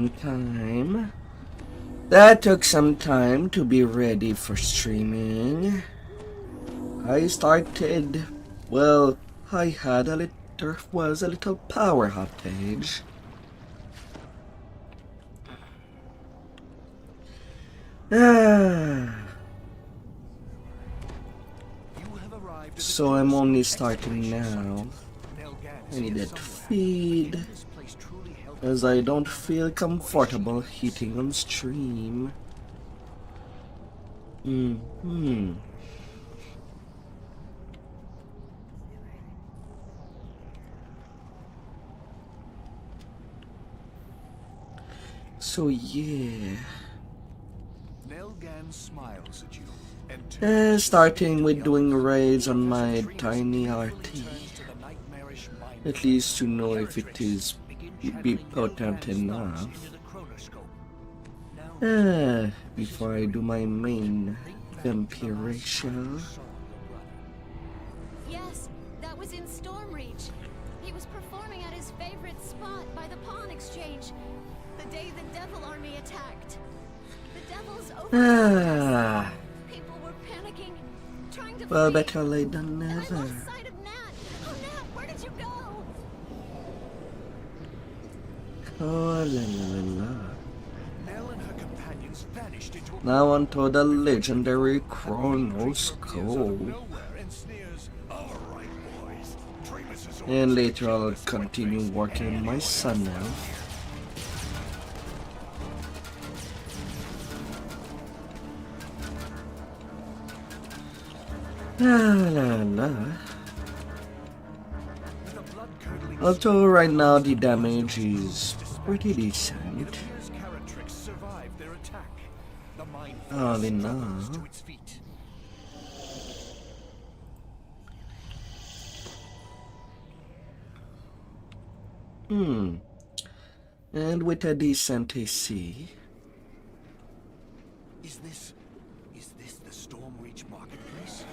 some time. That took some time to be ready for streaming. I had there was a little power outage. So I'm only starting now. I needed to feed, as I don't feel comfortable eating on stream. So yeah. Smiles at you starting with doing raids on my tiny RT. At least to know if it is be potent enough. Before I do my main vampire ratio. Yes, that was in Stormreach. He was performing at his favorite spot by the pawn exchange. The day the Devil Army attacked. The Devil's over. People were panicking, trying to Well, flee. better late than And I never. lost sight of Nat. Oh, Nat, where did you go? Oh, la la la la. Nell and her companions vanished into a Now onto the legendary chronoscope. nowhere and sneers, "All right, boys. Travis is And later I'll continue working on my son now. La la la. Although right now the damage is pretty decent. survived their attack. The mind All in all. rose to its feet. And with a decent AC. Is this the Stormreach marketplace?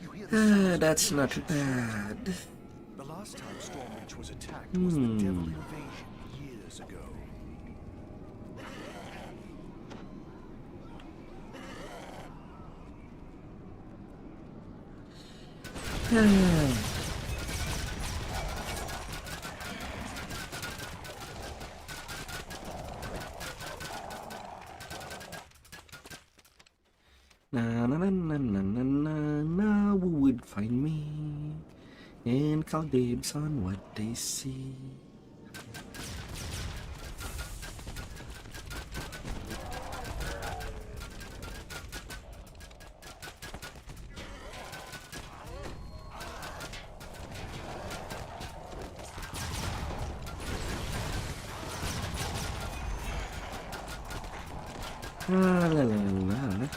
You hear the That's not bad. The last time Stormreach was attacked was the Devil invasion years ago. Na na na na na na na na, who would find me and call dibs on what they see. La la la.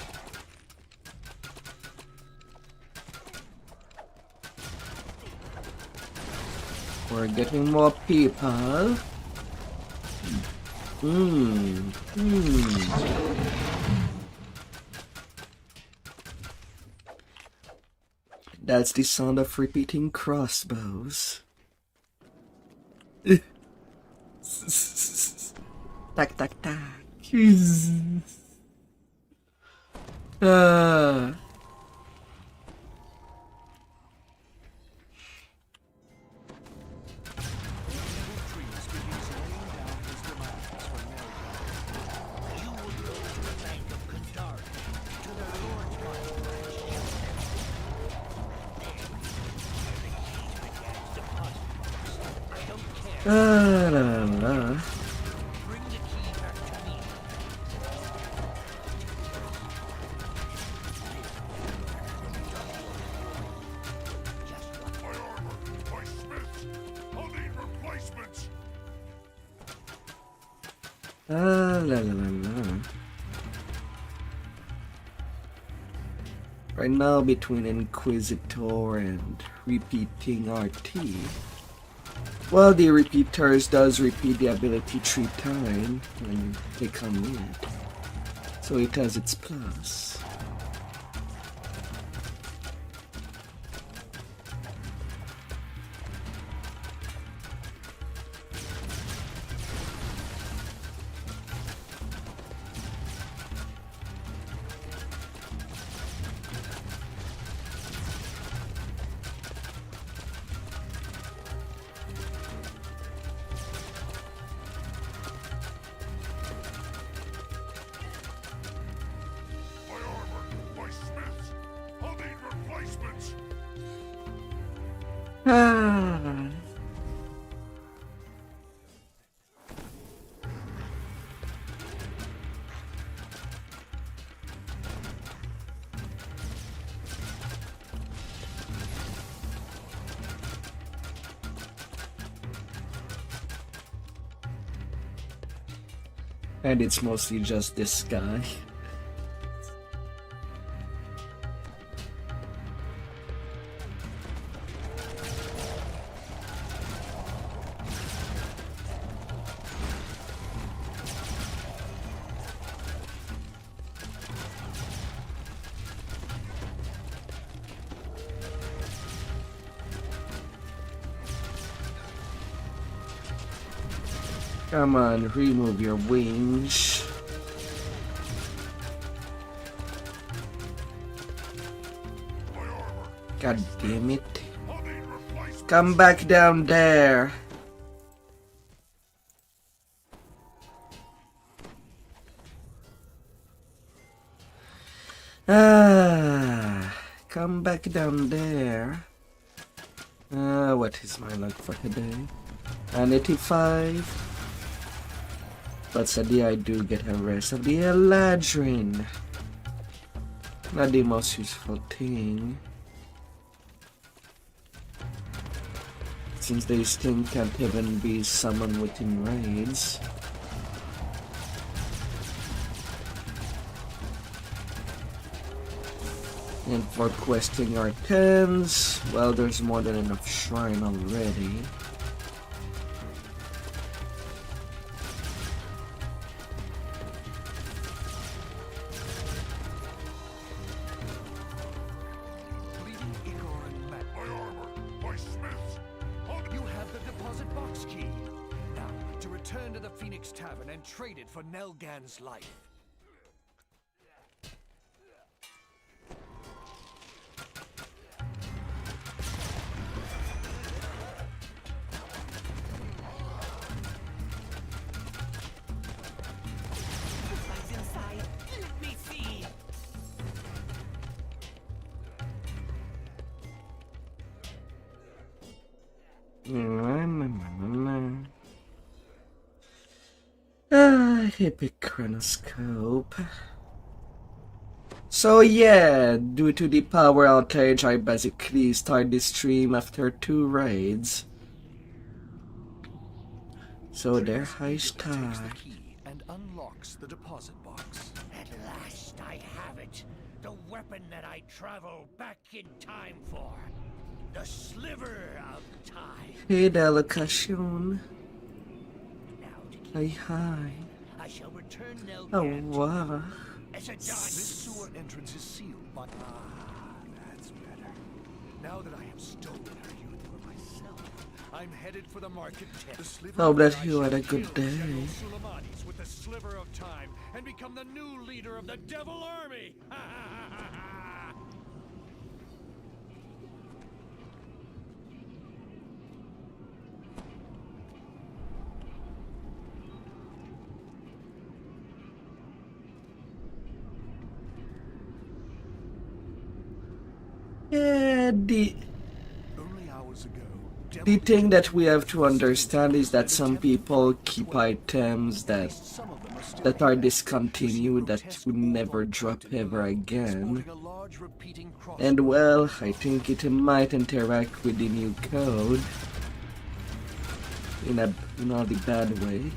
We're getting more people. That's the sound of repeating crossbows. Tac tac tac. La la la. La la la la. Right now, between Inquisitor and repeating RT, well, the repeaters does repeat the ability 3 times when they come in, so it has its plus. Ah. And it's mostly just this guy. Come on, remove your wings. God damn it. Come back down there. Come back down there. What is my luck for today? An 85. But sadly I do get a rest of the Eladrin. Not the most useful thing, since this thing can't even be summoned within raids. And for questing our 10s, well, there's more than enough shrine already. Traded for Nelgan's life. Inside. Let me see. Epic chronoscope. So yeah, due to the power outage, I basically started this stream after 2 raids. So there I start. The key and unlocks the deposit box. At last I have it. The weapon that I travel back in time for. The sliver of time. Hey there, location. Now to keep Hi, hi. I shall return Oh, Nelgan wow. as a This done. sewer entrance is sealed by... that's better. Now that I have stolen her youth for myself, I'm headed for the market tent. The sliver Oh, of that time you had a shall good kill day. General Suleimani's with the sliver of time and become the new leader of the Devil Army. Yeah, the Only hours ago, The thing that we have to understand is that some people keep items that are discontinued, that will never drop ever again. And well, I think it might interact with the new code in a not a bad way.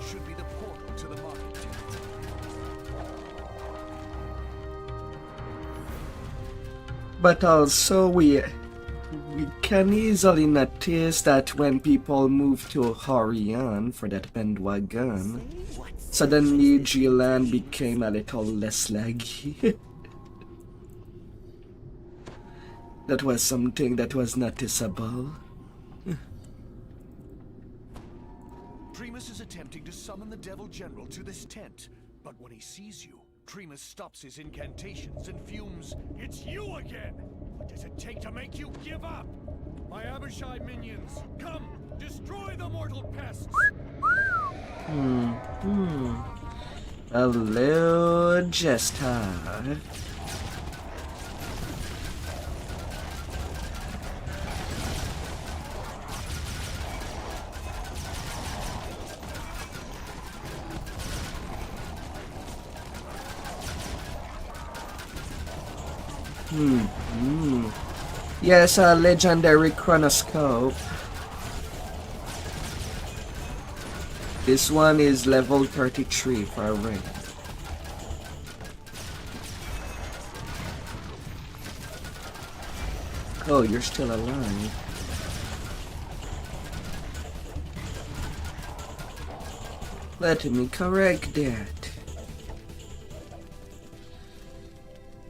Should be the portal to the market tent. But also we can easily notice that when people move to Horion for that bandwagon, Suddenly, G-Land became a little less laggy. That was something that was noticeable. Tremus is attempting to summon the Devil General to this tent, but when he sees you, Tremus stops his incantations and fumes. It's you again! What does it take to make you give up? My Abishai minions, come! Destroy the mortal pests! Hello, Jester. Yes, a legendary chronoscope. This one is level 33 for a ring. Oh, you're still alive. Let me correct that.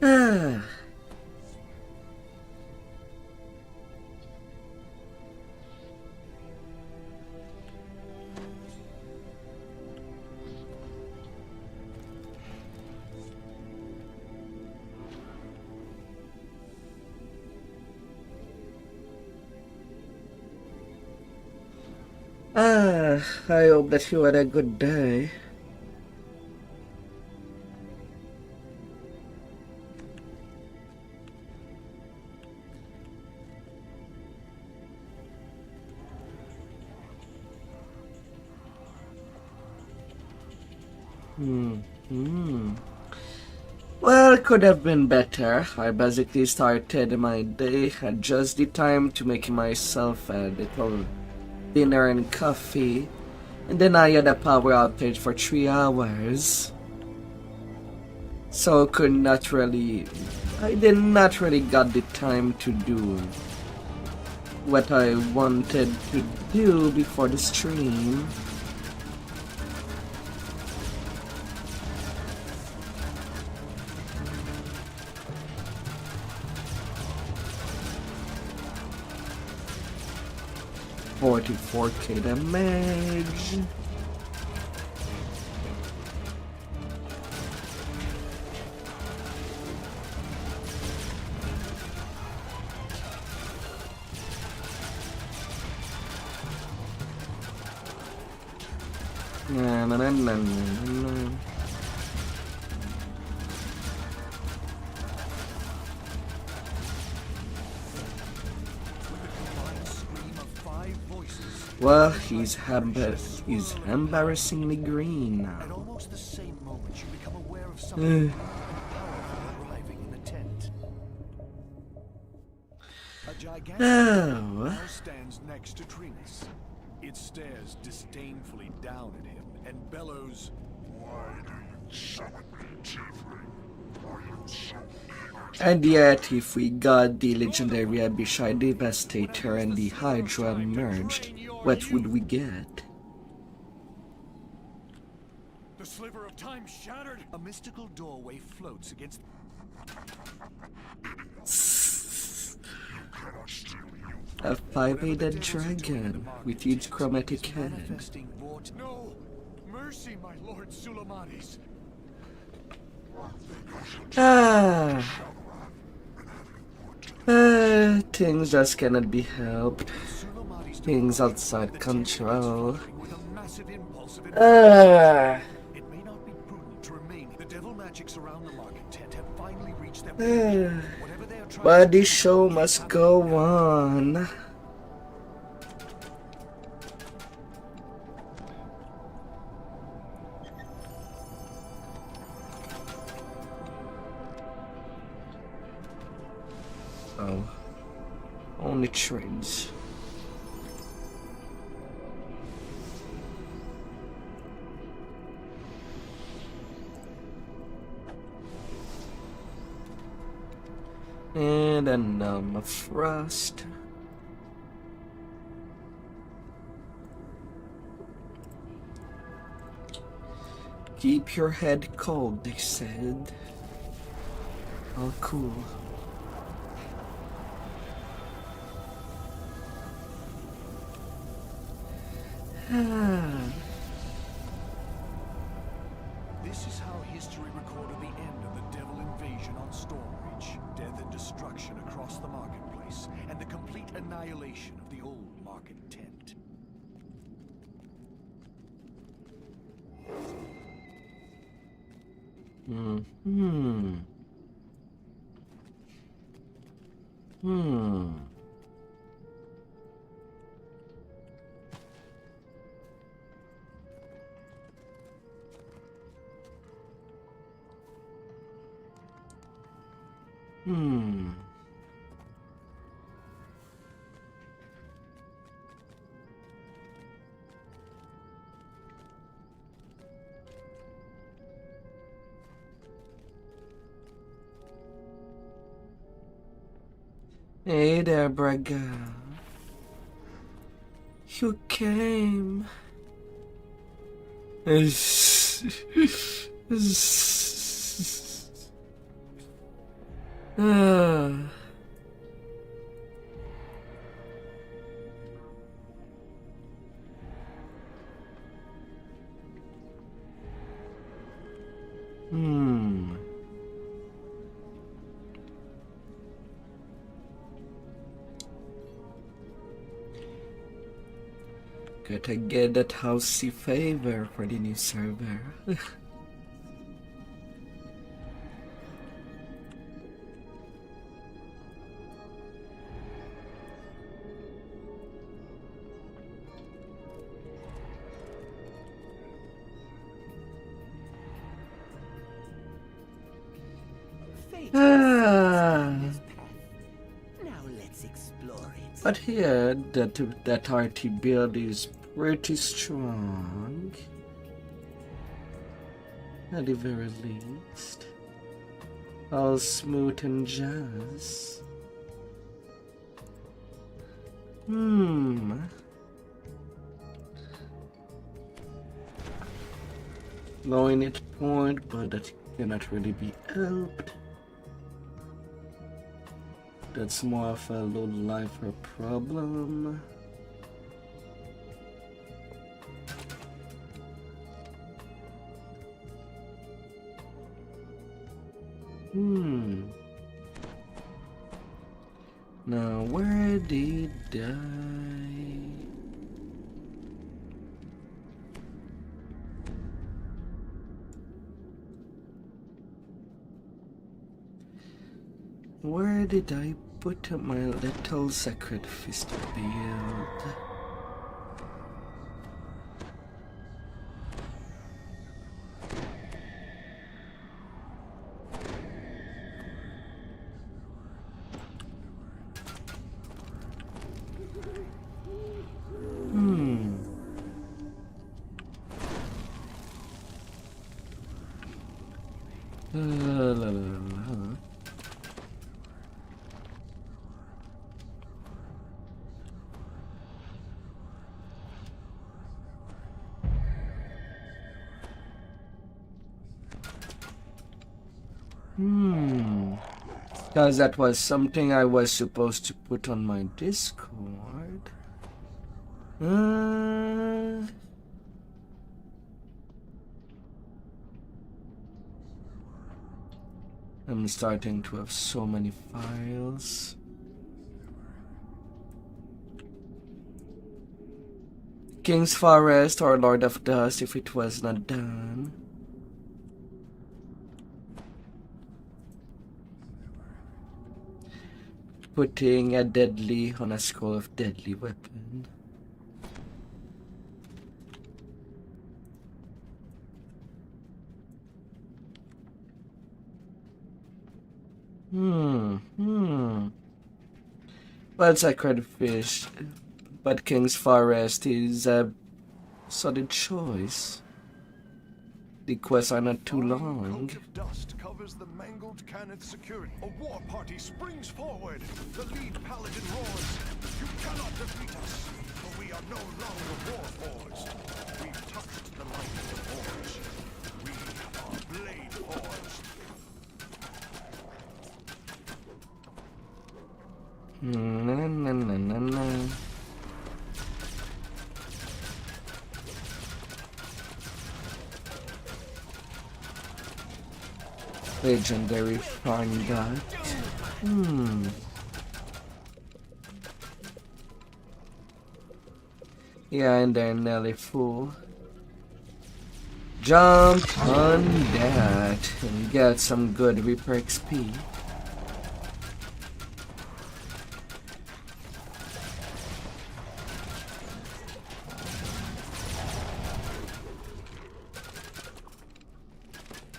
Ah. I hope that you had a good day. Well, it could have been better. I basically started my day at just the time to make myself a little dinner and coffee, and then I had a power outage for 3 hours. So I did not really got the time to do what I wanted to do before the stream. $44k damage. Na. Well, he's embarrassingly green At now. almost the same moment, you become aware of something powerful arriving in the tent. A gigantic Oh. now stands next to Tremus. It stares disdainfully down at him and bellows, "Why do you summon me, tiefling? Are you so eager to..." And yet, if we got the legendary Abishai Devastator and the Hydra merged, what would we get? The sliver of time shattered. A mystical doorway floats against. A 5-headed dragon with huge chromatic head. Manifesting No! Mercy, my lord Sulamanis! Things just cannot be helped. Things outside control. With a massive impulse of It may not be prudent to remain. The devil magics around the market tent have finally reached their peak. Whatever they are trying But to the show must go on. Oh, only trades. And a numb of frost. Keep your head cold, they said. All cool. This is how history recorded the end of the Devil invasion on Stormreach. Death and destruction across the marketplace, and the complete annihilation of the old market tent. Hey there, Braga. You came. Ah. Gotta get that housey favor for the new server. Now let's explore it. But here, that RT build is pretty strong. At the very least. All smooth and jazz. Low in its point, but that cannot really be helped. That's more of a low lifer problem. Now where did I... Where did I put my little sacred fist build? Because that was something I was supposed to put on my Discord. I'm starting to have so many files. King's Forest or Lord of Dust if it was not done. Putting a deadly on a scroll of deadly weapon. Well, Sacred Fish, but King's Forest is a solid choice. The quests are not too long. Cloak of dust covers the mangled Cannith security. A war party springs forward. The lead paladin roars. You cannot defeat us, for we are no longer warforged. We've touched the light of the forge. We Na, na, na, na, na. Legendary find that. Yeah, and they're nearly full. Jump on that and get some good Reaper XP.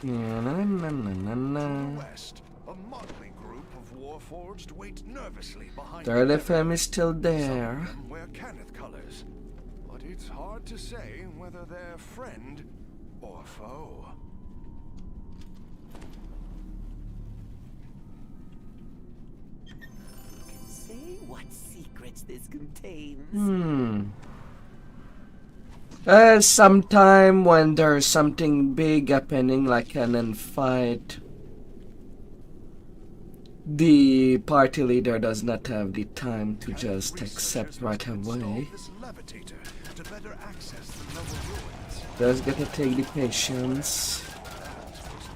Na, na, na, na, na. West, a motley group of Warforged wait nervously behind Third the FM is still Some there. of them wear Kenneth colors, but it's hard to say whether they're friend or foe. Can say what secrets this contains. Sometime when there's something big happening, like an fight, the party leader does not have the time to just accept right away. This levitator to better access the level ruins. Just gotta take the patience.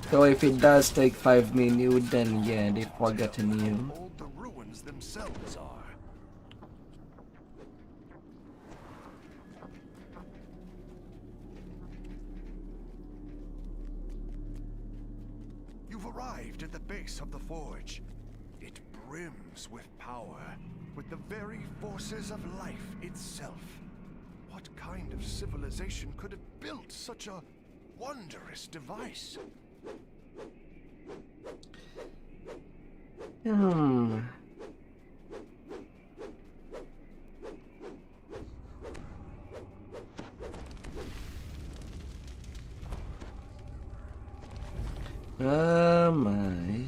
So if it does take 5 minutes, then yeah, they've forgotten you. Old the ruins themselves are. You've arrived at the base of the forge. It brims with power, with the very forces of life itself. What kind of civilization could have built such a wondrous device? Oh my.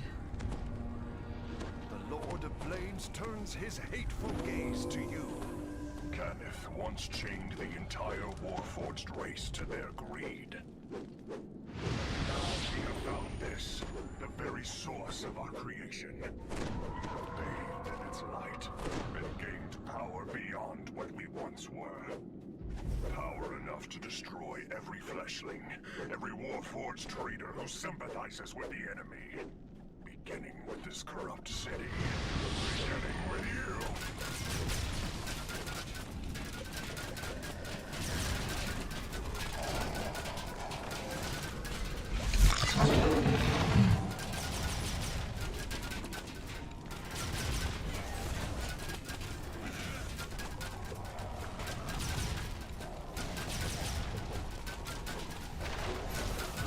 The Lord of Blades turns his hateful gaze to you. Kenneth once chained the entire Warforged race to their greed. Now we have found this, the very source of our creation. Bathed in its light, and gained power beyond what we once were. Power enough to destroy every fleshling, every Warforged traitor who sympathizes with the enemy. Beginning with this corrupt city. Beginning with you.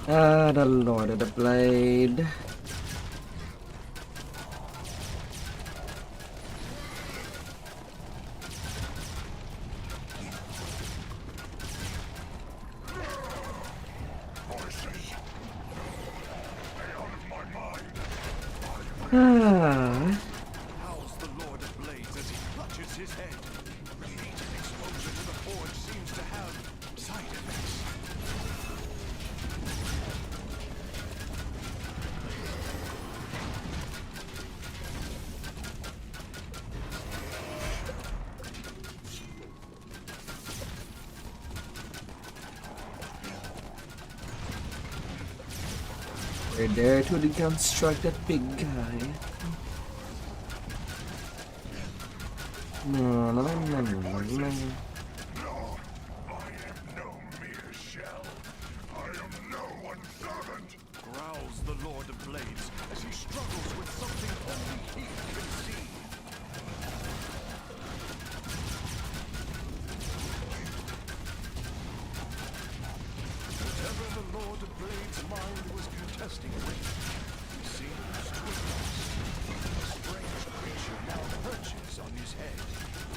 Ah, the Lord of the Blade. Voices. Stay out of my mind. Ah. Howls the Lord of Blades as he clutches his head. Repeated exposure to the forge seems to have side effects. We're there to deconstruct that big guy. No, no, no, no, no, no. No, I am no mere shell. I am no one's servant. Growls the Lord of Blades as he struggles with something only he can see. Whatever the Lord of Blades' mind was contesting with, he seems to have lost. A strange creature now perches on his head.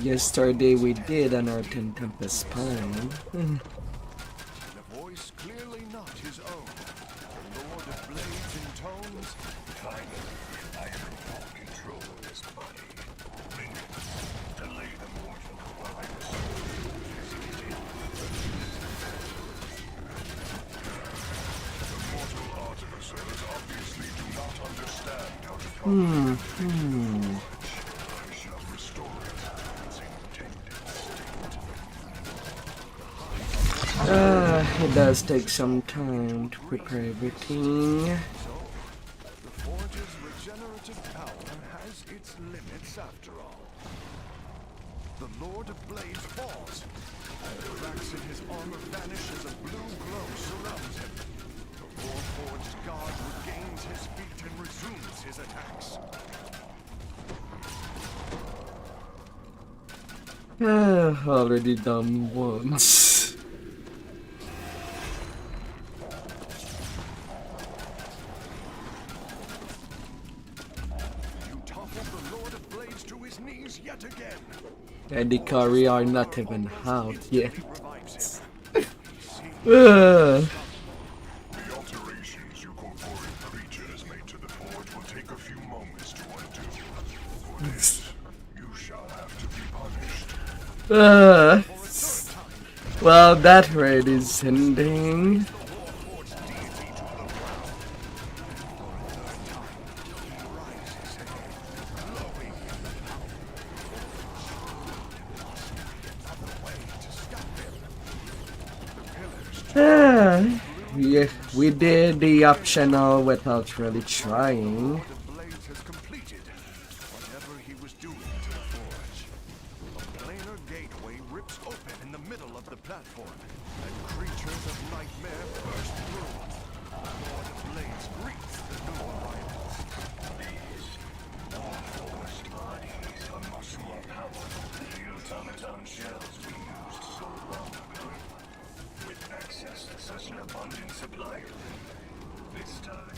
Yesterday we did unearth in Tempest Spine. In a voice clearly not his own, the Lord of Blades intones, Finally, I am in full control of this body. Minions, delay the mortal while I The mortal artificers obviously do not understand how to I shall It does take some time to prepare everything. The Forge's regenerative power has its limits after all. The Lord of Blades falls, and cracks in his armor vanish as a blue glow surrounds him. The Warforged god regains his feet and resumes his attacks. Already done once. You toppled the Lord of Blades to his knees yet again. And the curry are not even out yet. Revives him. Uh, The alterations you corporeal creatures made to the forge will take a few moments to undo. For this, you shall have to be punished. well, that raid is ending. Yeah, we did the optional without really trying. The Blades has completed whatever he was doing to the Forge. A planar gateway rips open in the middle of the platform, and creatures of nightmare burst through. Lord of Blades greets the new arrivals. These forged bodies are much more powerful than the automaton shells we used so long ago. With access to such an abundant supply of them, this time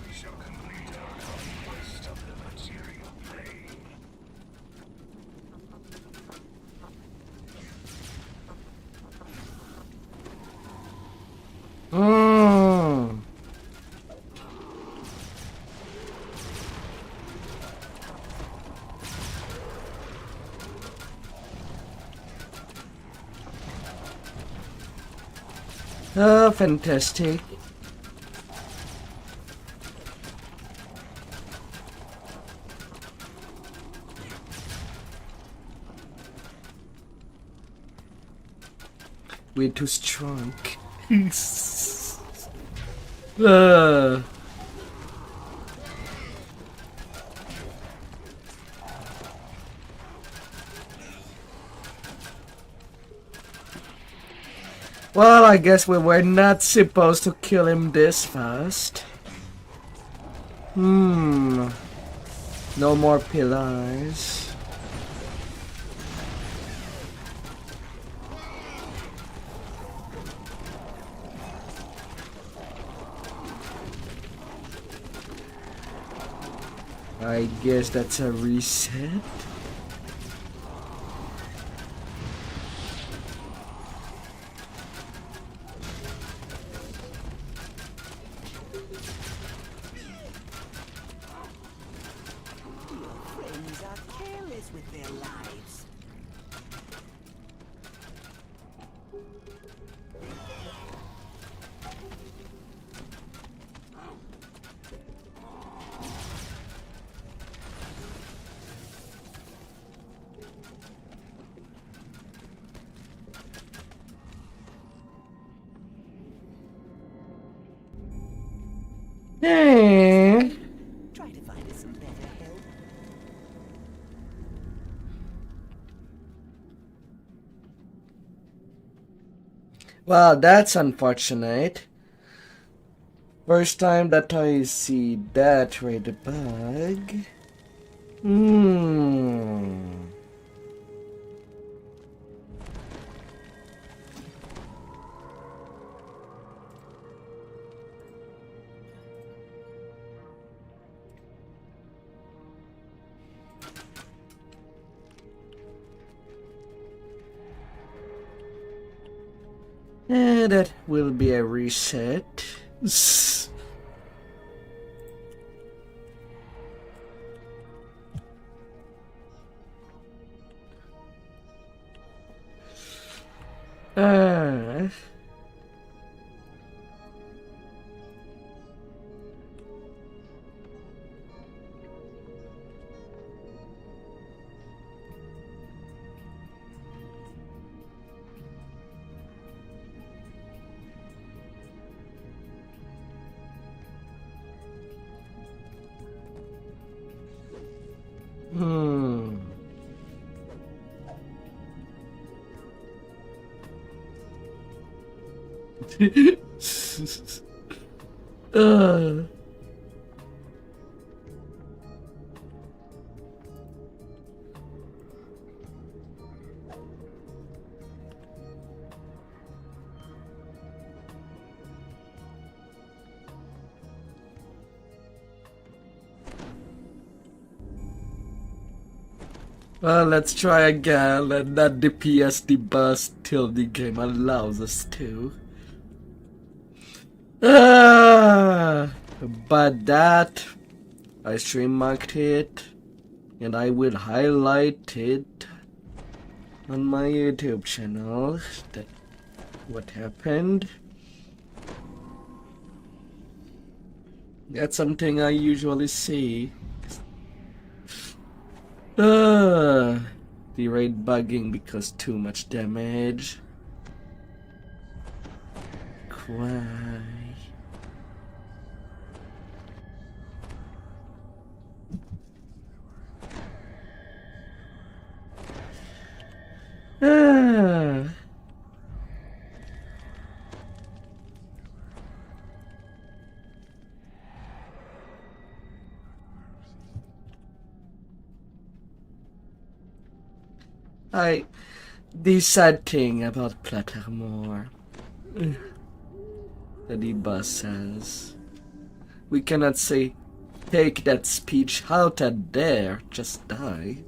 we shall complete our conquest of the material plane. Mm. Oh, fantastic. We're too strong. Well, I guess we were not supposed to kill him this fast. No more pillars. I guess that's a reset. Friends are careless with their lives. Hey. Try to find us some better help. Well, that's unfortunate. First time that I see that raid bug. That will be a reset. Uh, uh. Well, let's try again. Let that DPS debust till the game allows us to. But that I stream marked it, and I will highlight it on my YouTube channel. That what happened. That's something I usually see. The raid bugging because too much damage. Why? The sad thing about Plattermore, the debug says, we cannot say, take that speech out at there, just die.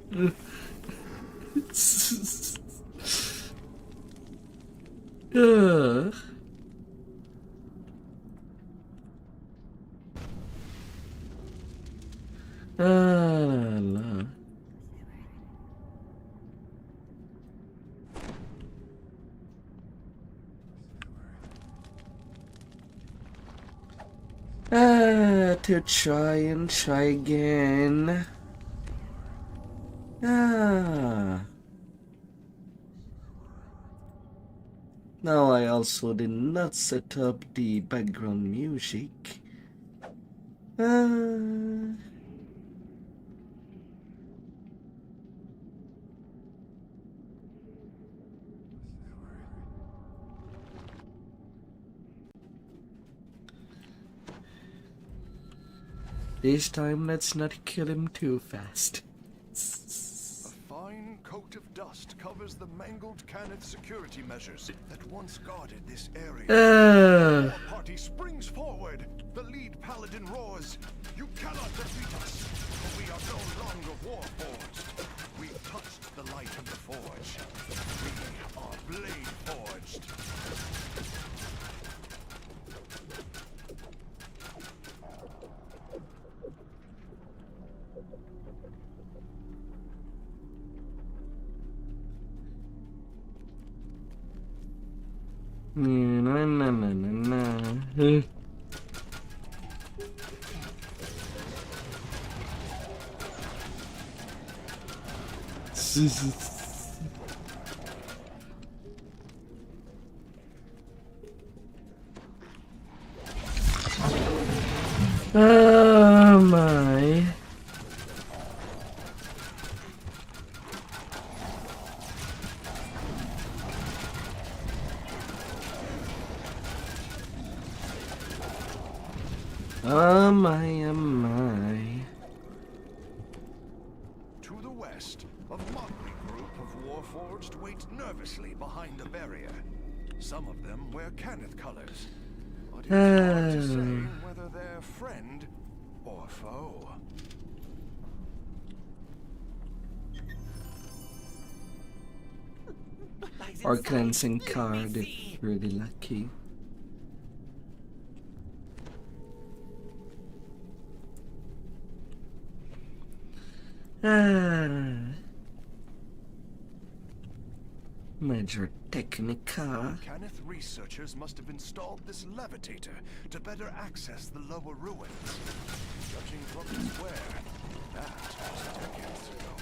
La. To try and try again. Now I also did not set up the background music. This time, let's not kill him too fast. A fine coat of dust covers the mangled Cannith security measures that once guarded this area. The party springs forward. The lead paladin roars. You cannot defeat us, for we are no longer warforged. We've touched the light of the forge. We are blade forged. Oh my. Oh my, oh my. To the west, a motley group of warforged wait nervously behind a barrier. Some of them wear Cannith colors, but it's hard to say whether they're friend or foe. Or cleansing card if really lucky. Major Technica. Cannith researchers must have installed this levitator to better access the lower ruins. Judging from its wear, that was decades ago.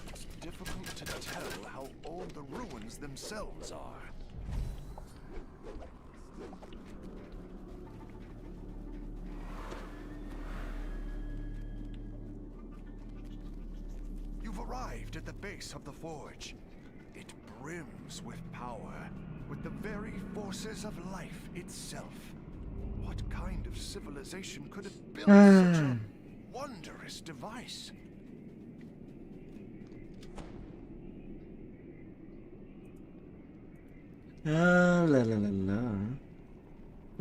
It's difficult to tell how old the ruins themselves are. You've arrived at the base of the forge. It brims with power, with the very forces of life itself. What kind of civilization could have built such a wondrous device? La la la la.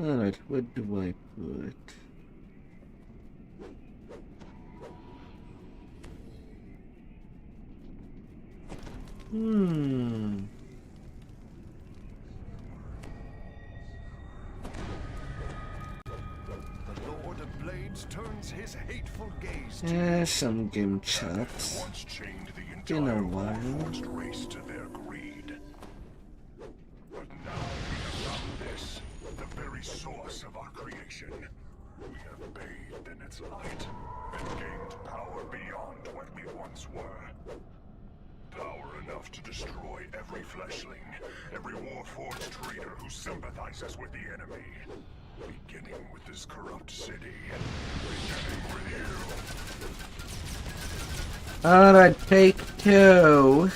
Alright, what do I put? The Lord of Blades turns his hateful gaze to Some game chats. Once chained the Been a entire while. Warforged race to their greed. But now we have found this, the very source of our creation. We have bathed in its light and gained power beyond what we once were. Power enough to destroy every fleshling, every Warforged traitor who sympathizes with the enemy. Beginning with this corrupt city, beginning with you. Alright, take 2.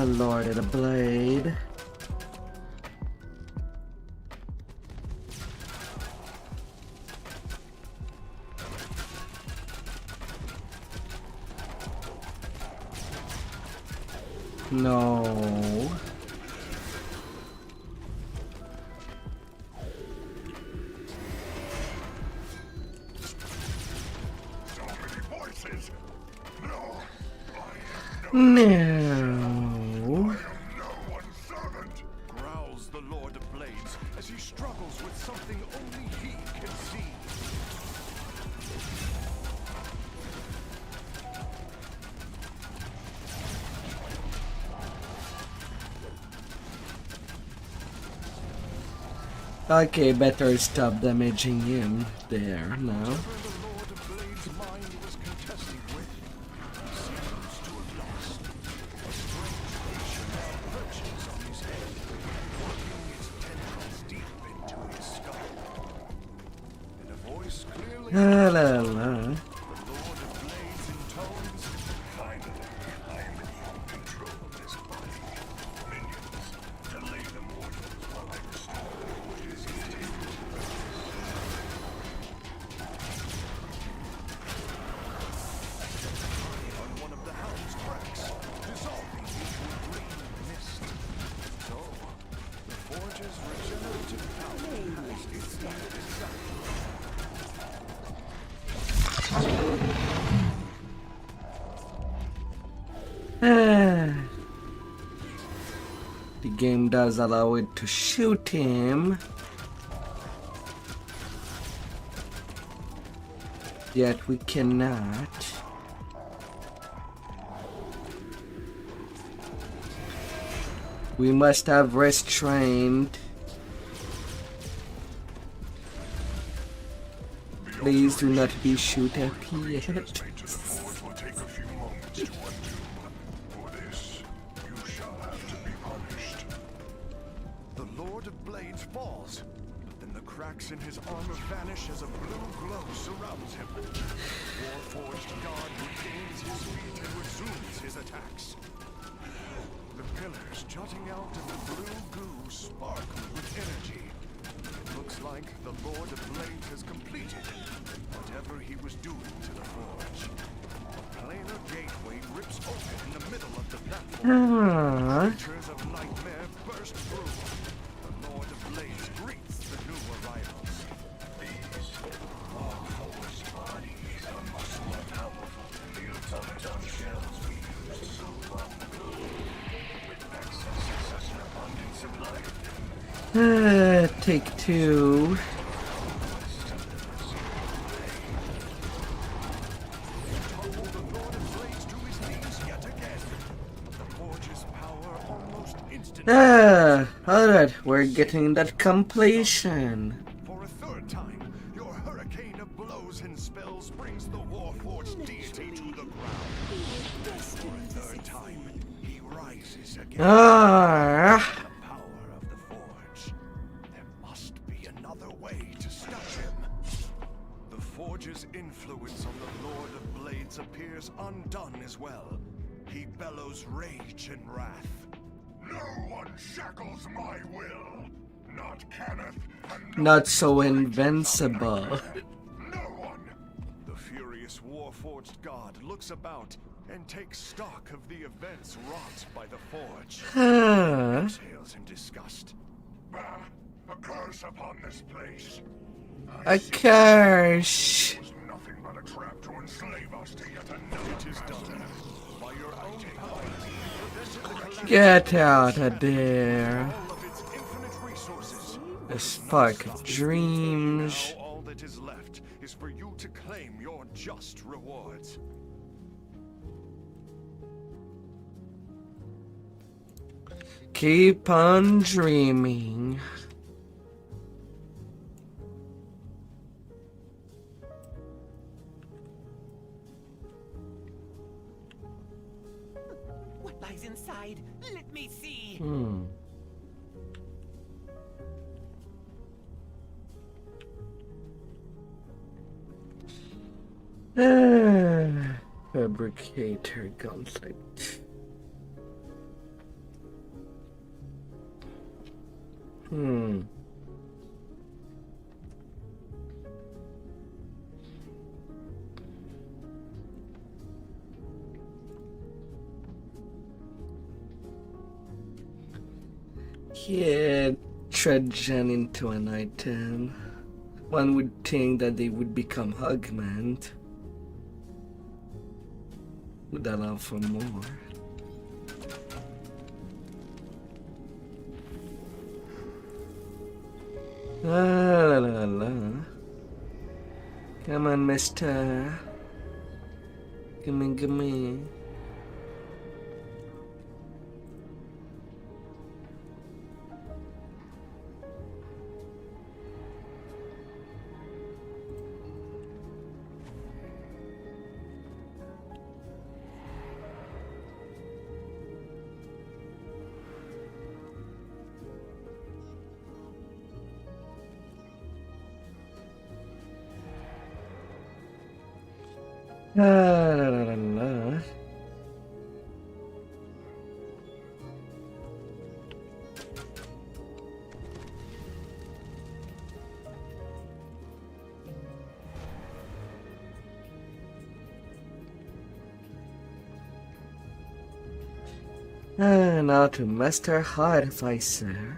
Lord of the Blade. No. So many voices. No, No. no one's servant. growls the Lord of Blades as he struggles with something only he can see. Okay, better stop damaging him there now. Whatever the Lord of Blades' mind was contesting with, he seems to have lost. A strange creature now perches on his head, working its tentacles deep into his skull. In a voice clearly La la la. the Lord of Blades intones, Finally, I am in control of this body. Minions, delay the mortals while I restore what is indeed. on one of the hound's tracks, dissolving into a green mist. So, the forge's regenerative power has ignited itself. The game does allow it to shoot him. Yet we cannot. We must have restrained. Please do not be shoot at me yet. Made to the forge will take a few moments to undo. For this, you shall have to be punished. The Lord of Blades falls, but then the cracks in his armor vanish as a blue glow surrounds him. The Warforged God regains his feet and resumes his attacks. The pillars jutting out of the blue goo sparkle with energy. like the Lord of Blades has completed whatever he was doing to the forge. A planar gateway rips open in the middle of the platform. Creatures of nightmare burst through. The Lord of Blades greets the new arrivals. These Warforged bodies are much more powerful than the automaton shells we used so long ago. With access to such an abundant supply of them, Take two. Topple the Lord of Blades to his knees yet again. The forge's power almost instantly. Alright, we're getting that completion. For a third time, your hurricane of blows and spells brings the Warforged deity to the ground. For a third time, he rises again. Ah, The power of the forge. There must be another way to stop him. The forge's influence on the Lord of Blades appears undone as well. He bellows rage and wrath. no one shackles my will. Not Kenneth, and not so invincible. no one. The furious Warforged god looks about and takes stock of the events wrought by the forge. Exhales in disgust. Bah, a curse upon this place. A curse. Was nothing but a trap to enslave us to yet another. It is done. By your own power, you prevented the collapse Get out of there. all of its infinite resources. A spark of dreams. Now all that is left is for you to claim your just rewards. Keep on dreaming. What lies inside? Let me see. Fabricator gauntlet. Yeah, Trajan into an item. One would think that they would become augment. Would allow for more. La la la. Come on, mister. Gimme, gimme. La la la la la. Now to Master Artificer.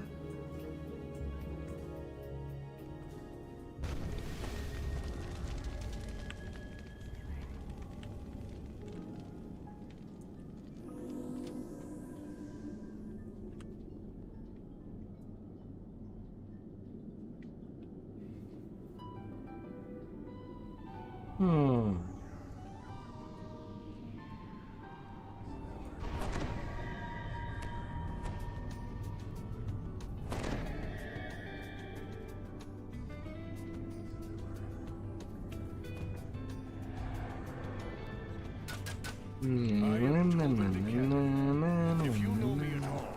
If you know me at all,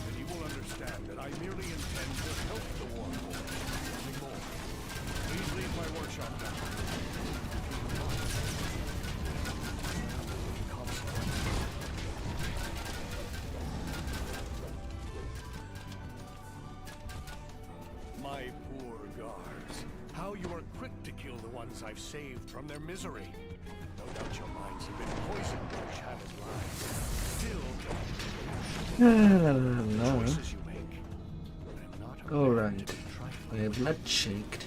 then you will understand that I merely intend to help the Warforged. Nothing more. Please leave my workshop now. My poor guards. How you are quick to kill the ones I've saved from their misery. No doubt your minds have been poisoned by shattered lies. Still, choices you make. I'm not Alright. I have not shaked.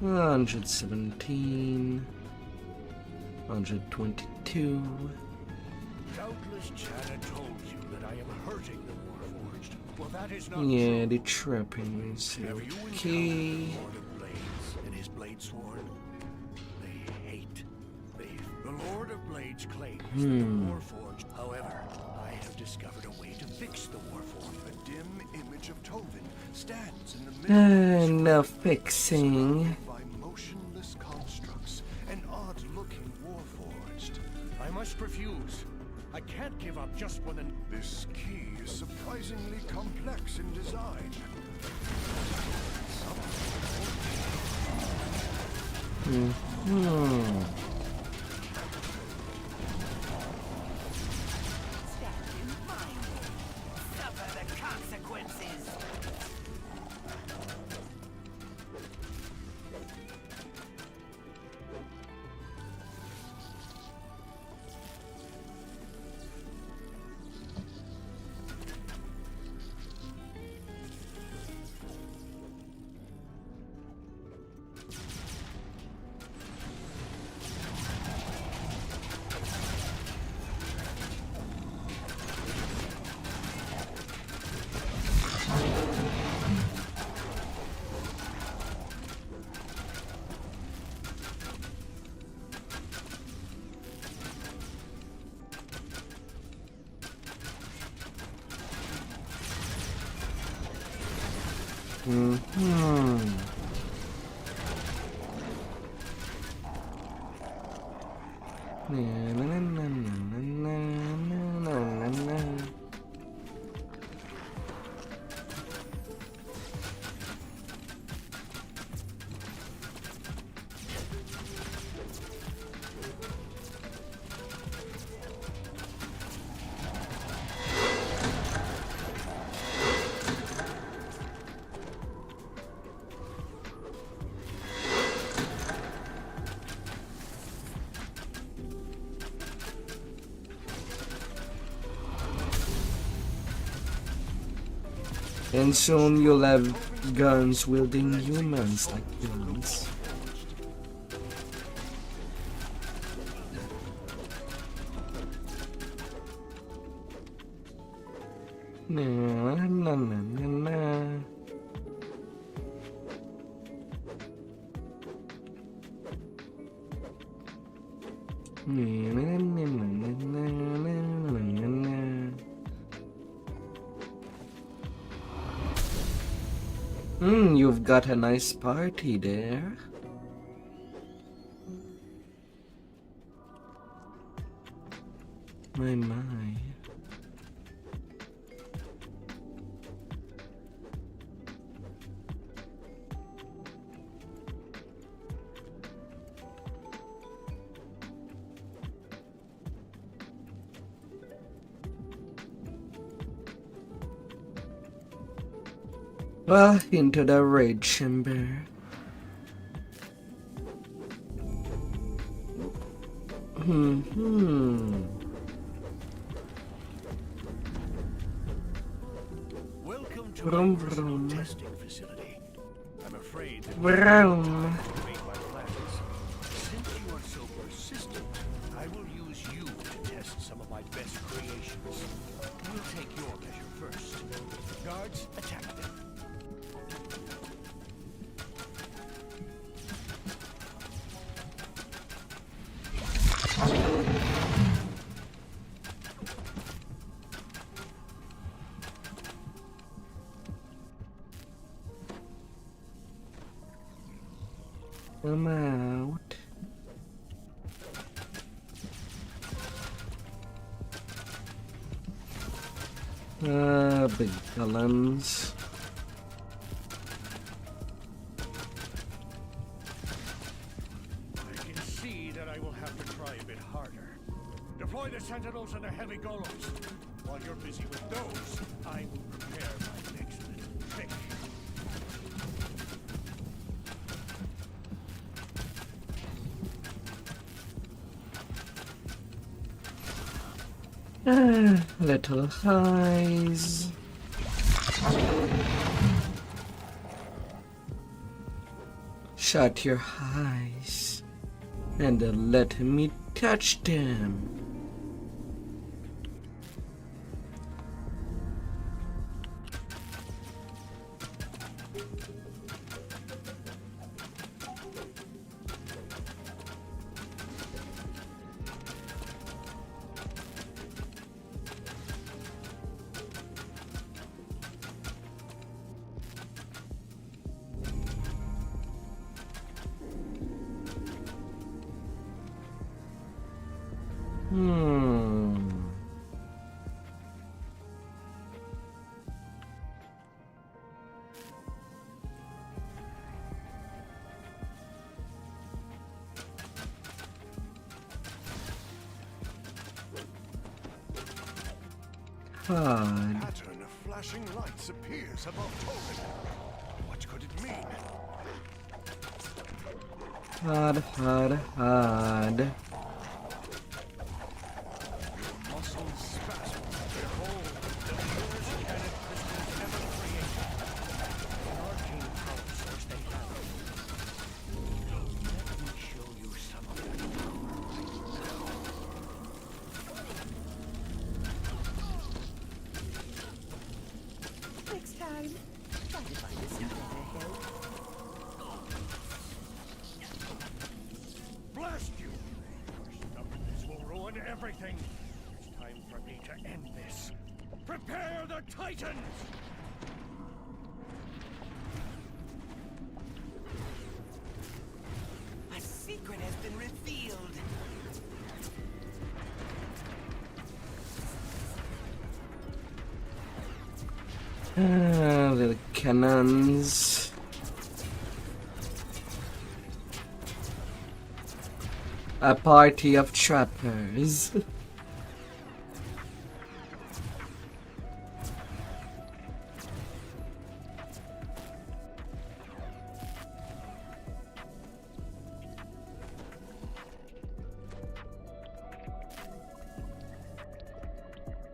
117. 122. Doubtless Chana told you that I am hurting the Warforged. Well, that is not Yeah, true. the trappings. Have you Okay. encountered the Lord of Blades and his blade sworn? They hate. The Lord of Blades claims that the Warforged. However, I have discovered a way to fix the Warforged. A dim image of Tovin stands in the middle No fixing. by motionless constructs, an odd-looking Warforged. I must refuse. I can't give up just when an... This key is surprisingly complex in design. Stand in my way. Suffer the consequences. And soon you'll have guns wielding humans like villains. Na, na, na, na, na. Na, na, na, na, na, na, na, na. You've got a nice party there. My. Well, into the raid chamber. Welcome to Vroom, my personal vroom. testing facility. I'm afraid that Vroom. to make my plans. Since you are so persistent, I will use you to test some of my best creations. We'll take your measure first. Guards, attack them. I'm out. Big villains. I can see that I will have to try a bit harder. Deploy the sentinels and the heavy golems. While you're busy with those, I will prepare my next little trick. Little highs. Shut your eyes and let me touch them. Hard. Pattern of flashing lights appears above Tobin. What could it mean? Hard. Your muscles spasm. Behold, the purest cannon crystals ever created. An arcane power source they have. Let me show you some of that power right now. Next time, try to find us some better help. Blast you! Your stubbornness will ruin everything. It's time for me to end this. Prepare the Titans! A secret has been revealed. Little cannons. A party of trappers.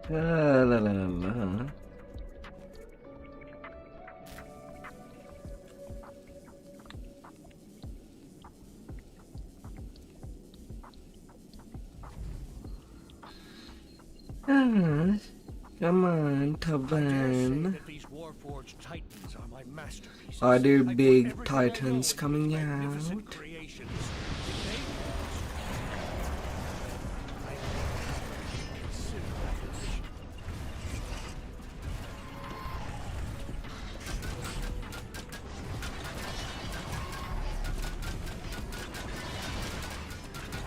La la la la. Come on, Taban. That these Warforged Titans are my masterpieces. Are there I put big everything I titans know coming into magnificent out? creations. Consider that decision.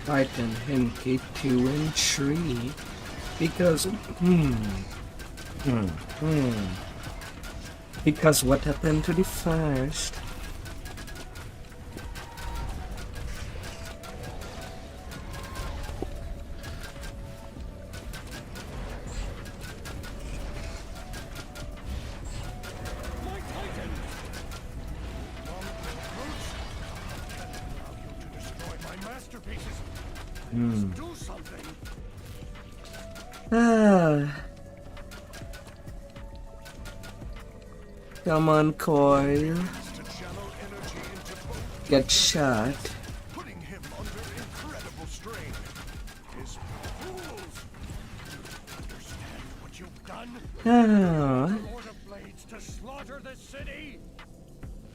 Titan Henke 2 and 3 because because what happened to the first? My Titan! Brutes! I can't allow you to destroy my masterpieces. I must do something. Come on, Coil. To channel energy into both, Get shot. putting him under incredible strain. His fools! Understand what you've done? Lord of Blades to slaughter the city?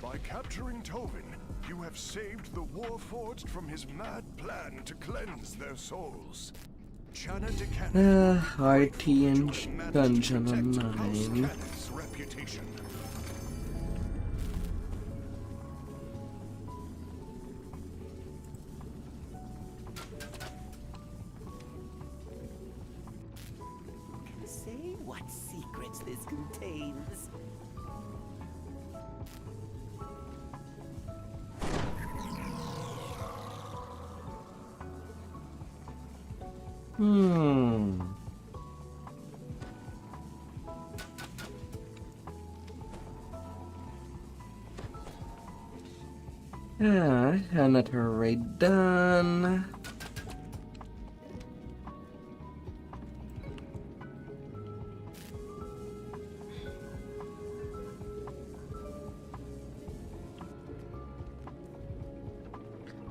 By capturing Tovin, you have saved the Warforged from his mad plan to cleanse their souls. Chana Decannon RT and Dungeon House Online. Cannon's reputation. Say what secrets this contains. Another raid done.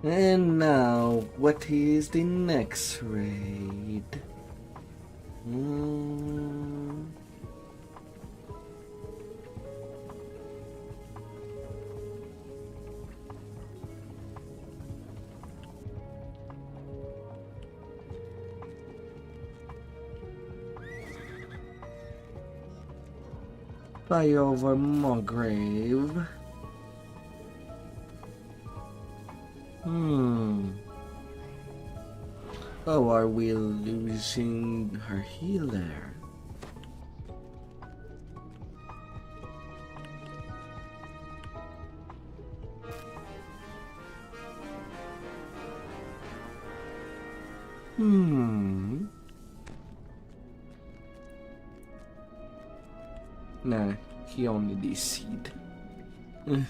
And now, what is the next raid? Hmm. Fly over Mulgrave. Oh, are we losing her healer? Nah, he only DC'd. Ah.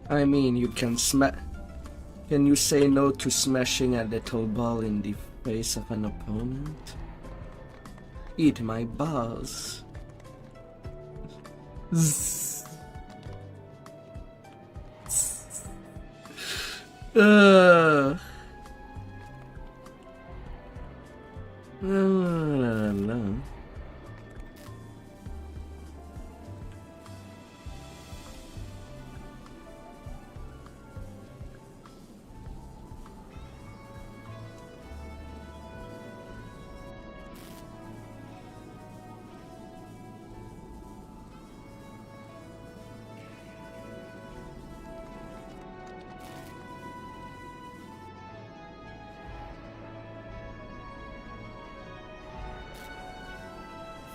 I mean, you can Can you say no to smashing a little ball in the face of an opponent? Eat my balls. Zzz. No.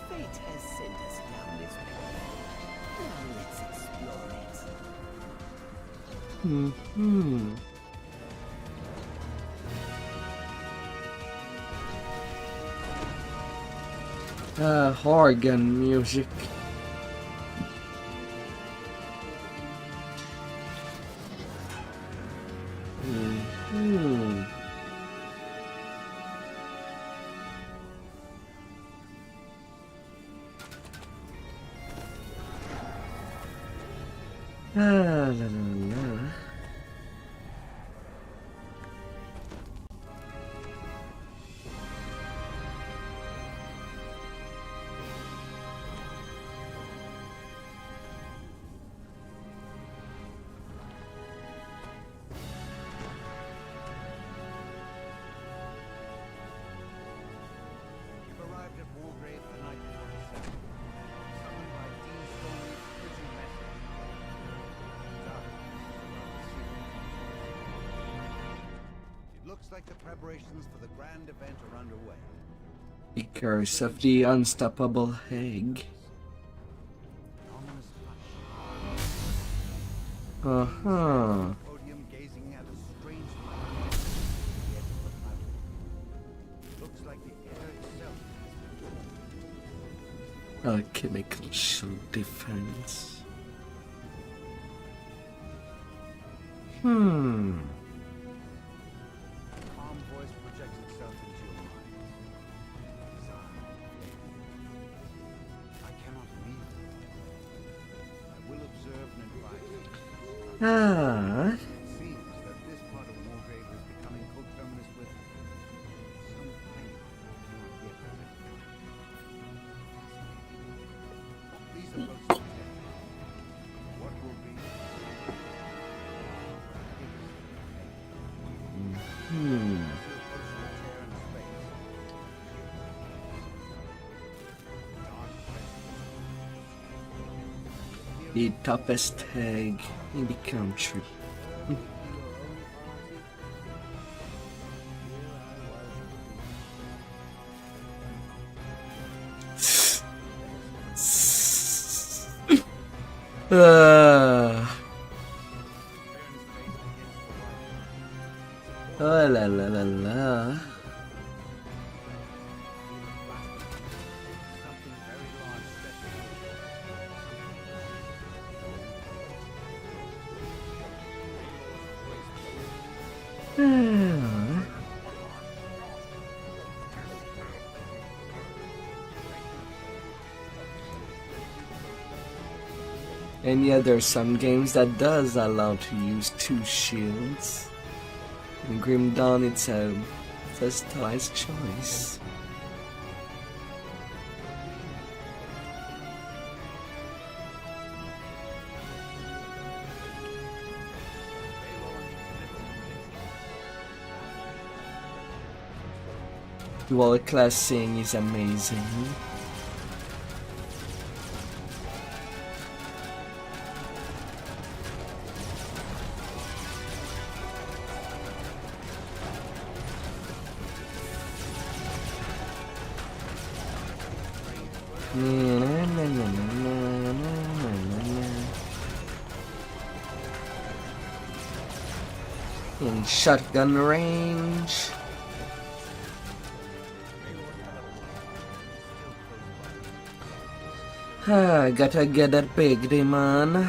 Fate has sent us down this path. Now let's explore it. Organ music. La la la. You've arrived at Wargrave the night before the seventh. Summoned by Dean Storm's prison message. It looks like the preparations for the grand event are underway. The curse of the unstoppable egg. Ominous hush. Podium gazing at a strange light at the edge of the platform. Looks like the air itself has been Alchemical shield defense. A calm voice projects itself into your mind. Desire. I cannot leave. I will observe and advise. It seems that this part of Wargrave is becoming coterminous with some pain cannot yet identify. Please approach the tent. What will be? The toughest tag in the country. Oh la la la la. And yeah, there's some games that does allow to use 2 shields. In Grim Dawn, it's a stylized choice. Dual classing is amazing. In shotgun range. Gotta get that big demon.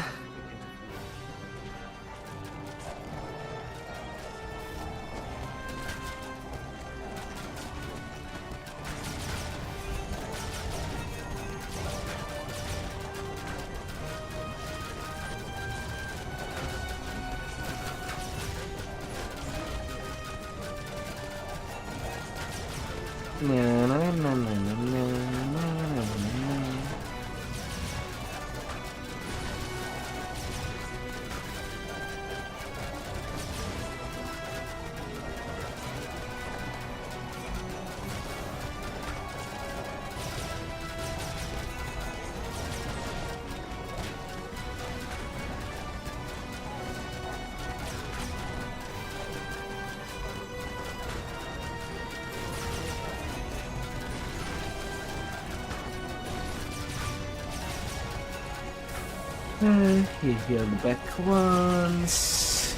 He healed back once.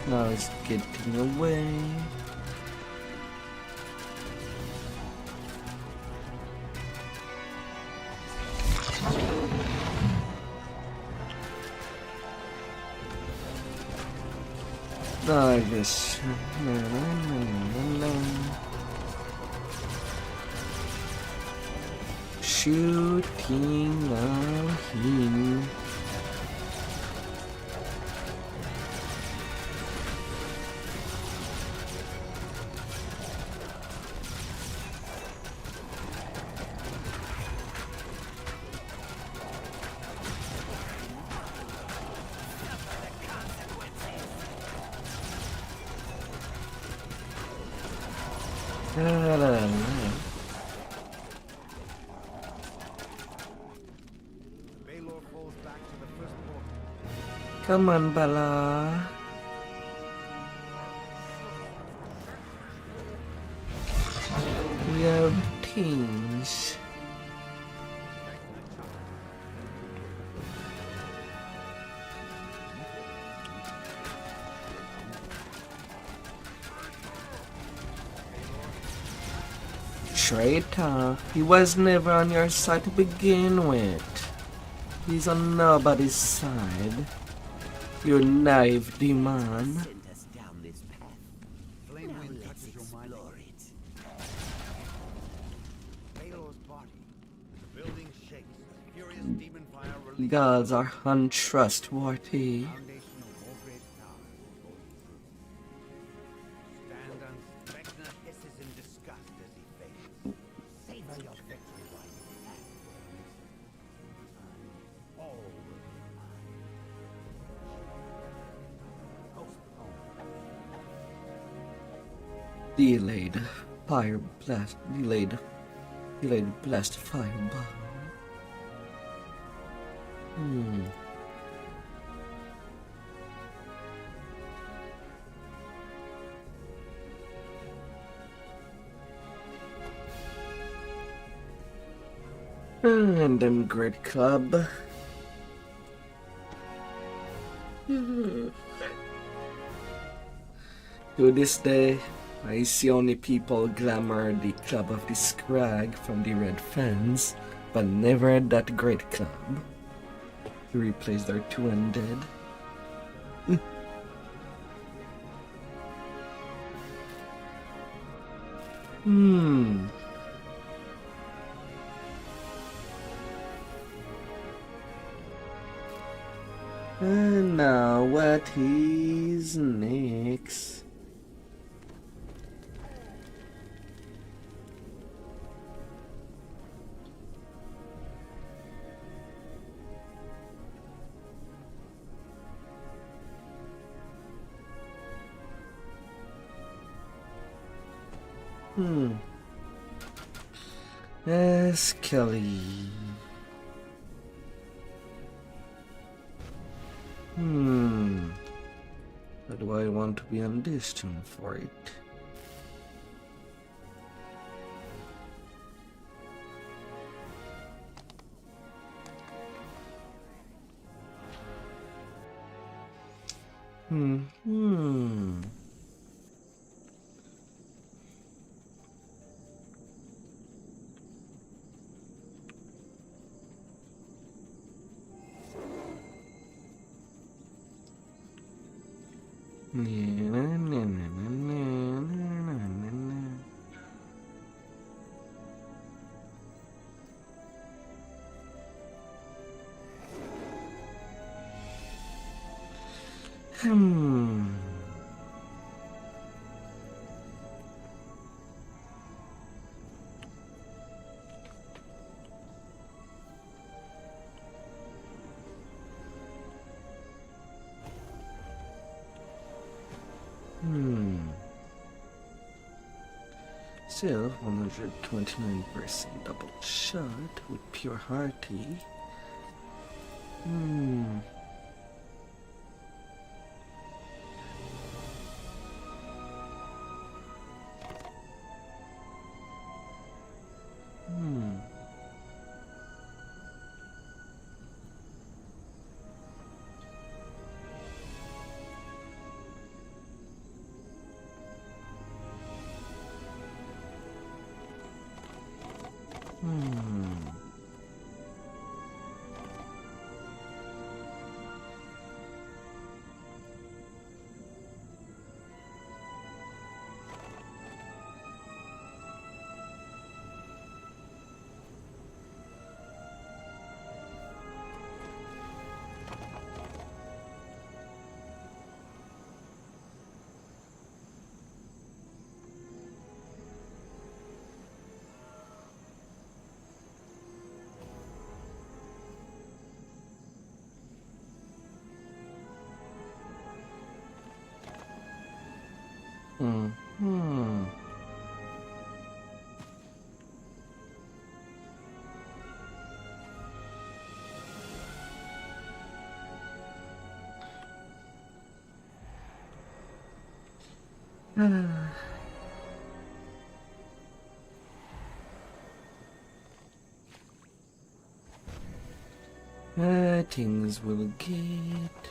Now it's getting away. I guess. Shooting on him. Come on, Bala. We have teams. Traitor, he was never on your side to begin with. He's on nobody's side. You naive demon. Send us down this path. Flame Now wind let's touches your mind. explore it. Balor's body. The building shakes as furious demon fire releases. Gods are untrustworthy. Foundation of Wargrave's tower will fall through. Stand on Vecna hisses in disgust as he fades. Savor your victory while you can. All will be mine. Delayed fire blast. Delayed blast fireball. Hmm. And then Great Club. To this day, I see only people glamour the Club of the Scrag from the Red Fens, but never that Great Club. He replaced our two undead. Hmm. And now what is next? Yes, Kelly. But do I want to be on this tune for it? Still 129% double shot with pure hearty. Things will get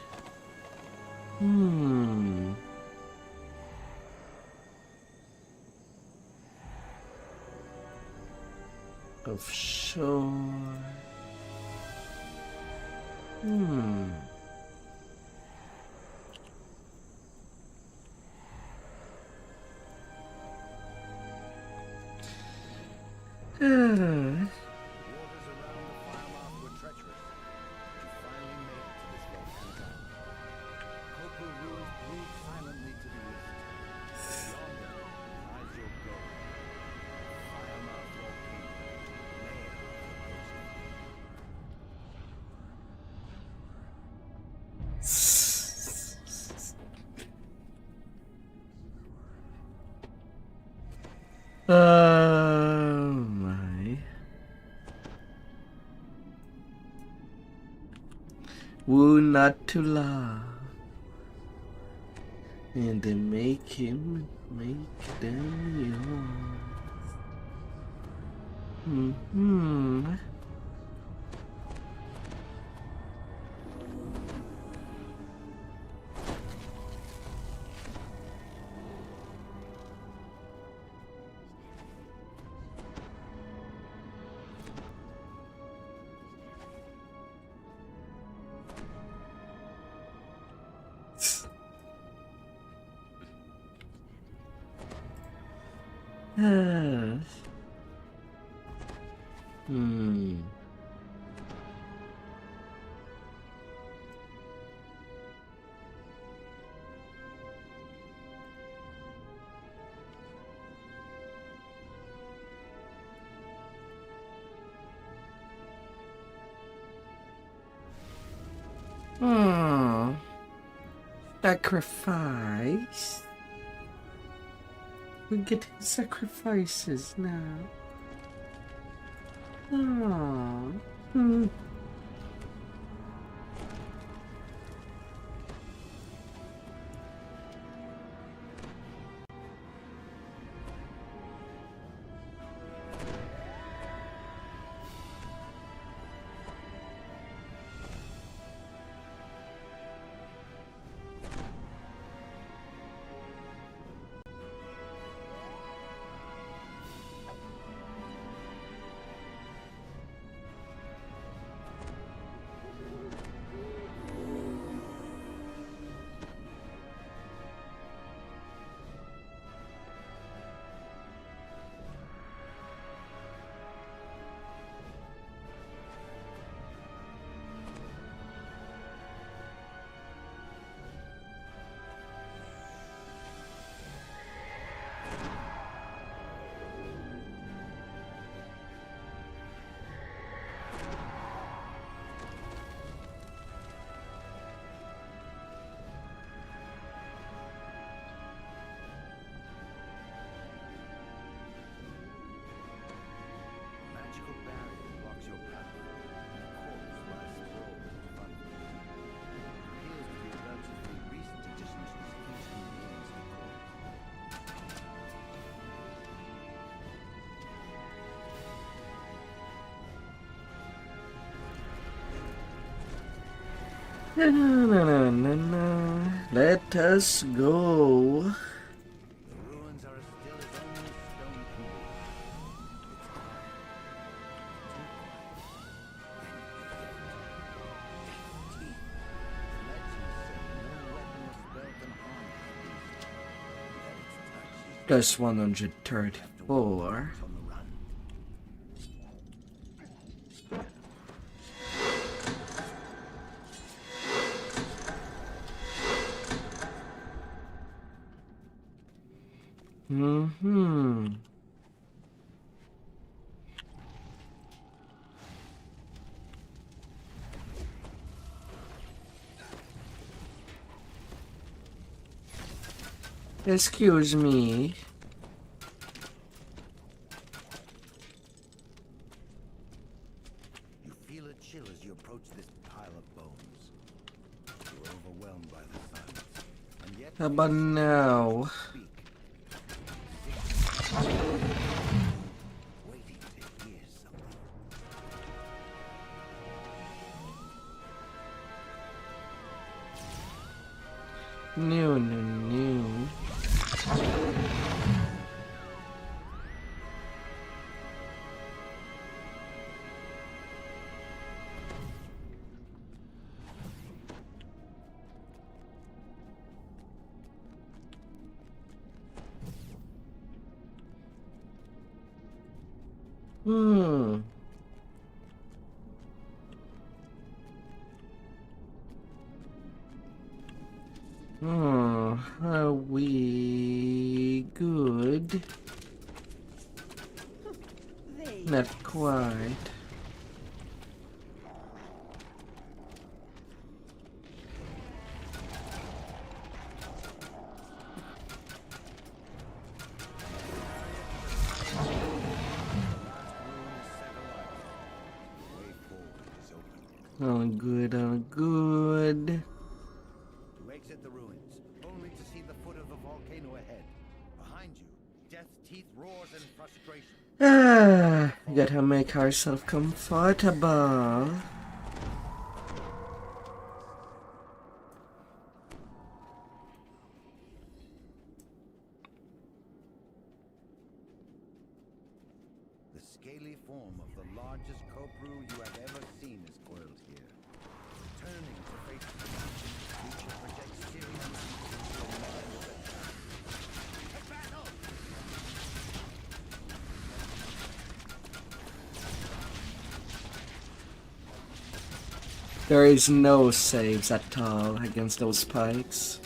offshore. Waters around the firemark were treacherous, but you finally made it to this volcano town. Copper ruins brood silently to the east. Yonder lies your goal. Firemark volcano, lair of the ghost. My. woo not to love. And they make him make them yours. Mm-hmm. Hmm. Hmm. Sacrifice. We get sacrifices now. Ah. Hmm. Magical barrier blocks your path. Corpse lies sprawled in front of you. Appears to be a relatively recent addition to this ancient ruins of corpse. Na, na, na, na, na. Let us go. The ruins are as still as only stone can be. It's quiet. Too quiet. Then it begins. The legends say no weapon or spell can harm this beast. And that its touch is Plus 134. on the run. Mm-hmm. Excuse me. You feel a chill as you approach this pile of bones. You're overwhelmed by the silence. And yet How about now? speak. Waiting to hear something. No, no, no. Hmm. Are we good? Not quite. The way forward is open. All good, all good. To exit the ruins, only to see the foot of the volcano ahead. Behind you, Death's teeth roars in frustration. We gotta make ourselves comfortable. The scaly form of the largest copru you have ever seen is coiled here. Turning to face the mountain, creature projects serious from the battle! There is no saves at all against those spikes.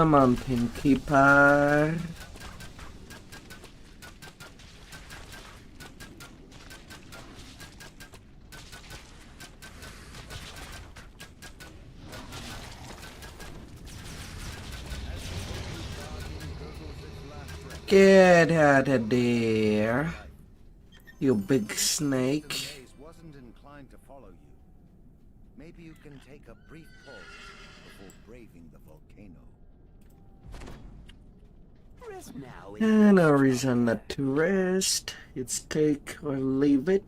Mountain Keeper. Get out of there, you big snake. Maze wasn't inclined to follow you. Maybe you can take a brief pause before braving the volcano. Rest now. No reason not to rest. It's take or leave it.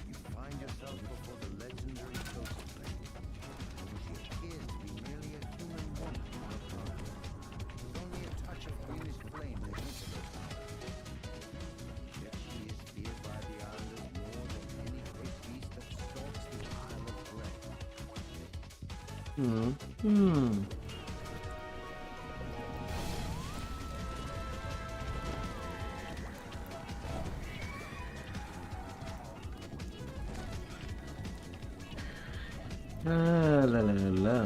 You find yourself before the legendary ghost flame. She appears to be merely a human woman. With only a touch of greenish flame that initiates her. Yet she is feared by the islanders more than any great beast that stalks the Isle of Dread. La la la la.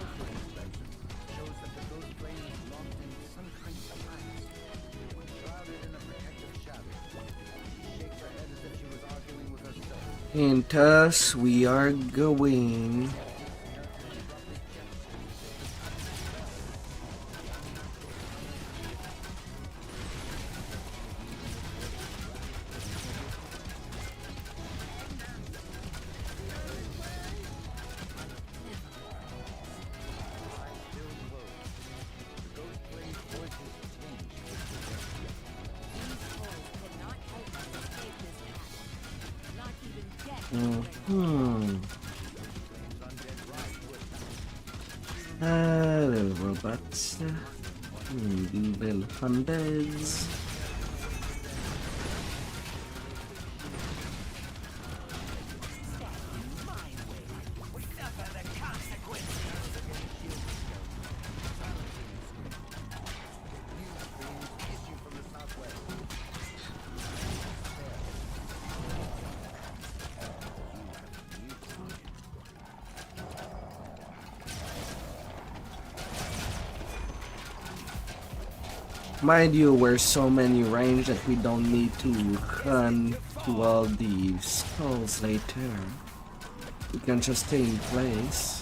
Closer inspection shows that the ghost flame is locked in some kind of device. Shrouded in a protective shadow. She shakes her head as if she was arguing with herself. And thus we are going. Little robots. Little hundreds. Mind you, we're so many range that we don't need to run to all these skulls later. We can just stay in place.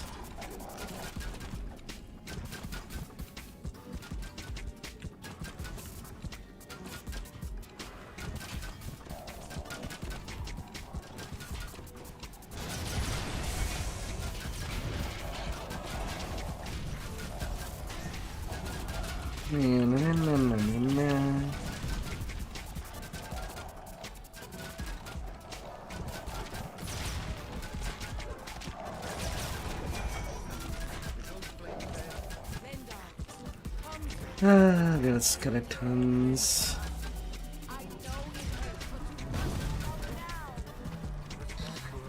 the skeletons.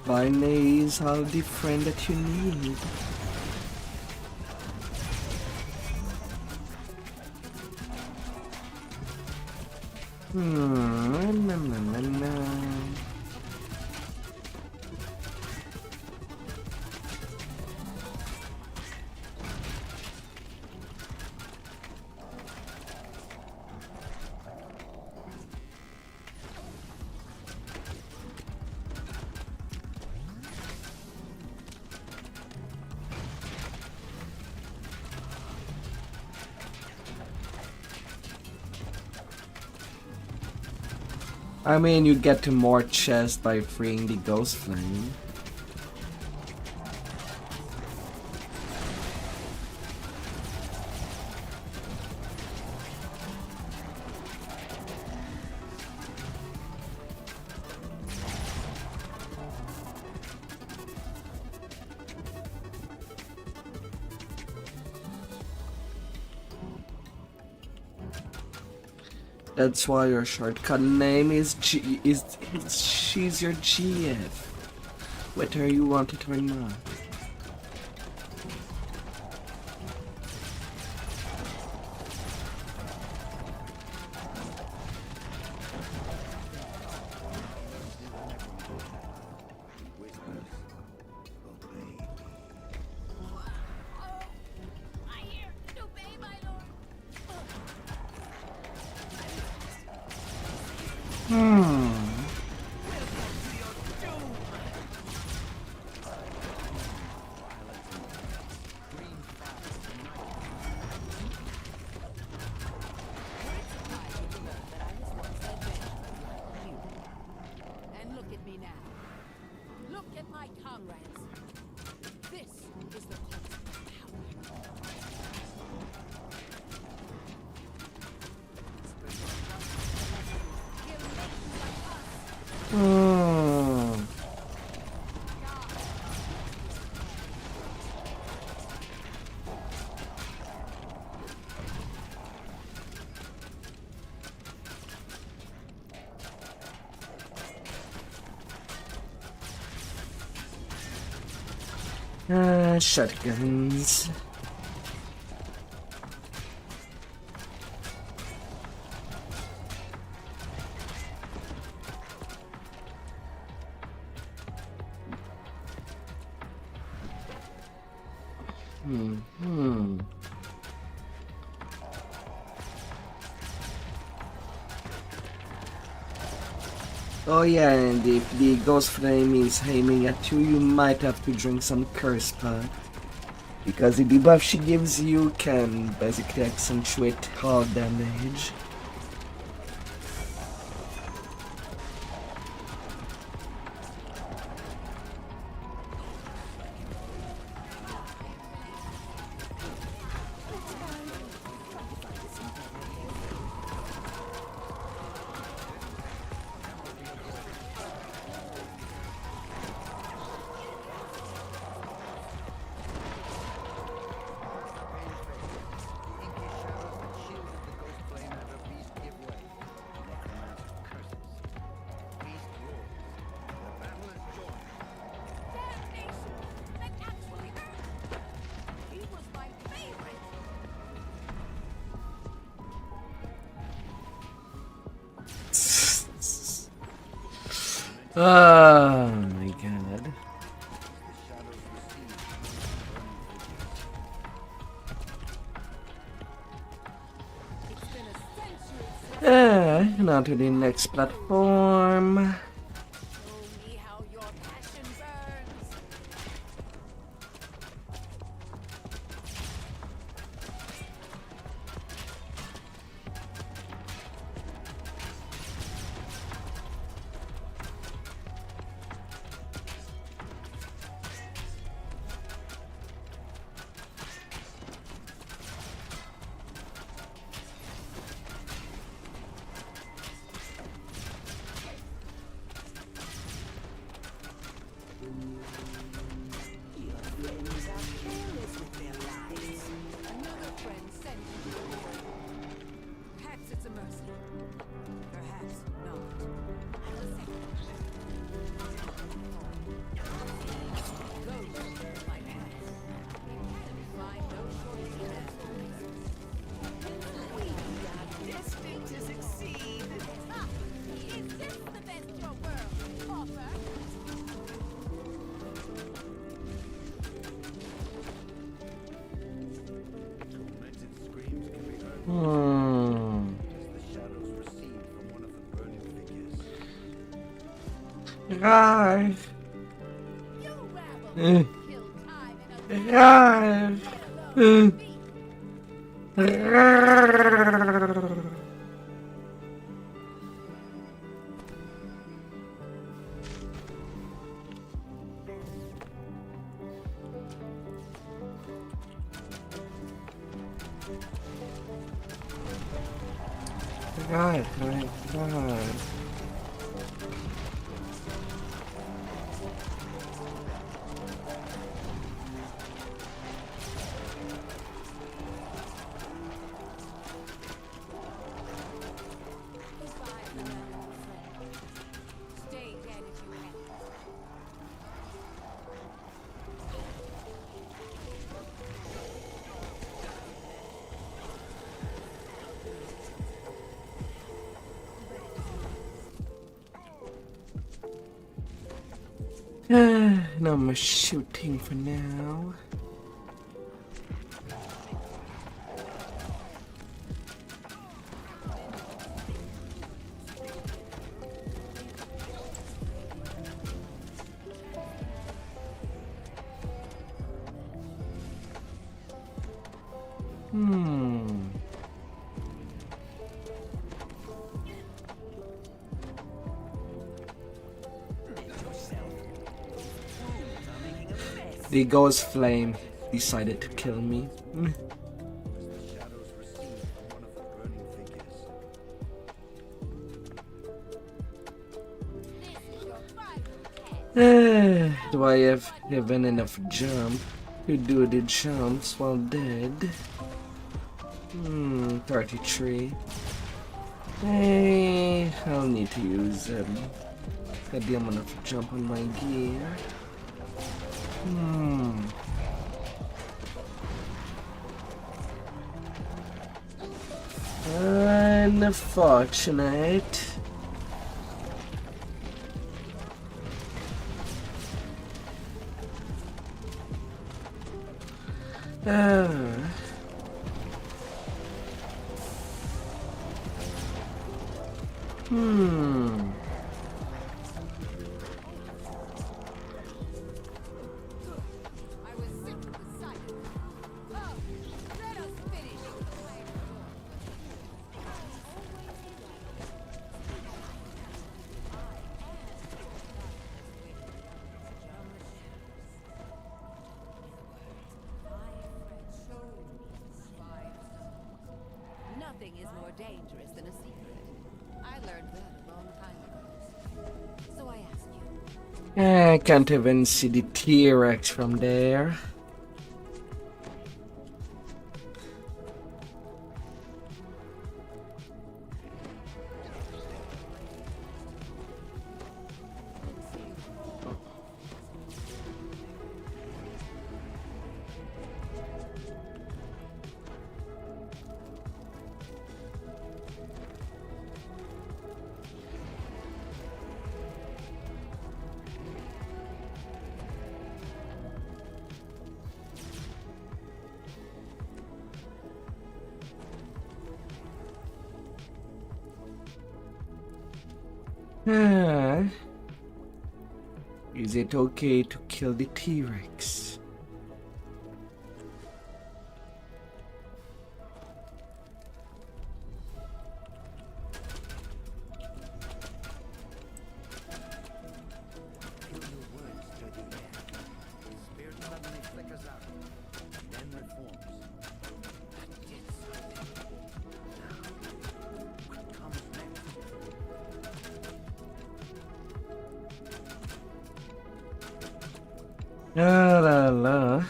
Binaries are the friend that you need. Na, na, na, na. I mean, you get to more chests by freeing the ghost flame. That's why your shortcut name is she's your GF, whether you want it or not. I hear obey, my lord. And look at me now. Look at my comrades. This is the cost of power. Shotguns. Oh yeah, and if the ghost flame is aiming at you, you might have to drink some curse pot. Because the debuff she gives you can basically accentuate all damage. Oh my god. Now to the next platform. Show me how your passion burns. Hmm. As the shadows recede from one of the burning figures. Rar. You rabble! Eh. Kill time in a Rar. let alone speak. Rar. Right. Goodbye, forever, old friend. Stay dead if you can. No more shooting for now. The ghost flame decided to kill me. As the shadows recede from one of the burning figures. This is your final test. Do I have even enough jump to do the jumps while dead? 33. Hey, I'll need to use a amount of jump on my gear. Unfortunate. I was sick of the sight of it. Oh, let us finish the plan. Nothing is more dangerous than a secret. I learned that a long time ago. So I ask you, I can't even see the T-Rex from there. Is it okay to kill the T-Rex? Feel your words stir the air. The spirit suddenly flickers out, then reforms. That did something. Now, what comes next? La la la.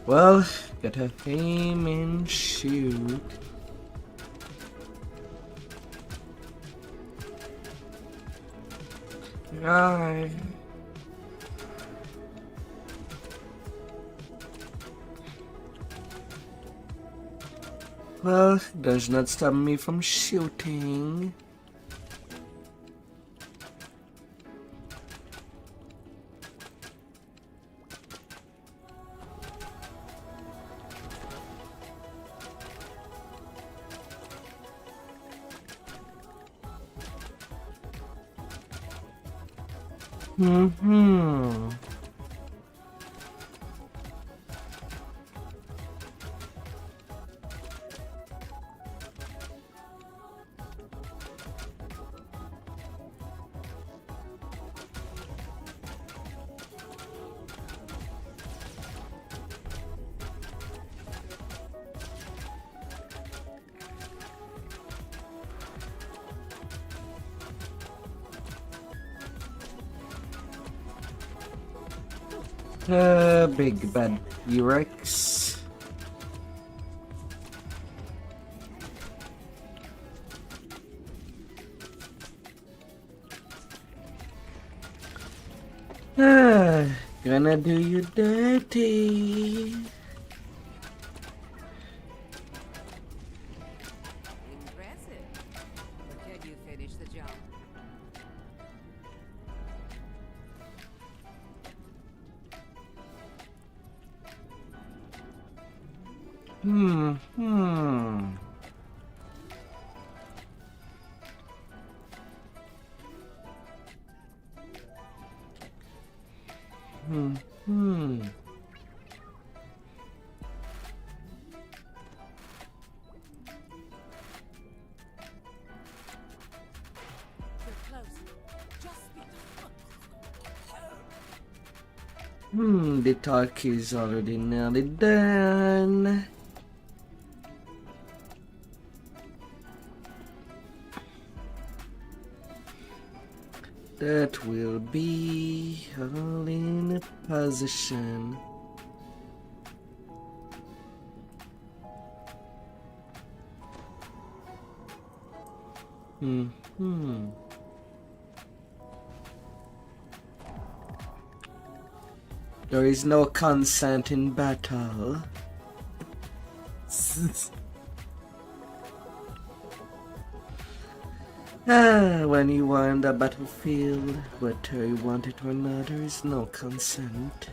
Well, gotta aim and shoot. Right. Well, does not stop me from shooting. Mm-hmm. Big bad T-Rex. Gonna do you dirty. Impressive. But can you finish the job? Hmm. You're close. Just be The talk is already nearly done. That will be all in position. There is no consent in battle. When you are on the battlefield, whether you want it or not, there is no consent.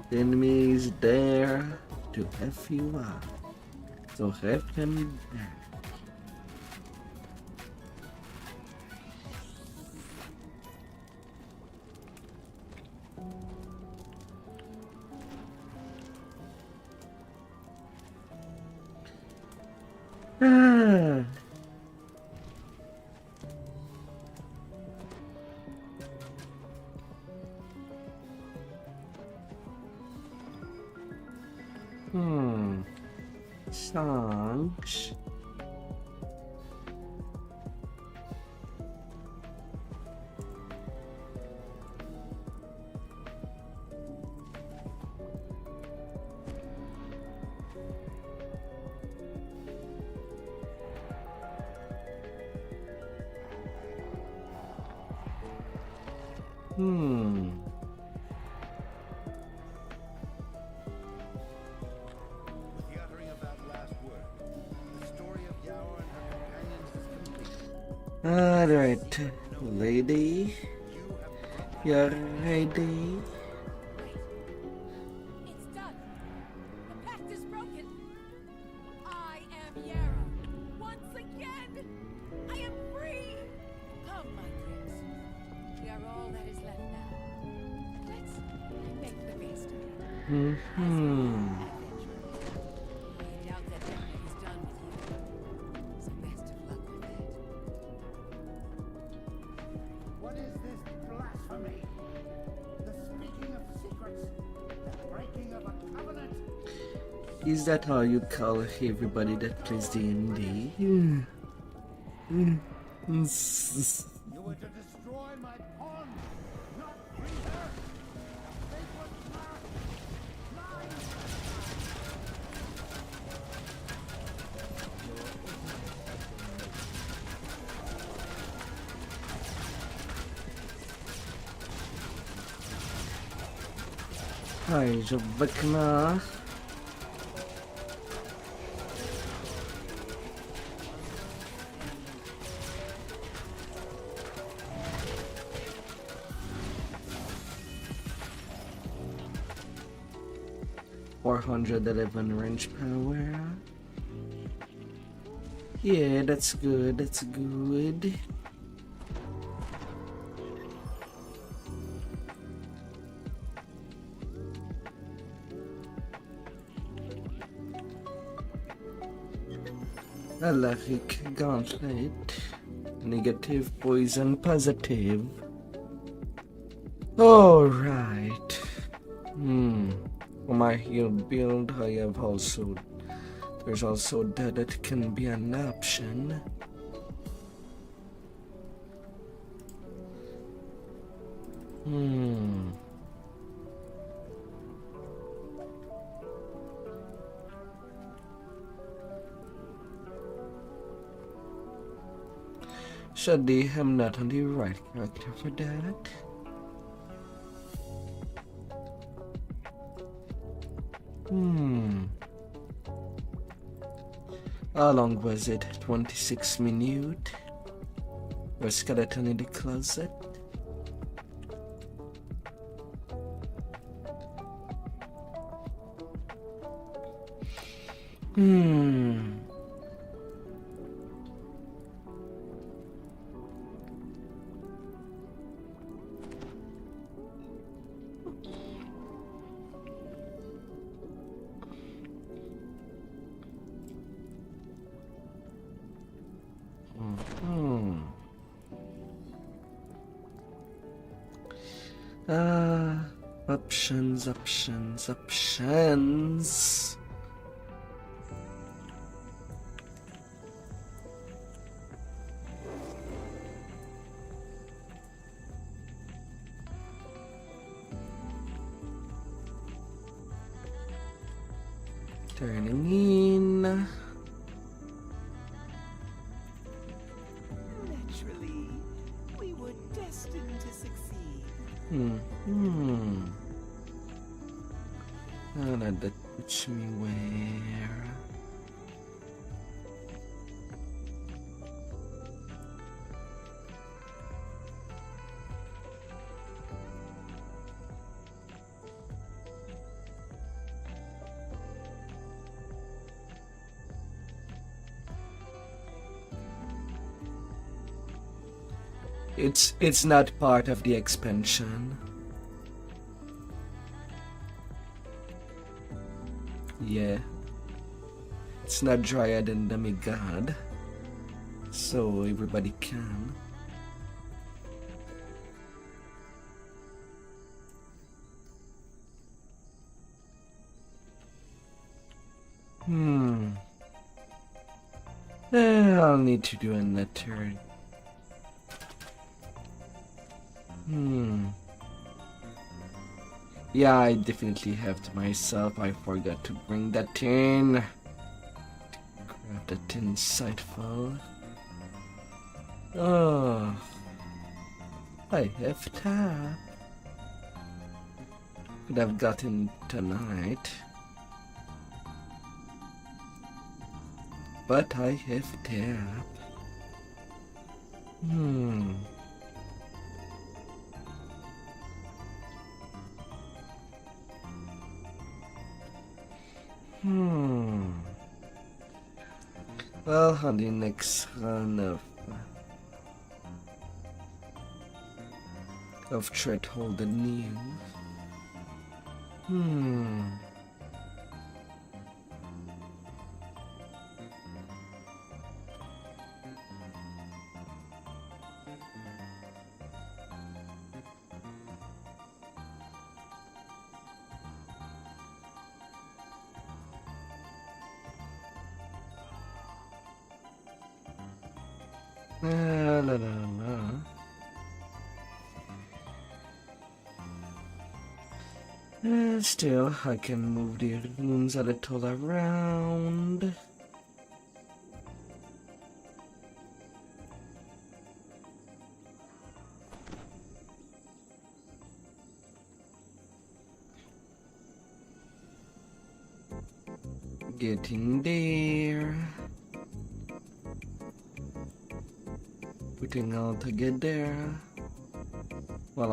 The enemy is there to F you up. So F him back. Songs. With the uttering of that last word, the story of Yaoer and her companions is complete. Alright, lady, You have you're ready. It's done. The pact is broken. I am Yara. Once again, I am free. Come, my prince. We are all that is left now. Let's make the best of it. I doubt that Epic is done with you. So best of luck with that. What is this blasphemy? The speaking of secrets, the breaking of a covenant. Is that how you call everybody that plays D&D? You were to destroy my pawn, not free her. They were mine. Hi, Jabakna. $411 range power. Yeah, that's good. That's good. Alaric Gauntlet. Negative, poison, positive. Alright. For my heal build, I have also. There's also that can be an option. Surely I'm not on the right character for that. How long was it? 26 minutes? Or skeleton in the closet? Options. Turning in. Naturally, we were destined to succeed. Oh, that puts me where? It's not part of the expansion. Yeah. It's not Dryad and Demigod. So everybody can. I'll need to do another. Yeah, I definitely have to myself. I forgot to bring that in. Grab that insightful. Oh, I have tap. Could have gotten tonight. But I have tap. Well, on the next run of Threathold the New. Still, I can move the runes a little around. Getting there. Putting all together. While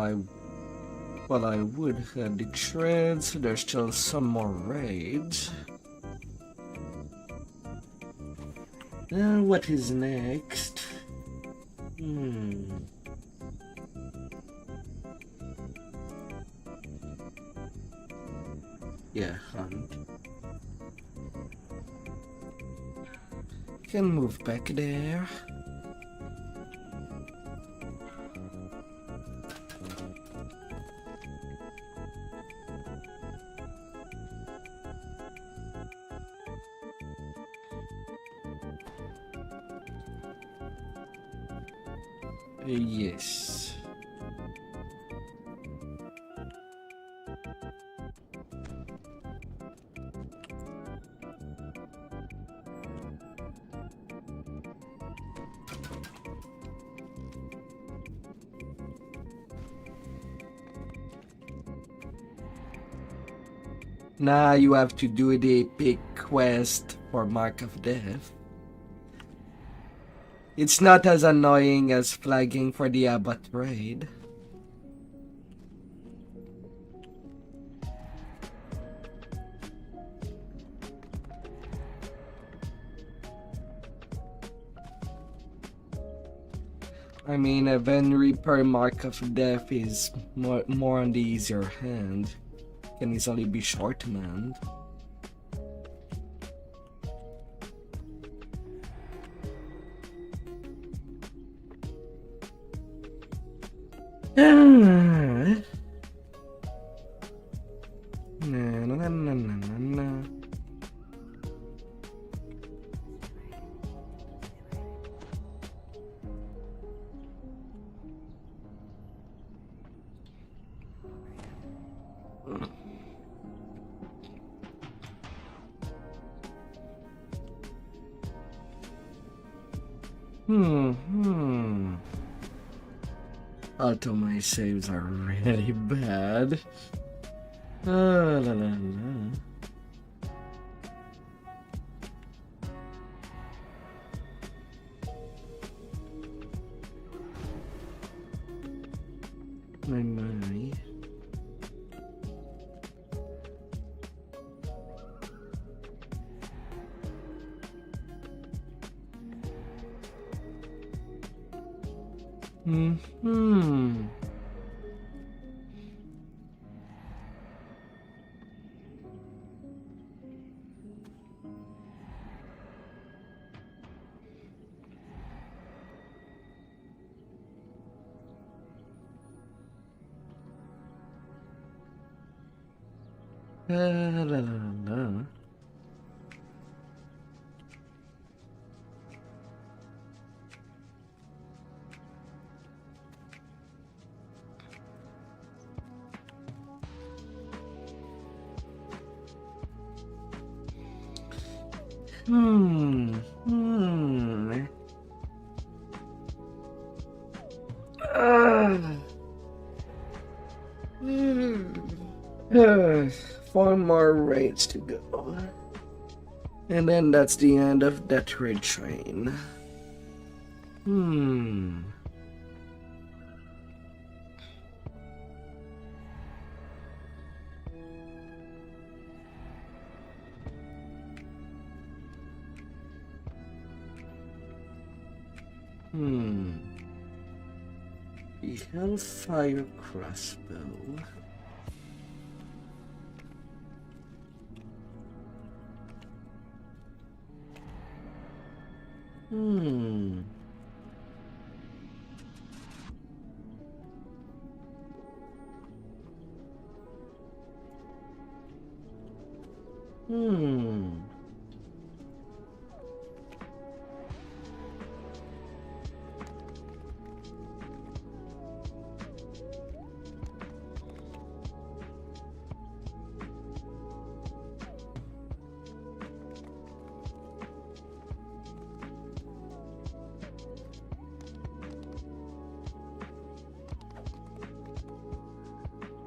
I would have the treads, there's still some more raids. What is next? Yeah, hunt. can move back there. Yes. Now you have to do the epic quest for Mark of Death. It's not as annoying as flagging for the Abbot raid. I mean, a Ven Reaper Mark of Death is more on the easier hand. Can easily be short-manned. Auto my saves are really bad. La la la. My. La la la. Four more raids to go. And then that's the end of that raid train. The Hellfire Crossbow.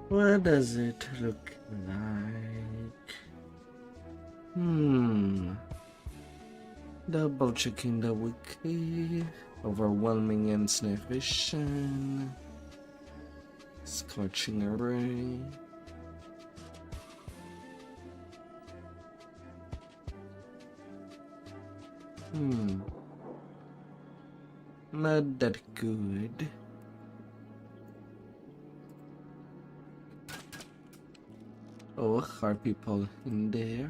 What does it look like? Double checking the wiki. Overwhelming instant vision. Scorching array. Not that good. Oh, are people in there?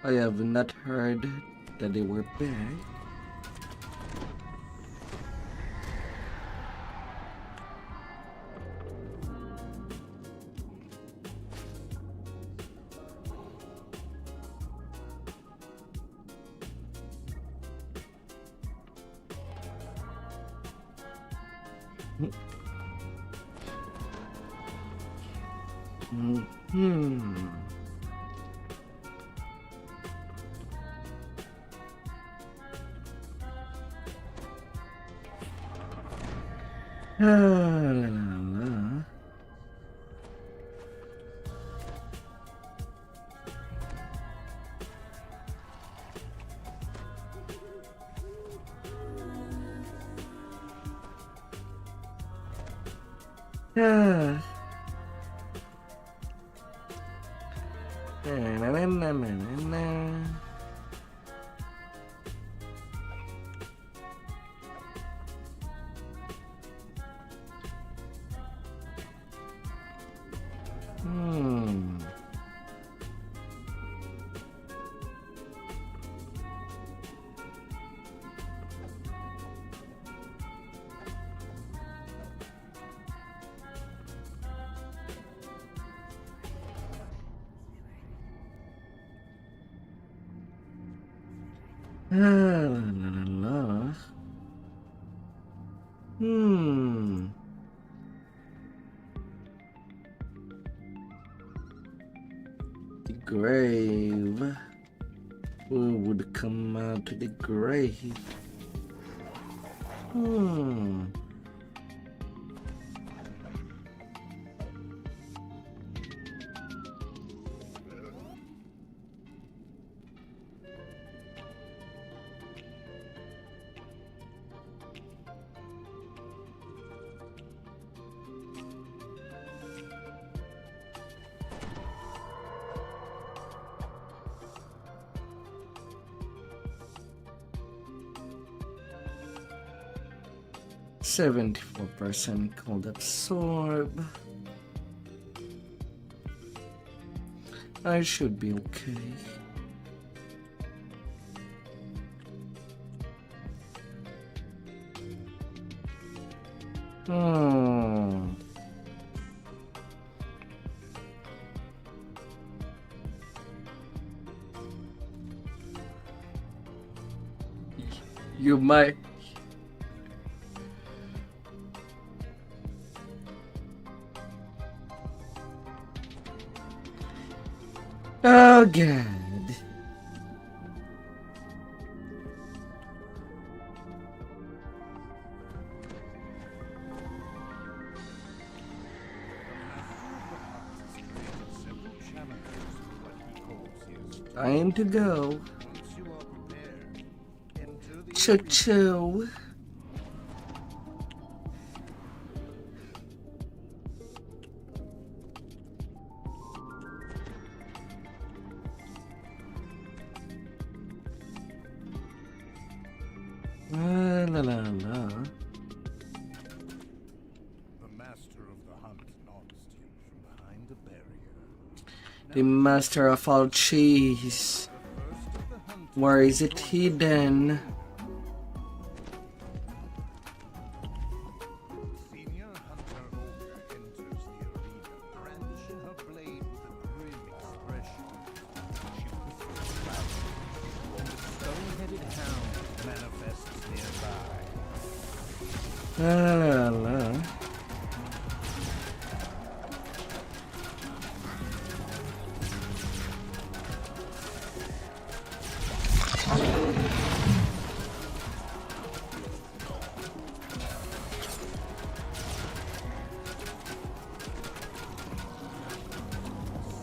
I have not heard that they were back. La, la, la. Ah. Na, na, na, na, na, na. La, la, la, la. The grave. Who would come out to the grave? %74% cold absorb. I should be okay. You might. Oh God. Time to go. Choo-choo. La la la. The master of the hunt nods to you from behind the barrier. The master of all cheese. Where is it hidden? Senior Hunter Ogre enters the arena, brandishing her blade with a grim expression. She whispers loudly, and the stone-headed hound manifests nearby. La la la.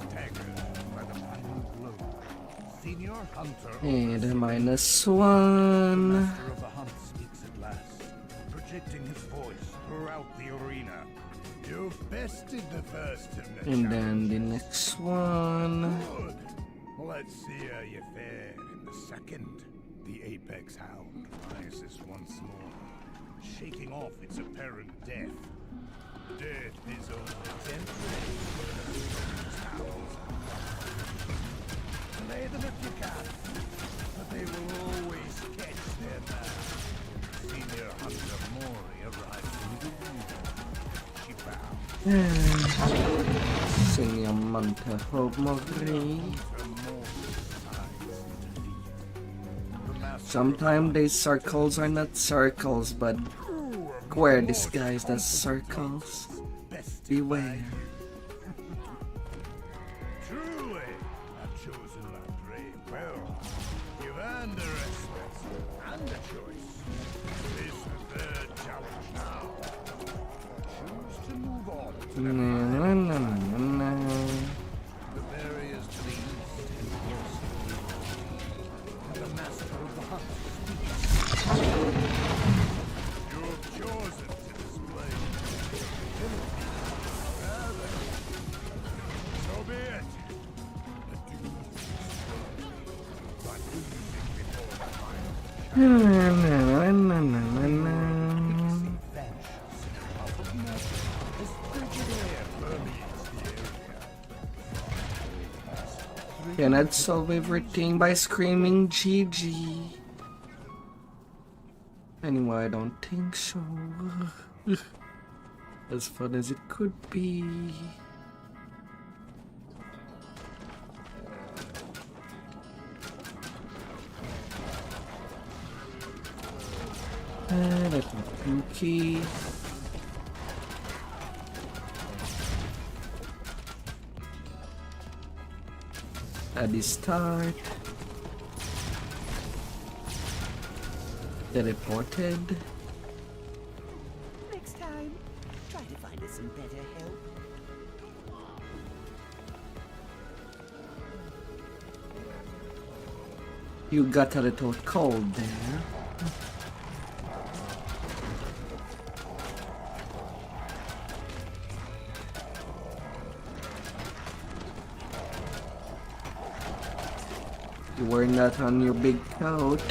Staggered by the final blow, Senior Hunter And Ogre a -1. master of the hunt speaks at last, projecting his voice throughout the arena. You've bested the first of the And then the next one. Good. Let's see how you fare in the second. The apex hound rises once more, shaking off its apparent death. Death is only temporary. Lay them if you can. Segnamento Homori. Sometimes these circles are not circles, but square disguised as circles. Beware. Truly, I've chosen my prey well. You've earned the respect and the choice. This is their challenge now. Choose to move on to the The barriers to the east and west. And the master of the hunt. You've chosen to display futility. Rather, so be it. But do not but do you think before the final Cannot solve everything by screaming GG. Anyway, I don't think so. As fun as it could be. That's my pinky. At the start. Teleported. Next time, try to find us some better help. You got a little cold there. You were not on your big coat.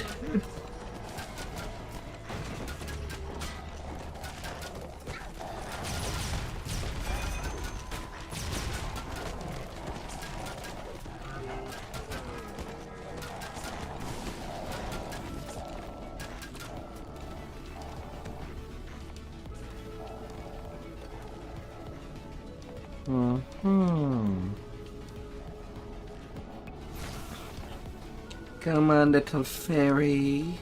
Come on, little fairy.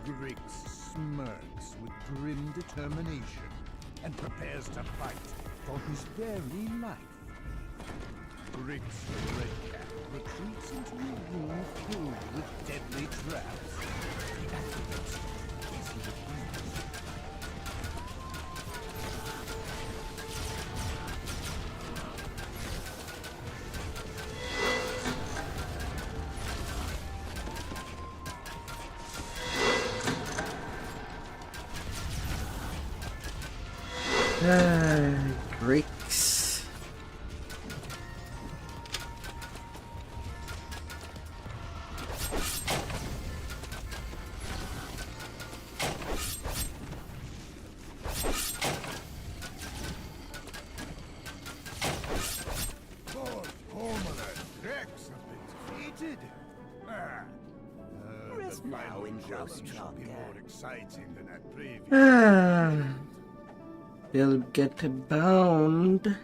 Grix smirks with grim determination and prepares to fight for his very life. Grix the Red Cap retreats into a room filled with deadly traps. He activates as he appears. Grix. Lord Cormoran, Grix have been defeated. Rest The now final in close challenge shall be Trumka. more exciting than that previous. They'll get bound.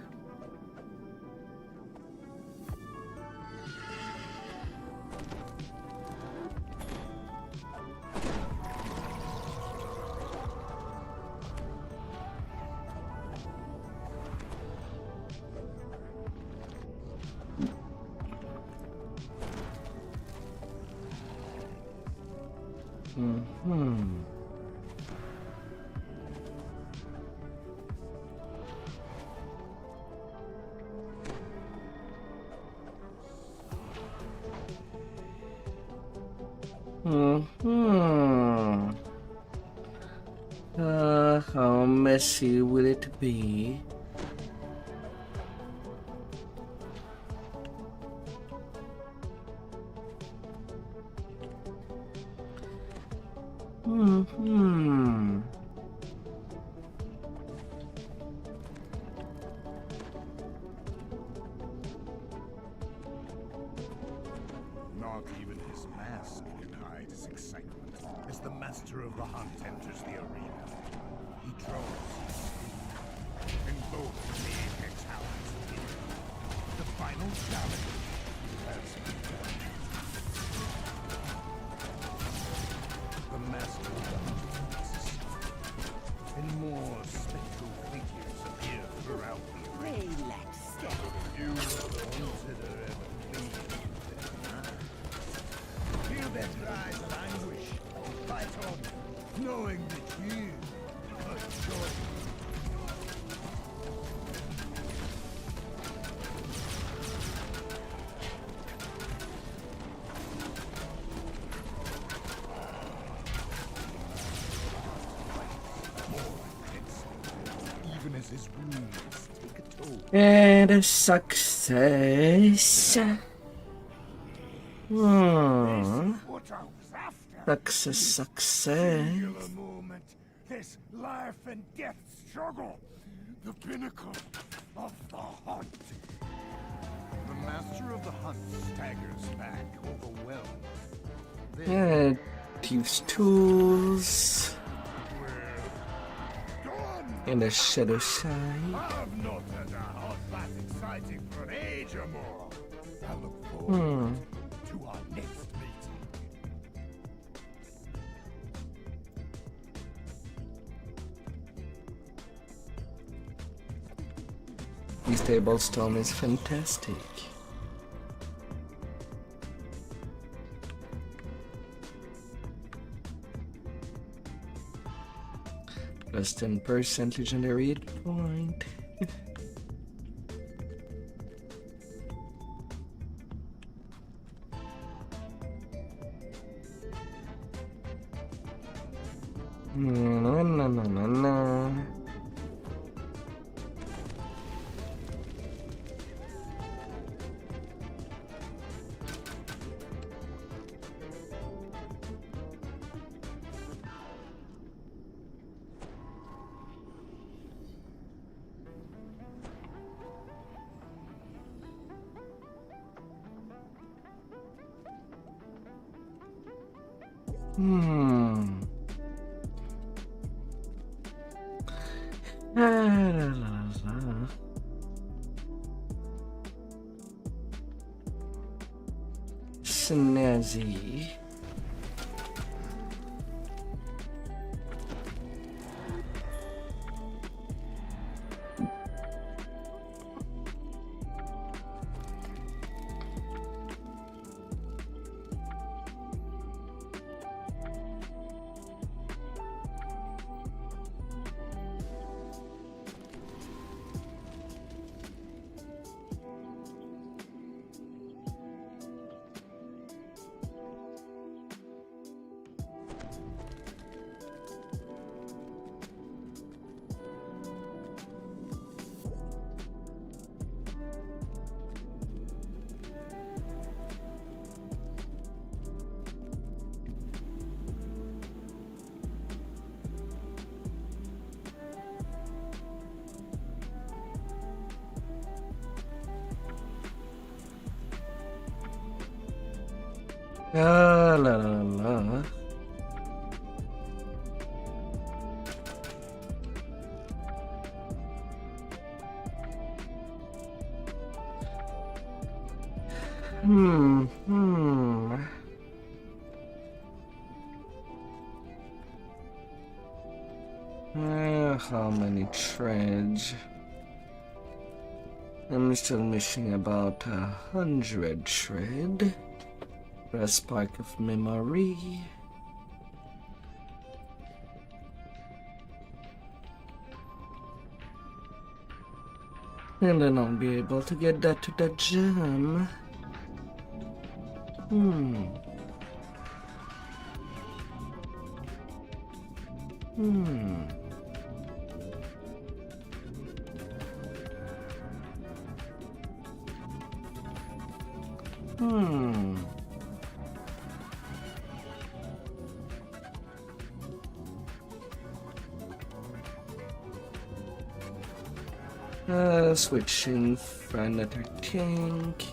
How messy will it be? Hmm. Not even his mask can hide his excitement as the master of the hunt enters the arena. He draws, and both of the apex hounds appear. The final challenge has begun. The master of the hunt takes, and more spectral figures appear throughout the arena. Relax, Stella. You consider ever pleased with their minds. Hear their cries of anguish. Fight on, knowing that you are joyful. More intensely, even as his wounds take a toll. And a success. Hmm. What I was after. Success, success. Singular moment. This life and death struggle. The pinnacle of the hunt. The master of the hunt staggers back, overwhelmed. Yeah, thieves' tools. Gone! And a shadow side. I've not had a hunt that exciting for an age or more. I look forward to our next meeting. This tablestone is fantastic. Plus 10% legendary hit point. No, no, no, no, no. La, la, la. Snazzy. La la la la. How many treads? I'm still missing about 100 tread. For a spark of memory. And then I'll be able to get that to the gem. Switching for another tank.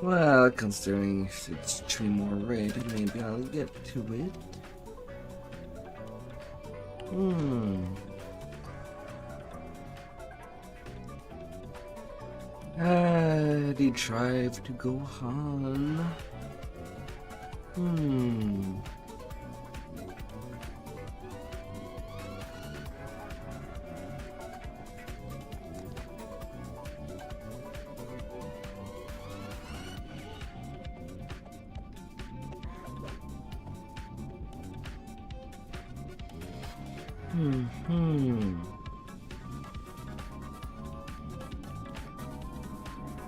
Well, considering it's 3 more red, maybe I'll get to it. The drive to go on.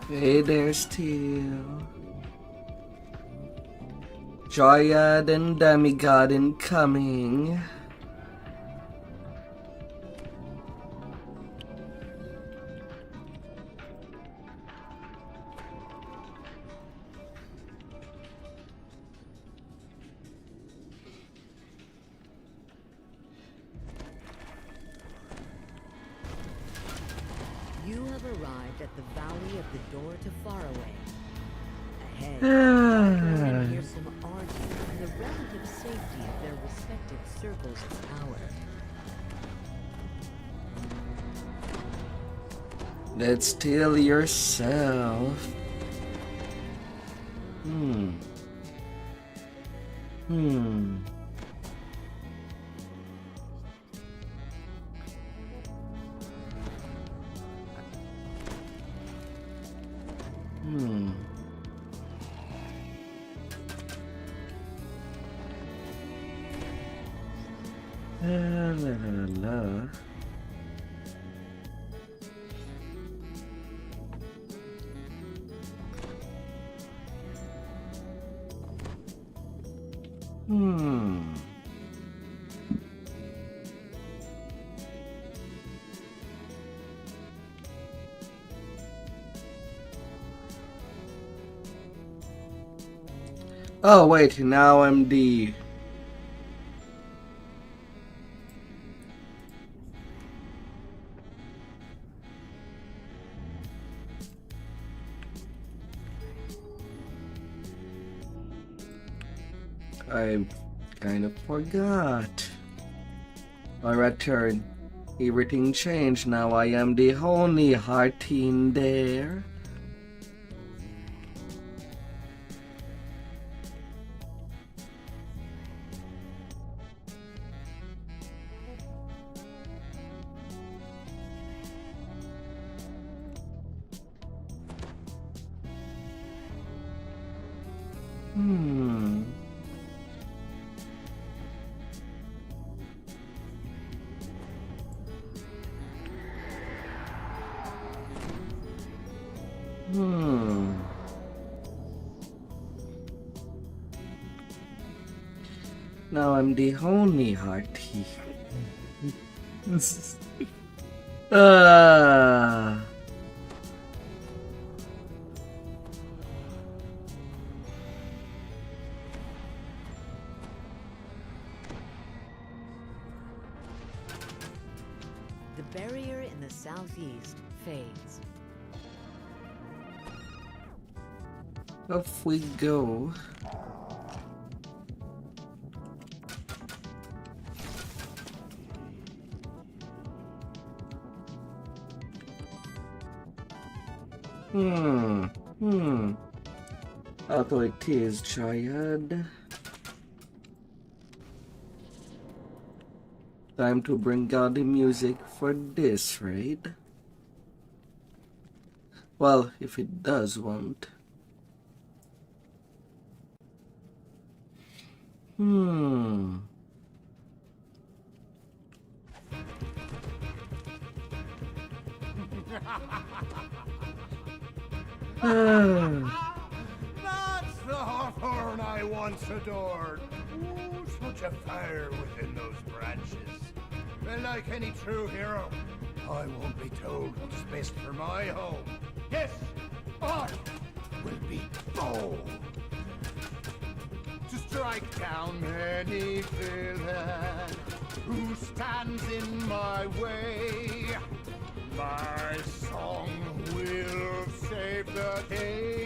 Hey there, Steel. Dryad and Demigod incoming. You have arrived at the Valley of the Door to Faraway. Ahead, and hear some argue on the relative safety of their respective circles of power. Let's steal yourself. Oh wait, now I'm the... I kind of forgot. I returned. Everything changed. Now I am the only Hearteen there. Now I'm the only Hearty. The barrier in the southeast fades. Off we go. Authority is triad. Time to bring out the music for this, right? Well, if it does want. That's the Hawthorne I once adored. Ooh, such a fire within those branches. And like any true hero, I won't be told what's best for my home. Yes, I will be bold to strike down any villain who stands in my way. My song will save the day.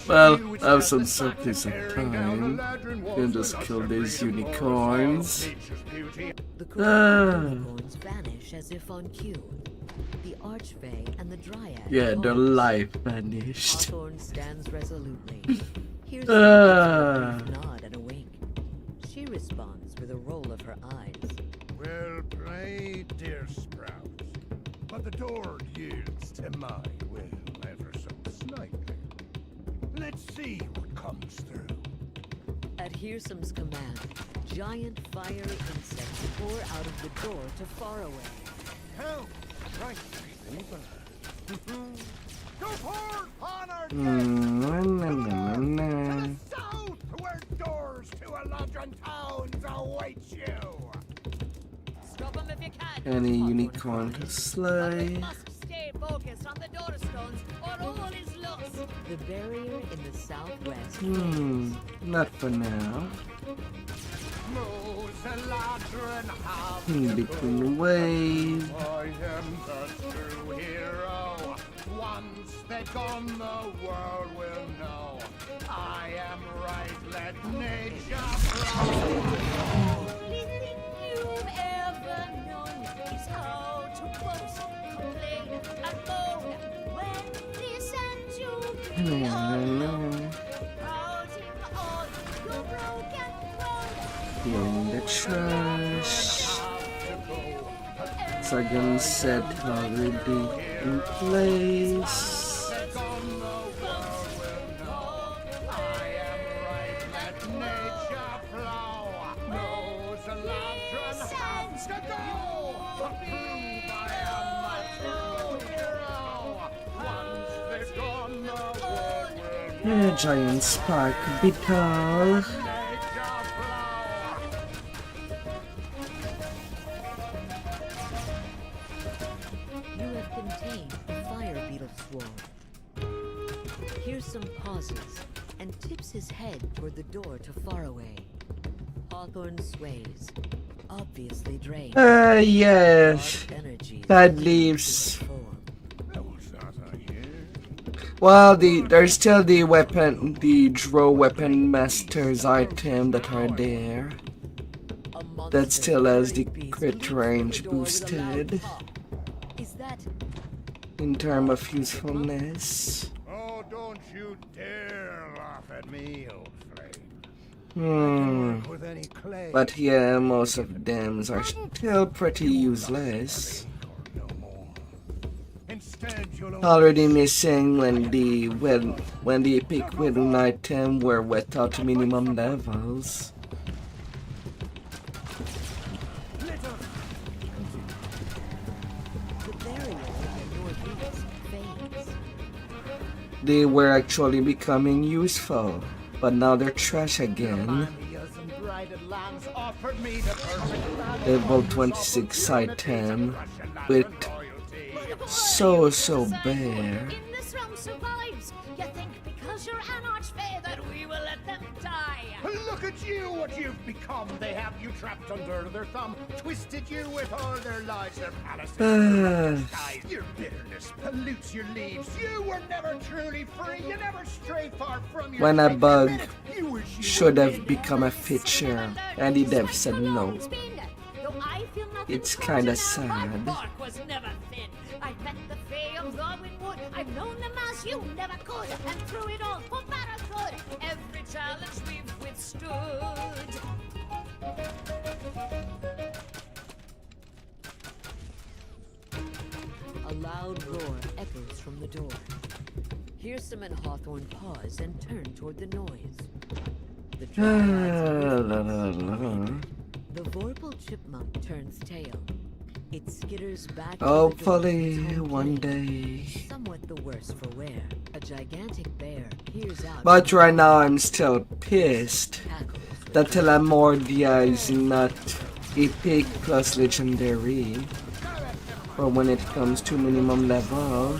Well, have some surplus of time. Can just kill these unicorns. The unicorns vanish as if on cue. The Archfey and the Dryad. Yeah, their life vanished. Hawthorne stands resolutely. Here's a nod and a wink. She responds with a roll of her eyes. Well played, dear Sprout. But the door yields to my will ever so slightly. Let's see what comes through. At Hearsom's command, giant fire insects pour out of the door to far away. Help! Right, neighbor. Go forward, honor! To the south, where doors to Eladrin towns await you! Stop him if you can. Any unicorn to slay. You must stay focused on the doorstones, or all is lost. The barrier in the southwest. Not for now. Between the waves. I am the true hero. Once they're gone, the world will know. I am right, let nature Anything you've ever known is how to boast, complain, and moan. When this ends, you'll be alone. Routing all your broken road. In the trash. Second set already in place. A giant spark beetle. You have contained the fire beetle swarm. Hearsome pauses and tips his head toward the door to Faraway. Hawthorne sways, obviously drained. Yes. Energies That leaves. form. Well, there's still the weapon, the draw weapon master's item that are there. A monster That still has the beast crit leaps range through the door with a loud boosted pop. Is that in terms of usefulness. Oh, don't you dare laugh at me, old flame. Hmm. With any clay. But yeah, most of them are still pretty useless. No more. Instead, you'll Already missing when the epic weapon item were without minimum levels. the barrier in the northeast fades? They were actually becoming useful, but now they're trash again. Level 26 item with so bare. In this realm survives. You think because you're an archfey that we will let them die? Look at It's you what you've become. They have you trapped under their thumb, twisted you with all their lies, their palaces, their skies. Your bitterness pollutes your leaves. You were never truly free. You never strayed far from your When a fate. bug Admit it, you wish you should were have become a feature, and the dev said no. It's kinda sad. bark was never thin. I met the Fae of Darwin Wood. I've known them as you never could, and through it all, for better good, every challenge we've withstood. A loud roar echoes from the door. Hearsome and Hawthorne pause and turn toward the noise. The The Vorpal chipmunk turns tail. It skitters back. Hopefully, one day. Somewhat the worse for wear. A gigantic bear peers out. But right now, I'm still pissed that Telemordia is not epic plus legendary. Or when it comes to minimum level.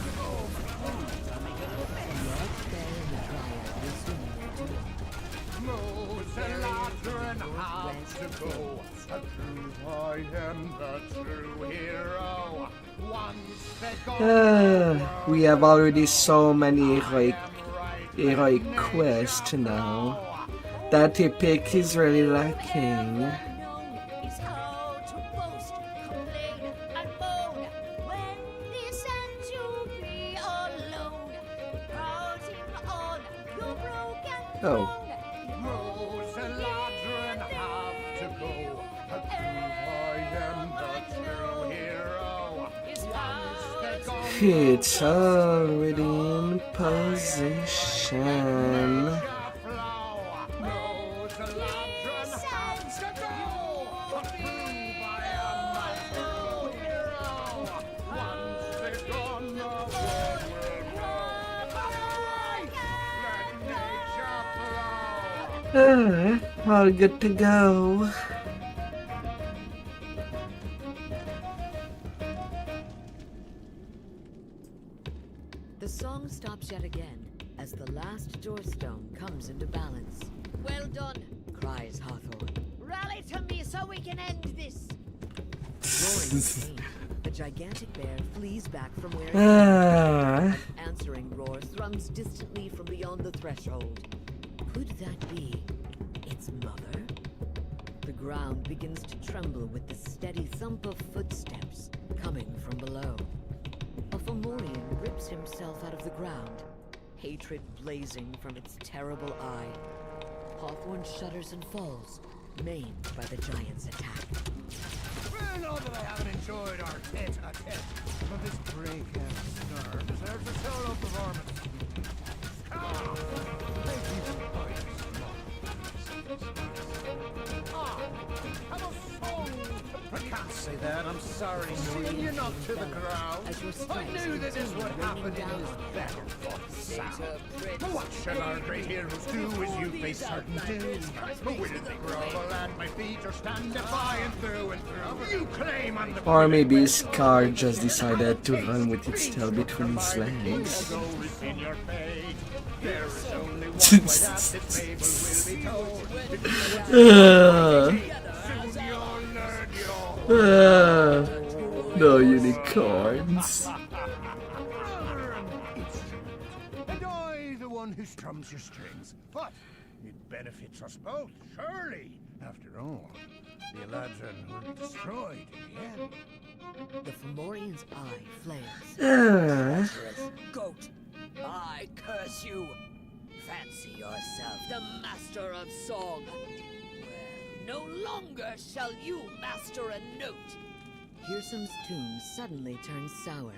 We have already so many heroic quests now. That epic is really lacking. Oh. It's already in position. All good to go. The song stops yet again as the last doorstone comes into balance. Well done. Cries Hawthorne. Rally to me so we can end this. Roaring in pain, the gigantic bear flees back from where it Ah. An answering roar thrums distantly from beyond the threshold. Could that be its mother? The ground begins to tremble with the steady thump of footsteps coming from below. A Fomorian rips himself out of the ground, hatred blazing from its terrible eye. Hawthorne shudders and falls, maimed by the giant's attack. Well, not that I haven't enjoyed our tete-a-tete, but this grey-cat snarl deserves a solo performance. Ah, thank you for buying have a song. I can't say that, I'm sorry. Seeing you knocked to the ground, I knew that this would happen in this battle for sound. What shall our great heroes do as you face certain doom? Will they grovel at my feet or stand defiant through and through? You claim I'm the Or maybe Scar just decided to run with its tail between its legs. There's only one way that this fable will be told. Soon you'll learn your No unicorns. And I, the one who strums your strings. But it benefits us both, surely. After all, the Eladrin will be destroyed in the end. The Fomorian's eye flares. Goat, I curse you. Fancy yourself the master of song. Well, no longer shall you master a note. Hearsome's tune suddenly turns sour.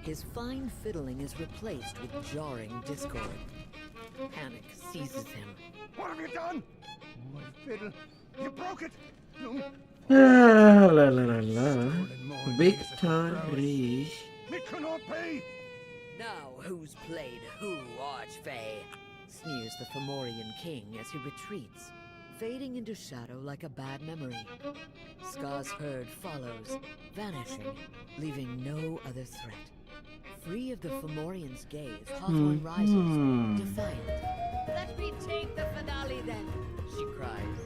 His fine fiddling is replaced with jarring discord. Panic seizes him. What have you done? My fiddle. You broke it. La la la la. Victory. It cannot be. Now who's played who, Archfey? Sneers the Fomorian king as he retreats, fading into shadow like a bad memory. Scar's herd follows, vanishing, leaving no other threat. Free of the Fomorian's gaze, Hawthorne rises, defiant. Let me take the finale then, she cries.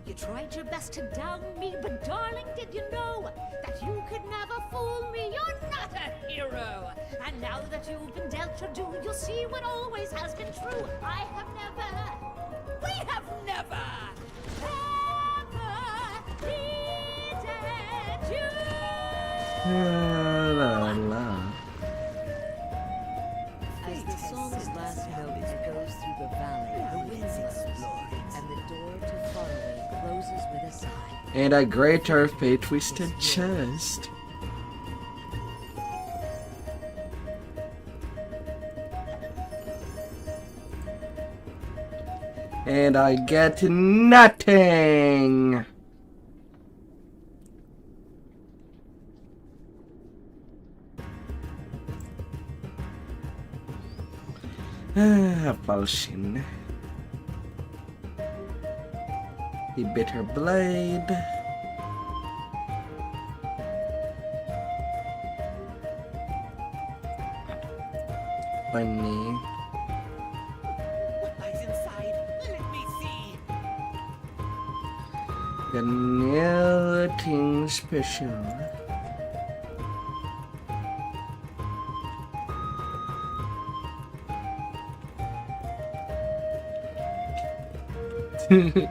You tried your best to down me, but darling, did you know that you could never fool me? You're not a hero. And now that you've been dealt your due, you'll see what always has been true. I have never, we have never, ever needed you. La la. As the song's last note echoes through the valley, the wind blows, and the door to Faraway closes with a sigh. And a greater fate twisted chest. And I get nothing. Potion. The bitter blade. Bunny. What lies inside? Let me see. Nothing special. Say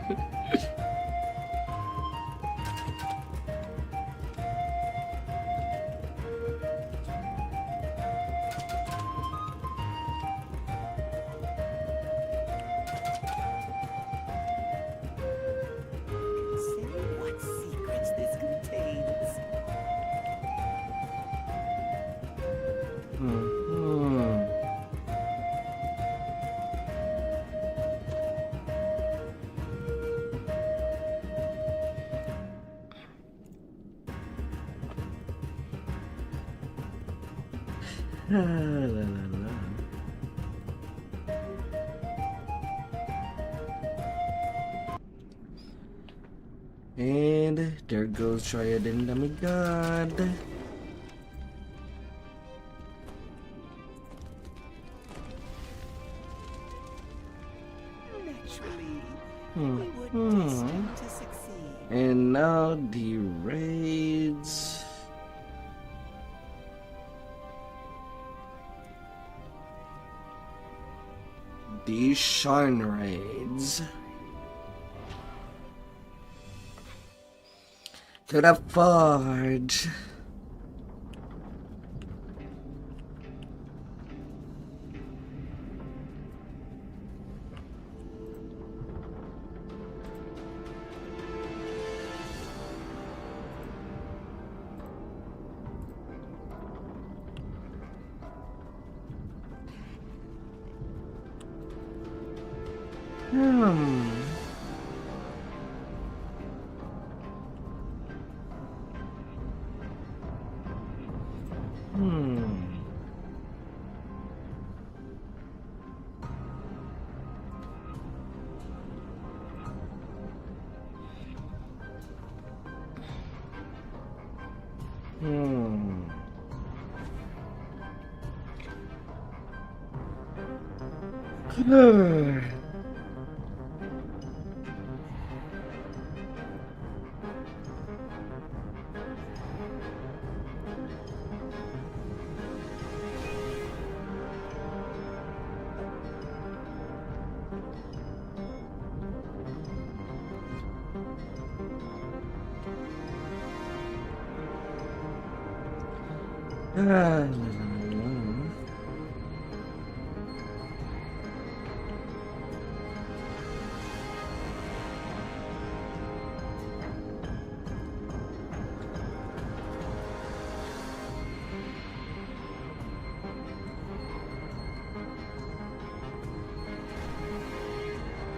what secrets this contains. La, la, la. And there goes Triad and Demigod. Naturally, we were destined to succeed. And now the raids. The Sharn raids. To the forge.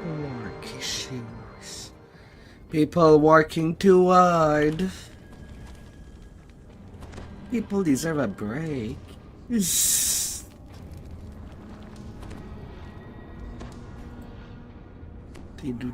Work issues. People working too hard. People deserve a break. They do.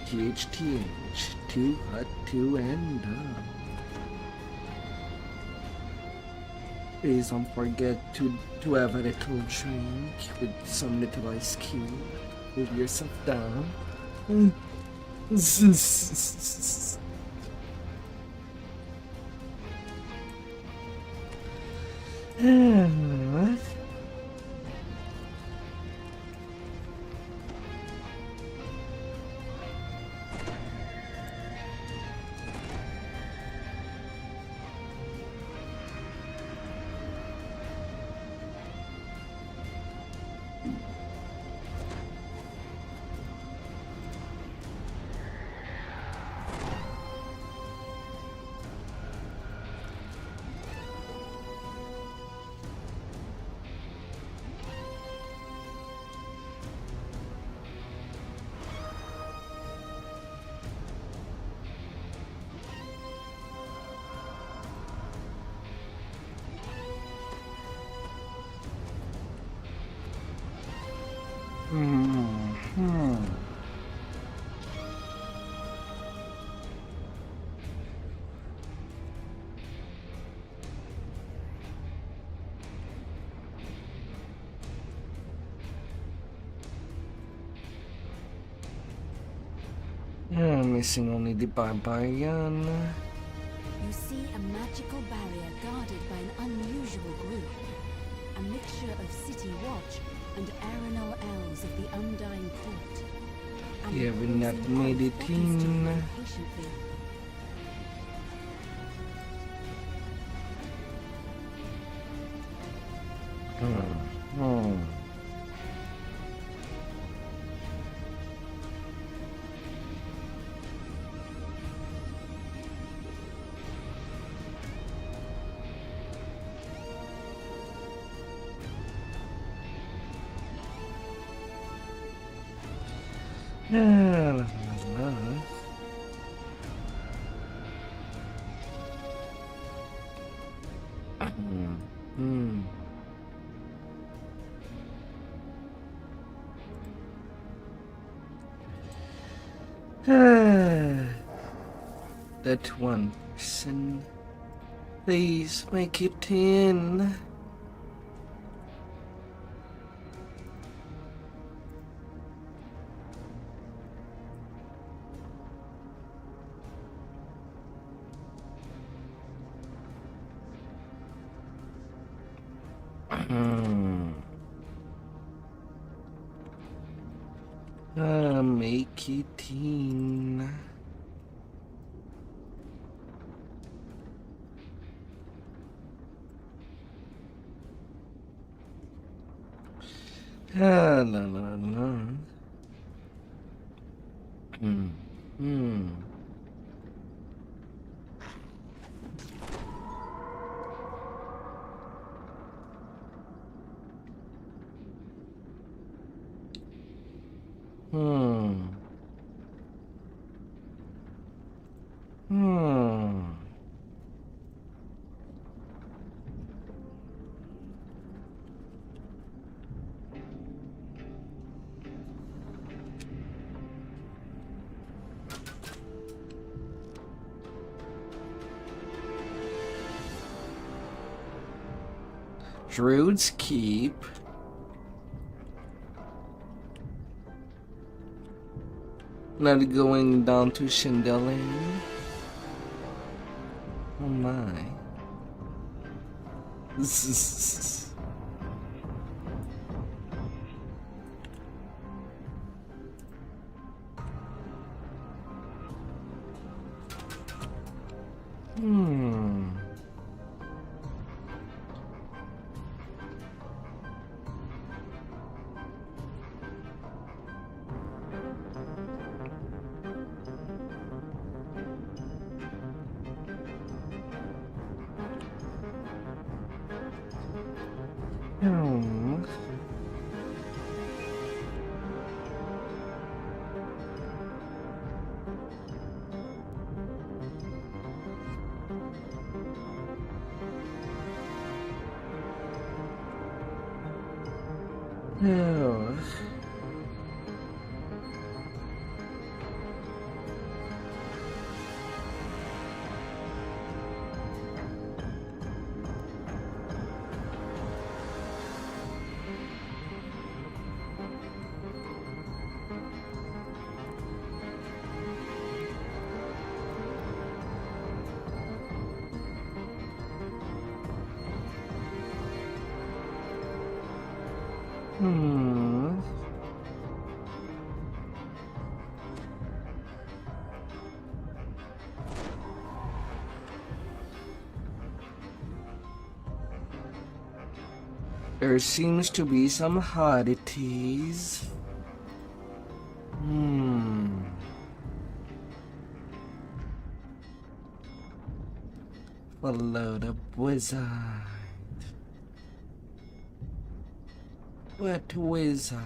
GHTH, too hot to end up. Please don't forget to have a little drink with some little ice cube. Cool yourself down. Missing only the barbarian. You see a magical barrier guarded by an unusual group. A mixture of city watch and Arenal elves of the Undying Court. And Yeah, we not made it in. patiently. That one person. Please make it in. Make it in. La la la. Druid's Keep. Not going down to Chandelier. Oh my. Oh. Oh. Hmm. There seems to be some oddities. Follow the wizard. What wizard?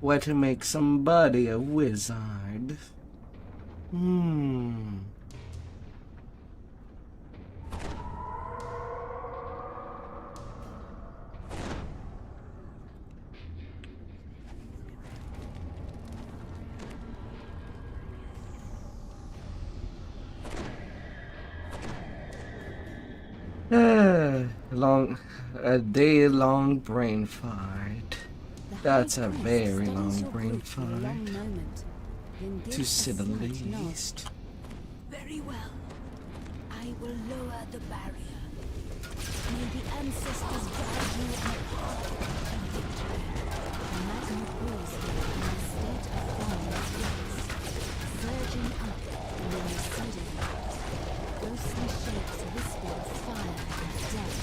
What to make somebody a wizard? A day-long brain fight. That's a very long brain fight, to say the least. Very well. I will lower the barrier. May the ancestors guide you on the path to victory. The magma pours here in a state of formed flux, surging up and then receding. Ghostly shapes whisper of fire and death.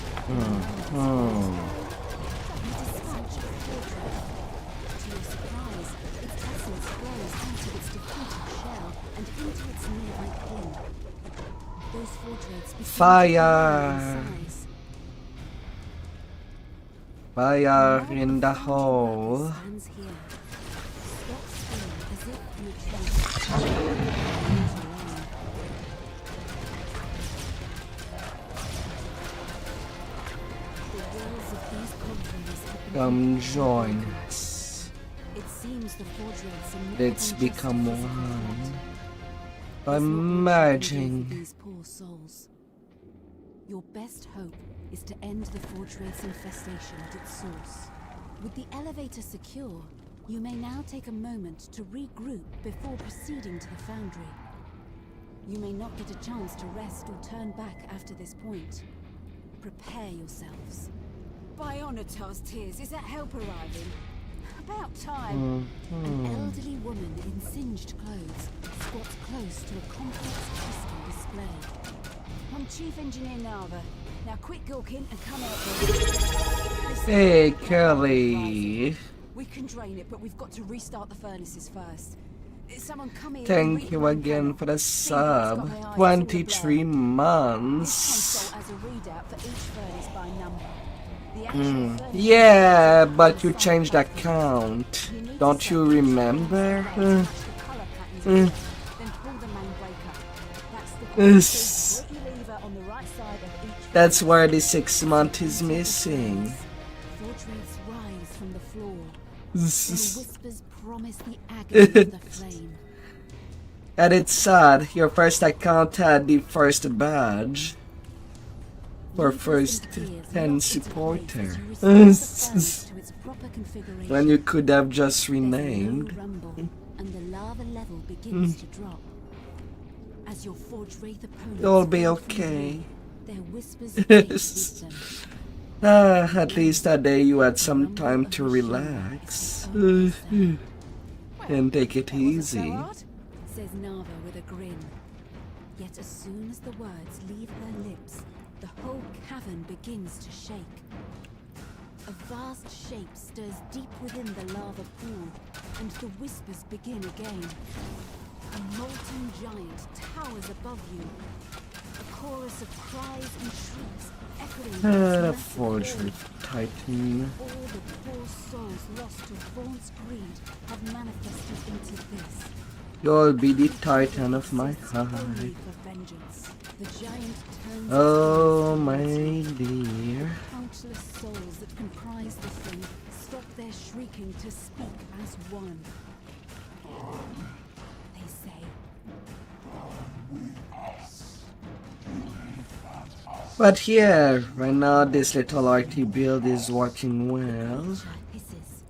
You dispatch a fortress. To your surprise, its essence flows out of its depleted shell and into its nearby kin. Those fortress begin Fire! to grow in size. Fire in the hole. Stands here, stock still as if in a trance. Come join us. It seems the fortress are Let's not become just one by There's no merging. for these poor souls. Your best hope is to end the fortress infestation at its source. With the elevator secure, you may now take a moment to regroup before proceeding to the foundry. You may not get a chance to rest or turn back after this point. Prepare yourselves. Bionatar's tears, is that help arriving? About time. An elderly woman in singed clothes squats close to a complex crystal display. I'm Chief Engineer Nava. Now quit gawking and come out here. Hey, Curly. We can drain it, but we've got to restart the furnaces first. Someone come here. Thank you again for the sub. 23 months. Console as a readout for each furnace by number. The actual furnace Yeah, but you changed the count. Don't you remember? the color patterns, then pull the main breaker. That's the Yes. lever on the right side of each. That's where the 6 month is missing. Fortress rise from the floor. Their And whispers promise the agony of the flame. it's sad, your first account had the first badge. For first 10 supporter. When you could have just renamed. And the lava level begins to drop. As your Forge Wraith opponents You'll be fall from okay. you, their whispers fade with them. At least that day you had some time to relax. And take it easy. Says Nava with a grin. Yet as soon as the words leave her lips, the whole cavern begins to shake. A vast shape stirs deep within the lava pool, and the whispers begin again. A molten giant towers above you. A chorus of cries and shrieks echoing The Forge with Titan. All the poor souls lost to Thorn's greed have manifested into this. You'll be the Titan of my heart. Only for vengeance. The giant turns Oh, its my gaze dear. countless souls that comprise the thing stop their shrieking to speak as one. They say, But here, right now, this little RT build is working well. hisses.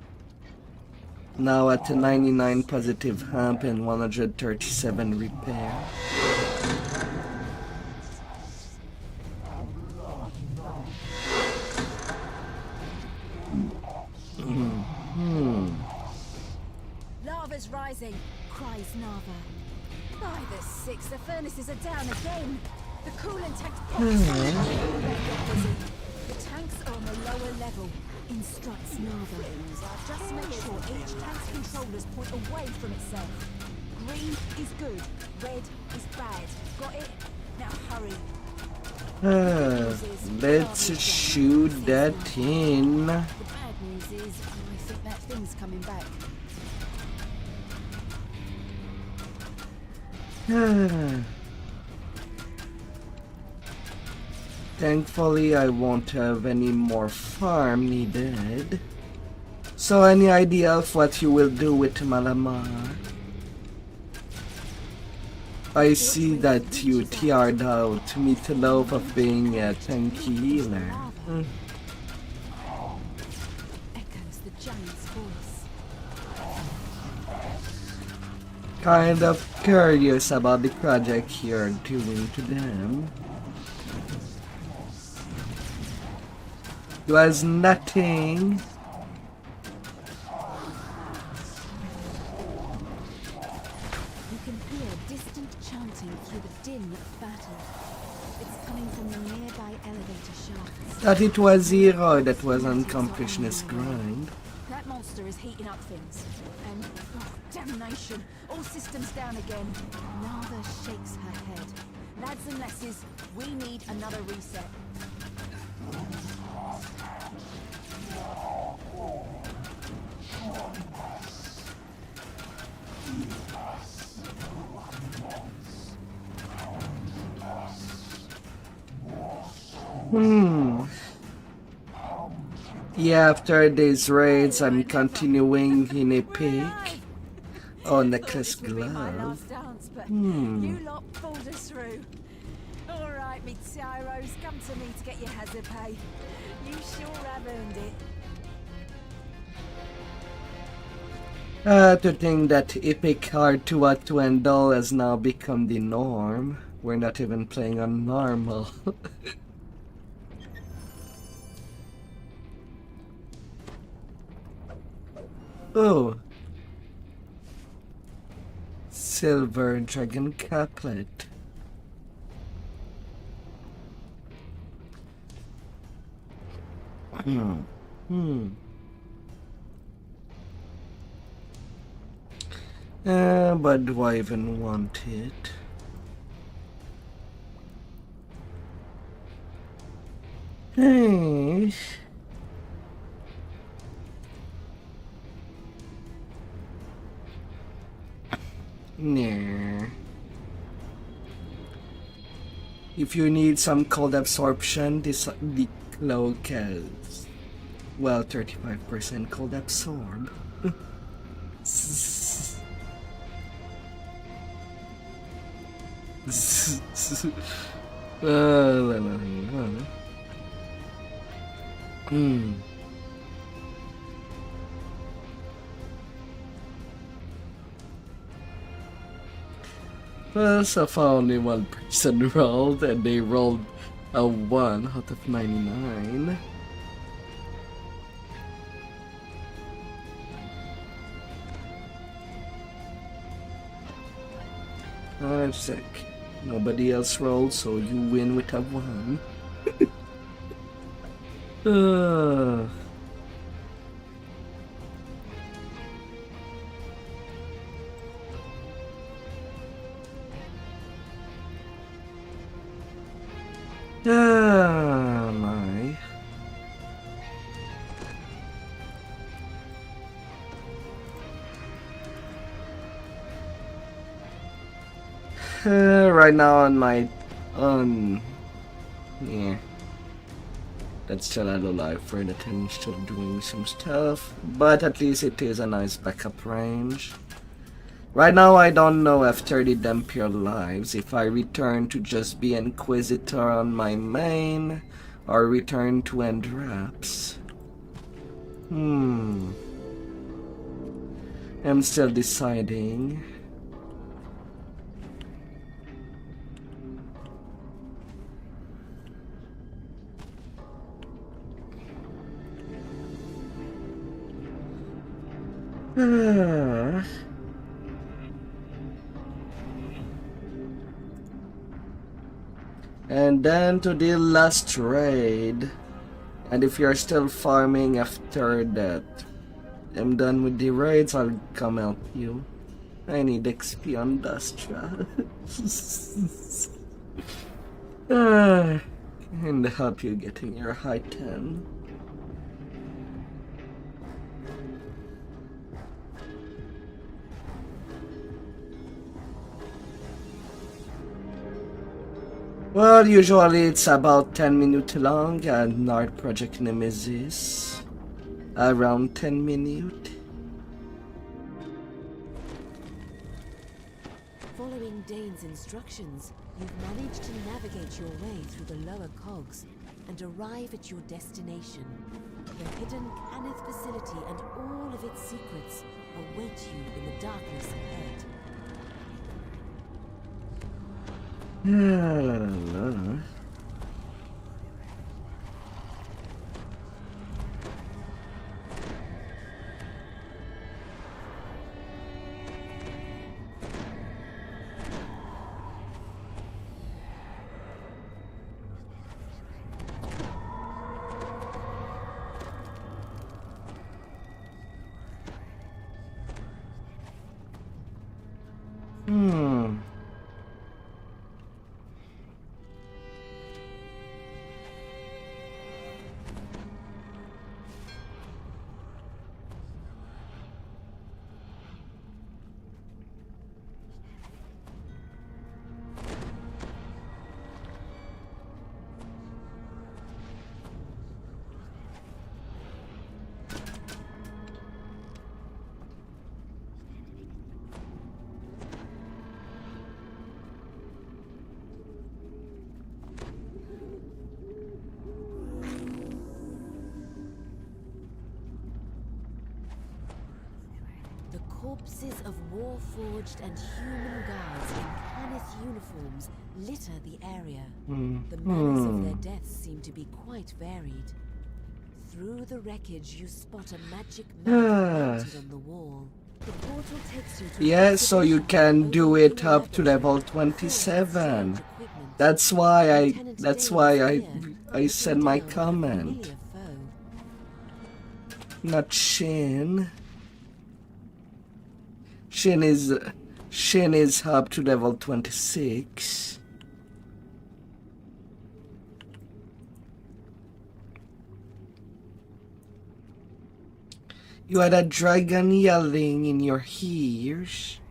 Now at 99 positive hump and 137 repair. Lava's rising, cries Nava. By the six, the furnaces are down again. The coolant tanks pop. The tanks are on the lower level, instructs Nava. Just make sure each tank's controllers point away from itself. Green is good, red is bad. Got it? Now hurry. Let's shoot that in. The bad news is, I think that thing's coming back. Thankfully, I won't have any more farm needed. So, any idea of what you will do with Malamar? I see that you TR'd out Meatloaf of being a tanky healer. Echoes the giant's voice. Kind of curious about the project you're doing to them. It was nothing. You can hear distant chanting through the din of battle. It's coming from the nearby elevator shafts. Thought it was Hero that was on completionist grind. That monster is heating up things. And, oh, damnation! All systems down again. Nava shakes her head. Lads and lasses, we need another reset. Yeah, after these raids, I'm continuing in a peak. Oh, necklace glove. You lot pulled us through. All right, me tyros, come to me to get your hazard pay. You sure have earned it. To think that epic hard to handle has now become the norm. We're not even playing on normal. Oh. Silver dragon caplet. But do I even want it? Hey. Nah. If you need some cold absorption, this the cloak has, well, 35% cold absorb. Well, so far only one person rolled, and they rolled a 1 out of 99. I'm sick. Nobody else rolled, so you win with a 1. My. Right now yeah, that's still out of life for the thing, still doing some stuff, but at least it is a nice backup range. Right now I don't know after the Dampier lives if I return to just be Inquisitor on my main or return to end wraps. I'm still deciding. And then to the last raid. And if you're still farming after that, I'm done with the raids, I'll come help you. I need XP on Dastra. And help you getting your high 10. Well, usually it's about 10 minutes long, and our project Nemesis around 10 minutes. Following Dane's instructions, you've managed to navigate your way through the lower cogs and arrive at your destination. The hidden Cannith facility and all of its secrets await you in the darkness ahead. Corpses of war-forged and human guards in Cannith uniforms litter the area. The manners of their deaths seem to be quite varied. Through the wreckage, you spot a magic map mounted on the wall. The portal takes you to Yes, so you can do it up to level 27. That's why I said my comment. Not Shin. Shin is up to level 26. You had a dragon yelling in your ears.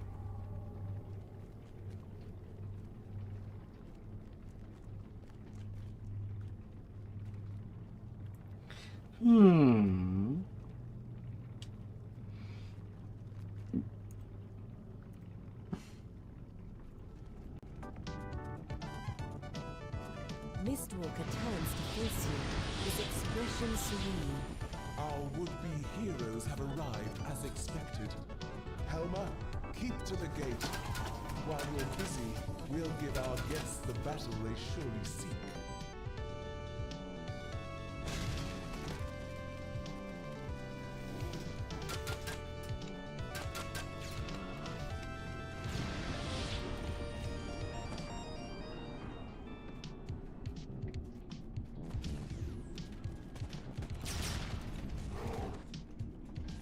Mistwalker turns to face you, his expression serene. Our would-be heroes have arrived as expected. Helma, keep to the gate. While you're busy, we'll give our guests the battle they surely seek.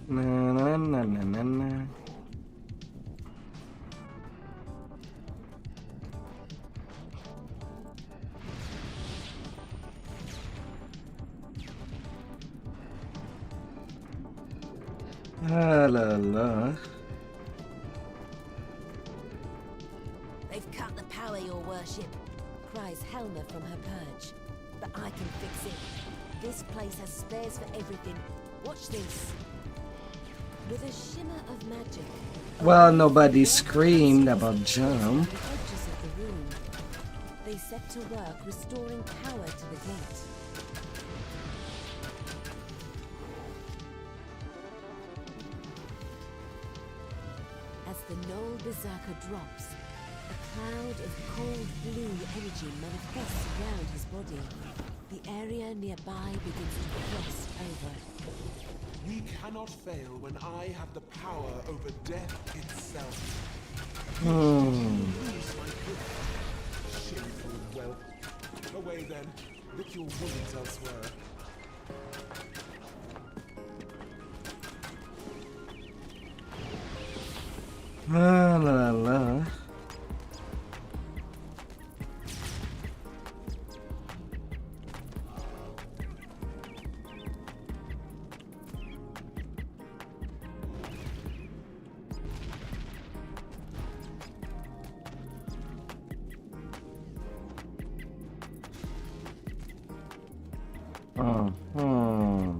Na na na na na na. La la. They've cut the ship, cries Helma from her perch. But I can fix it. This place has spares for everything. Watch this. With a shimmer of magic. Well, nobody screamed about jump. The edges of the room. They set to work restoring power to the gate. As the Knoll Berserker drops, a cloud of cold blue energy manifests around his body. The area nearby begins to frost over. We cannot fail when I have the power over death itself. Lose my gift. Shameful whelp. Away then. Lick your wounds elsewhere. La la la.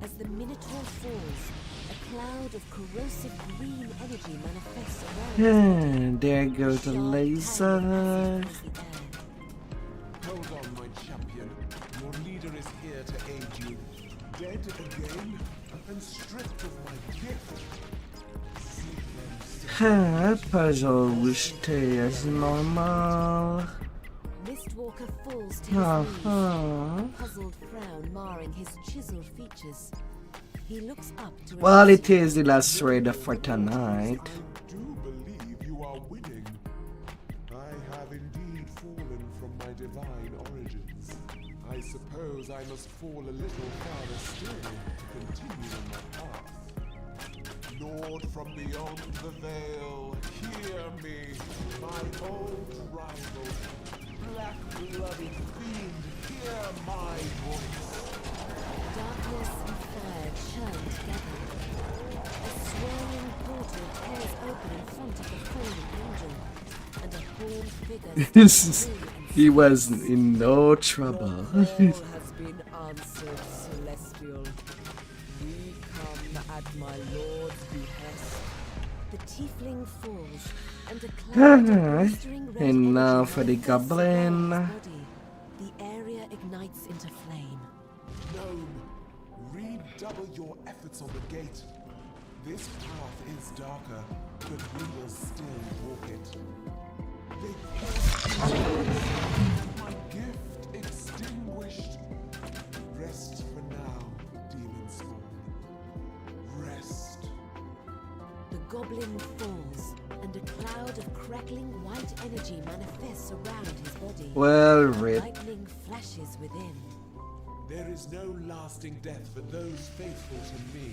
As the Minotaur falls, a cloud of corrosive green energy manifests around. There goes the laser. Hold on, my champion. Your leader is here to aid you. Dead again and stripped of my gift. Puzzle will stay as normal. Mistwalker falls to his knees, a puzzled frown marring his chiseled features. He looks up to Well, it is the last raid for tonight. I do believe you are winning. I have indeed fallen from my divine origins. I suppose I must fall a little farther still to continue on my path. Lord from beyond the veil, hear me, my old rival. Black-blooded fiend, hear my voice. darkness and fire churn together. A swirling portal tears open in front of the fallen angel, and a horned figure steps through and He was in no trouble. Your call has been answered, Celestial. We come at my lord's behest. The tiefling falls, and a cloud of blistering red And now energy for the manifests around goblin. his body. The area ignites into flame. Gnome, redouble your efforts on the gate. This path is darker, but we will still walk it. They forced my gift extinguished. Rest for now, demon spawn. Rest. The goblin falls, and a cloud of crackling white energy manifests around his body. Well, rip. Lightning flashes within. There is no lasting death for those faithful to me.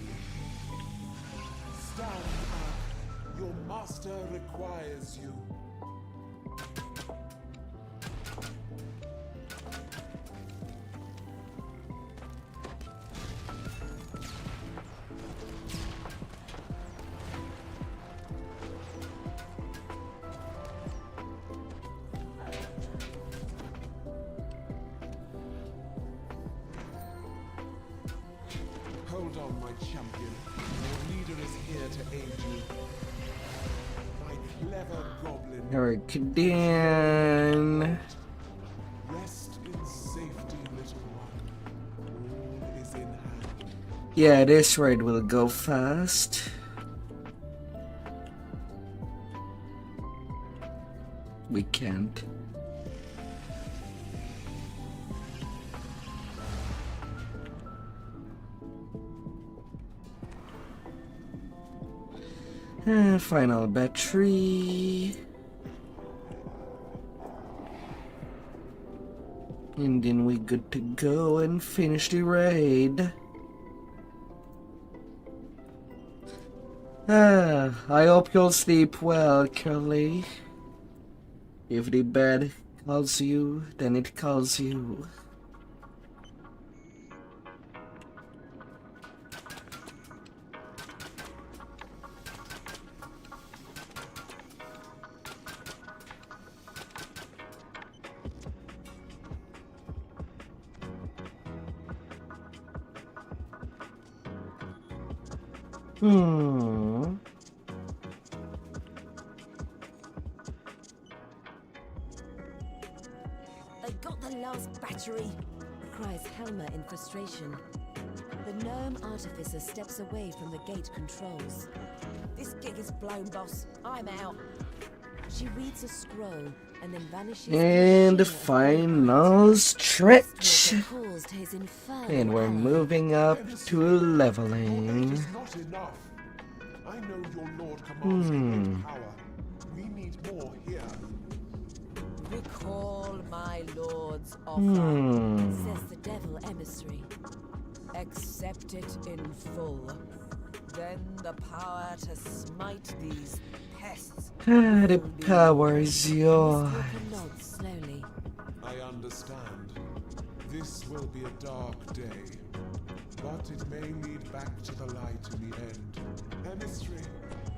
Stand up. Your master requires you. Hold on, my champion. Your leader is here to aid you. My clever goblin. Hurricane. Rest in safety, little one. All is in hand. Yeah, this raid will go fast. We can't. Final battery. And then we good to go and finish the raid. I hope you'll sleep well, Curly. If the bed calls you, then it calls you. They got the last battery, cries Helma in frustration. The gnome artificer steps away from the gate controls. This gig is blown, boss. I'm out. She reads a scroll and then vanishes. And the final stretch. Walker calls to his infernal And we're ally. moving up to Your aid leveling. is not enough. I know your lord commands great power. We need more here. Recall my lord's offer. Says the devil emissary. Accept it in full. Then the power to smite these pests. The power is yours. Walker nods slowly. I understand. This will be a dark day, but it may lead back to the light in the end. Emissary,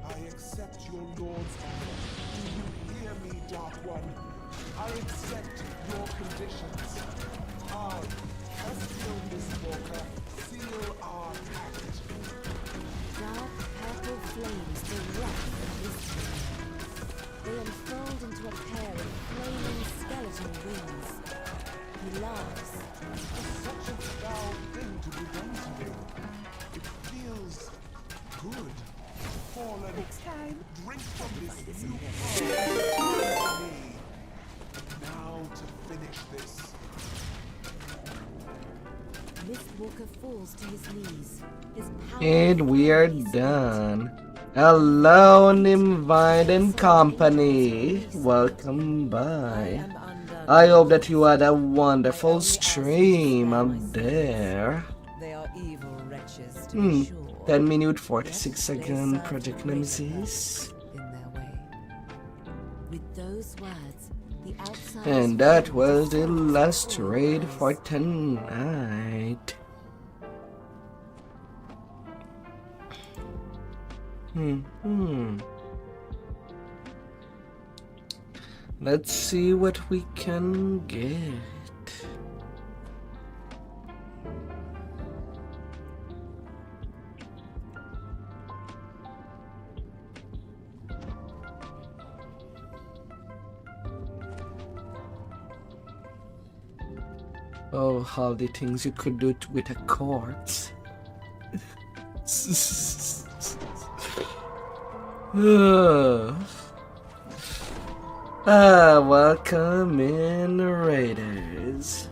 I accept your lord's offer. Do you hear me, Dark One? I accept your conditions. I, as still Miss Walker, seal our pact. Dark purple flames erupt from his hand. They unfold into a pair of flaming skeleton wings. He laughs. It's such a foul thing to be done to me. It feels good. Fallen. Next time. Drink from this new power. Me. Now to finish this. Mistwalker falls to his knees. His power And we are done. Hello, Nimvide and company. Welcome by. I hope that you had a wonderful stream up there. They are evil wretches, to be sure. 10 minute 46 second project nemesis. In their way. With those words, the outside. And that was the last raid for tonight. Let's see what we can get. Oh, all the things you could do with a corpse. Welcome in, Raiders.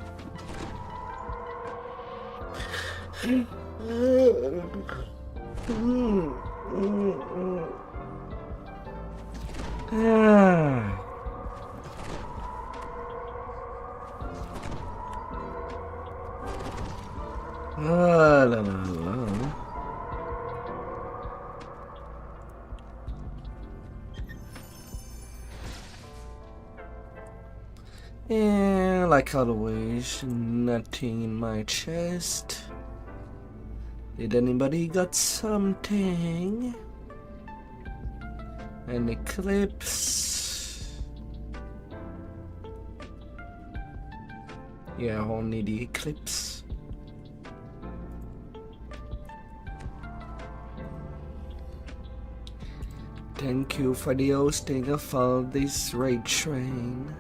La la la. And like always, nothing in my chest. Did anybody got something? An eclipse? Yeah, only the eclipse. Thank you for the hosting of all this raid train.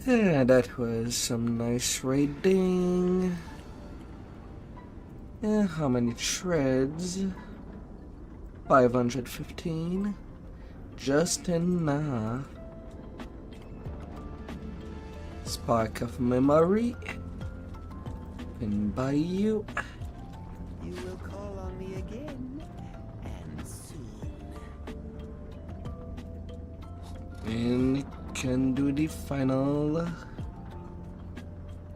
Yeah, that was some nice raiding. Yeah, how many treads? 515. Just enough. Spark of memory. And by you. You will call on me again, and soon. And can do the final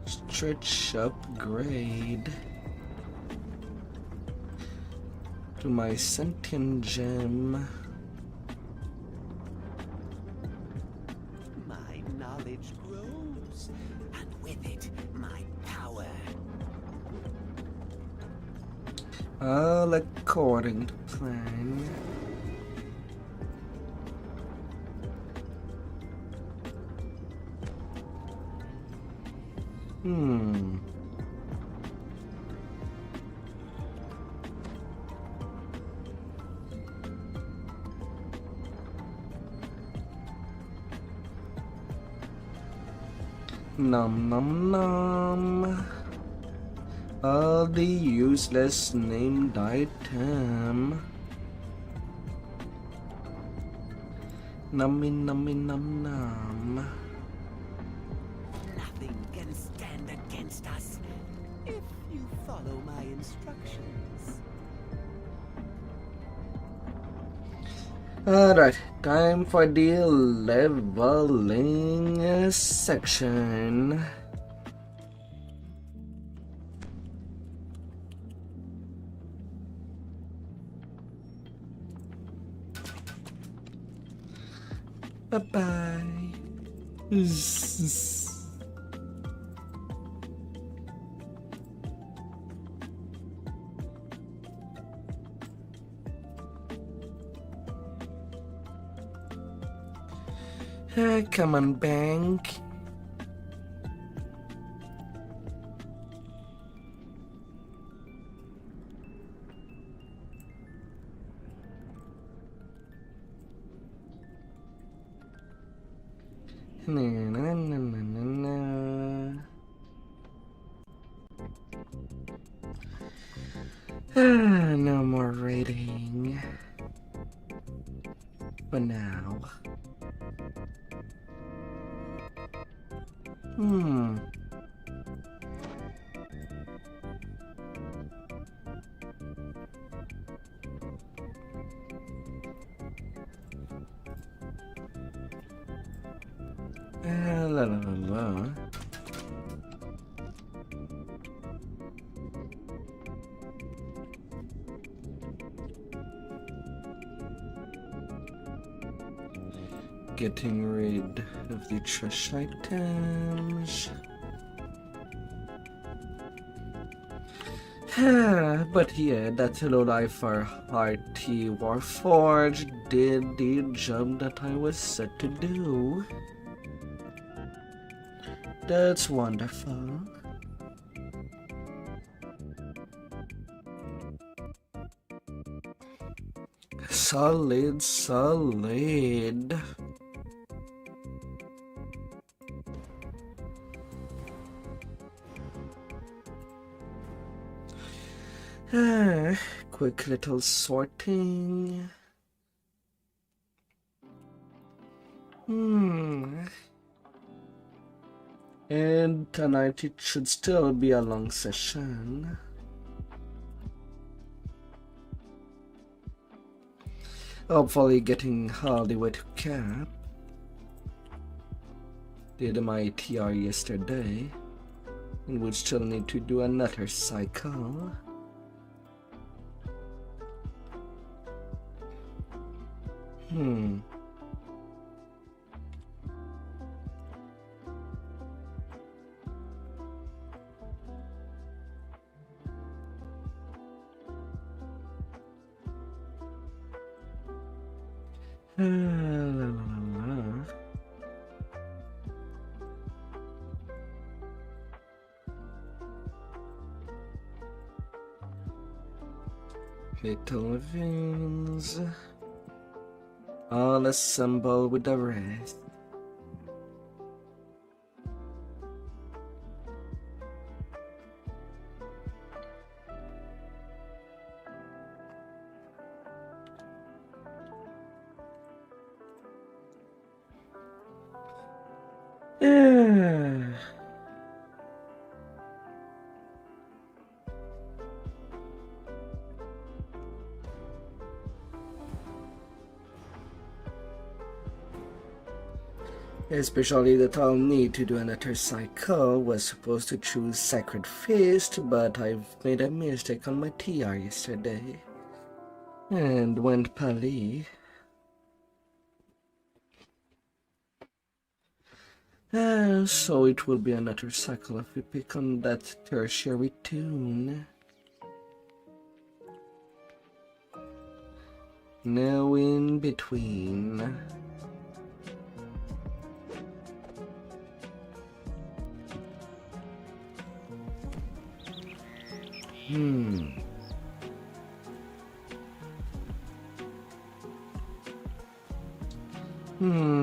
stretch upgrade to my sentient gem. My knowledge grows, and with it, my power. All according to plan. Nom nom nom. All the useless named item. Nummy nummy num num. Nothing can stand against us if you follow my instructions. Alright, time for the leveling section. Bye-bye. Come on, bank. Na, na, na, na, na, na. No more raiding. For now. La la la la. Getting rid of the trash items. But yeah, that lowlife for RT Warforged did the job that I was set to do. That's wonderful. Solid, solid. Quick little sorting. And tonight it should still be a long session. Hopefully getting all the way to cap. Did my TR yesterday. And would still need to do another cycle. La, la, la, la. Little veins, all assemble with the rest. Especially that I'll need to do another cycle. Was supposed to choose Sacred Fist, but I've made a mistake on my TR yesterday. And went Pali. So it will be another cycle if we pick on that tertiary tune. No in between.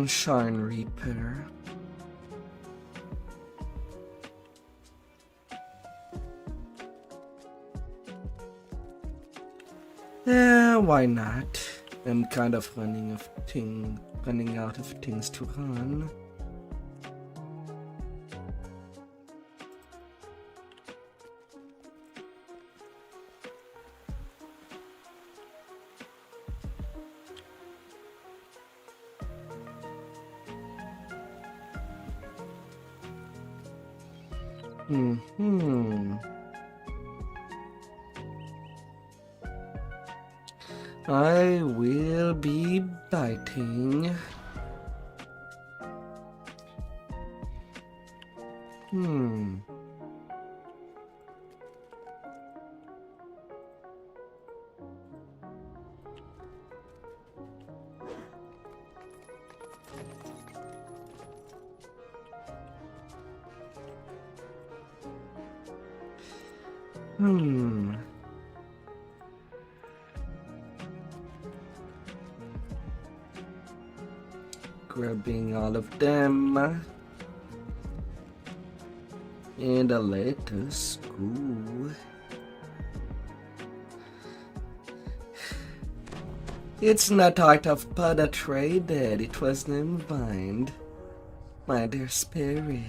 Sharn Reaper. Why not? I'm kind of running out of things to run. I will be biting. Grabbing all of them. And let us go. It's not out of poetry that it was named bind, my dear spirit.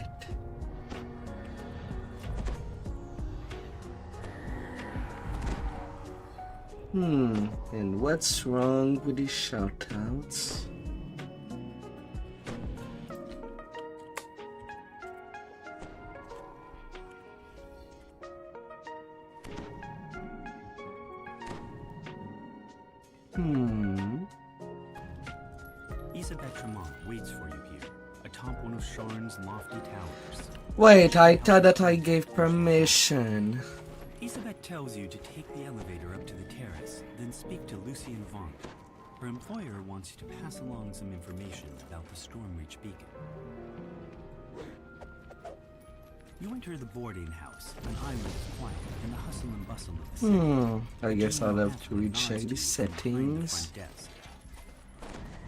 And what's wrong with these shoutouts? Waits for you here, atop one of Sharn's lofty towers. Wait, I thought that I gave permission. Isabet tells you to take the elevator up to the terrace, then speak to Lucien Vaunt. Her employer wants you to pass along some information about the Stormreach beacon. You enter the boarding house, an island of quiet in the hustle and bustle of the city. I guess I'll have to recheck the settings.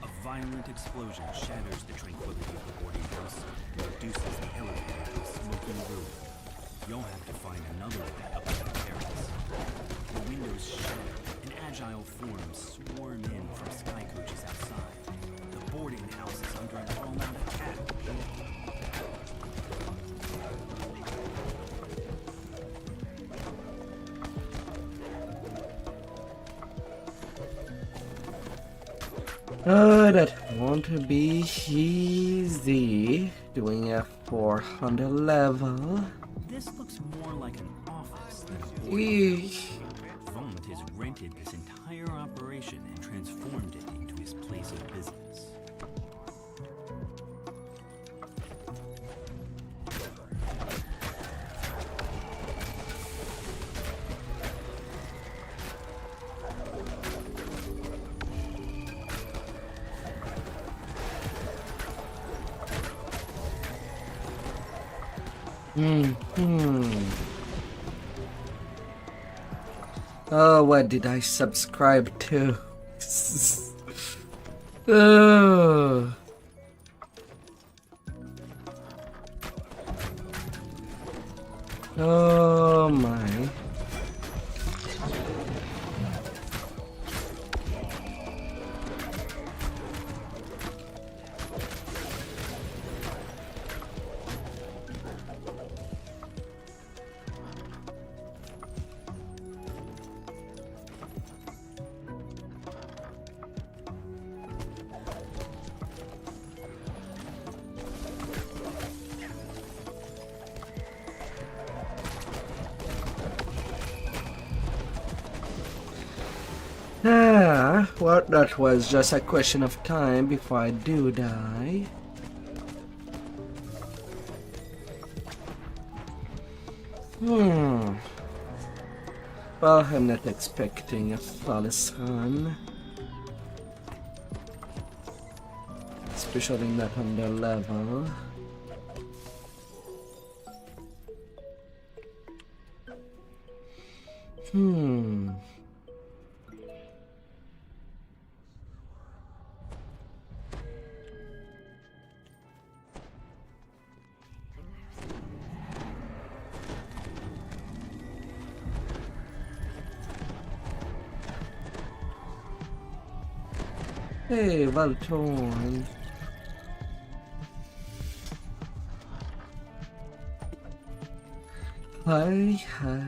A violent explosion shatters the tranquility of the boarding house and reduces the elevator to a smoking ruin. You'll have to find another way up to the terrace. The windows shatter and agile forms swarm in from sky coaches outside. The boarding house is under an all-out attack. Oh, that won't be easy. Doing a 400 level. This looks more like an office than a boarding house. Vaunt has rented this entire operation and transformed it into his place of business. Oh, what did I subscribe to? Oh. Oh my. Well, that was just a question of time before I do die. Well, I'm not expecting a flawless run. especially not on their level. Hey, Valtorn. Hi, hi.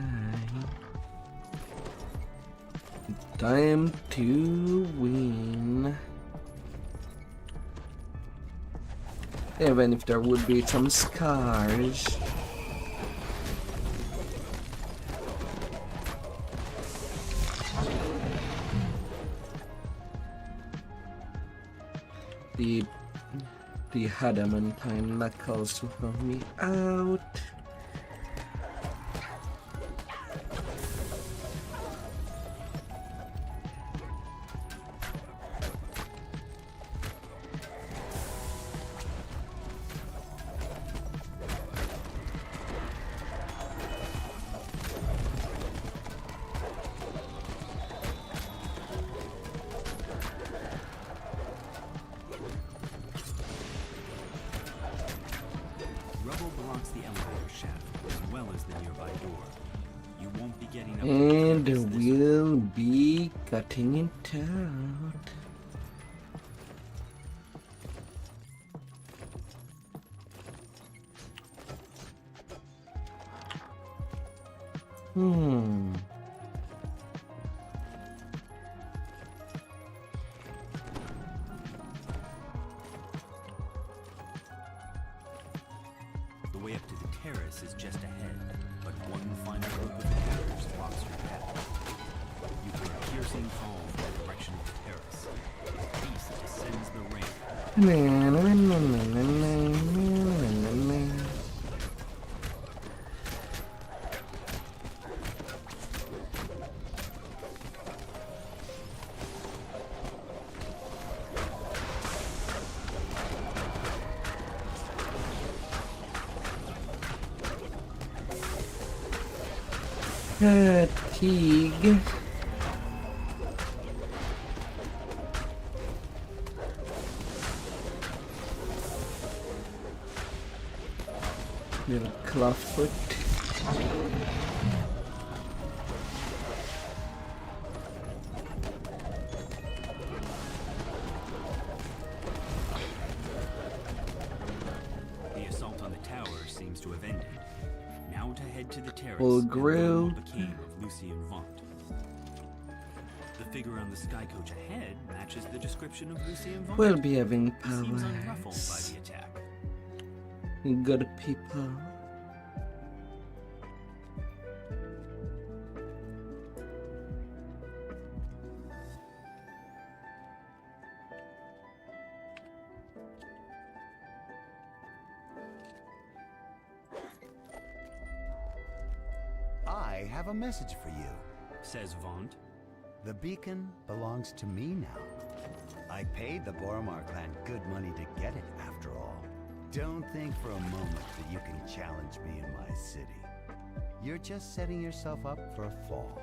Time to win. Even if there would be some scars. The adamantine knuckles to help me out. Rubble blocks the elevator shaft as well as the nearby door. You won't be getting up And to this we'll be cutting it out. The way up to the terrace is just ahead, but one final group of attackers blocks your path. You hear a piercing call from the direction of the terrace. The beast descends the ramp. Fatigue. Little clubfoot. The assault on the tower seems to have ended. Now to head to the terrace Full and learn group. what became of Lucy and Vaunt. The figure on the sky coach ahead matches the description of Lucy and Vaunt. We'll be having He seems unruffled by powers. the attack. Good people. I have a message for you. Says Vaunt. The beacon belongs to me now. I paid the Boromar clan good money to get it, after all. Don't think for a moment that you can challenge me in my city. You're just setting yourself up for a fall.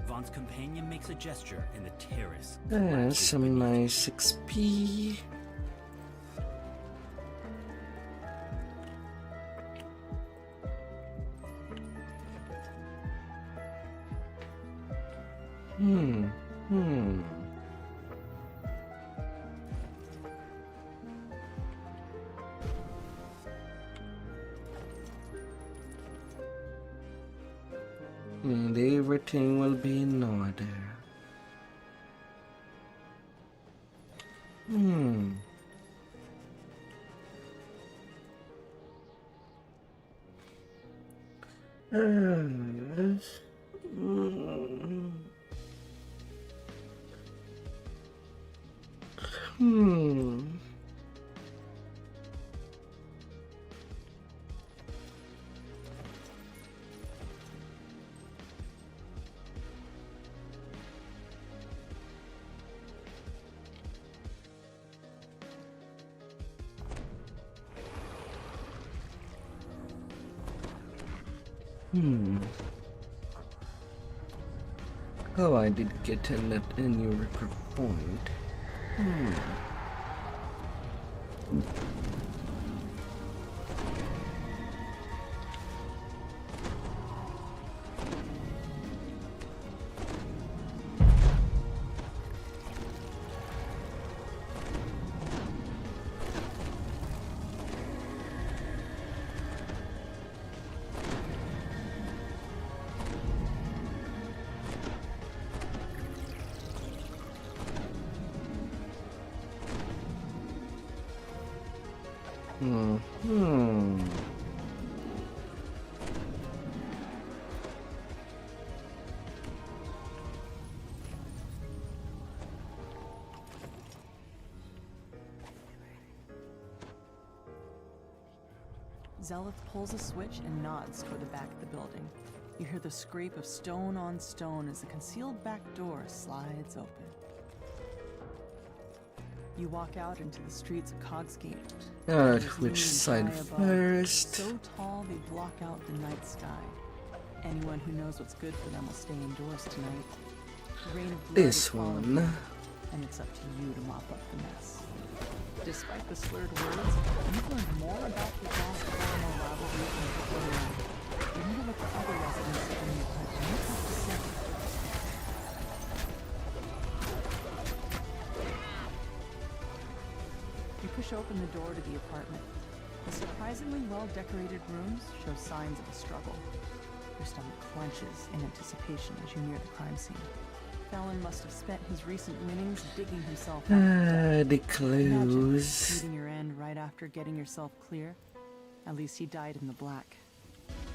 Vaunt's companion makes a gesture and the terrace That's collapses some beneath him. nice XP. And everything will be in order. Oh, I did get a new record point. Zelith pulls a switch and nods toward the back of the building. You hear the scrape of stone on stone as the concealed back door slides open. You walk out into the streets of Cogsgate. Alright, which side first? So tall they block out the night sky. Anyone who knows what's good for them will stay indoors tonight. The rain of blood This is falling, one. and it's up to you to mop up the mess. Despite the slurred words, you've learned more about the gas colonel rivalry than before. You wonder what the other residents of the new might have to say. You push open the door to the apartment. The surprisingly well-decorated rooms show signs of a struggle. Your stomach clenches in anticipation as you near the crime scene. Fallon must have spent his recent winnings digging himself out. The clues. Meeting your end right after getting yourself clear. At least he died in the black.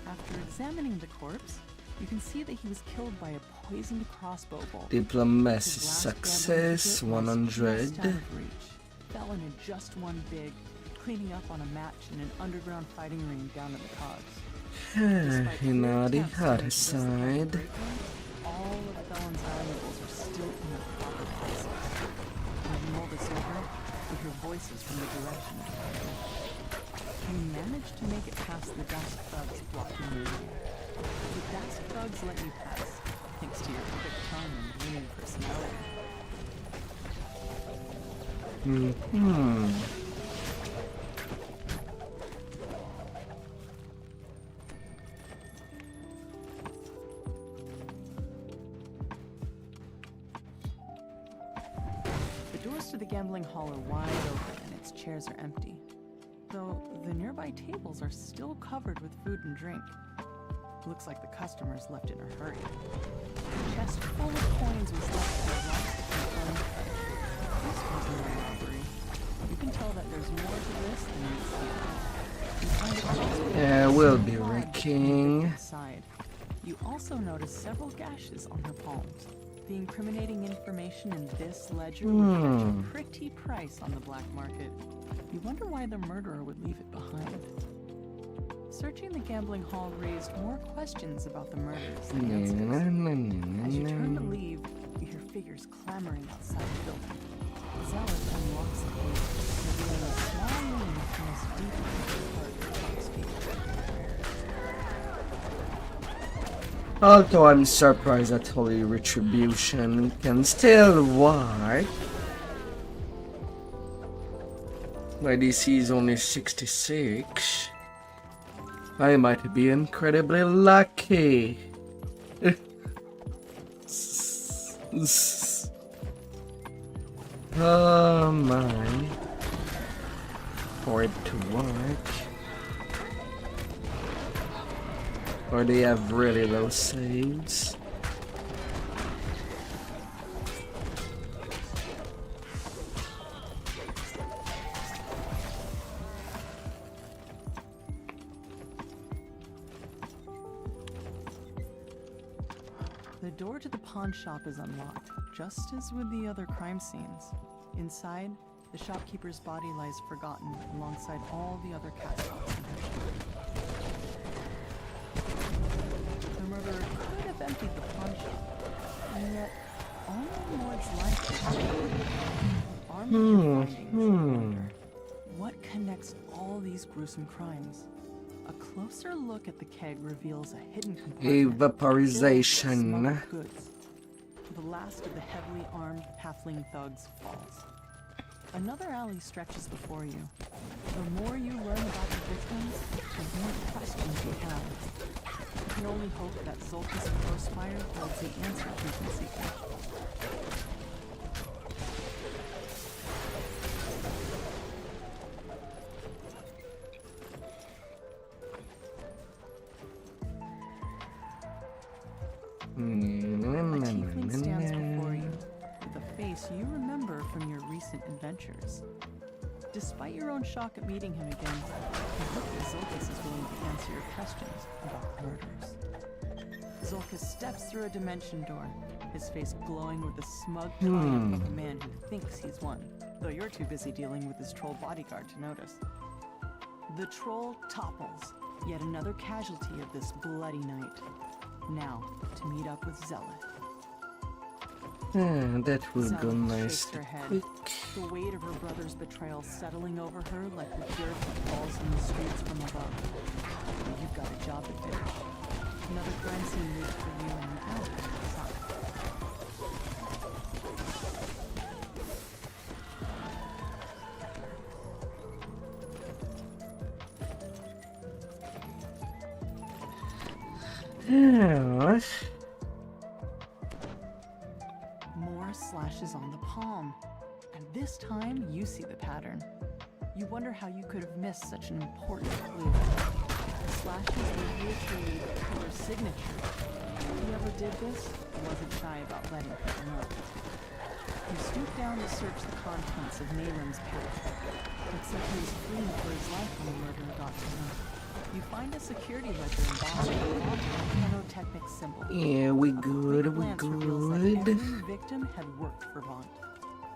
After examining the corpse, you can see that he was killed by a poisoned crossbow bolt. Diplomacy His last success gambling ticket was 100. just out of reach. Fallon had just won big, cleaning up on a match in an underground fighting ring down at the Cogs. You know, the other side. All of Fallon's valuables are still in their proper places. When you roll this over, you hear voices from the direction of the fire. You manage to make it past the dust thugs blocking your view. The dust thugs let you pass, thanks to your quick tongue and winning personality. The doors to the gambling hall are wide open and its chairs are empty, though the nearby tables are still covered with food and drink. Looks like the customers left in a hurry. A chest full of coins was left to the last to confirm the fight. This wasn't a robbery. You can tell that there's more to this than you see. You find a crossbow Yeah, we'll be lodged wrecking. inside. You also notice several gashes on her palms. The incriminating information in this ledger would fetch a pretty price on the black market. You wonder why the murderer would leave it behind. Searching the gambling hall raised more questions about the murders than answers. As you turn to leave, you hear figures clamoring outside the building. Zealot unlocks the gate, revealing a small room that most deeply into the heart of Cogsgate. Although I'm surprised that Holy Retribution can still work. My DC is only 66. I might be incredibly lucky. Oh my. For it to work. Or they have really low saves. The door to the pawn shop is unlocked, just as with the other crime scenes. Inside, the shopkeeper's body lies forgotten alongside all the other caskets in her shop. The murderer could have emptied the pawn shop, and yet only Lord's life is armed with your findings. Wonder, what connects all these gruesome crimes? A closer look at the keg reveals a hidden A compartment vaporization. filled with smuggled goods. The last of the heavily armed halfling thugs falls. Another alley stretches before you. The more you learn about the victims, the more questions you have. You can only hope that Zolkus Ghostfire holds the answer you've been seeking. A tiefling stands before you, with a face you remember from your recent adventures. Despite your own shock at meeting him again, you hope that Zolkus is willing to answer your questions about the murders. Zolkus steps through a dimension door, his face glowing with the smug triumph of a man who thinks he's won, though you're too busy dealing with his troll bodyguard to notice. The troll topples, yet another casualty of this bloody night. Now, to meet up with Zealot. That will Zealot go nice shakes her head, quick. the weight of her brother's betrayal settling over her like the dirt that falls in the streets from above. You've got a job to finish. Another crime scene waits for you in an hour outside. Yes. More slashes on the palm. And this time, you see the pattern. You wonder how you could have missed such an important clue. The slashes reveal to you the killer's signature. Whoever did this wasn't shy about letting people know. You stoop down to search the contents of Nayram's pack, except he was fleeing for his life when the murderer got to him. You find a security ledger embossed with a nanotechnic symbol. Yeah, we good, we Glance reveals that good. every victim had worked for Vaunt.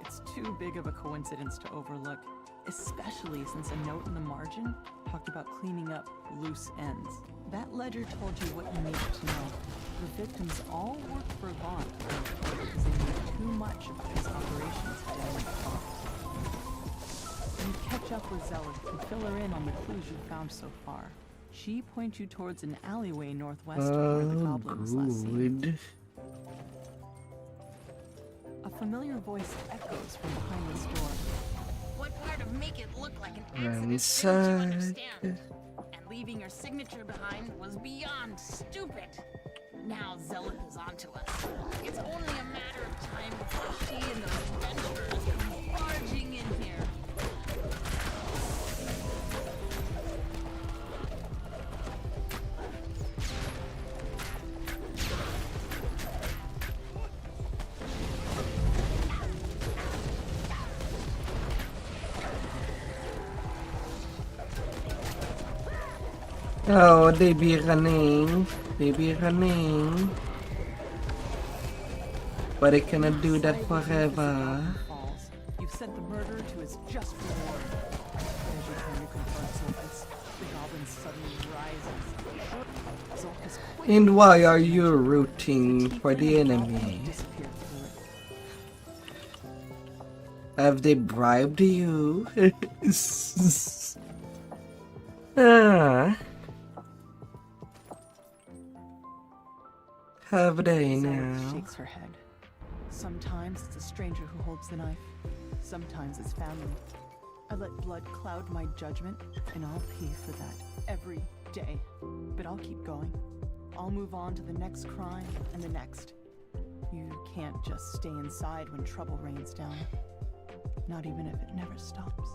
It's too big of a coincidence to overlook, especially since a note in the margin talked about cleaning up loose ends. That ledger told you what you needed to know. The victims all worked for Vaunt because they knew too much about his operations down in the farm. You catch up with Zealot and fill her in on the clues you've found so far. She points you towards an alleyway northwest of where the goblin was last seen. Good. A familiar voice echoes from behind this door. What part of make it look like an accident didn't you Inside. understand? And leaving your signature behind was beyond stupid. Now Zealot is onto us. It's only a matter of time before she and those adventurers come barging in here. Oh, they be running. They be running. But I cannot do that forever. Falls. You've sent the murderer to his just reward. As you turn to confront Zolkus, the goblin suddenly rises. Zolkus quickly And why are you rooting for the enemy? disappeared through it. Have they bribed you? Ah. Have they Zealot now? shakes her head. Sometimes it's a stranger who holds the knife. Sometimes it's family. I let blood cloud my judgment, and I'll pay for that every day. But I'll keep going. I'll move on to the next crime and the next. You can't just stay inside when trouble rains down. Not even if it never stops.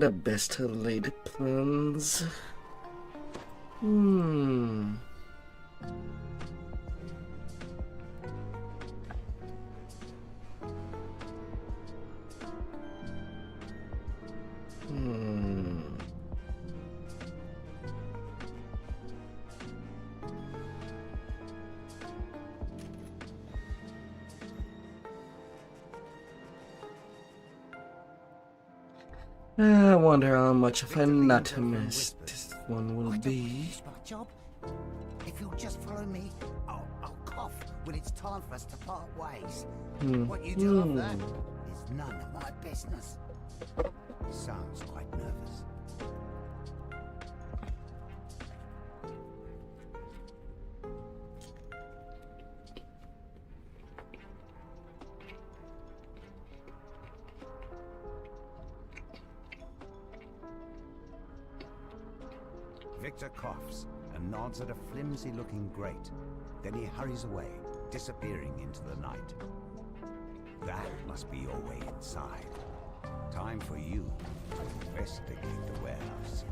The best laid plans. I wonder how much of an anatomist this one will be. My job. If you'll just follow me, I'll cough when it's time for us to part ways. What you do of that is none of my business. He sounds quite nervous. Victor coughs and nods at a flimsy-looking grate. Then he hurries away, disappearing into the night. That must be your way inside. Time for you to investigate the warehouse.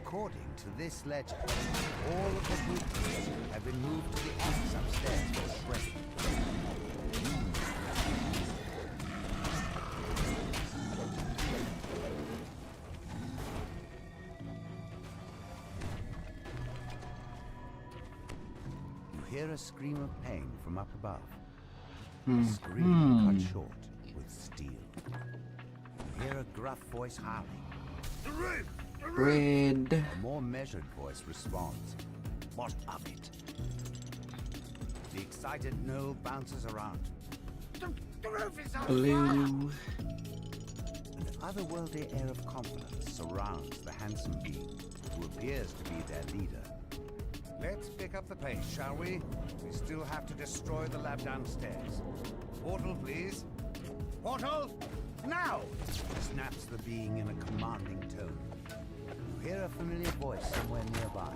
According to this legend, all of the blueprints have been moved to the attics upstairs for shredding. You hear a scream of pain from up above. The scream cut short with steel. You hear a gruff voice howling. Red. A more measured voice responds. What of it? The excited Noel bounces around. The roof is on Blue. An otherworldly air of confidence surrounds the handsome being, who appears to be their leader. Let's pick up the pace, shall we? We still have to destroy the lab downstairs. Portal, please. Portal! Now! Snaps the being in a commanding tone. You hear a familiar voice somewhere nearby.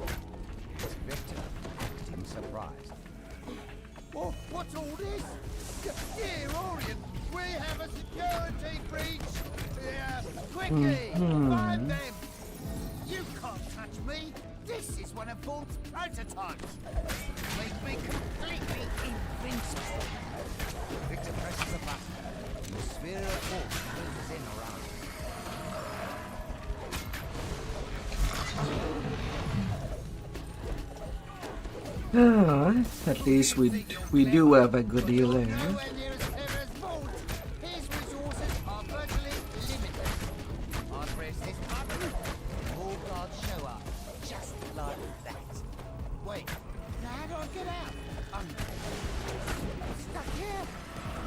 It's Victor, acting surprised. Oh, what's all this? Dear Orient, we have a security breach! Quickly, find them! You can't touch me! This is one of Vaught's prototypes! Make me completely invincible! Victor presses a button, and the sphere of force closes in around him. At least we do have a good deal there. His resources are virtually limited. I press this button, all guards show up, just like that. Wait, now how do I get out? I'm stuck here.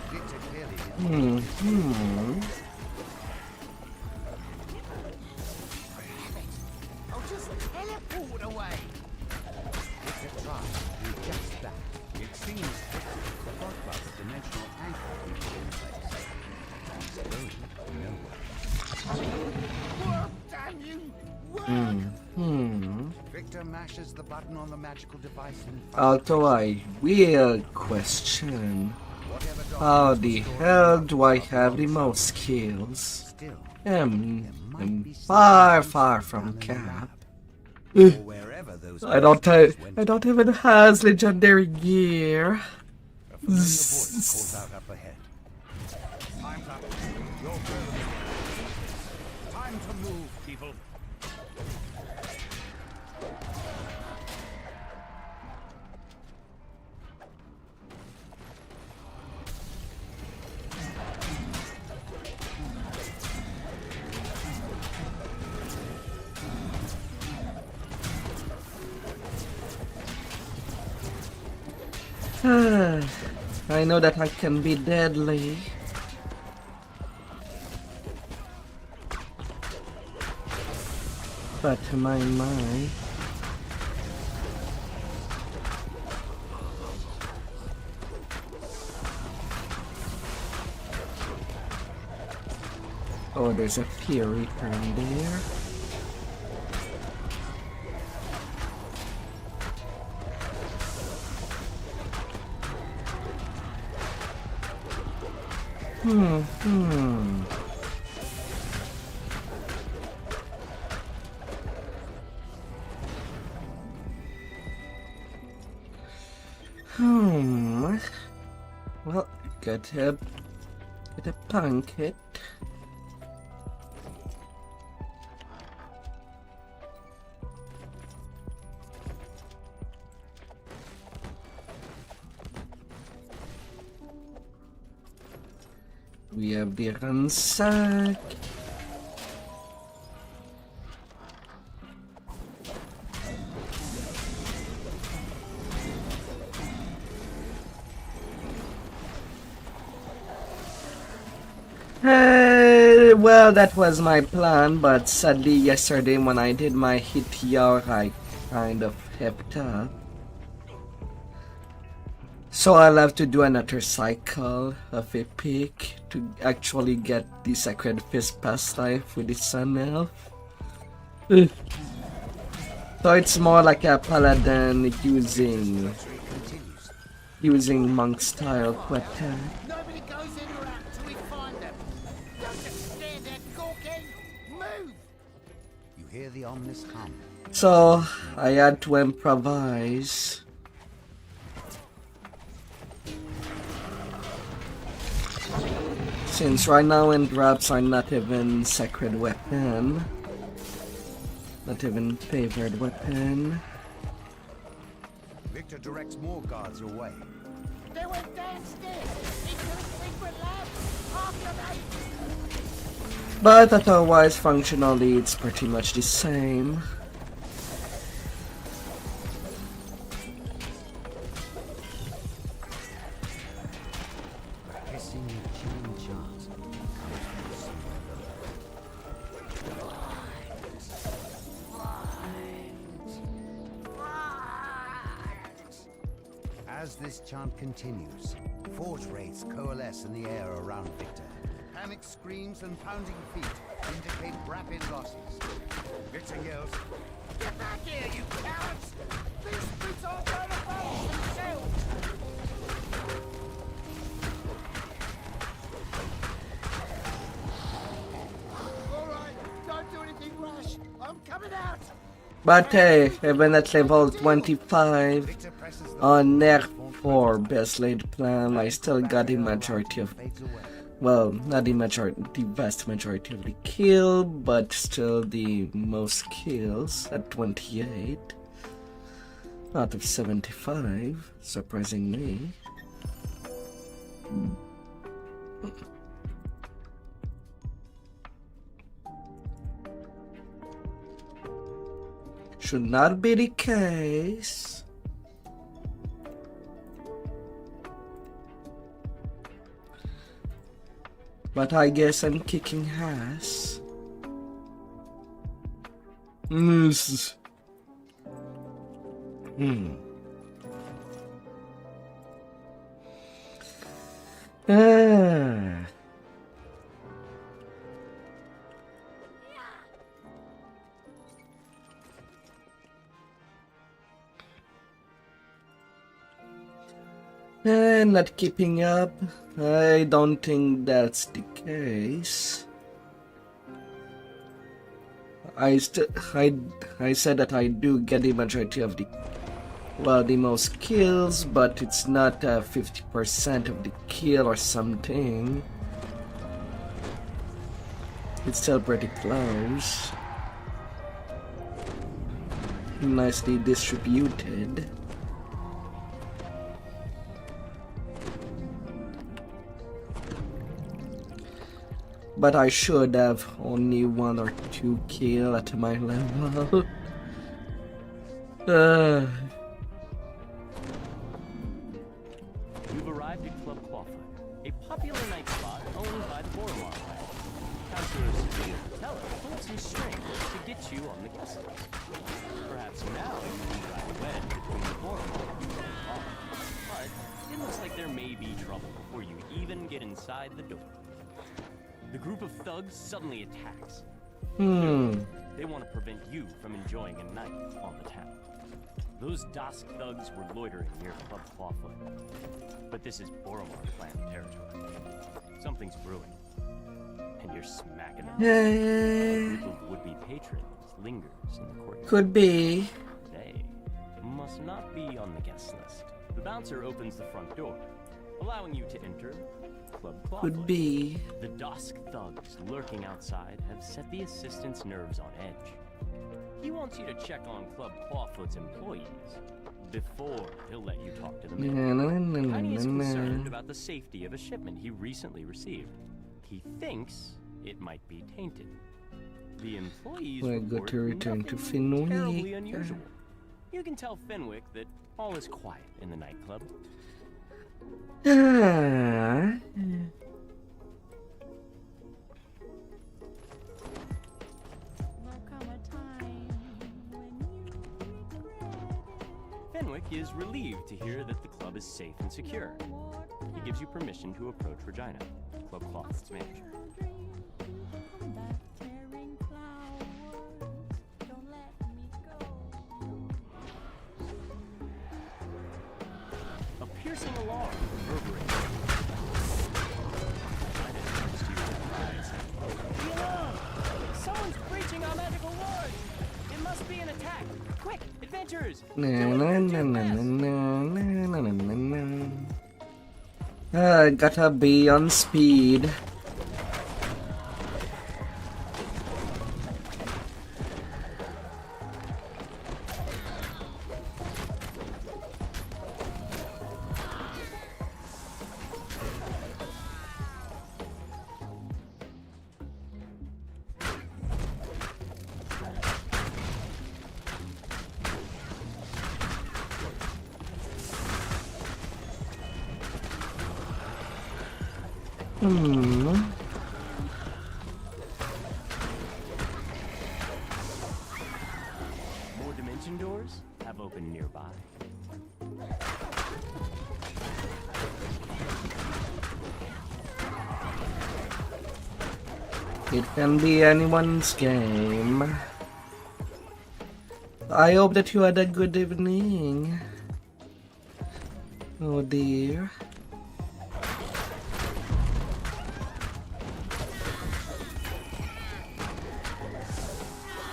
Victor clearly I'll just teleport away. Victor tries to do just that. It seems Victor forgot about the dimensional anchor we put in place. He's going nowhere. Work, damn you! Work! Victor mashes the button on the magical device in front. Although I will question, how the hell do I have the most skills? I'm far from Cap. I don't even has legendary gear. Calls out up ahead. Time's up. Your turn. Time to move, people. I know that I can be deadly. But my. Oh, there's a theory turn there. Well, get a pancake. We have the ransack. Well, that was my plan, but sadly yesterday when I did my hit here, I kind of hepped up. So I'll have to do another cycle of epic to actually get the Sacred Fist past life with the Sun Elf. So it's more like a paladin using monk style to attack. Nobody goes in or out till we find them. Don't just stand there gawking. Move! You hear the ominous hum. So I had to improvise. Since right now in drops are not even sacred weapon, not even favored weapon. Victor directs more guards your way. They went downstairs into the secret lab. After they... But otherwise, functionally, it's pretty much the same. As this chant continues, forge wraiths coalesce in the air around Victor. Panic screams and pounding feet indicate rapid losses. Victor yells, Get back here, you cowards! These boots aren't going to fight themselves! Alright, don't do anything rash. I'm coming out! But hey, even at level 25 on Nerf 4 best laid plan, I still got the majority of, well, not the majority, the vast majority of the kill, but still the most kills at 28 out of 75, surprisingly. Should not be the case. But I guess I'm kicking ass. Yes. Not keeping up. I don't think that's the case. I said that I do get the majority of the, well, the most kills, but it's not 50% of the kill or something. It's still pretty close. Nicely distributed. But I should have only 1 or 2 kill at my level. You've arrived at Club Quaffle, a popular night spot owned by the Boromar clan. Counselor Sabine Patella pulled some strings to get you on the guest list. Perhaps now you can try to wed between the Boromar and the Boromar. But it looks like there may be trouble before you even get inside the door. The group of thugs suddenly attacks. They want to prevent you from enjoying a night on the town. Those Dusk thugs were loitering near Club Clawfoot. But this is Boromar clan territory. Something's brewing. And you're smacking them. A group of would-be patrons lingers in the courtyard. Could be. They must not be on the guest list. The bouncer opens the front door, allowing you to enter Club Clawfoot. Could be. The Dusk thugs lurking outside have set the assistant's nerves on edge. He wants you to check on Club Clawfoot's employees before he'll let you talk to them. Tiny is concerned about the safety of a shipment he recently received. He thinks it might be tainted. The employees We're going to return to terribly Fenwick. unusual. You can tell Fenwick that all is quiet in the nightclub. Fenwick is relieved to hear that the club is safe and secure. He gives you permission to approach Regina, Club Clawfoot's manager. A piercing alarm reverberates. The alarm! Someone's breaching our magical ward! It must be an attack! Quick, adventurers! Gotta be on speed. More dimension doors have opened nearby. It can be anyone's game. I hope that you had a good evening. Oh dear.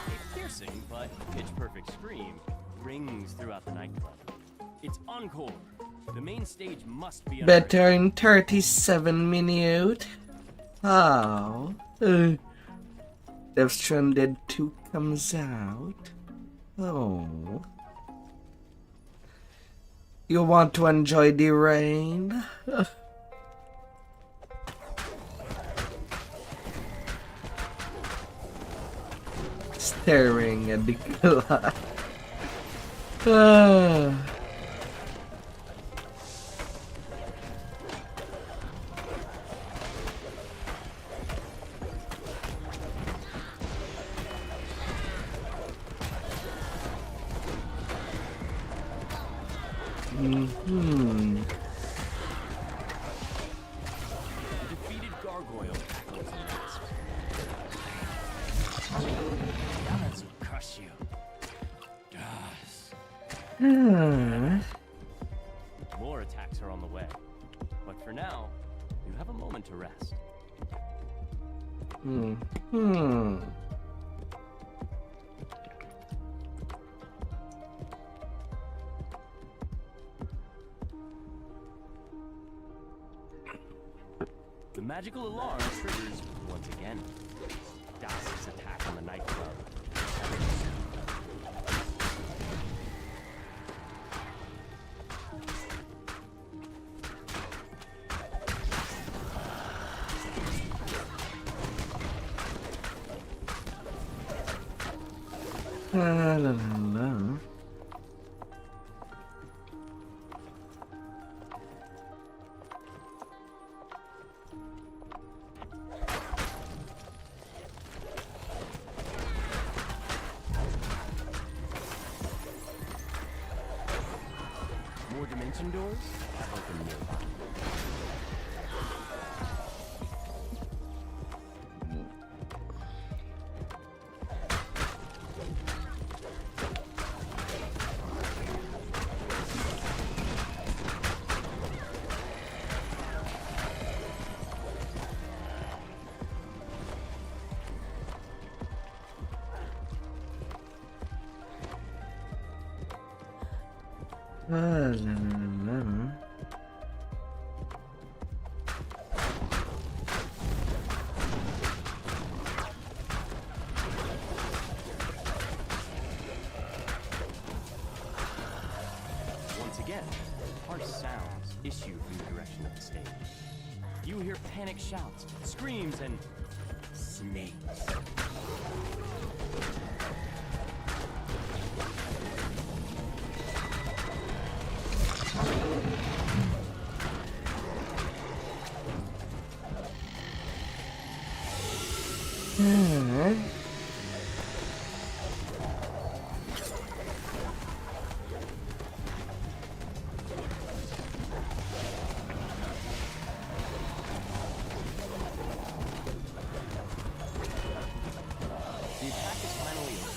A piercing but pitch-perfect scream rings throughout the nightclub. It's encore. The main stage must be Better in 37 minutes. How? Death Stranded 2 comes out. Oh. You want to enjoy the rain? Staring at the glass. The defeated gargoyle tackles and grasps. That will crush you. More attacks are on the way. But for now, you have a moment to rest. The magical alarm triggers once again. Das's attack on the nightclub. La la la. More dimension doors have opened nearby. La, la, la. Once again, harsh sounds issue from the direction of the stage. You hear panic shouts, screams, and snakes. The attack is finally over.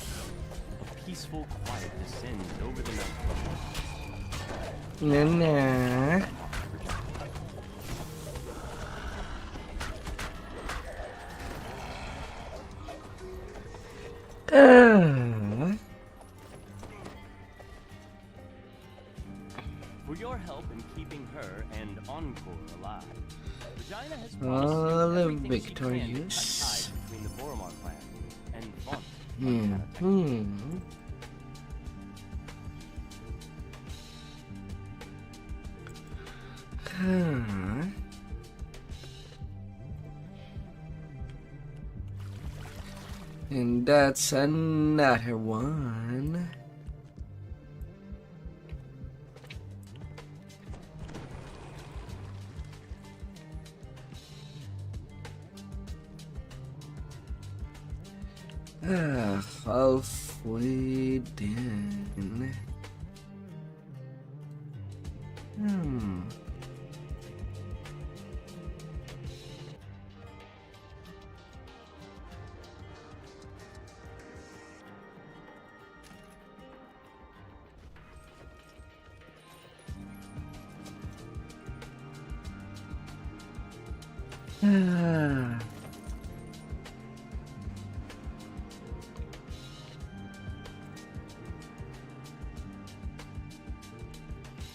A peaceful quiet descends over the mountain. Nah. For your help in keeping her and Encore alive, Regina has All promised you everything she can to cut victorious. ties between the Boromar clan and Vaunt. And that's another one. Halfway done.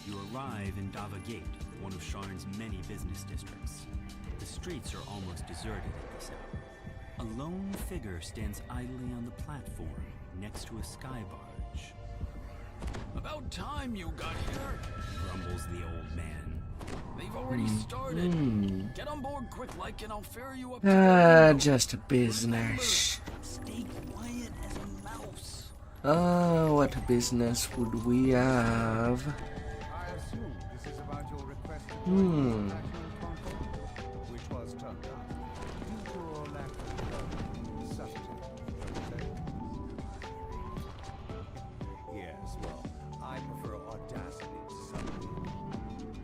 You arrive in Dava Gate, one of Sharn's many business districts. The streets are almost deserted at this hour. A lone figure stands idly on the platform next to a sky barge. About time you got here, Grumbles the old man. they've already started. Get on board quick like and I'll ferry you up to Just a business. Stay quiet as a mouse. Oh, what business would we have? I assume this is about your request to join the national conflict, which was turned down due to your lack of subtlety. Yes, well, I prefer audacity to subtlety.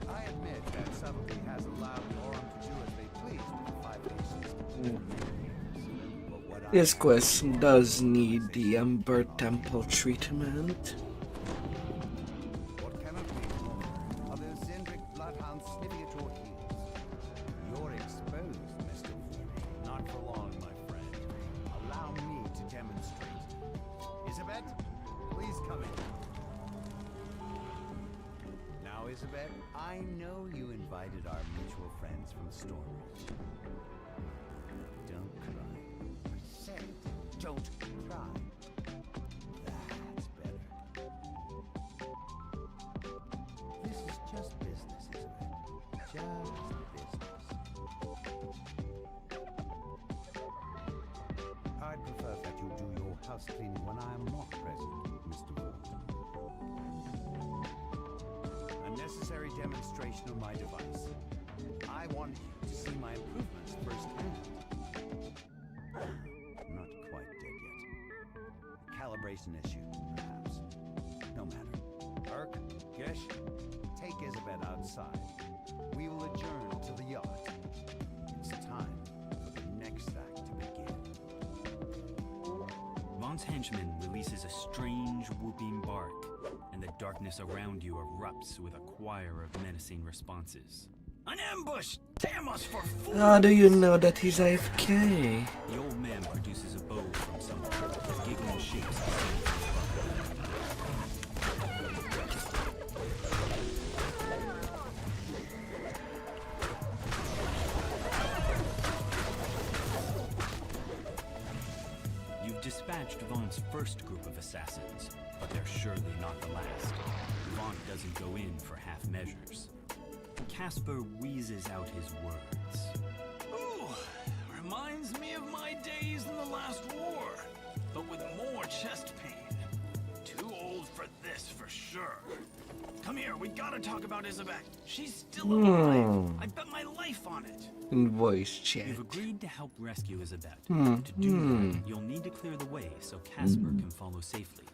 I admit that subtlety has allowed Lauren to do as they please with the 5 nations. But what This quest does need the Ember Temple treatment. What cannot wait are those Zendrick bloodhounds sniffing at your heels. You're exposed, Mr. Fury. Not for long, my friend. Allow me to demonstrate. Isabet, please come in. Now, Isabet, I know you invited our mutual friends from Stormreach. Don't cry. I said, don't cry. That's better. This is just business, Isabel. Just business. I'd prefer that you do your house cleaning when I am not present, Mr. Vaughan. A necessary demonstration of my device. I want you to see my improvements firsthand. Not quite dead yet. Calibration issue, perhaps. No matter. Urk, Gish, take Isabel outside. We will adjourn to the yacht. It's time for the next act to begin. Vaughn's henchman releases a strange whooping bark, and the darkness around you erupts with a choir of menacing responses. An ambush! Damn us for fools! How do you know that he's AFK? The old man produces a bow from somewhere, giggling shapes. dispatched Vaughn's first group of assassins, but they're surely not the last. Vaughn doesn't go in for half measures. Casper wheezes out his words. Ooh, reminds me of my days in the last war, but with more chest pain. Too old for this, for sure. Come here, we gotta talk about Isabek. She's still alive. I bet my life on it. In voice chat. You've agreed to help rescue Isabet. To do that, you'll need to clear the way so Casper can follow safely.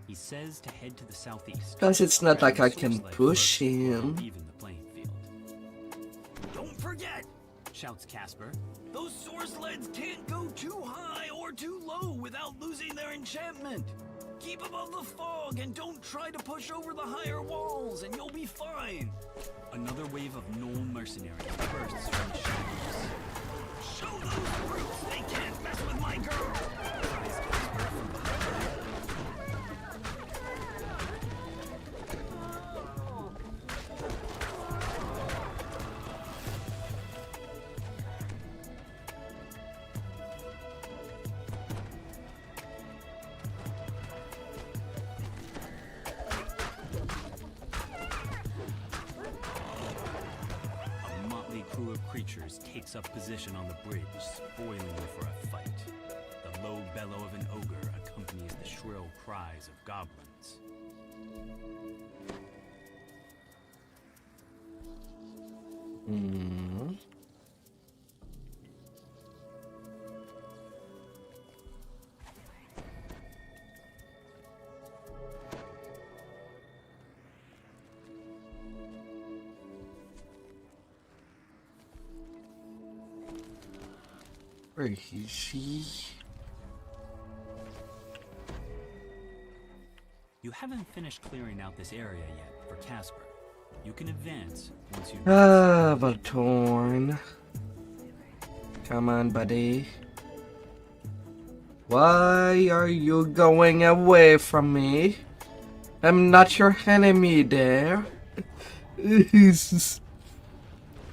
He says to head to the southeast. Because it's not like I can push him. Even the playing field. Don't forget, Shouts Casper. those source sleds can't go too high or too low without losing their enchantment. Keep above the fog and don't try to push over the higher walls and you'll be fine. Another wave of Knoll mercenaries bursts from the shadows. Show those brutes they can't mess with my girl! Cries Casper from behind them. Crew of creatures takes up position on the bridge, spoiling for a fight. The low bellow of an ogre accompanies the shrill cries of goblins. Where is she? You haven't finished clearing out this area yet for Casper. You can advance once you... Valtorn. Come on, buddy. Why are you going away from me? I'm not your enemy there.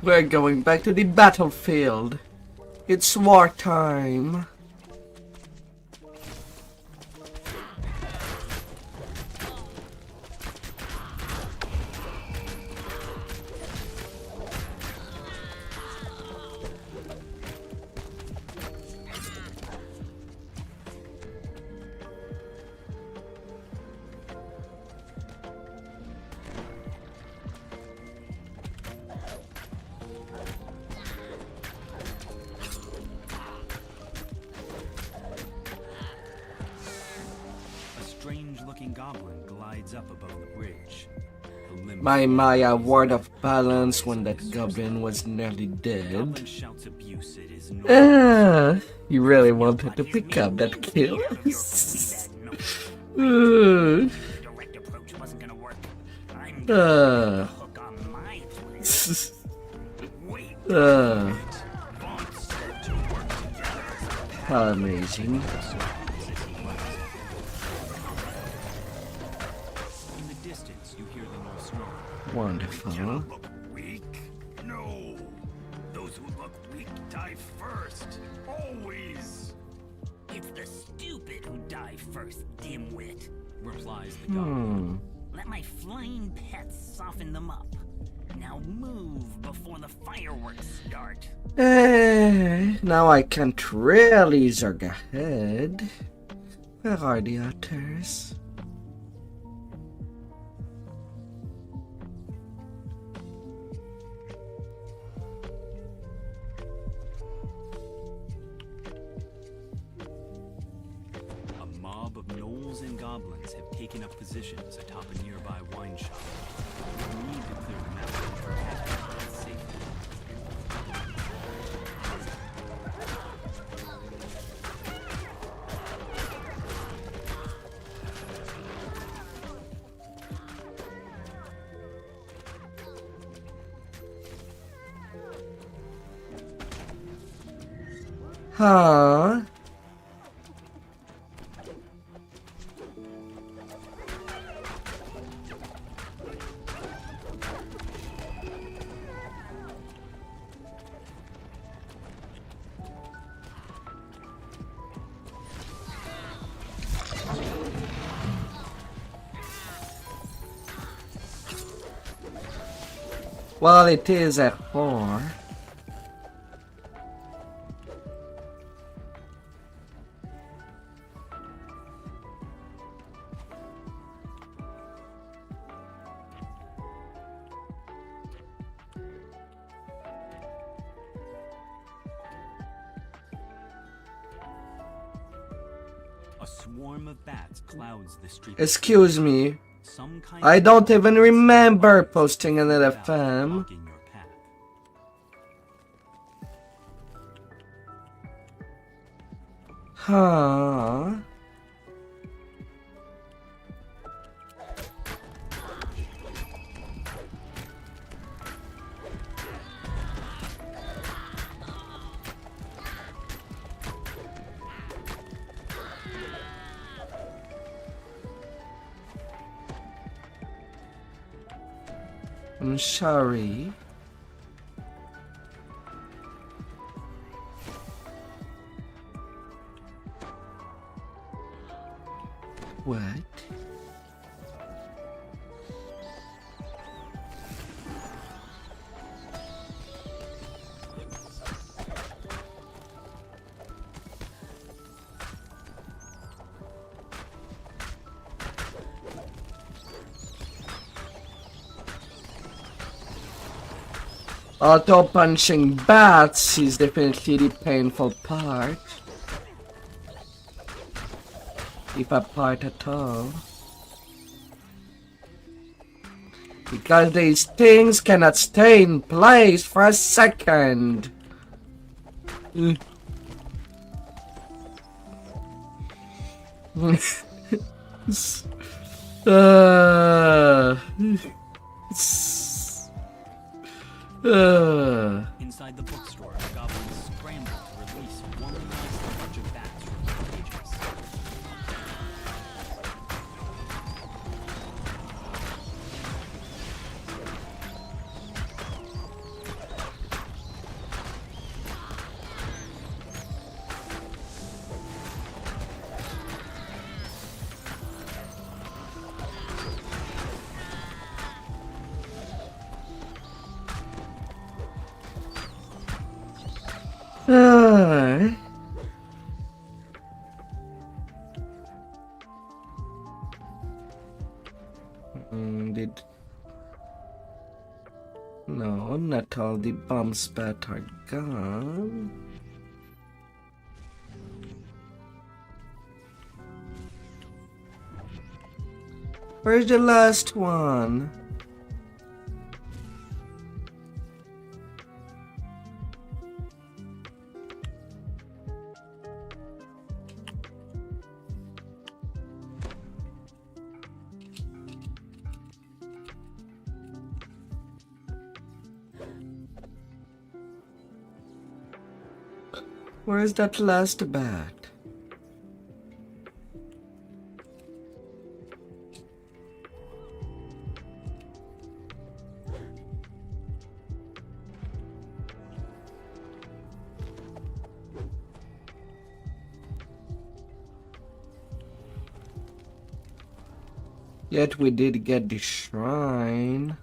We're going back to the battlefield. It's wartime. Goblin glides up above the bridge. My Maya word of balance when that goblin was nearly dead. Shouts abuse. It is you really wanted to pick up that kill. Direct approach wasn't gonna work. I'm gonna hook on my place. Wait. How amazing. Wonderful. Look weak? No. Those who look weak die first. Always. It's the stupid who die first, dimwit. Replies the goblin. Let my flying pets soften them up. Now move before the fireworks start. Now I can't really zerg ahead. Where are the others? Goblins have taken up positions atop a nearby wine shop. You need to clear them out for Casper's safety. Huh? Well, it is at 4. A swarm of bats clouds the street. Excuse me. Some kind I of don't even remember posting another FM. blocking your path. Huh. I'm sorry. What? Although punching bats is definitely the painful part. If a part at all. Because these things cannot stay in place for a second. Inside the bookstore, the goblins scramble to release one last bunch of bats from the pages. No, not all the bombs bat are gone. Where's the last one? Where's that last bat? Yet we did get the shrine.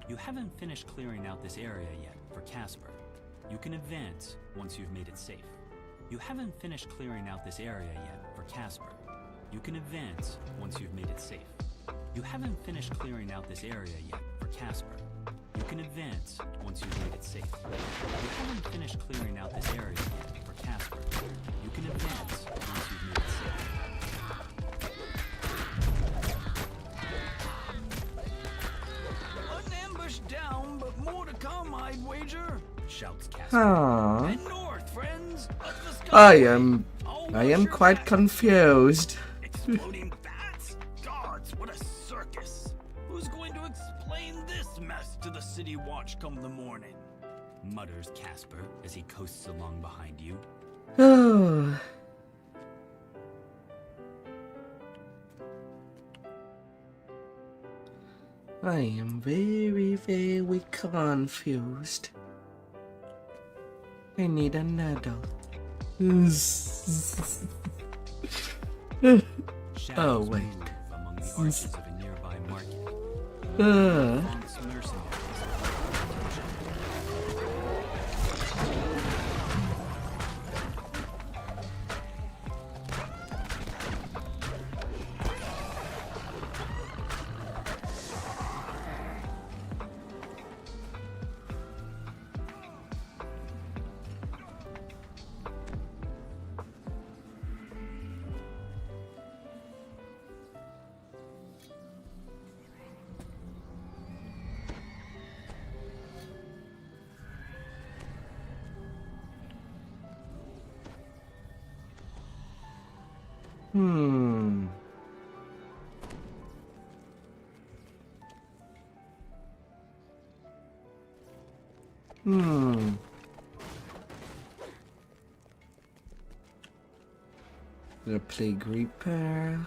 You haven't finished clearing out this area yet for Casper. You can advance once you've made it safe. You haven't finished clearing out this area yet for Casper. You can advance once you've made it safe. You haven't finished clearing out this area yet for Casper. You can advance once you've made it safe. You haven't finished clearing out this area yet for Casper. You can advance once you've made it safe. An ambush down, but more to come, I'd wager. Shouts Casper. Aww. Head north, friends. Up the sky. I am quite confused. Exploding bats? Gods, what a circus. Who's going to explain this mess to the city watch come the morning? Mutters Casper as he coasts along behind you. Oh. I am very, very confused. I need an adult. Oh, wait. Among the arches of a nearby market. Uh. Vaunt's mercenaries. Hmm. Hmm. The plague repair.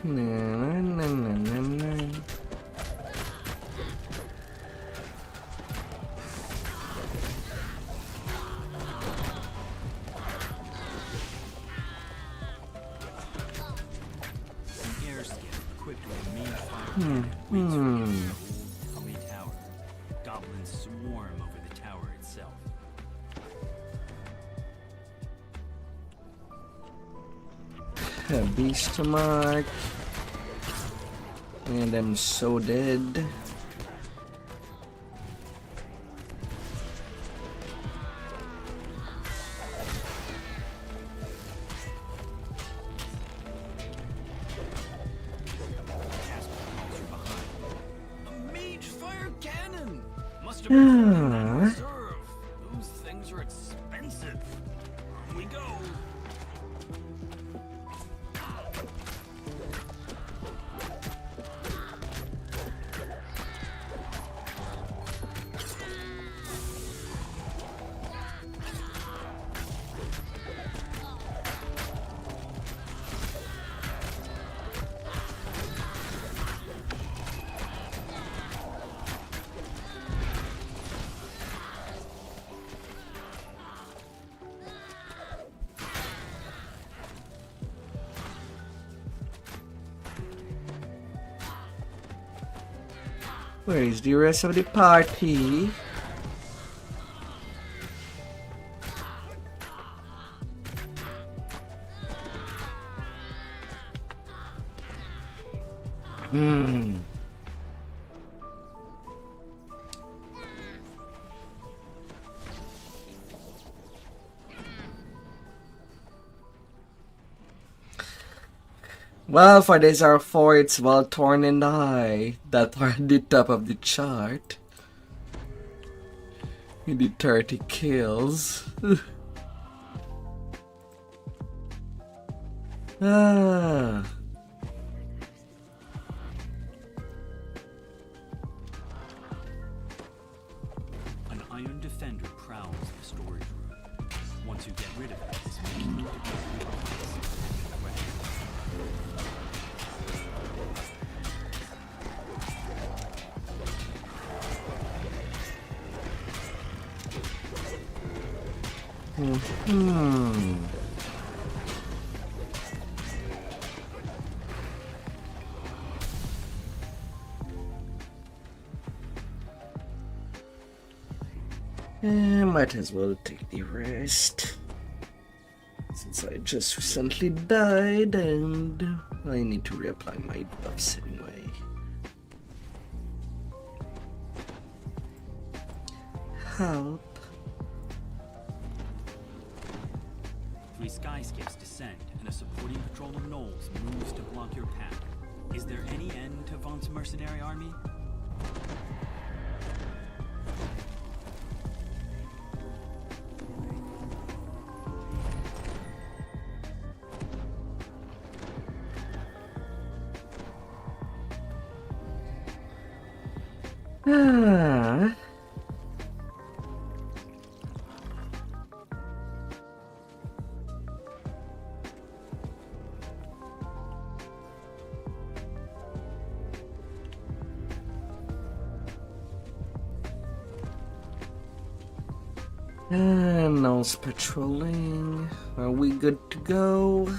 Na, na, na, na, na. An air skiff equipped with a main fire Hmm. cannon waits for you Hmm. in the old Tully Tower. Goblins swarm over the tower itself. A beast to mark. And I'm so dead. A mage fire cannon! Must have been in that reserve. Those things are expensive. On we go. Where is the rest of the party? Hmm. Well, for this are four, it's well torn in the eye that are at the top of the chart. In the 30 kills. Ah. An iron defender prowls the storage room. Once you get rid of it, this may prove to be a weak place. Hmm. Might as well take the rest. Since I just recently died and I need to reapply my buffs anyway. Help. 3 sky skiffs descend, and a supporting patrol of gnolls moves to block your path. Is there any end to Vaunt's mercenary army? And no patrolling. Are we good to go?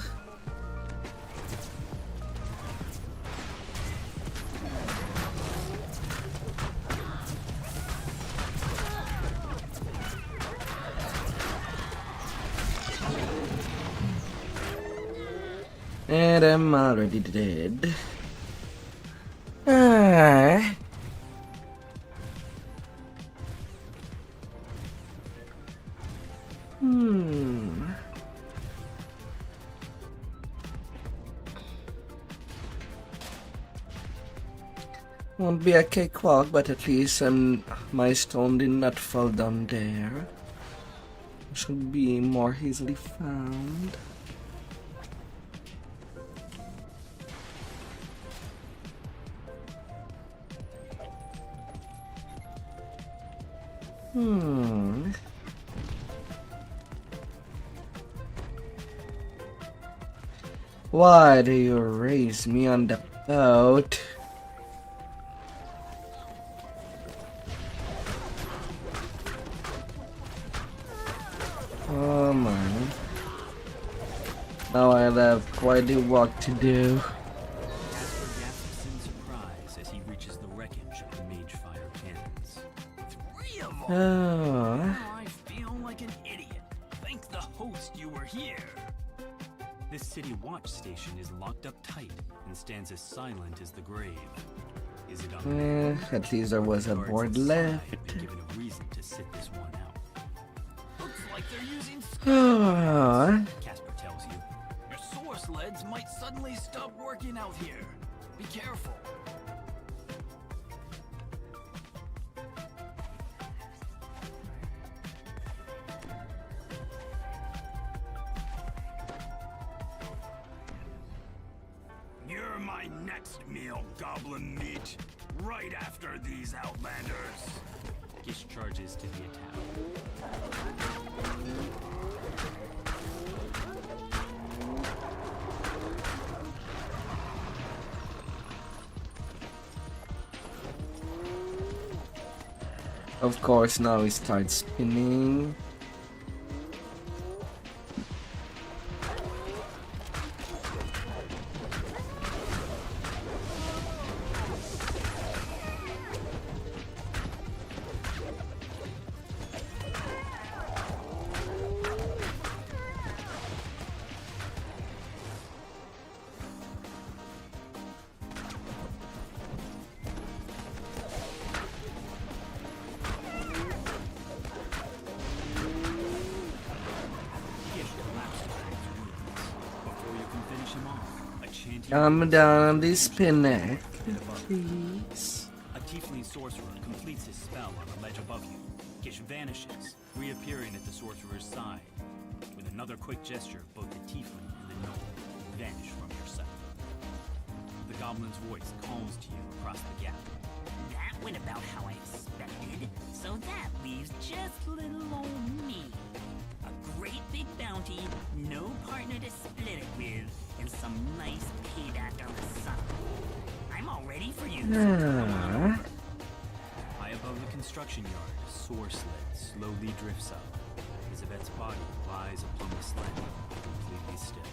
And I'm already dead. Ah. Won't be a cakewalk, but at least my stone did not fall down there. Should be more easily found. Why do you raise me on the boat? Oh man. Now I have quite a work to do. Casper gasps in surprise as he reaches the wreckage of the mage fire cannons. 3 of them! Oh. Now I feel like an idiot. Thank the host you were here. This city watch station is locked up tight and stands as silent as the grave. Is it on At least there was a board left. been given a reason to sit this one out? Looks like they're using Oh. Casper tells you. Your source leads might suddenly stop working out here. Be careful. You're my next meal, goblin meat. Right after these outlanders. Gish charges to the attack. Of course, now he starts spinning. Come down this spinach, please. A tiefling sorcerer completes his spell on the ledge above you. Gish vanishes, reappearing at the sorcerer's side. With another quick gesture, both the tiefling and the gnome vanish from your sight. The goblin's voice calls to you across the gap. That went about how I expected, so that leaves just little old me. A great big bounty, no partner to split it with, and some nice payback on the sun. I'm all ready for you. High above the construction yard, a soar sled slowly drifts up. Isabet's body lies upon the sled, completely still.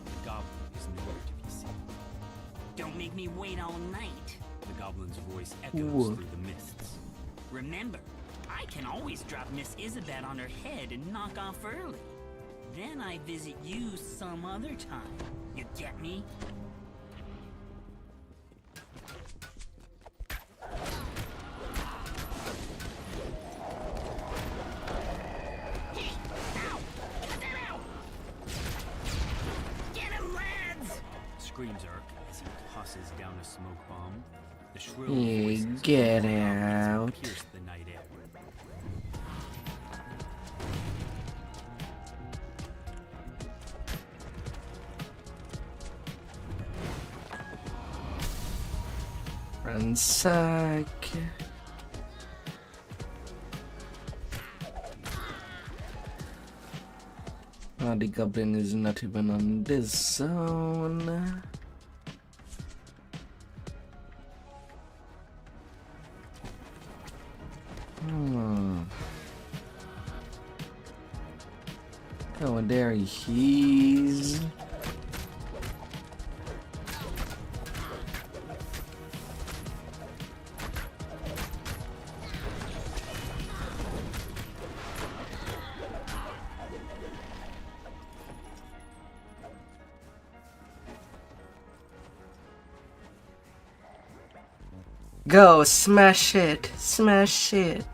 The goblin is nowhere to be seen. Don't make me wait all night. The goblin's voice echoes through the mists. Remember, I can always drop Miss Isabet on her head and knock off early. Then I visit you some other time. You get me? Screams Urk as he tosses down a smoke bomb. The shrill Hey, voices get of the out. goblins pierce the night air. Ransack. The goblin is not even on this zone. Oh, there he is. Go, smash it, smash it.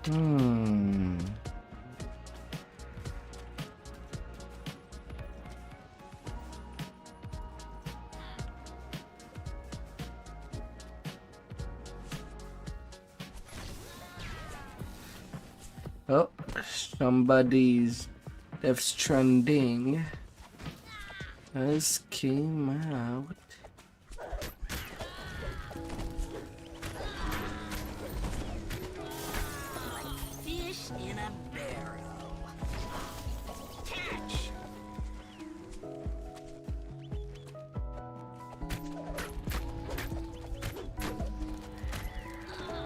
Oh, somebody's Death Stranding has came out. Fish in a barrel. Catch.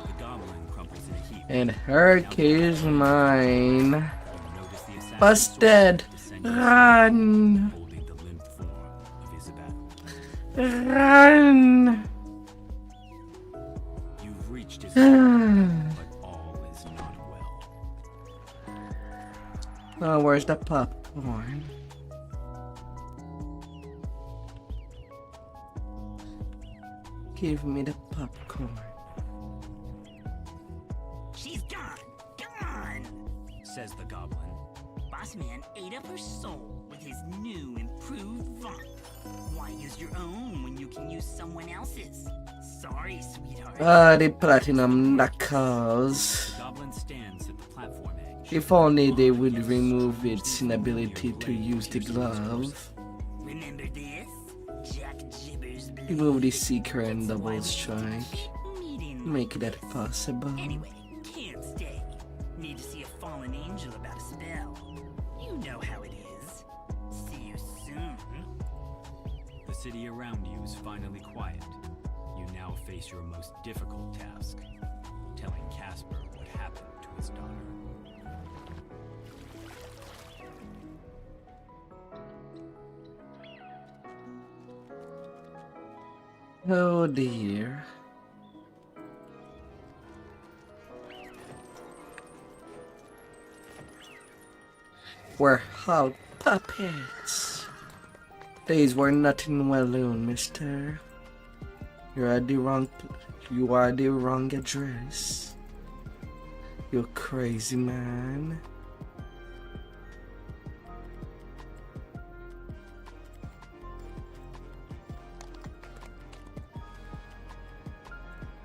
The goblin crumples in a heap. And her is mine. Busted! Run! Holding the limp form of Isabel. Run! You've reached his heart, but all is not well. Oh, where's the popcorn? Give me the popcorn. She's gone. Gone. Says the goblin. Boss man ate up her soul with his new improved vomit. Why use your own when you can use someone else's? Sorry, sweetheart. Ah, the platinum knuckles. The goblin stands at the platform edge. If only they would remove its inability to use the glove. Remember this? Jack Jibber's blade. Remove the seeker and double strike. Make that possible. Anyway, can't stay. Need to see a fallen angel about a spell. You know how it is. See you soon. The city around you is finally quiet. You now face your most difficult task, telling Casper what happened to his daughter. Oh dear. We're all puppets. Days were nothing Walloon, mister. You are the wrong address. You crazy man.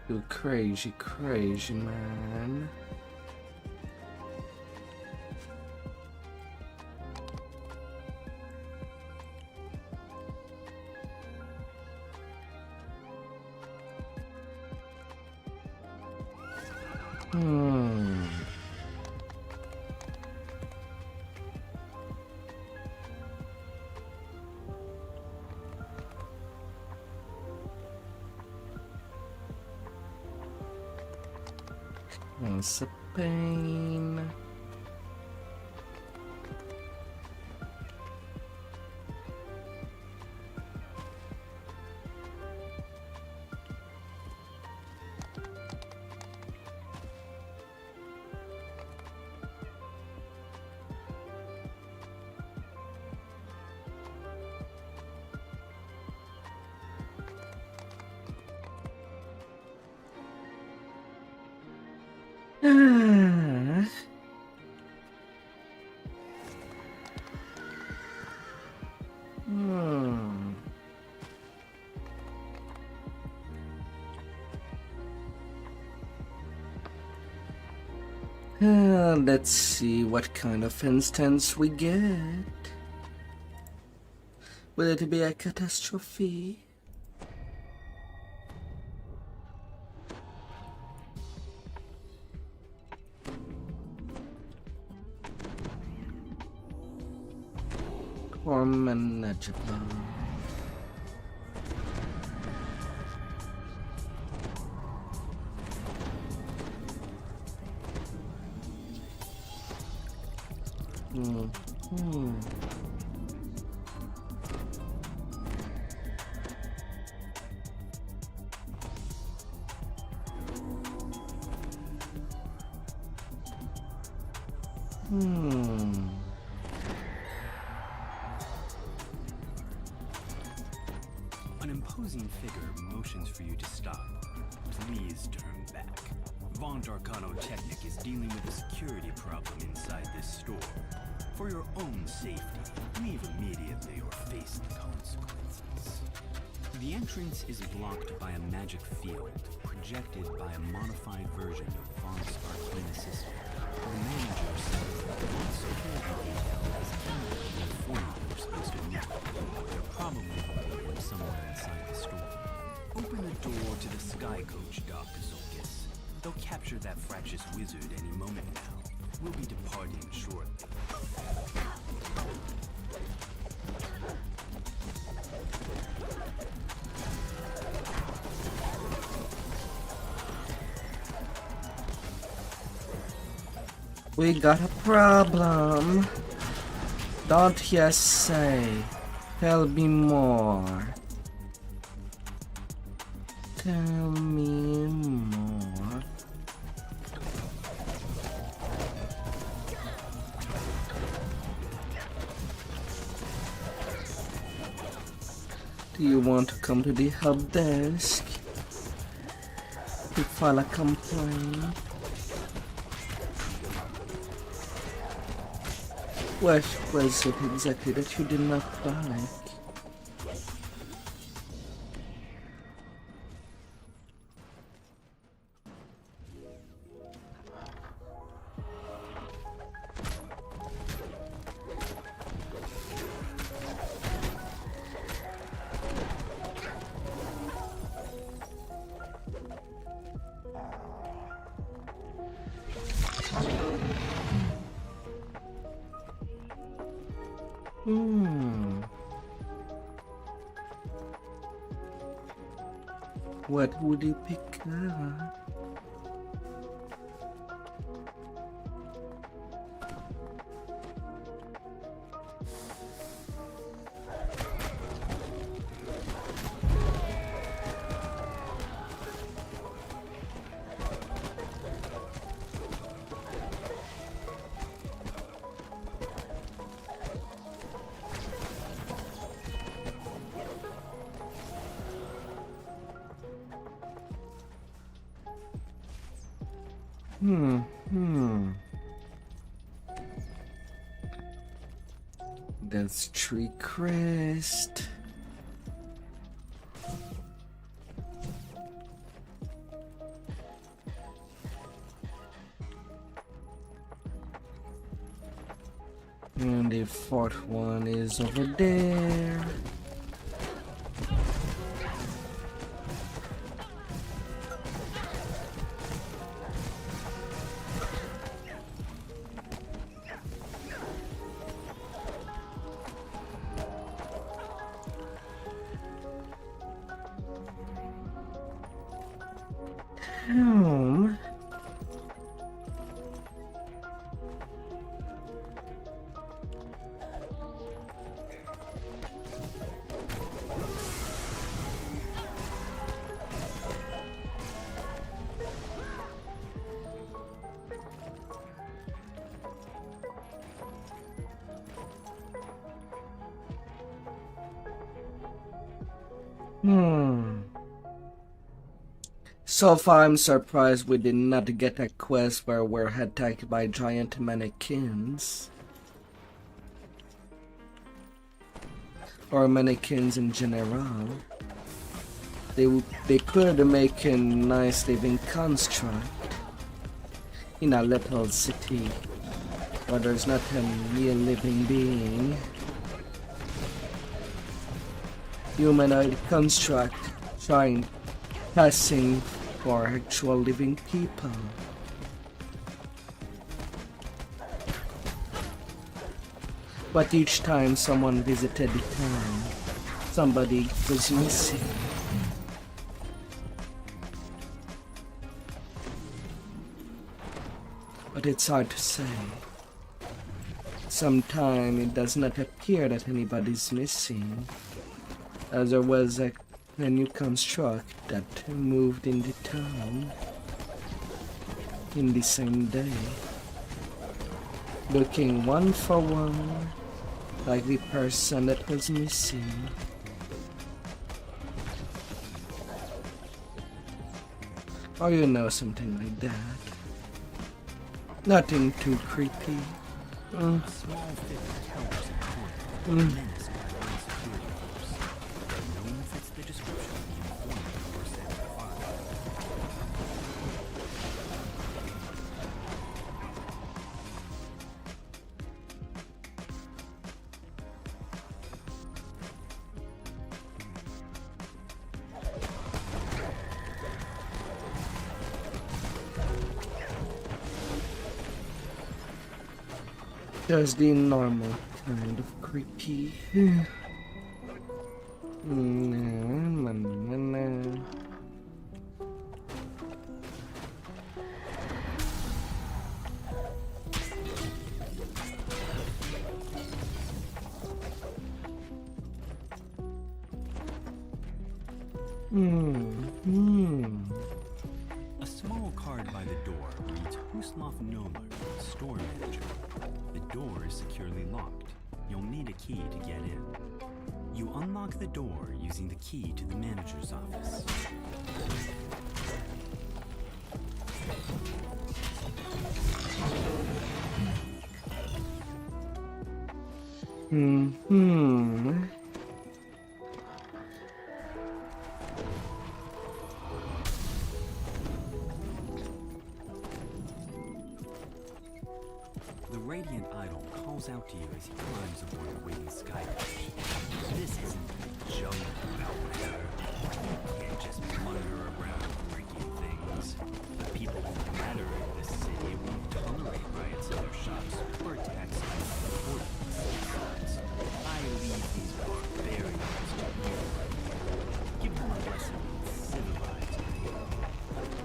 You crazy, crazy man. It's a pain. Let's see what kind of instance we get. Will it be a catastrophe? Or manageable? An imposing figure motions for you to stop. Please turn back. Von Darkano Technic is dealing with a security problem inside this store. For your own safety, leave immediately or face the consequences. The entrance is blocked by a magic field, projected by a modified version of Von's arcane assistant. The manager says that Von's security detail is capable of informing you we're supposed to meet. They're probably located somewhere inside the store. Open the door to the Sky Coach, Dr. Zolkis. They'll capture that fractious wizard any moment now. We'll be departing shortly. We got a problem. Don't you say. Tell me more. Tell me more. Do you want to come to the help desk to file a complaint? What was it exactly that you did not like? What would you pick up? That's Tree Crest. And the fourth one is over there. So far, I'm surprised we did not get a quest where we're attacked by giant mannequins. Or mannequins in general. They could make a nice living construct in a little city where there's not a real living being. Humanoid construct passing for actual living people. But each time someone visited the town, somebody was missing. But it's hard to say. Sometimes it does not appear that anybody's missing, as there was a new construct that moved in the town in the same day. looking one for one, like the person that was missing. Or you know, something like that. Nothing too creepy. A small fit towers at court, menaced by one security force. Their name fits the description of the informant who was set to find. Just the normal kind of creepy. A small card by the door reads Huslov Nomer, store manager. The door is securely locked. You'll need a key to get in. You unlock the door using the key to the manager's office. The Radiant Idol calls out to you as he climbs aboard the waiting sky coach. This isn't a joke, Belvedere. You can't just blunder around breaking things. The people who matter in this city won't tolerate riots in their shops or attacks on important citizens. I leave these barbarians to you. Give them a lesson in civilized behavior.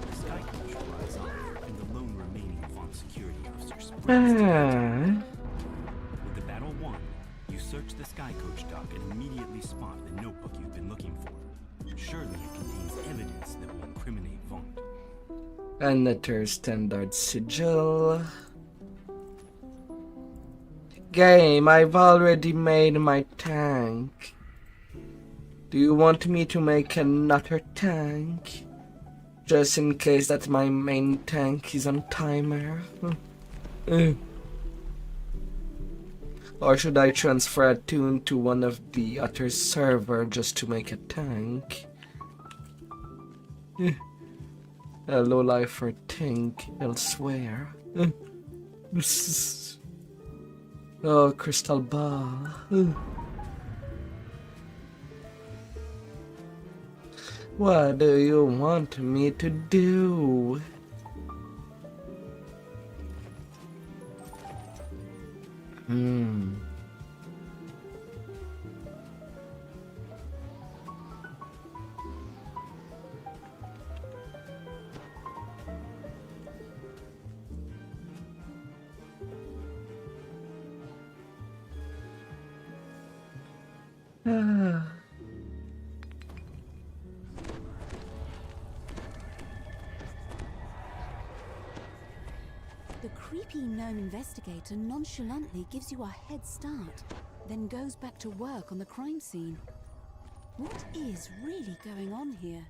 The sky coach flies off, and the lone remaining Vaughn security officer springs to with the battle won, you search the sky coach dock and immediately spot the notebook you've been looking for. Surely it contains evidence that will incriminate Vaughn. Another standard sigil. Game, I've already made my tank. Do you want me to make another tank? Just in case that my main tank is on timer? Or should I transfer a tune to one of the other server just to make a tank? A lowlifer tank elsewhere. Oh, crystal ball. What do you want me to do? The creepy gnome investigator nonchalantly gives you a head start, then goes back to work on the crime scene. What is really going on here?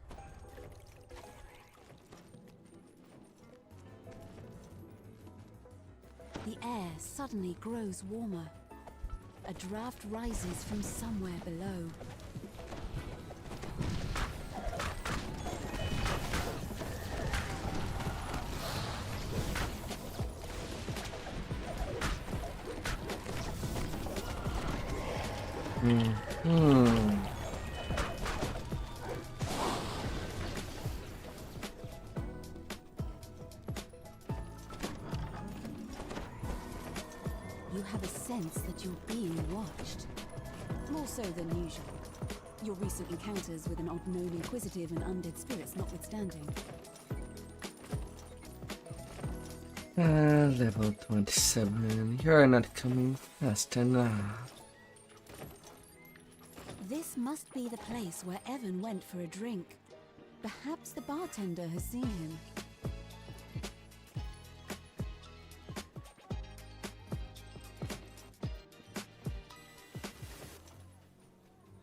The air suddenly grows warmer. A draft rises from somewhere below. You have a sense that you're being watched. More so than usual. Your recent encounters with an odd gnome inquisitive and undead spirits notwithstanding. Level 27. You're not coming fast enough. This must be the place where Evan went for a drink. Perhaps the bartender has seen him.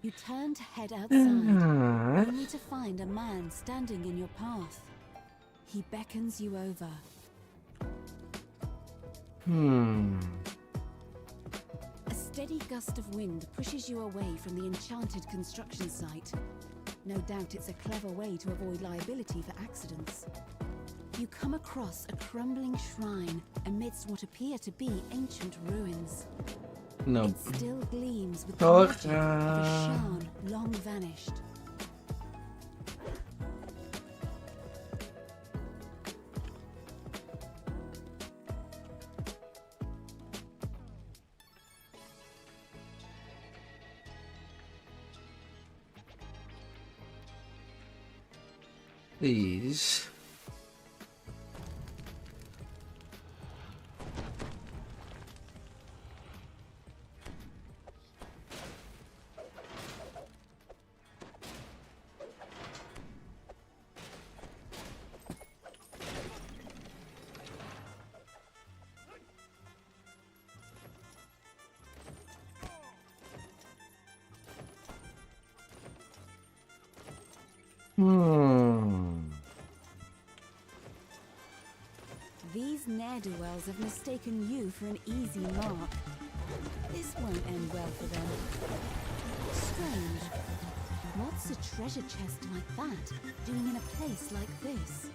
You turn to head outside, only to find a man standing in your path. He beckons you over. A steady gust of wind pushes you away from the enchanted construction site. No doubt it's a clever way to avoid liability for accidents. You come across a crumbling shrine amidst what appear to be ancient ruins. No. It still gleams with the magic of a shrine long vanished. These. These ne'er-do-wells have mistaken you for an easy mark. This won't end well for them. Strange. What's a treasure chest like that doing in a place like this?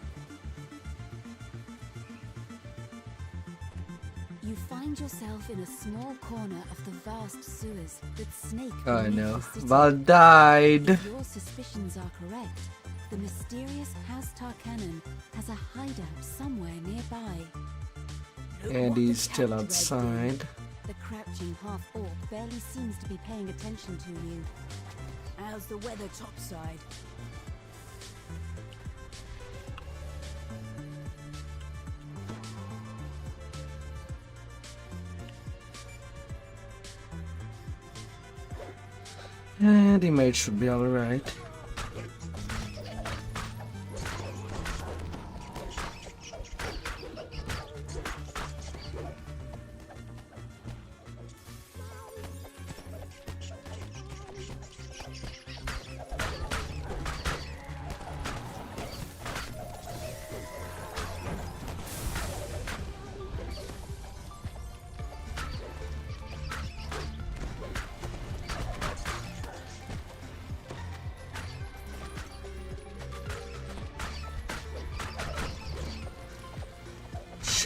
You find yourself in a small corner of the vast sewers that snake Oh beneath no, the city. Val died. If your suspicions are correct, the mysterious House Tarkanan has a hideout somewhere nearby. And he's still outside. The crouching half-orc barely seems to be paying attention to you. How's the weather topside? And the mate should be alright.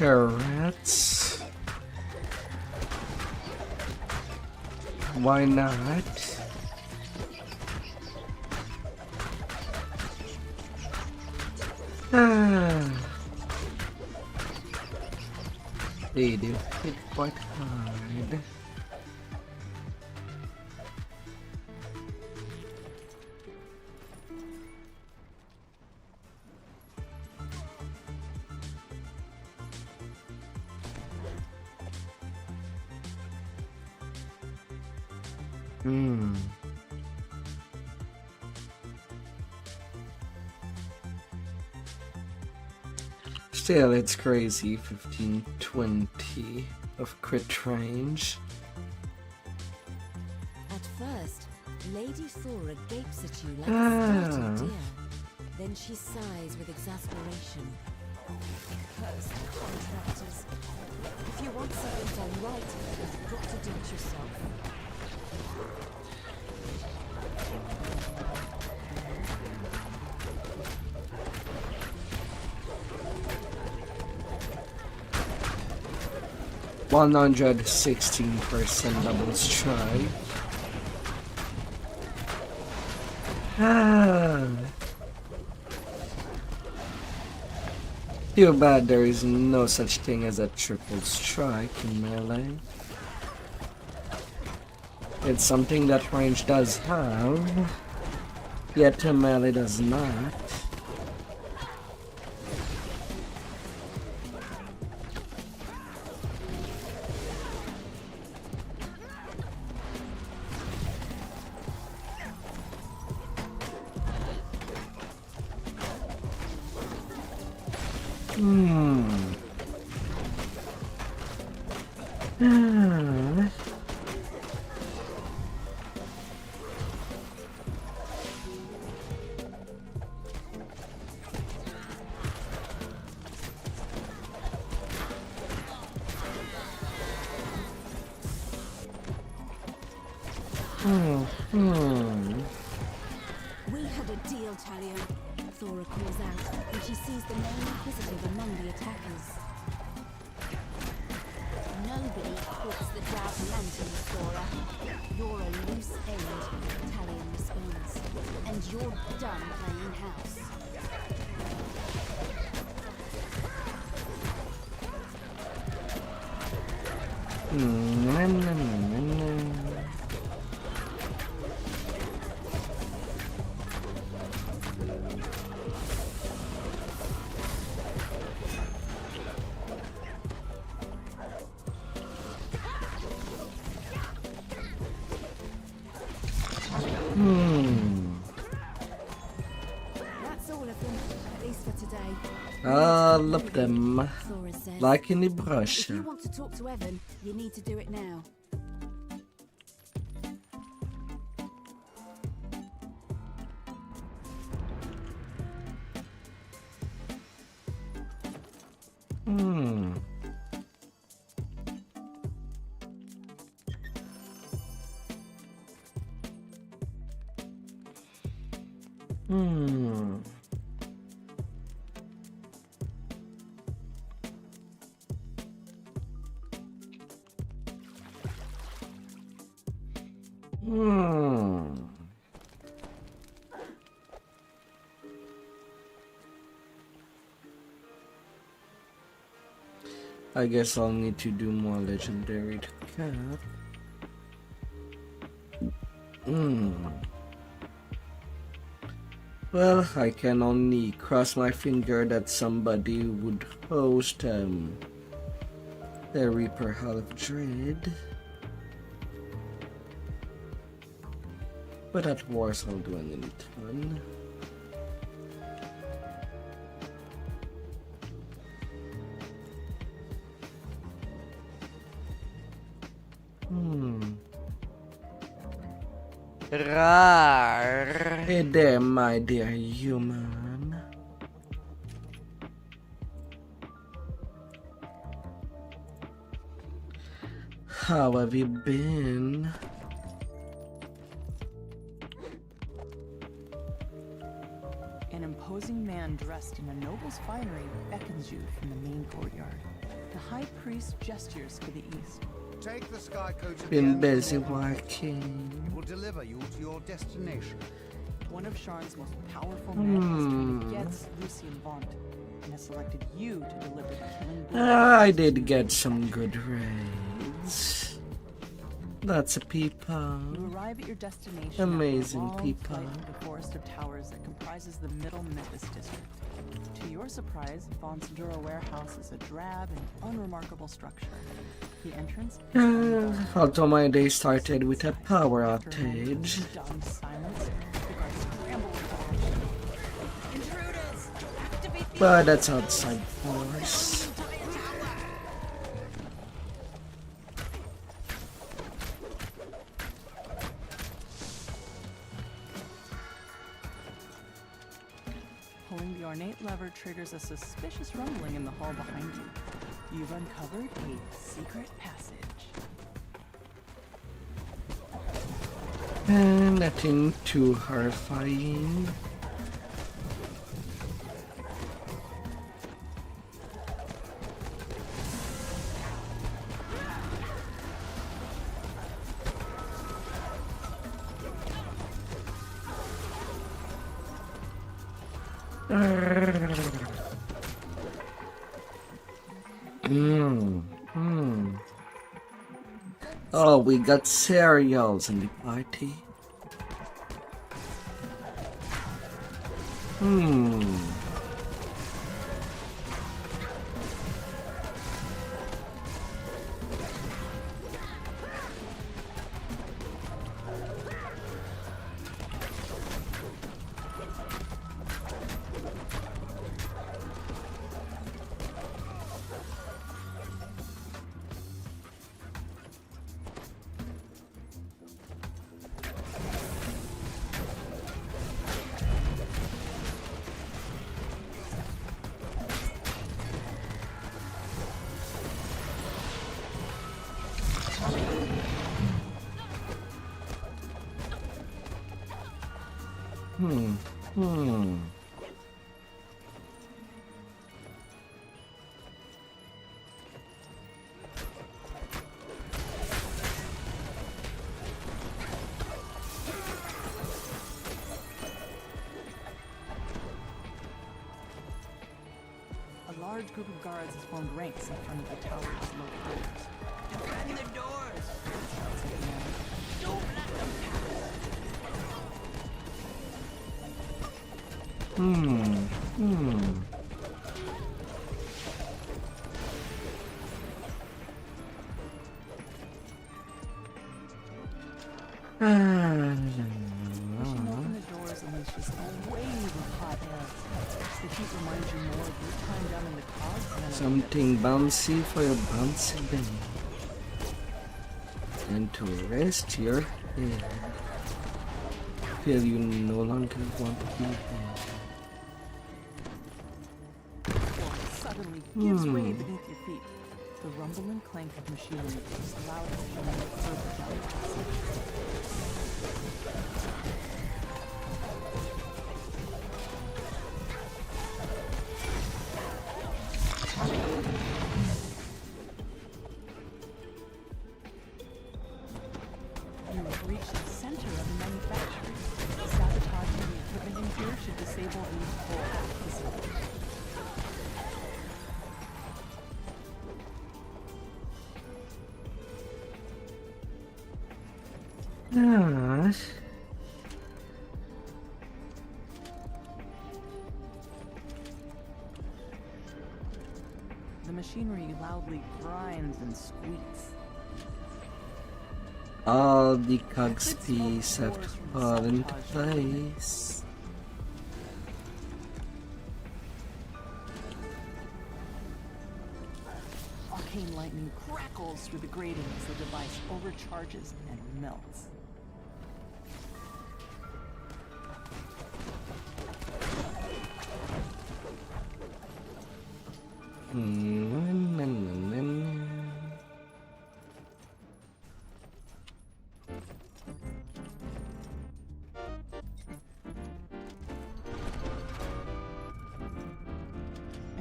Rats. Why not? They do hit quite hard. Still, it's crazy. 15-20 of crit range. At first, Lady Thora gapes at you like a startled deer. Then she sighs with exasperation. Cursed contractors. If you want something done right, you've got to do it yourself. $116% doubles try. Too bad there is no such thing as a triple strike in melee. It's something that range does have, yet melee does not. We had a deal, Talia. Thora calls out when she sees the main inquisitive among the attackers. Nobody puts the dragon lanterns, Thora. You're a loose end, Talia responds. And you're done playing house. That's all of them, at least for today. All of them. Thora says. Like in the If brush. you want to talk to Evan, you need to do it now. I guess I'll need to do more legendary to cap. Well, I can only cross my finger that somebody would host the Reaper Hall of Dread. But at worst, I'll do an elite one. Rar. Hey there, my dear human. How have you been? An imposing man dressed in a noble's finery beckons you from the main courtyard. The high priest gestures to the east. Take the sky coach at the Been end of the busy hall. working. It will deliver you to your destination. One of Sharn's most powerful men has been against Lucian Vaunt and has selected you to deliver the killing blow. I did get some good raids. Lots of people. You arrive at your destination Amazing after a long people. flight through the forest of towers that comprises the middle Memphis district. To your surprise, Vaughn's Dura warehouse is a drab and unremarkable structure. The entrance is Although my day started with a power outage. stunned silence. The guards scramble with intruders. Activate the But that's outside force. Pulling the ornate lever triggers a suspicious rumbling in the hall behind you. You've uncovered a secret passage. Nothing too horrifying. Oh, we got cereals in the party. A large group of guards has formed ranks in front of the tower's low pillars. Defend the doors! Don't let them Pushing open the doors unleashes a wave of hot air. The heat reminds you more of your time down in the cogs than Something bouncy for your bouncy belly. And to rest your head. Till you no longer want to be here. suddenly gives way beneath your feet. The rumble and clank of machinery grows louder as you move further down the passage. You have reached the center of the manufacturing. Sabotaging the equipment in here should disable the whole facility. Gosh. The machinery loudly grinds and squeaks. All the cogs piece have to fall into place. Arcane lightning crackles through the grating as the device overcharges and melts.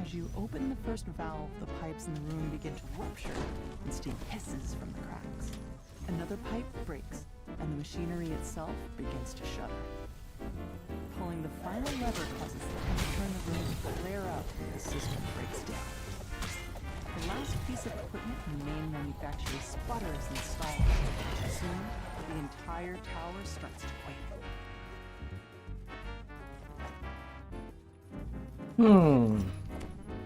As you open the first valve, the pipes in the room begin to rupture and steam hisses from the cracks. Another pipe breaks, and the machinery itself begins to shudder. Pulling the final lever causes the temperature in the room to flare up and the system breaks down. The last piece of equipment in the main manufactory sputters and stalls. Soon, the entire tower starts to quake.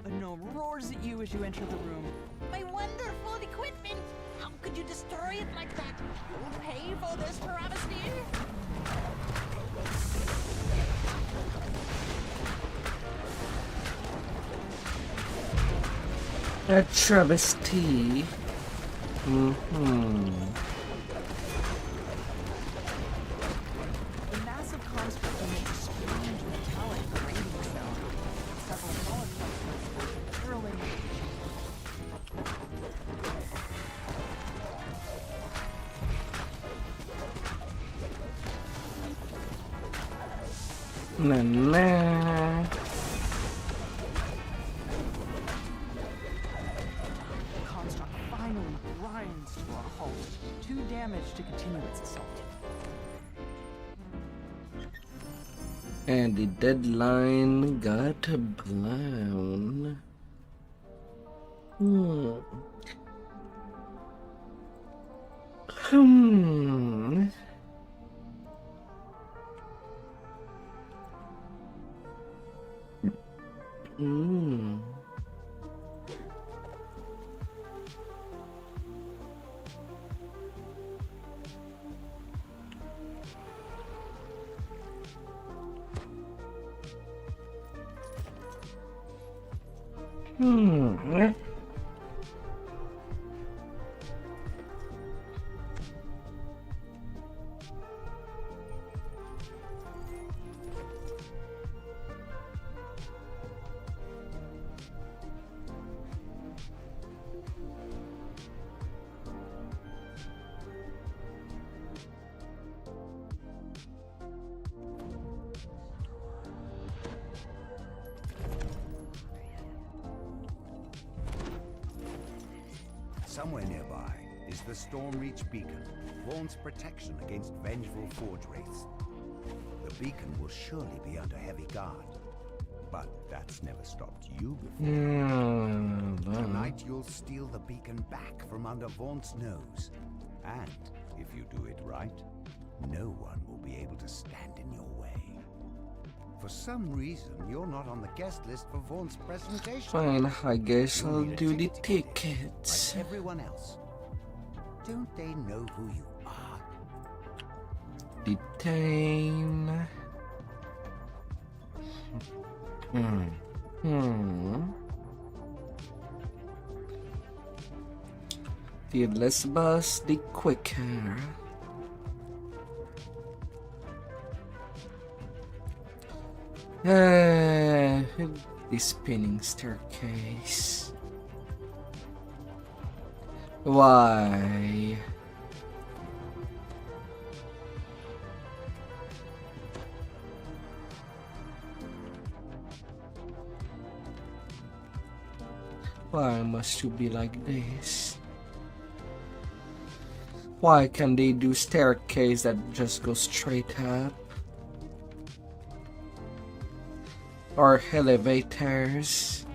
A gnome roars at you as you enter the room. My wonderful equipment! How could you destroy it like that? You'll pay for this travesty! A travesty. The massive construct emits a strange metallic grating sound. Several smaller particles hurling at Na. The construct finally grinds to a halt, too damaged to continue its assault. And the deadline got blown. Somewhere nearby is the Stormreach Beacon, Vaughnt's protection against vengeful Forge Wraiths. The beacon will surely be under heavy guard, but that's never stopped you before. Tonight you'll steal the beacon back from under Vaughnt's nose, and if you do it right, no one will be able to stand in your way. For some reason, you're not on the guest list for Vaughnt's presentation. Fine, I guess I'll do the tickets. Like everyone else. Don't they know who you are? Detain. The less bus, the quicker. The spinning staircase. Why? Why must you be like this? Why can't they do staircase that just goes straight up? Or elevators?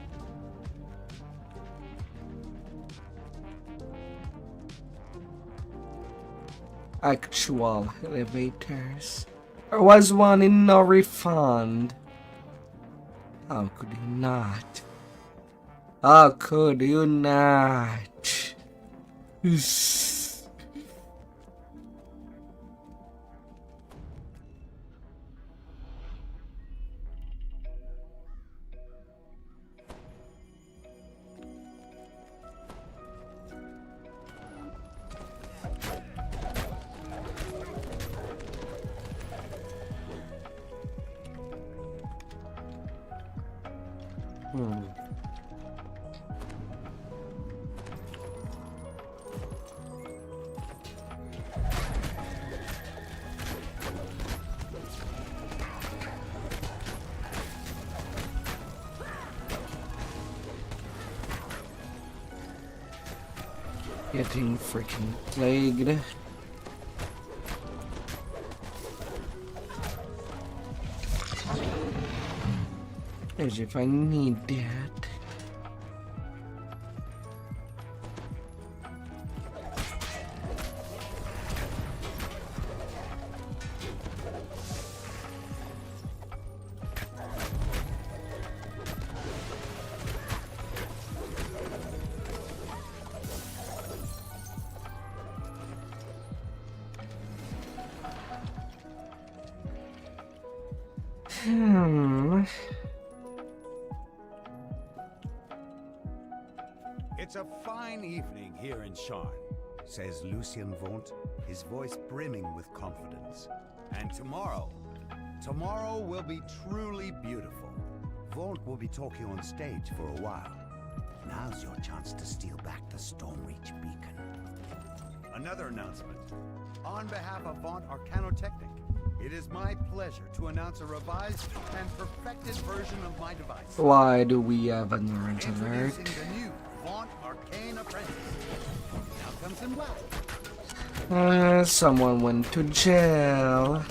Actual elevators. There was one in no refund. How could you not? How could you not? Getting freaking plagued. As if I need that. It's a fine evening here in Sharn, says Lucien Vaughnt, his voice brimming with confidence. And tomorrow will be truly beautiful. Vaughnt will be talking on stage for a while. Now's your chance to steal back the Stormreach Beacon. Another announcement. On behalf of Vaughnt Arcanotechnic, it is my pleasure to announce a revised and perfected version of my device. Why do we have an orange alert? Introducing the new Vaughnt Arcane Apprentice. Now comes in black. Someone went to jail.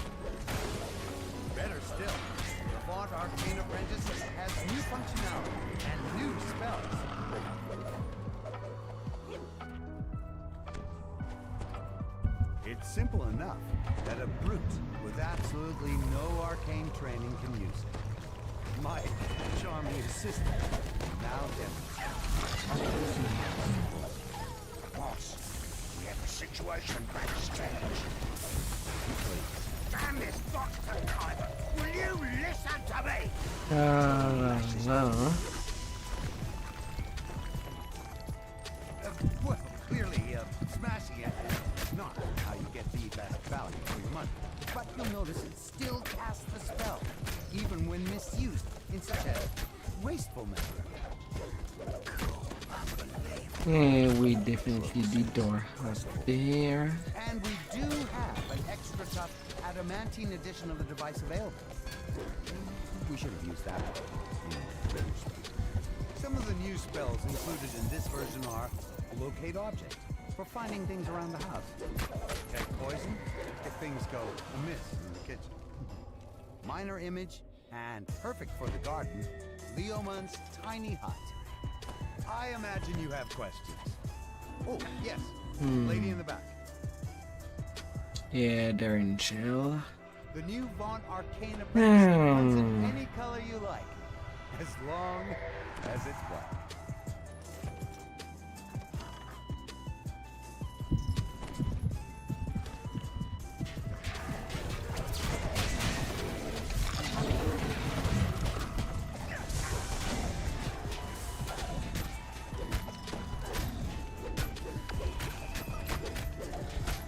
Better still, the Vaughnt Arcane Apprentice has new functionality and new spells. It's simple enough that a brute with absolutely no arcane training can use it. My charming assistant now demonstrates. Boss, we have a situation backstage. Damn this Dr. Kyber! Will you listen to me? No. Well, clearly, smashing it is not how you get the best value for your money. But you'll notice it still casts the spell, even when misused in such a wasteful manner. Yeah, we definitely did door house there. And we do have an extra tough adamantine edition of the device available. We should have used that one. Some of the new spells included in this version are locate objects, for finding things around the house. Detect poison if things go amiss in the kitchen. Minor image, and perfect for the garden, Leoman's tiny hut. I imagine you have questions. Oh, yes, lady in the back. Yeah, they're in jail. The new Vaunt Arcane apprentice runs in any color you like, as long as it's black.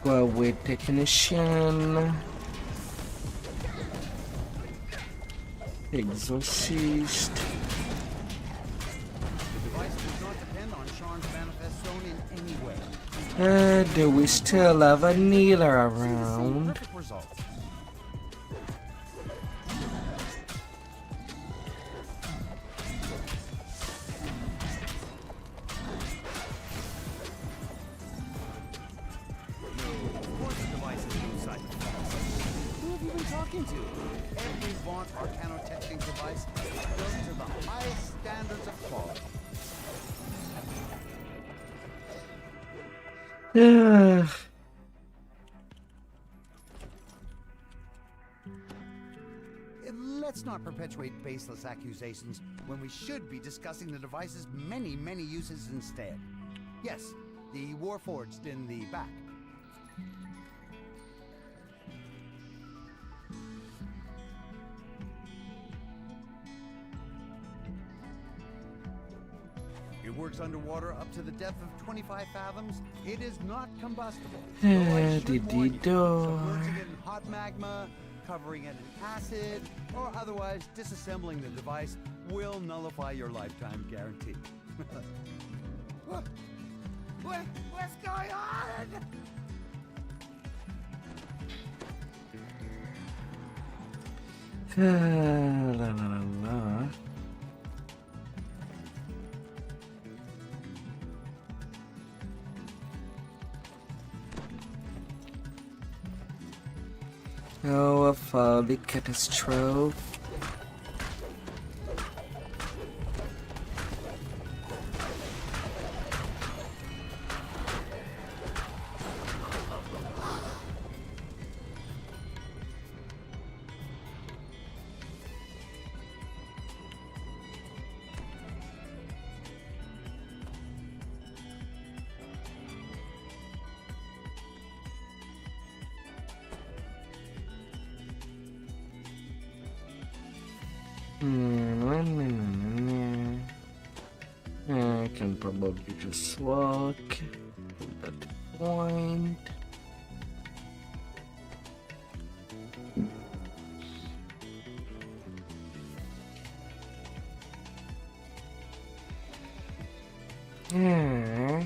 Well, with technician, exorcist. The device does not depend on Sean's manifest zone in any way. Do we still have a kneeler around? Perfect results. Every Vaunt Arcano testing device is built to the highest standards of quality. Let's not perpetuate baseless accusations when we should be discussing the device's many, many uses instead. Yes, the Warforged in the back. It works underwater up to the depth of 25 fathoms. It is not combustible. Submerging it in hot magma, covering it in acid, or otherwise disassembling the device will nullify your lifetime guarantee. What's going on? La la la la. Oh, a folly catastrophe. I can probably just walk at that point. Yeah.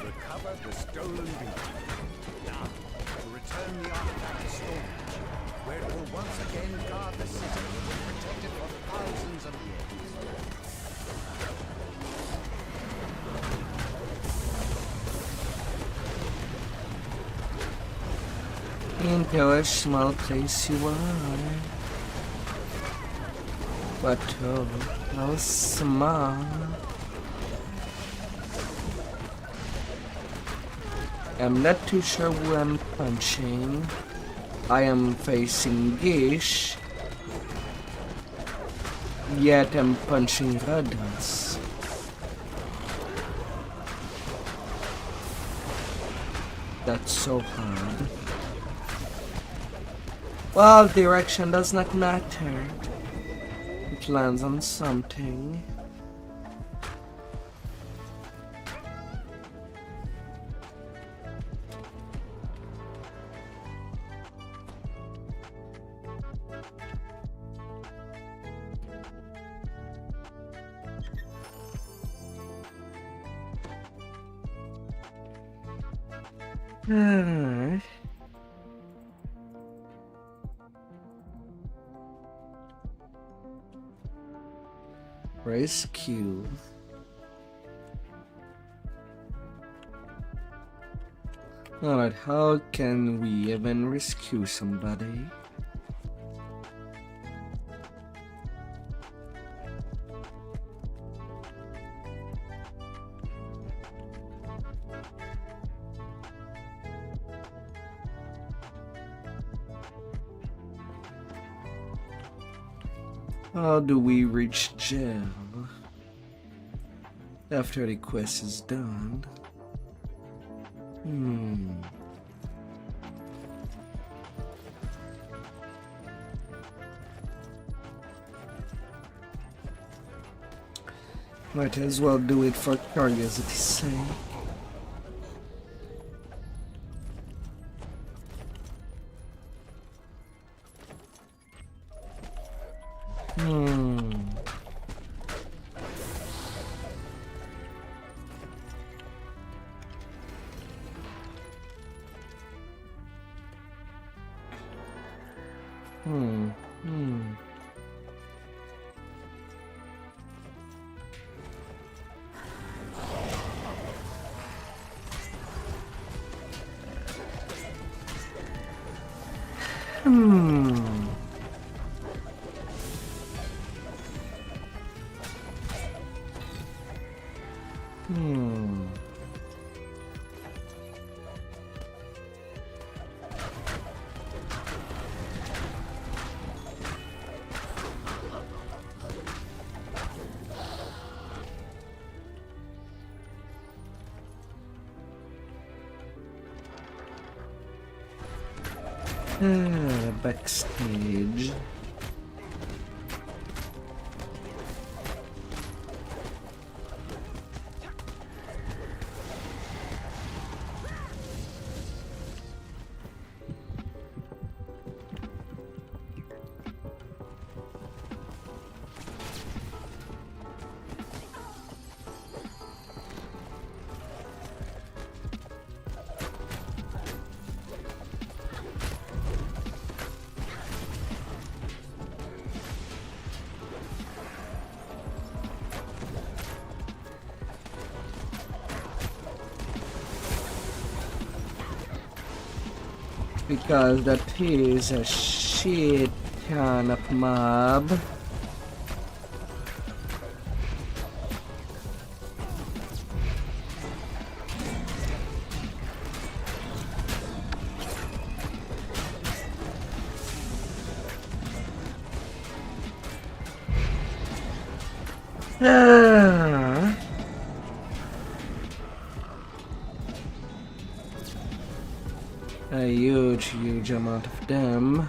Recover the stolen beacon. Now, to return the artifact to storage, where it will once again guard the city and protect it for thousands of years. Into a small place you are. But oh, how small. I'm not too sure who I'm punching. I am facing Gish, yet I'm punching Radas. that's so hard. Well, direction does not matter. It lands on something. Alright. Rescue. Alright, how can we even rescue somebody? How do we reach jail after the quest is done? Might as well do it for curiosity's sake. Backstage. Because that is a shit ton of mob. A huge amount of them.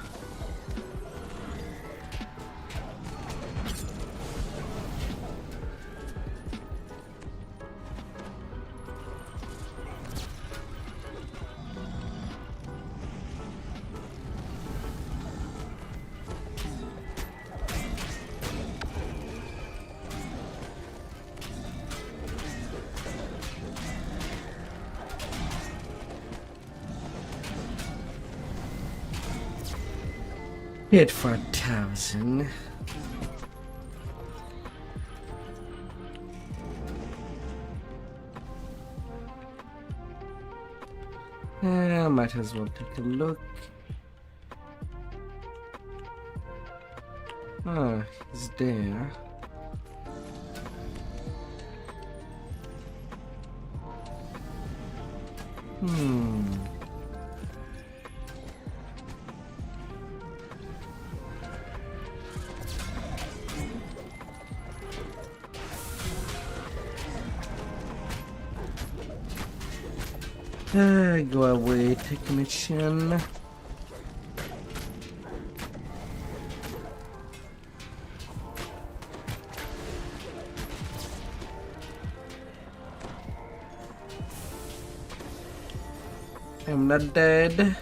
Hit for 1,000. Might as well take a look. Ah, he's there. Go away, technician. I'm not dead.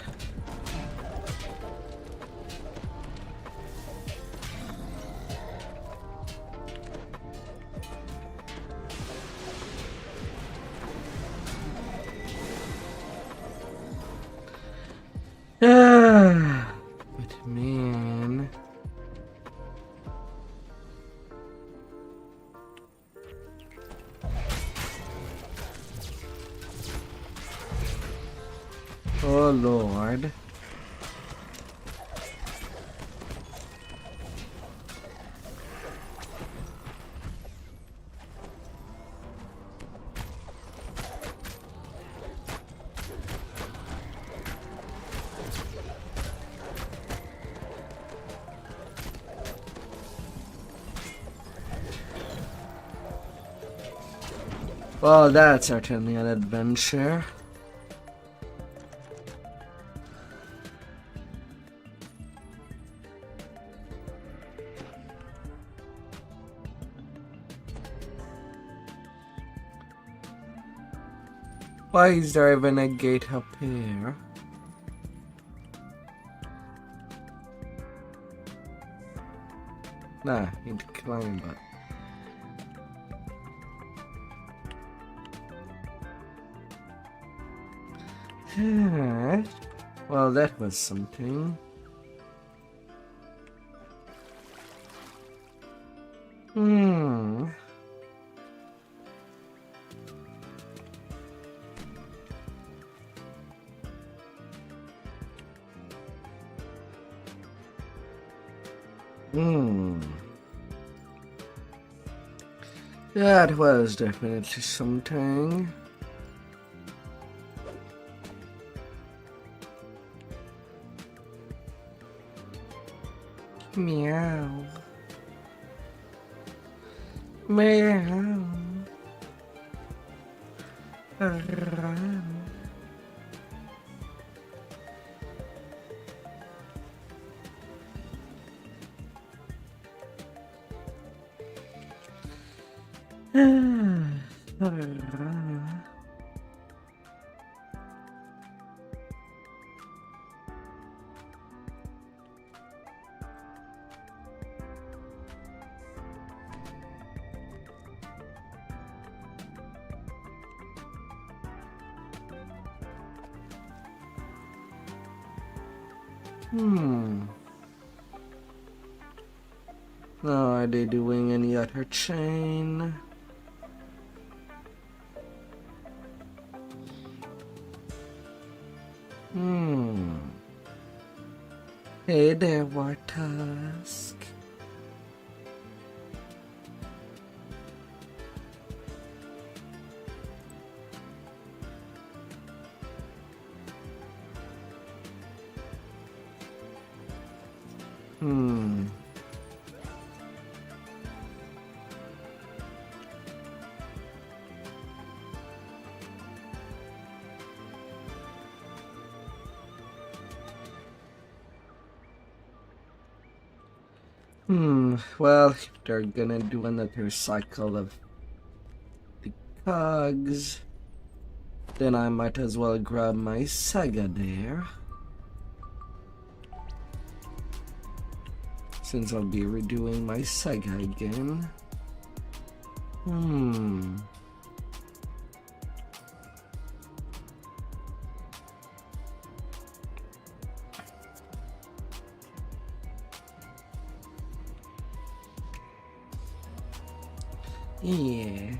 But man. Oh Lord. Well, that's certainly an adventure. Why is there even a gate up here? Nah, need to climb up. Well, that was something. That was definitely something. Meow. Meow. Oh, are they doing any other chain? Hey there, Wartusk. Well, if they're gonna do another cycle of the cogs, then I might as well grab my Sega there. Since I'll be redoing my Sega again. Yeah.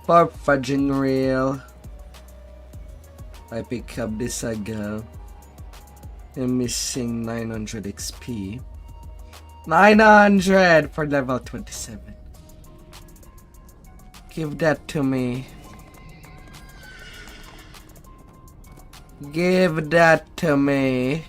For fudging real, I pick up this Sega. I'm missing 900 XP. 900 for level 27. Give that to me. Give that to me.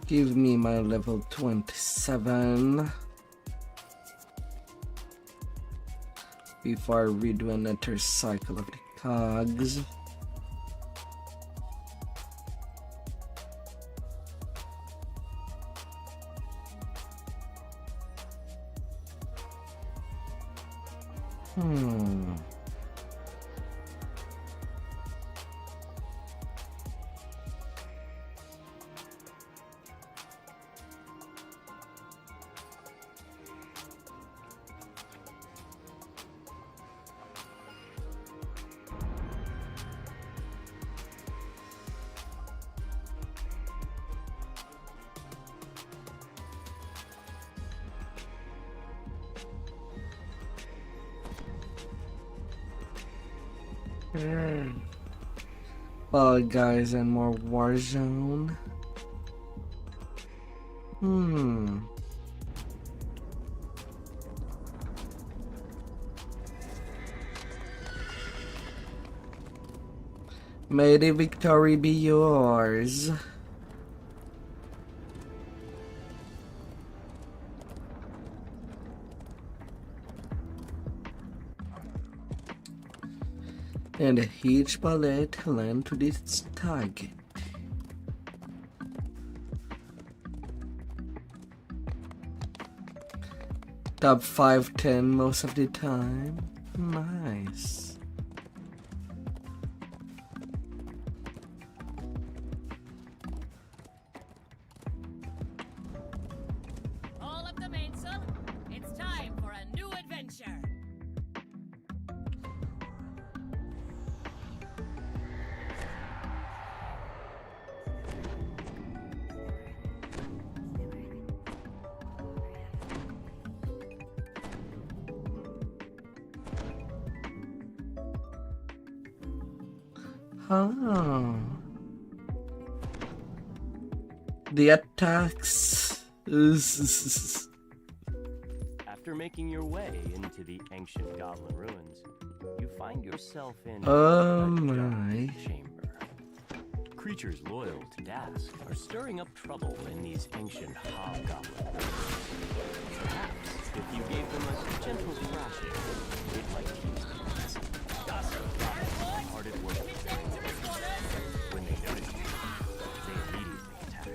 Give me my level 27 before I redo another cycle of the cogs. Fall Guys and more Warzone. May the victory be yours. And each bullet land to its target. Top 5-10 most of the time. Nice. All of the mainsail, it's time for a new adventure. Oh. The attacks. After making your way into the ancient goblin ruins, you find yourself in Oh a my. dark chamber. Creatures loyal to Dask are stirring up trouble in these ancient hobgoblin ruins. Perhaps if you gave them a gentle thrashing, it might teach them a lesson. Dask goblins hard at work. When they notice you, they immediately attack.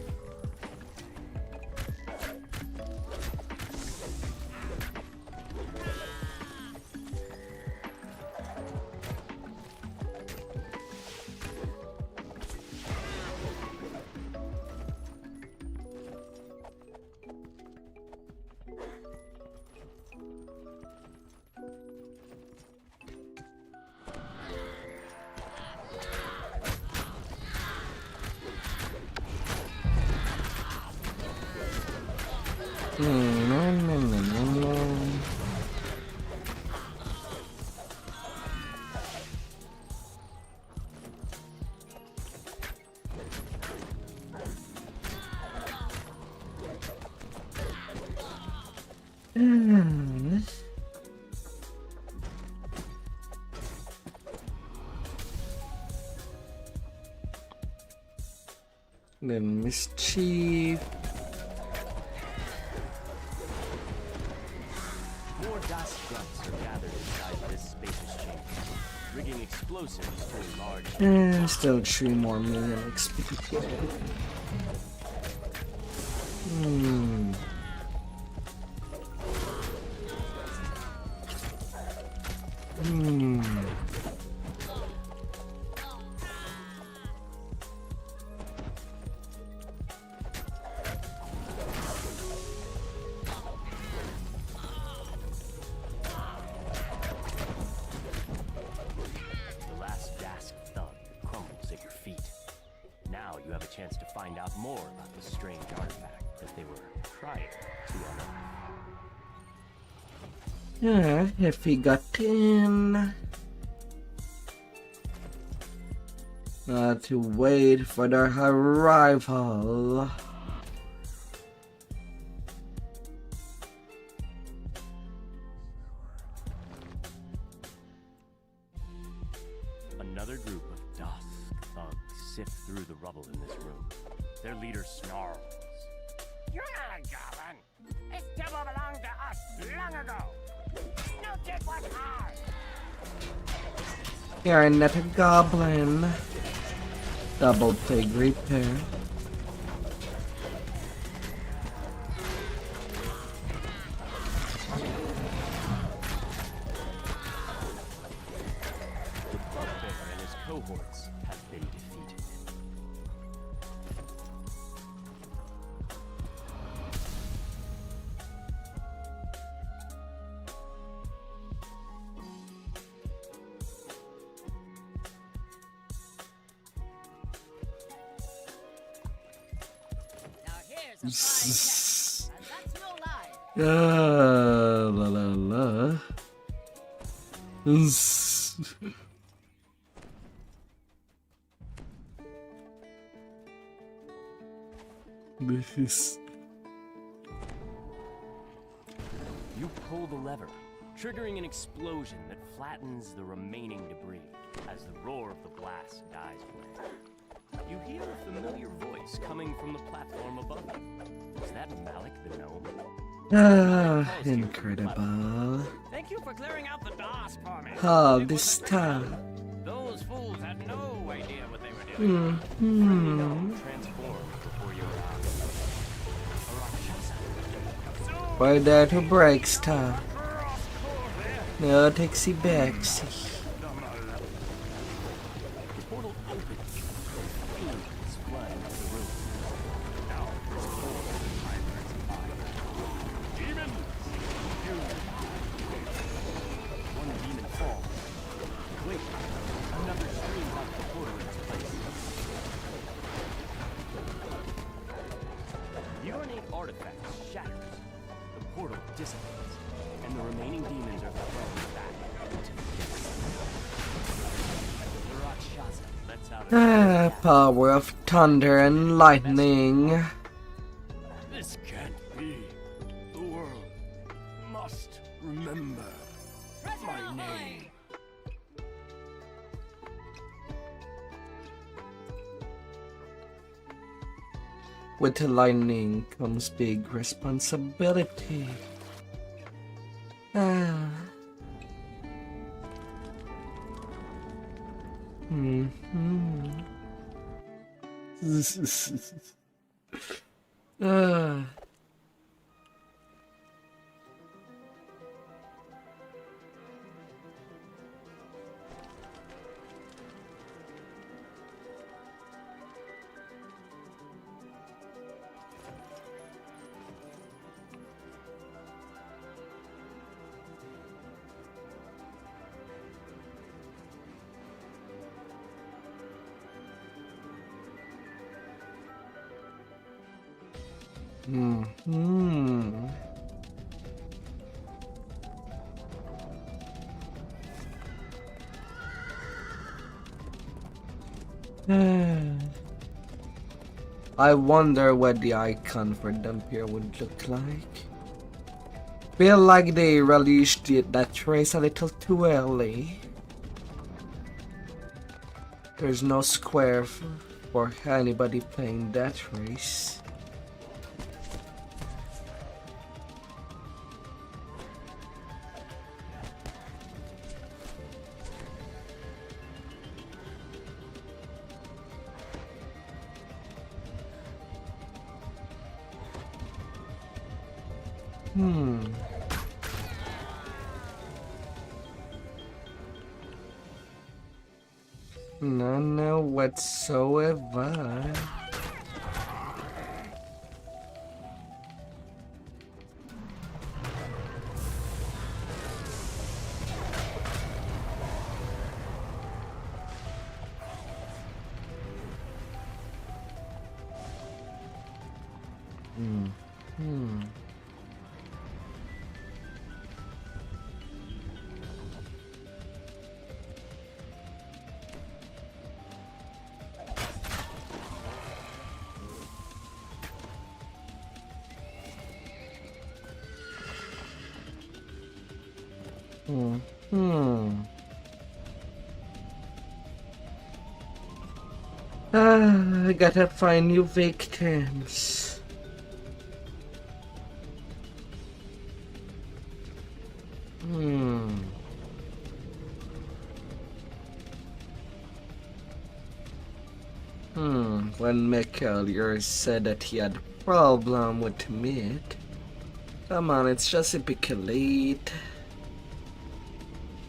Then mischief. More Dask grunts are gathered inside this spacious chamber, rigging explosives to a large... And still 3 more million XP. The last Dask thug crumbles at your feet. Now you have a chance to find out more about the strange artifact that they were trying to unearth. Yeah, if he got in. To wait for their arrival. Another group of dusk thugs sift through the rubble in this room. Their leader snarls. You're not a goblin. This devil belonged to us long ago. No dick was ours. You're not a goblin. Double pig repair. The bugbear and his cohorts have been defeated. Now here's a fine test, and that's no lie. La la la. This. You pull the lever, triggering an explosion that flattens the remaining debris as the roar of the blast dies away. You hear a familiar voice coming from the platform above you. Is that Malik the gnome? Incredible. Thank you for clearing out the DOS for me. Oh, this time. Those fools had no idea what they were doing. Transformed before your eyes. Why that who breaks time? No taxi backseat. The portal opens. Flames flood into the room. Now it's cold hybrid's fire. Demons! One demon falls. Wait, another streams out the portal in its place. The urinate artifact shatters. The portal dissipates, and the remaining demons are thrown back into the The Rakshasa lets out a Power of thunder and lightning. This can't be. The world must remember my name. With the lightning comes big responsibility. I wonder what the icon for Dampier would look like. Feel like they released that race a little too early. There's no square for anybody playing that race. None whatsoever. I gotta find new victims. When McEllier said that he had a problem with meat. Come on, it's just a bit late.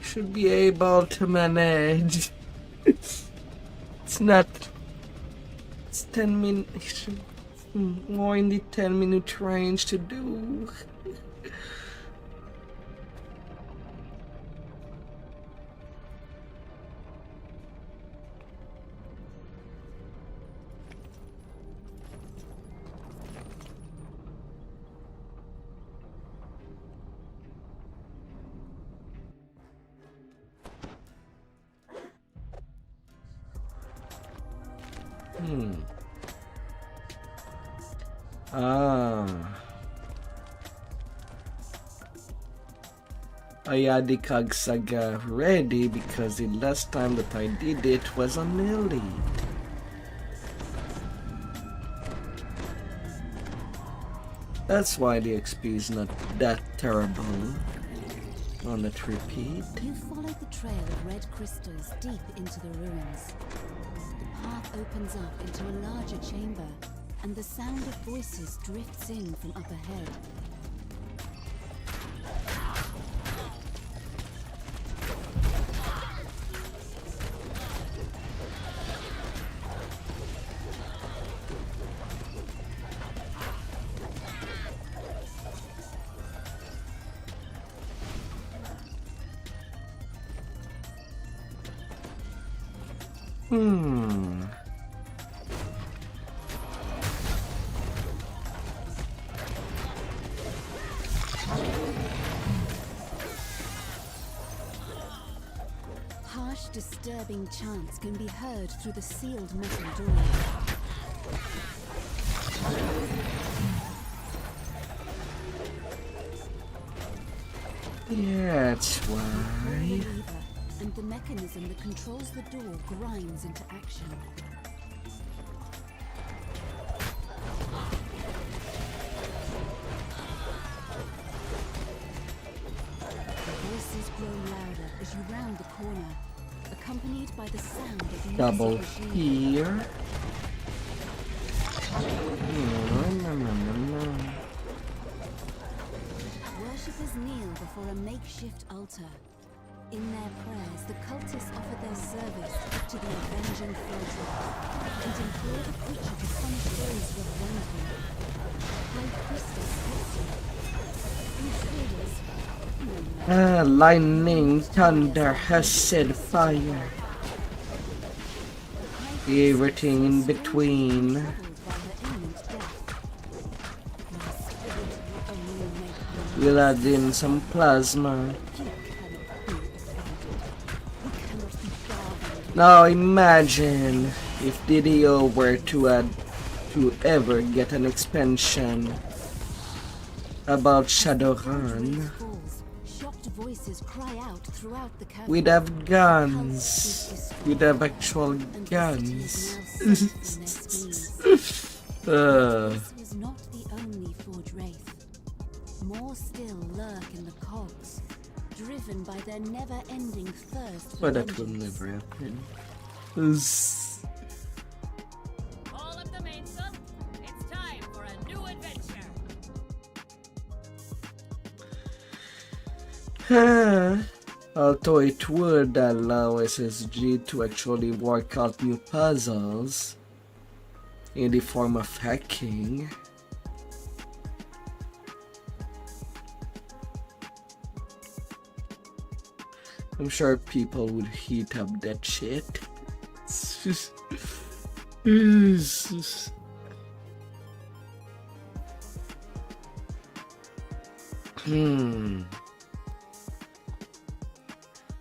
Should be able to manage. It's not. It's 10 minutes. More in the 10-minute range to do. I had the Kag Saga ready because the last time that I did it was on Elite. That's why the XP is not that terrible on that repeat. You followed the trail of red crystals deep into the ruins. The path opens up into a larger chamber, and the sound of voices drifts in from up ahead. Harsh, disturbing chants can be heard through the sealed metal door. Yeah, that's why. And the mechanism that controls the door grinds into action. The voices grow louder as you round the corner, accompanied by the sound of Double music here. Worshippers kneel before a makeshift altar. In their prayers, the cultists offer their service to the avenging Vtuber and implore the creature to punish those who have wronged them. High Priestess Crusaders. Lightning, thunder, acid, fire. Everything in between. We'll add in some plasma. Now imagine if DDO were to ever get an expansion about Shadowrun. We'd have guns. We'd have actual guns. This was not the only Forge Wraith. More still lurk in the cogs, driven by their never-ending thirst for But that will vengeance. never happen. All of the mainsail, it's time for a new adventure. Although it would allow SSG to actually work out new puzzles in the form of hacking. I'm sure people would heat up that shit.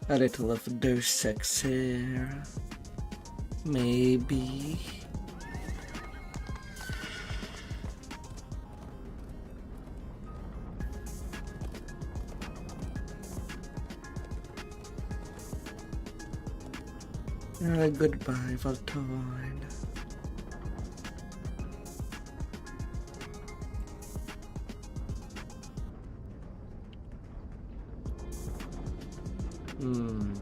A little of Deus Ex here. Maybe. Goodbye, Valtorn. Hmm.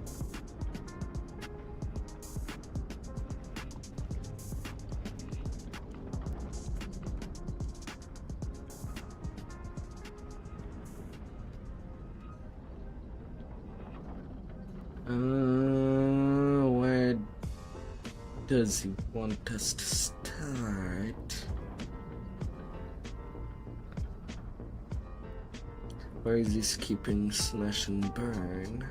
Where does he want us to start? Where is he keeping Smash and Burn?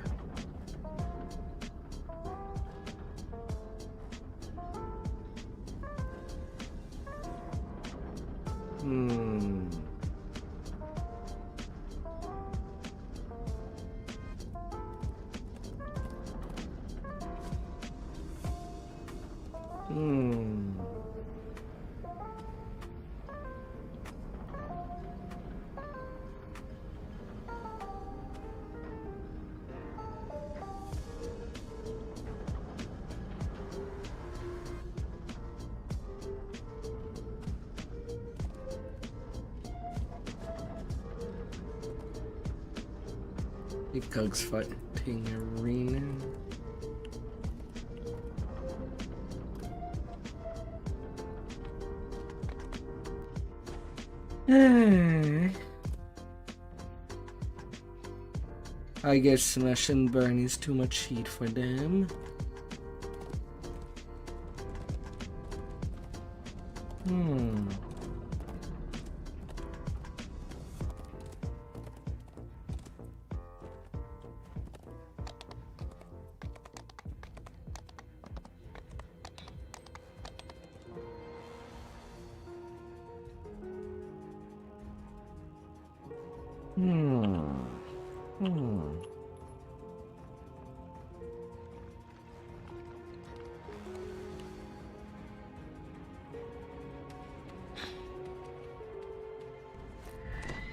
Hmm. Cogs fighting arena. I guess Smash and Burn is too much heat for them.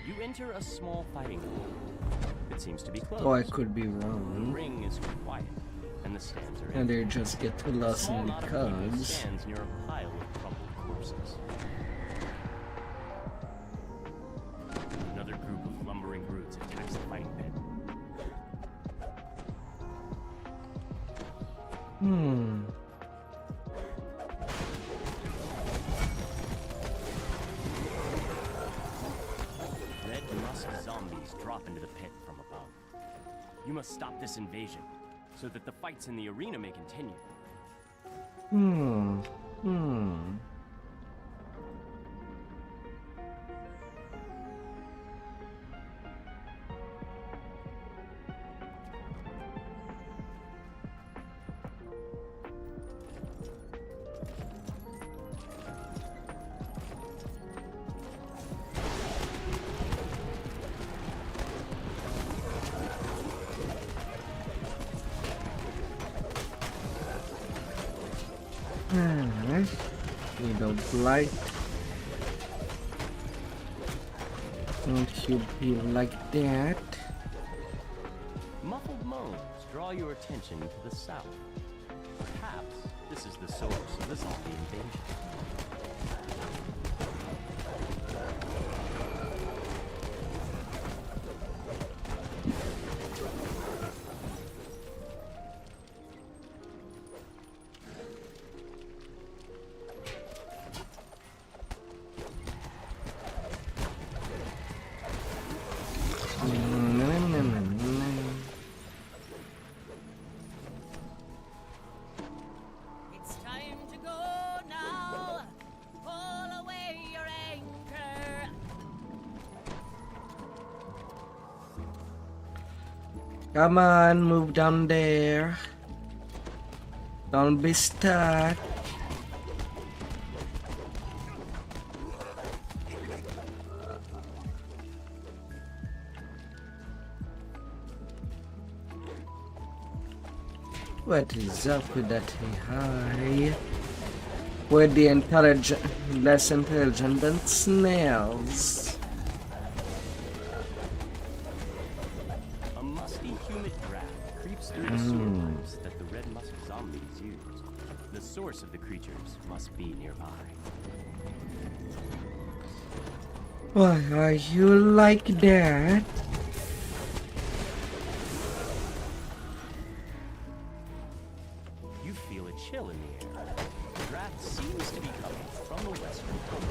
You enter a small fighting hall. It seems to be closed. Oh, I could be The wrong. ring is quiet, and the stands are And empty. they just get too lost in the cogs. Stands near a pile of crumpled corpses. Another group of lumbering brutes attacks the fighting pit. Red musk zombies drop into the pit from above. You must stop this invasion so that the fights in the arena may continue. We don't like. Don't you be like that? Muffled moans draw your attention to the south. Perhaps this is the source of the zombie invasion. It's time to go now. Pull away your anchor. Come on, move down there. Don't be stuck. What is up with that AI? We're the less intelligent than snails. A musty, humid draft creeps through the sewer pipes that the red musk zombies use. The source of the creatures must be nearby. Why are you like that? chill in the air. The draft seems to be coming from the western tunnel.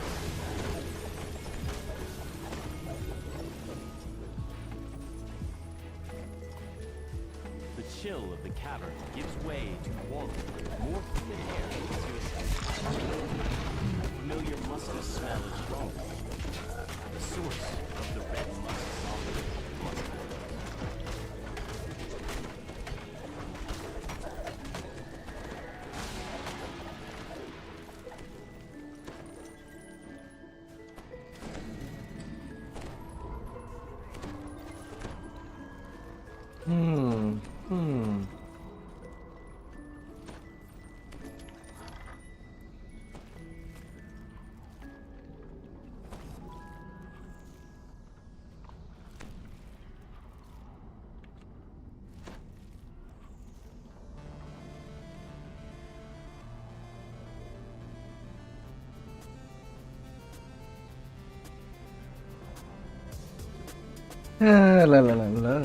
The chill of the cavern gives way to warmer, more humid air into a sense. A familiar musky smell is stronger. The source of the red musk zombie must be. La la la la.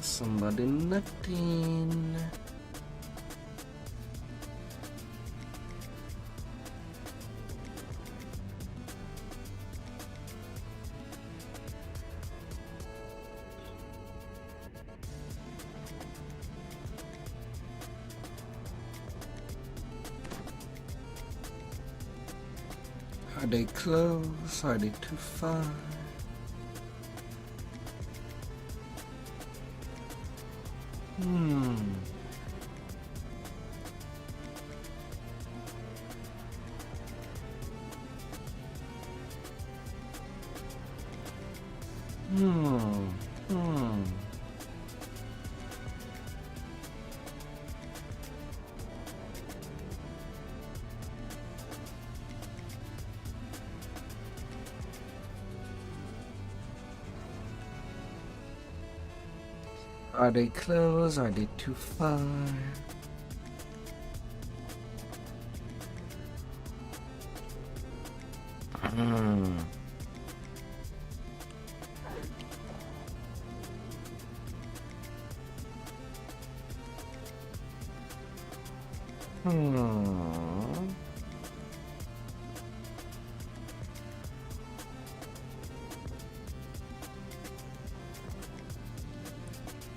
Somebody nothing. Are they close? Are they too far? Are they close? Are they too far?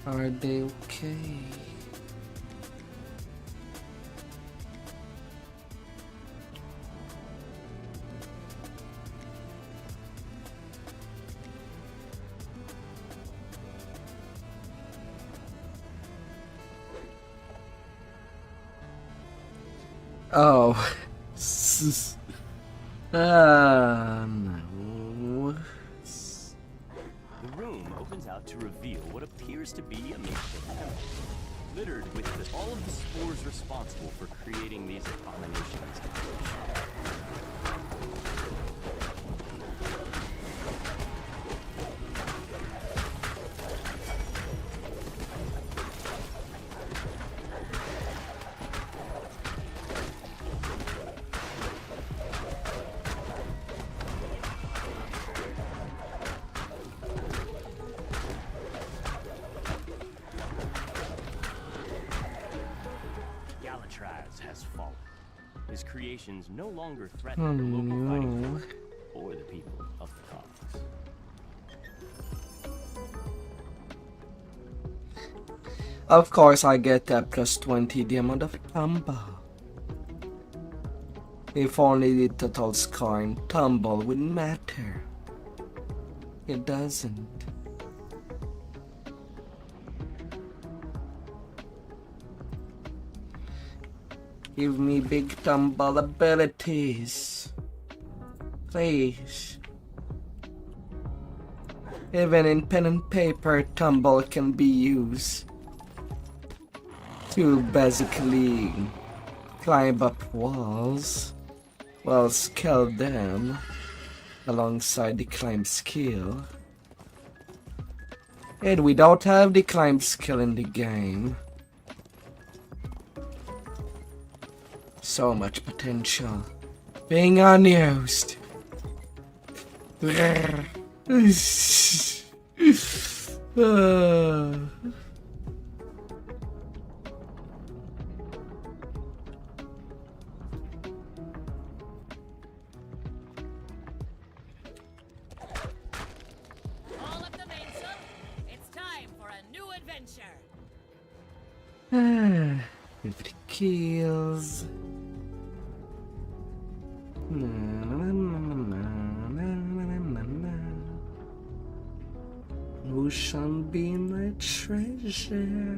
Are they okay? Oh. No. The room opens out to reveal what appears to be a makeshift temple, littered with all of the spores responsible for creating these abominations. Has fallen. His creations no longer threaten the local fighting force or the people of the Cogs. Of course, I get that plus 20 the amount of tumble. If only the total score in tumble wouldn't matter. It doesn't. Give me big tumble abilities. Please. Even in pen and paper, tumble can be used to basically climb up walls, while scale them alongside the climb skill. And we don't have the climb skill in the game. So much potential being unused. All up the mainsail. It's time for a new adventure. 50 kills. Who shall be my treasure?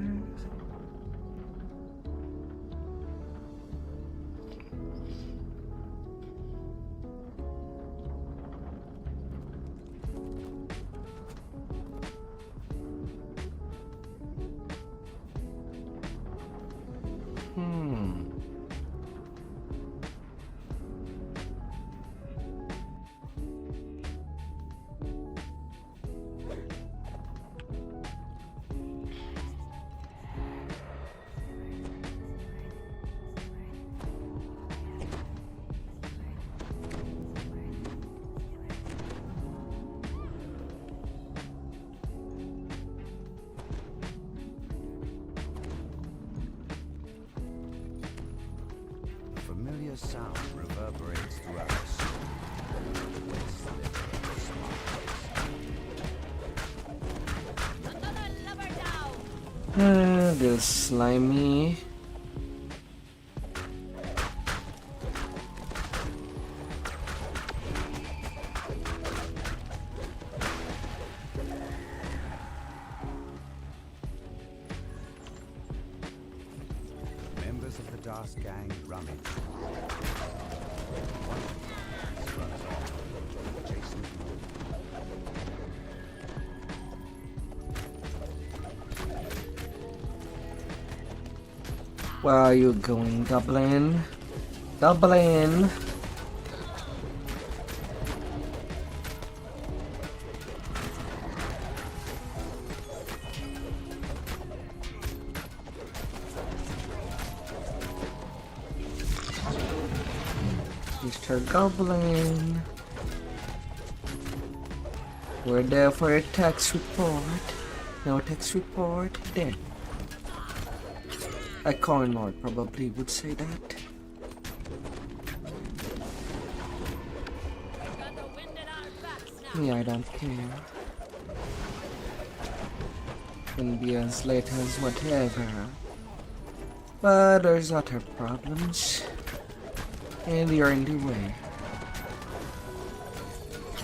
Familiar sound reverberates throughout the city. Another lover down. This slimy. Members of the Das gang rummage. Runs off to adjacent room. Where are you going, Dublin? Dublin! Mr. Goblin. We're there for a tax report. No tax report, then. A coin lord probably would say that. Yeah, I don't care. Can be as late as whatever. But there's other problems. And you're in the way.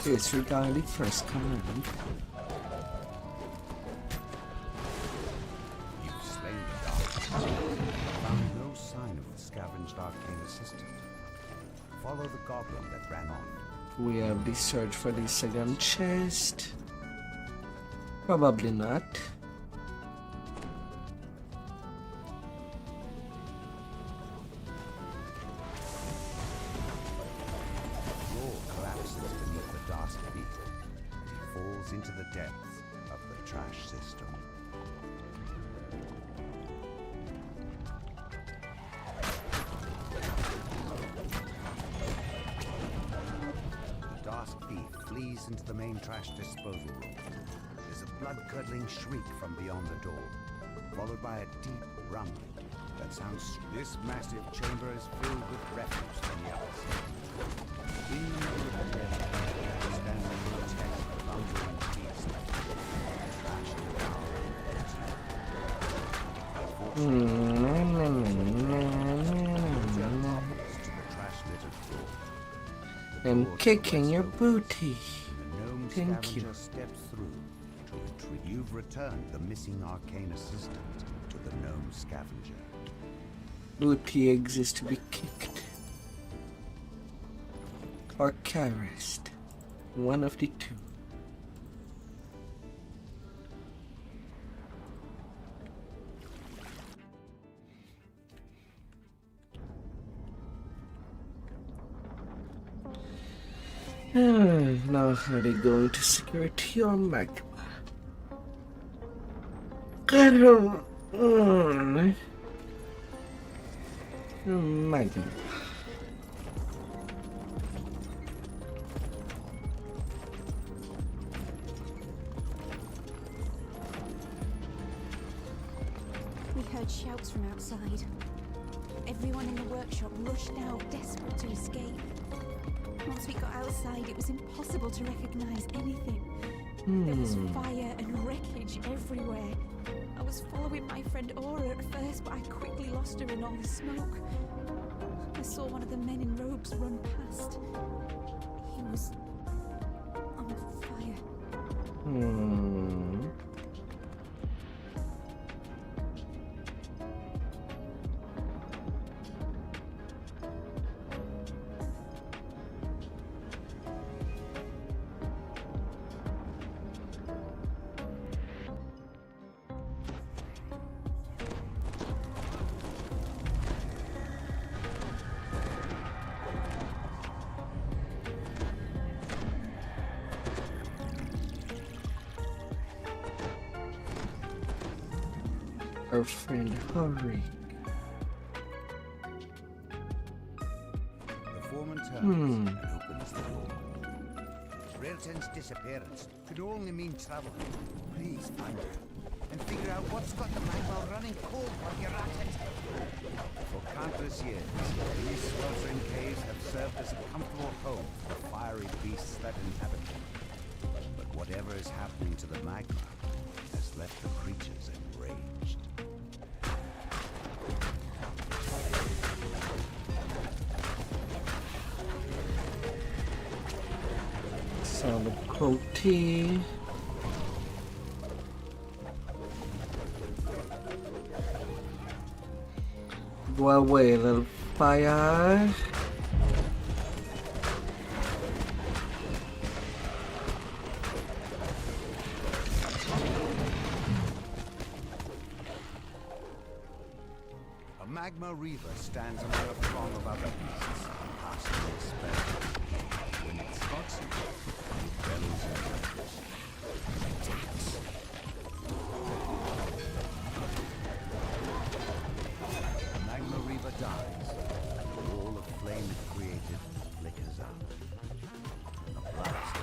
Disregard the first command. You've slain the dark. Found no sign of the scavenged arcane assistant. Follow the goblin that ran off. We have the search for the second chest. Probably not. Floor collapses beneath the Dark's feet, and he falls into the depths of the trash system. The Dark thief flees into the main trash disposal room. There's a blood-curdling shriek from beyond the door, followed by a deep rumbling that sounds. This massive chamber is filled with refuse from the outside. In the dead, stands a grotesque, lumbering beast. Trash I'm kicking your booty. The gnome Thank you. scavenger steps through to retrieve. You've returned the missing arcane assistant to the gnome scavenger. Booty exists to be kicked. Or caressed. One of the two. Now how are they going to security or magma? I don't... might be. We heard shouts from outside. Everyone in the workshop rushed out, desperate to escape. Once we got outside, it was impossible to recognize anything. There was fire and wreckage everywhere. I was following my friend Aura at first, but I quickly lost her in all the smoke. I saw one of the men in robes run past. He was on fire. Our friend hurry. The foreman turns and opens the door. Railton's disappearance could only mean trouble. Please find her and figure out what's got the magma running cold while you're at it. For countless years, these sweltering caves have served as a comfortable home for the fiery beasts that inhabit them. But whatever is happening to the magma has left the creatures enraged. Solid protein. Go away, little fire. A magma reaver stands among a throng of other beasts, passing its spell. When it spots you, it bellows in rage. Attacks. The magma reaver dies. The wall of flame it created flickers out. A blast of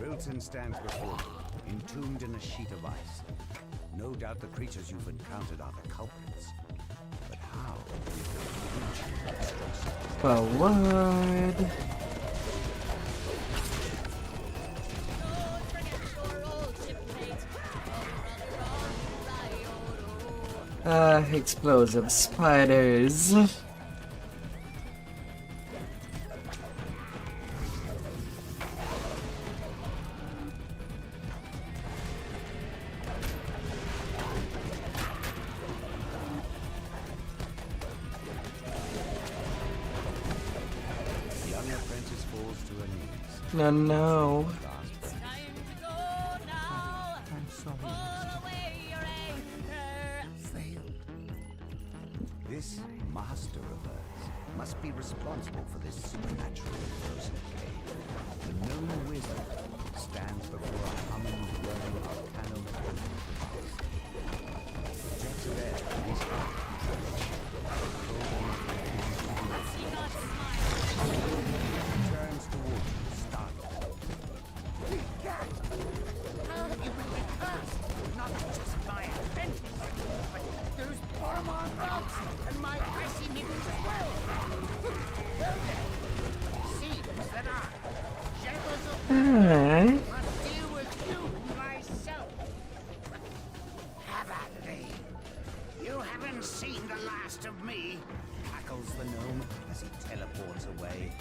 Wilton stands before you, entombed in a sheet of ice. No doubt the creatures you've encountered are the culprits. But how? Forward. Explosive spiders. No, no. This master of hers must be responsible for this supernatural frozen cave. The known wizard stands before a humming, whirling volcano of jets of air in his heart. Turns towards you, startled. How have you been cursed? Not just my apprentice, but those Boromar frogs and my icy niggas as well. Well then, seems that I, Shepherds of must deal with you myself. Have at thee. You haven't seen the last of me, Cackles the gnome as he teleports away.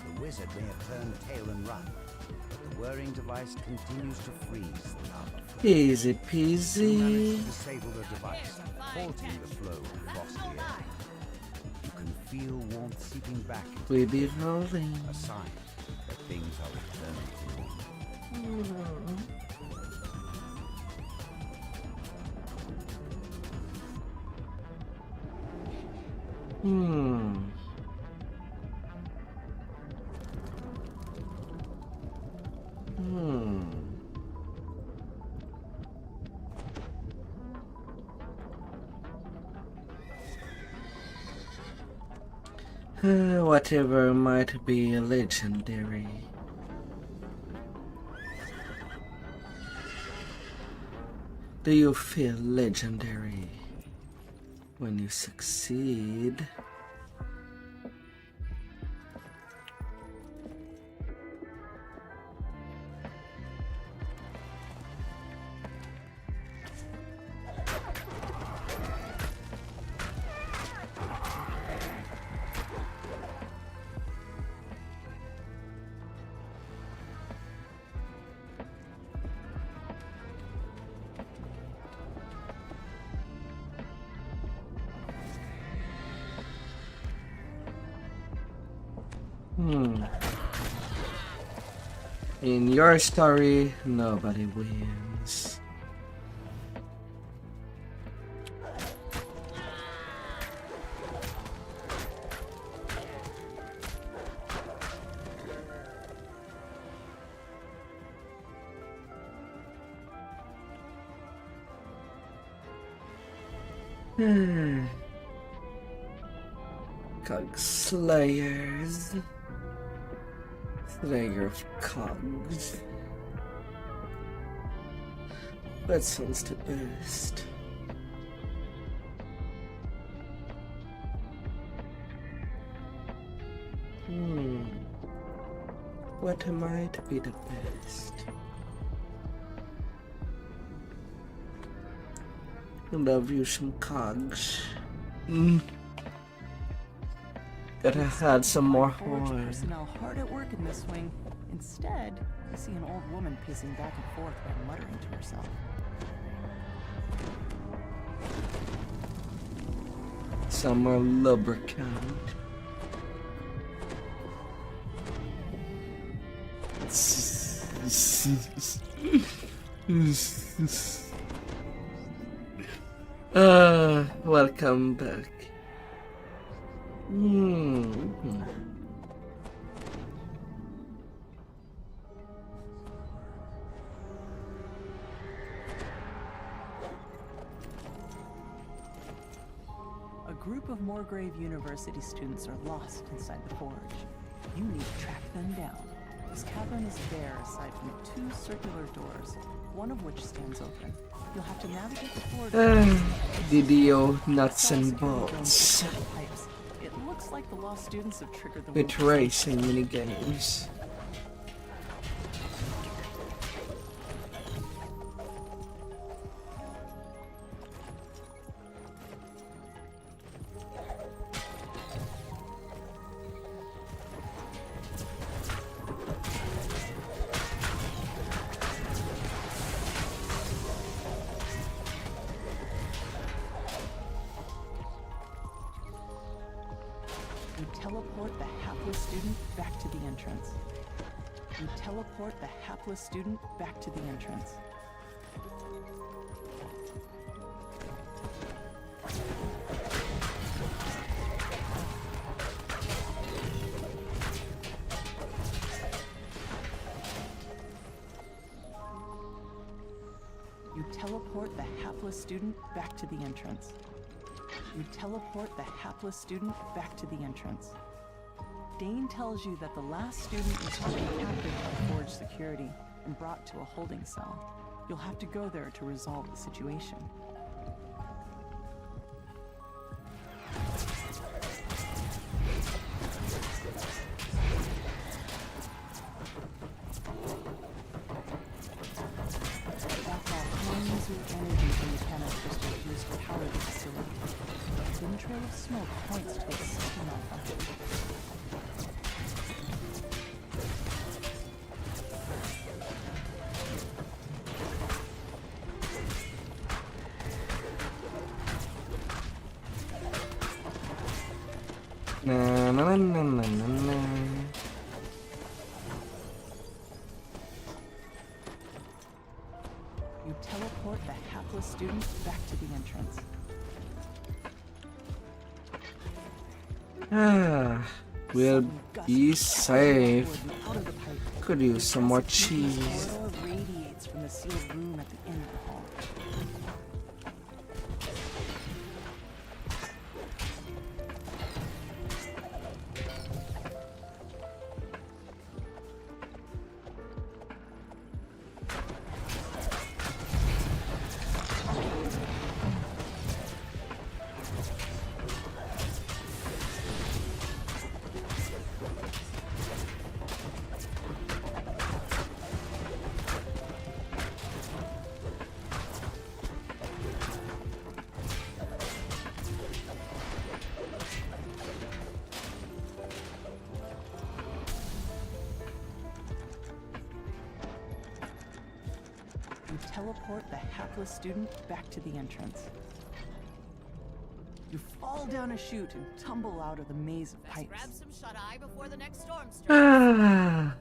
The wizard may have turned tail and run, but the whirring device continues to freeze the lava flow. Easy You peasy. manage to disable the device, halting the flow of frosty air. You can feel warmth seeping back into We be rolling. a sign that things are returning to normal. Whatever might be legendary. Do you feel legendary when you succeed? In your story, nobody wins. Cog Slayers. Slayer of Cogs. That sounds the best. What might be the best? I love you some cogs. Gotta add some more horn. Personnel hard at work in this wing. Instead, you see an old woman pacing back and forth while muttering to herself. Some more lubricant. Welcome back. A group of Moorgrave University students are lost inside the forge. You need to track them down. This cavern is bare aside from 2 circular doors, one of which stands open. You'll have to navigate the floor. DDO nuts and bolts. It looks like the lost students have triggered the with racing minigames. Teleport the hapless student back to the entrance. You teleport the hapless student back to the entrance. You teleport the hapless student back to the entrance. You teleport the hapless student back to the entrance. Dane tells you that the last student was taken captive by Forge security and brought to a holding cell. You'll have to go there to resolve the situation. Energy from the canister used to power the facility. A thin trail of smoke points to its safety malfunction. Na na na na na na. hapless student back to the entrance. We'll be safe. Could use some more cheese. Radiates from the sealed room at the end of the hall. You teleport the hapless student back to the entrance. You fall down a chute and tumble out of the maze of pipes. Grab some shut-eye before the next storm strikes. Ah.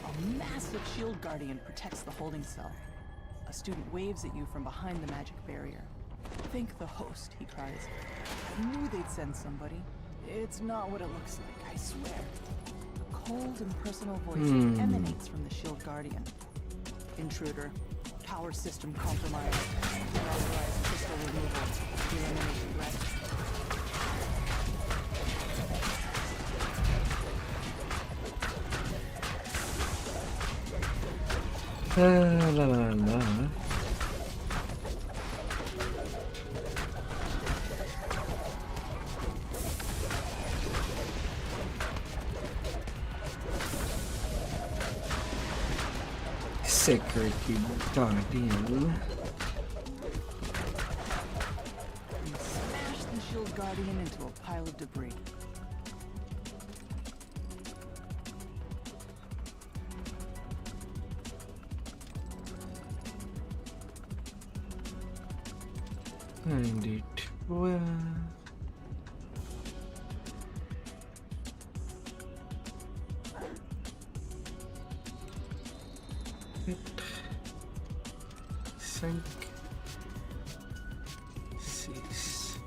A massive shield guardian protects the holding cell. A student waves at you from behind the magic barrier. Thank the host, he cries. I knew they'd send somebody. It's not what it looks like, I swear. A cold and personal voice emanates from the shield guardian. Intruder. Power system compromised. Unauthorized crystal removal. Elimination threat. La la la. Security guardian. And smash the shield guardian into a pile of debris. And it well. Cinq, six,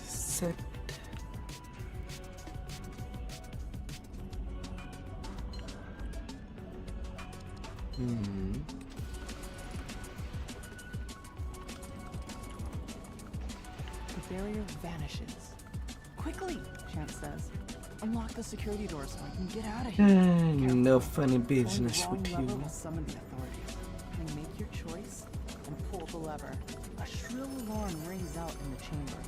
sept. The barrier vanishes. Quickly, Chance says. Unlock the security door so I can get out of here. No funny business Pulling with the wrong lever you. will summon the authorities. You make your choice and pull the lever. A shrill alarm rings out in the chamber.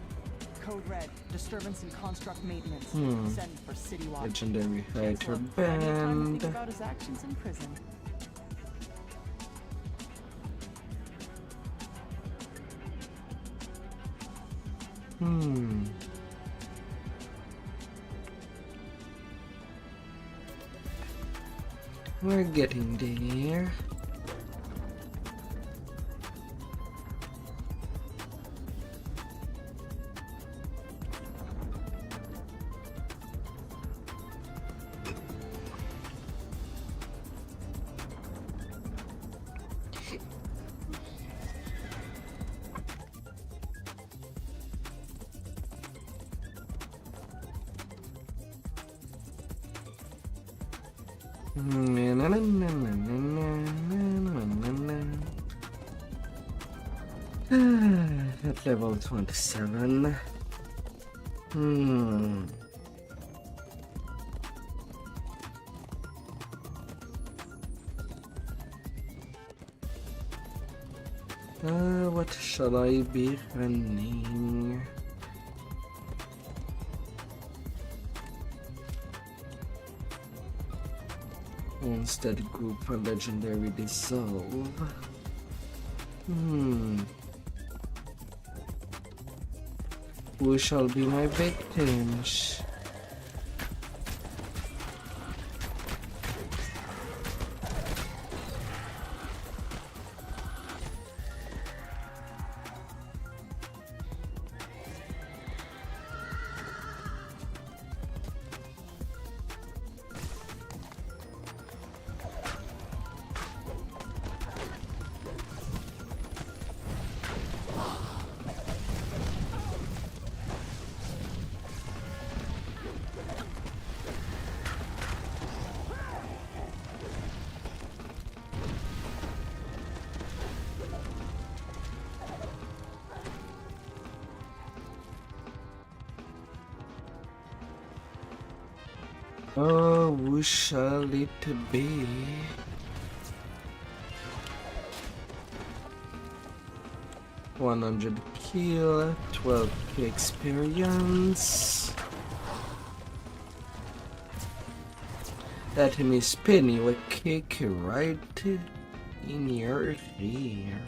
Code red, disturbance in construct maintenance. Send for City Watch. Legendary fighter Chancellor, plenty of time to think band. about his actions in prison. We're getting there. At level 27. What shall I be running? Instead, group a legendary dissolve. Who shall be my victims? Oh, who shall it be? $100 kill, 12k experience. That means Penny will kick you right in your ear.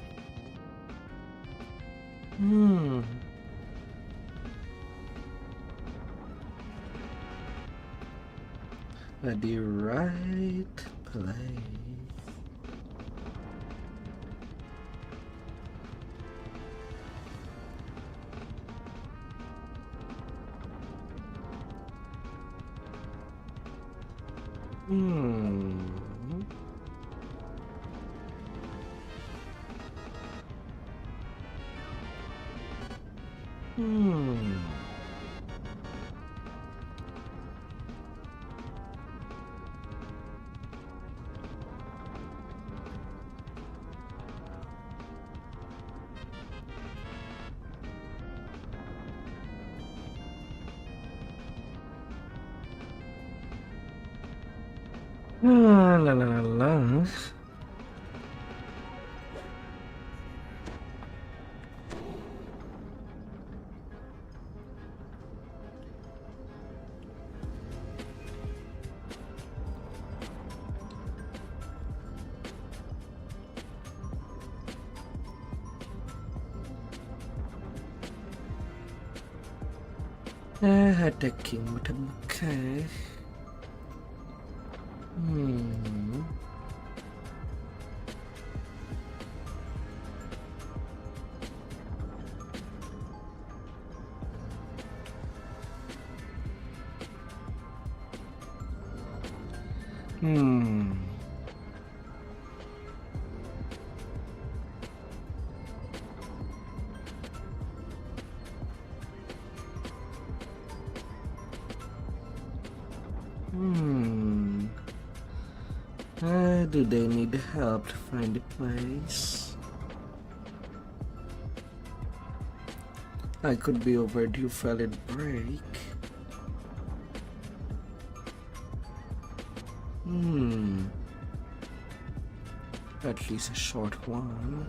At the right place. La la la la. Attacking with a bouquet. Do they need help to find a place? I could be overdue for a little break. At least a short one.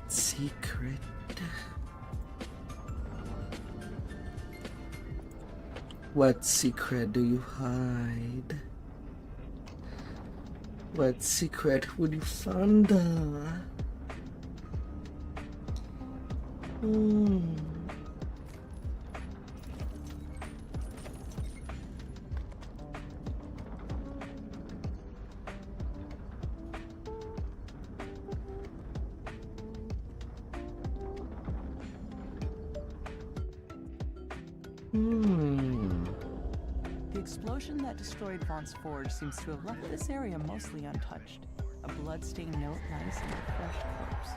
Secret. What secret do you hide? What secret would you find? The explosion that destroyed Vaughn's Forge seems to have left this area mostly untouched. A blood-stained note lies in a fresh corpse.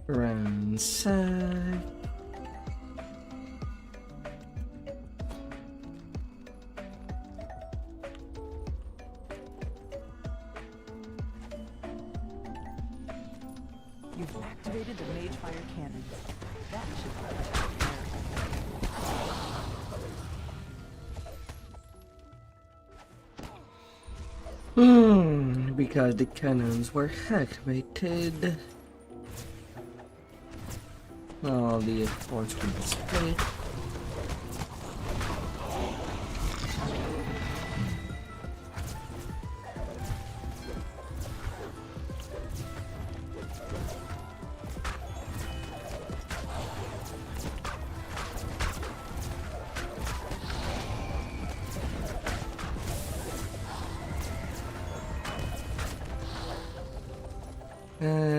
Around. inside. You've activated the mage fire cannons. That should protect the Because the cannons were activated. All the efforts were displayed.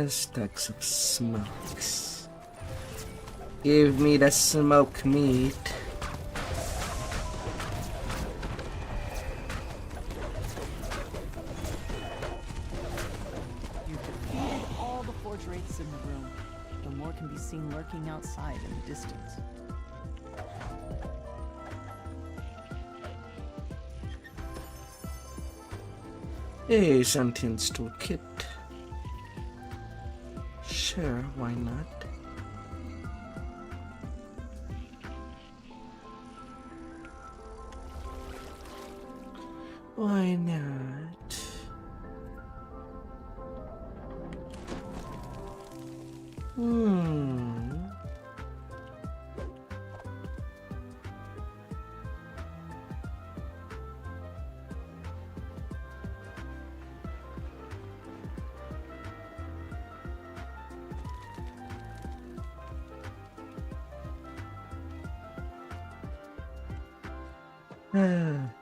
Stacks of smokes. Give me the smoke meat. You've defeated all the forge wraiths in the room, though more can be seen lurking outside in the distance. A sentience toolkit. Sure, why not? Why not?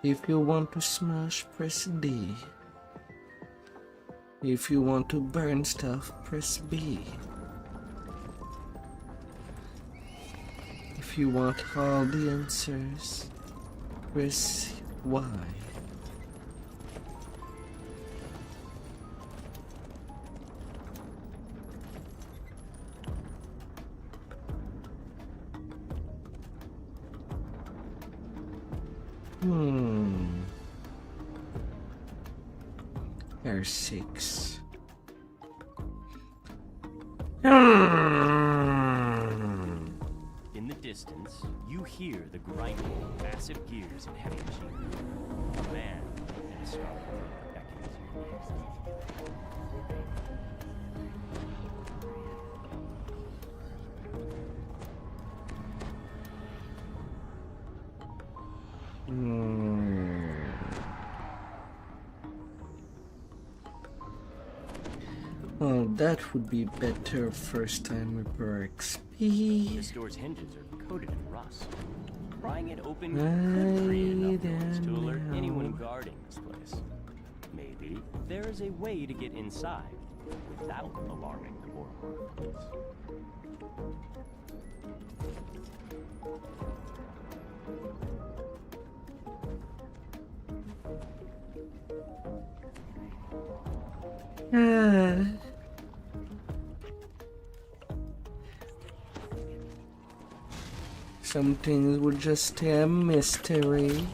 If you want to smash, press D. If you want to burn stuff, press B. If you want all the answers, press Y. R6. In the distance, you hear the grinding of massive gears and heavy machinery. A man in a scarlet robe beckons Well, that would be better first time with per XP. This door's hinges are coated in rust. Prying it open could create enough noise to alert anyone guarding this place. Maybe there is a way to get inside without alarming the Boromar police. Some things would just stay a mystery.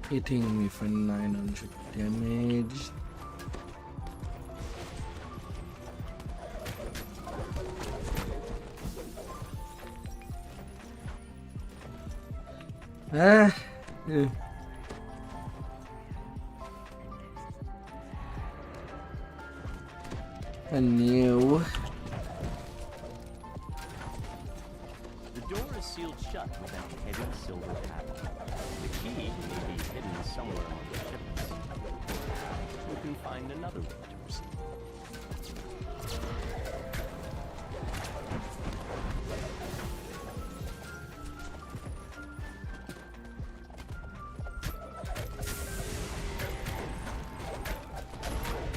Hitting me for 900 damage. I knew. The door is sealed shut with a heavy silver padlock. The key may be hidden somewhere among the shipments. We can find another way to proceed.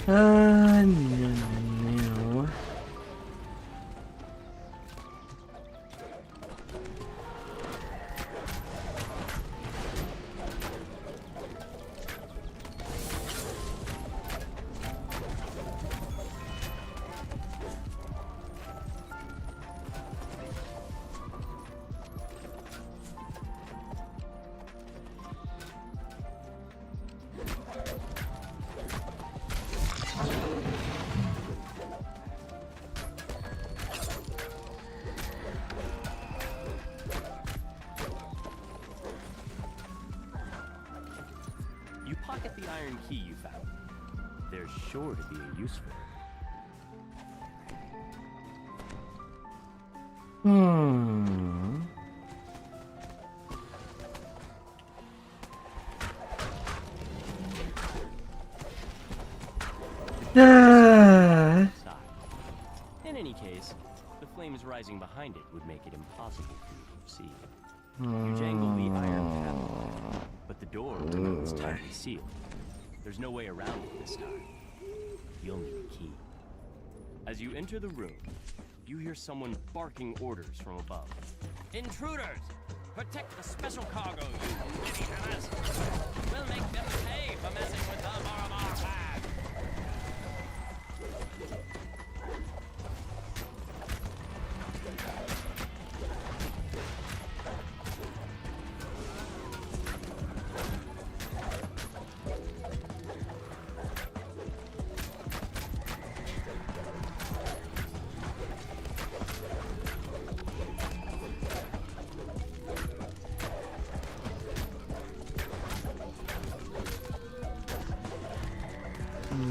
No. at the iron key you found. There's sure to be a use for it. In any case, the flames rising behind it would make it impossible for you to see. You jangle the iron padlock, but the door remains tightly sealed. There's no way around it this time. You'll need a key. As you enter the room, you hear someone barking orders from above. Intruders! Protect the special cargo, you mini hammers! We'll make them pay for messing with the Boramar flag!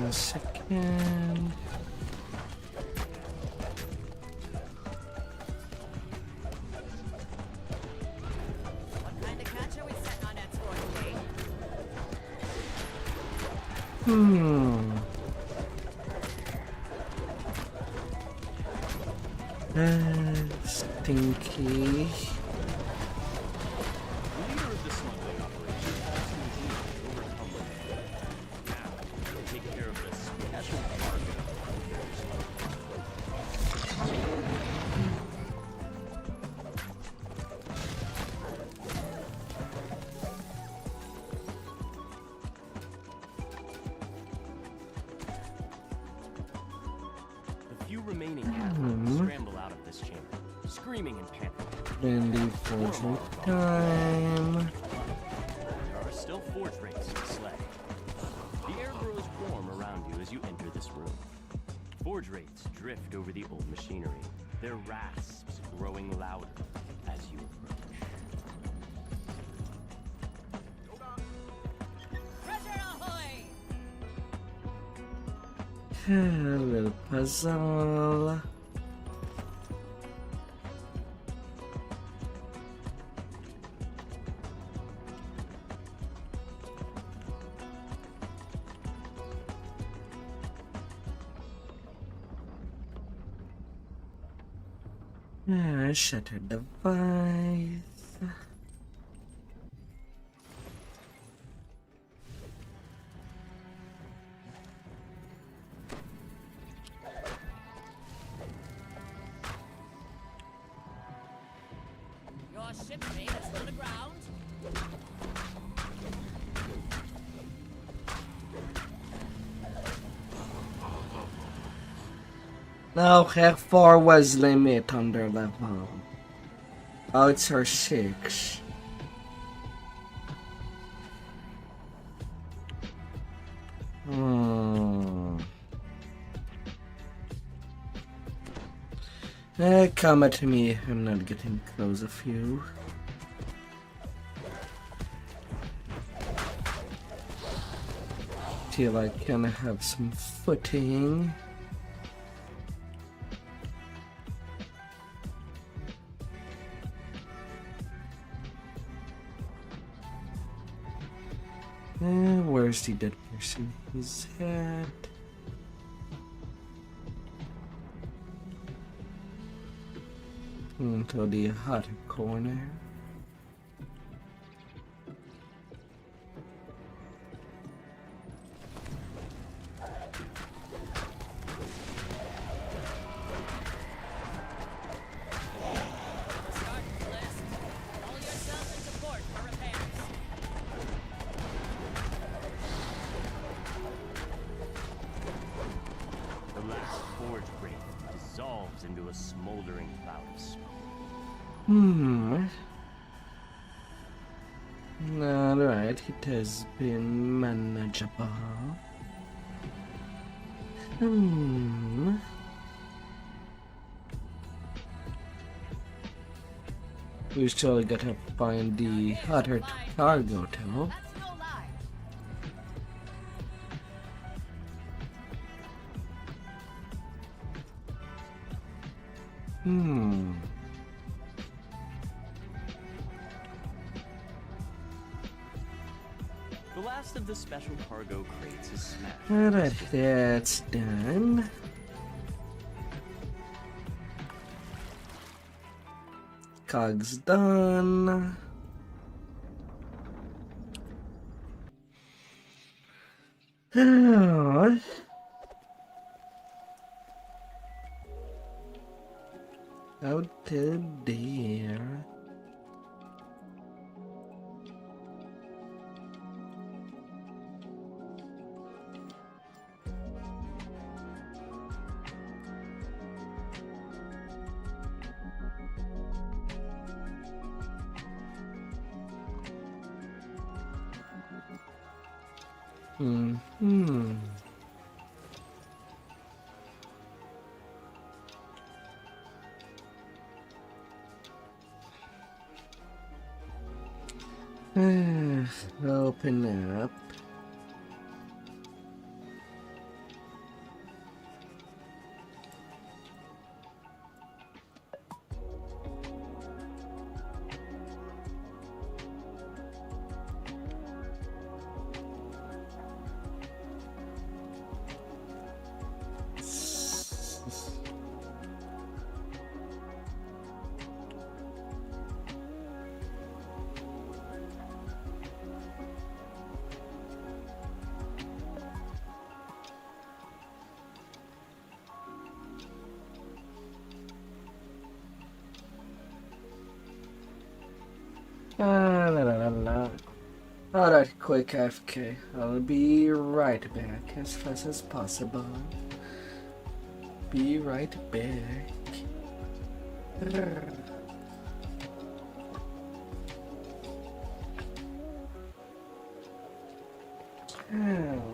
A second. What kind of catch are we setting our nets for today? Stinky. The few remaining captives scramble out of this chamber, screaming in panic. Then leave for time. There are still forge rates to slay. The air grows warm around you as you enter this room. Forge rates drift over the old machinery, their rasps growing louder as you approach. Treasure ahoy! A little puzzle. Shattered device. Your ship mate is still aground. Now, how far was limit on their level? Oh, it's her 6. Come at me. I'm not getting close of you. Till I can have some footing. Where's the dead person? His head. Into the hot corner. The last forge break dissolves into a smoldering cloud of smoke. Alright, it has been manageable. We still gotta find the other cargo too. Hmm. The last of the special cargo crates is smashed. Alright, that's done. Cog's done. Oh. Out to there. Hmm. Open up. La la la la. Alright, quick AFK. I'll be right back as fast as possible. Be right back. Oh.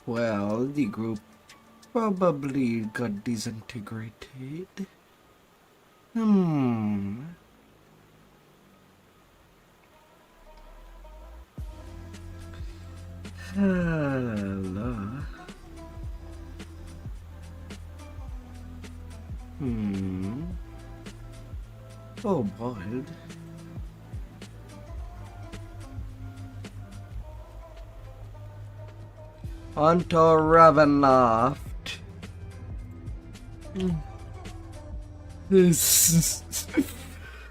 Well, the group probably got disintegrated. Hello. Oh, boiled. Onto Ravenloft.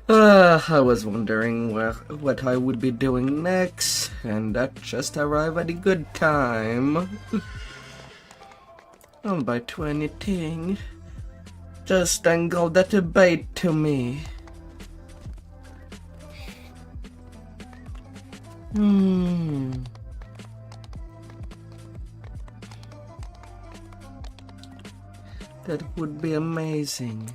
I was wondering what I would be doing next, and that just arrived at a good time. I'll buy 20 just angle that a bait to me. That would be amazing.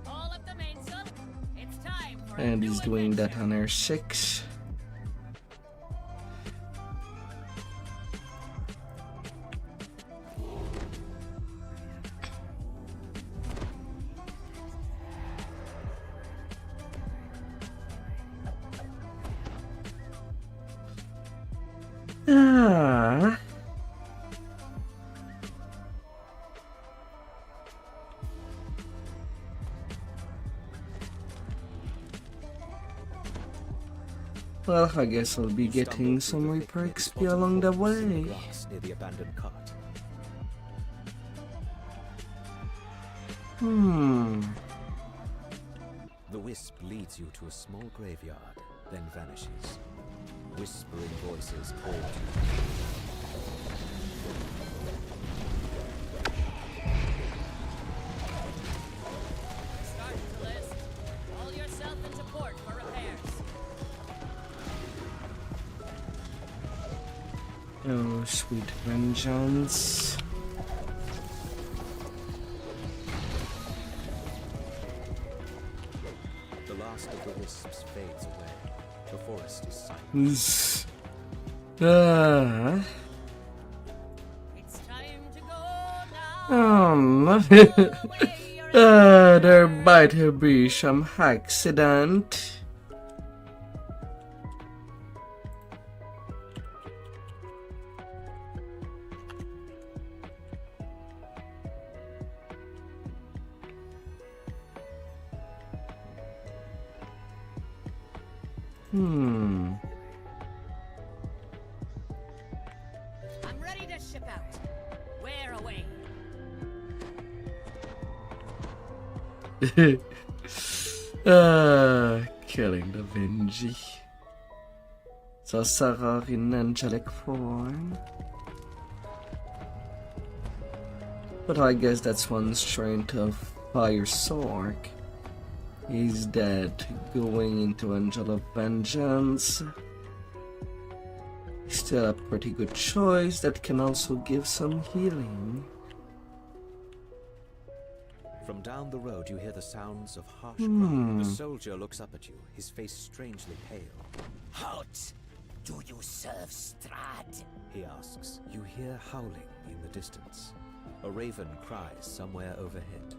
All of the mainsail. It's time for And he's doing that on Air 6. Well, I guess I'll be getting some Reaper XP along the way. Near the abandoned cart. The wisp leads you to a small graveyard, then vanishes. Whispering voices call to you. Starting to list. Haul yourself into port for repairs. Oh, sweet vengeance. The last of the wisps fades away. The forest is silent. It's time to go now. There might be some accident. I'm ready to ship out. Where away? Killing the Vinci. So Sarah in angelic form. But I guess that's one's trying to fire Sork. He's dead, going into Angel of Vengeance. Still a pretty good choice that can also give some healing. From down the road you hear the sounds of harsh crying. The soldier looks up at you, his face strangely pale. Halt! Do you serve Strahd? He asks. You hear howling in the distance. A raven cries somewhere overhead.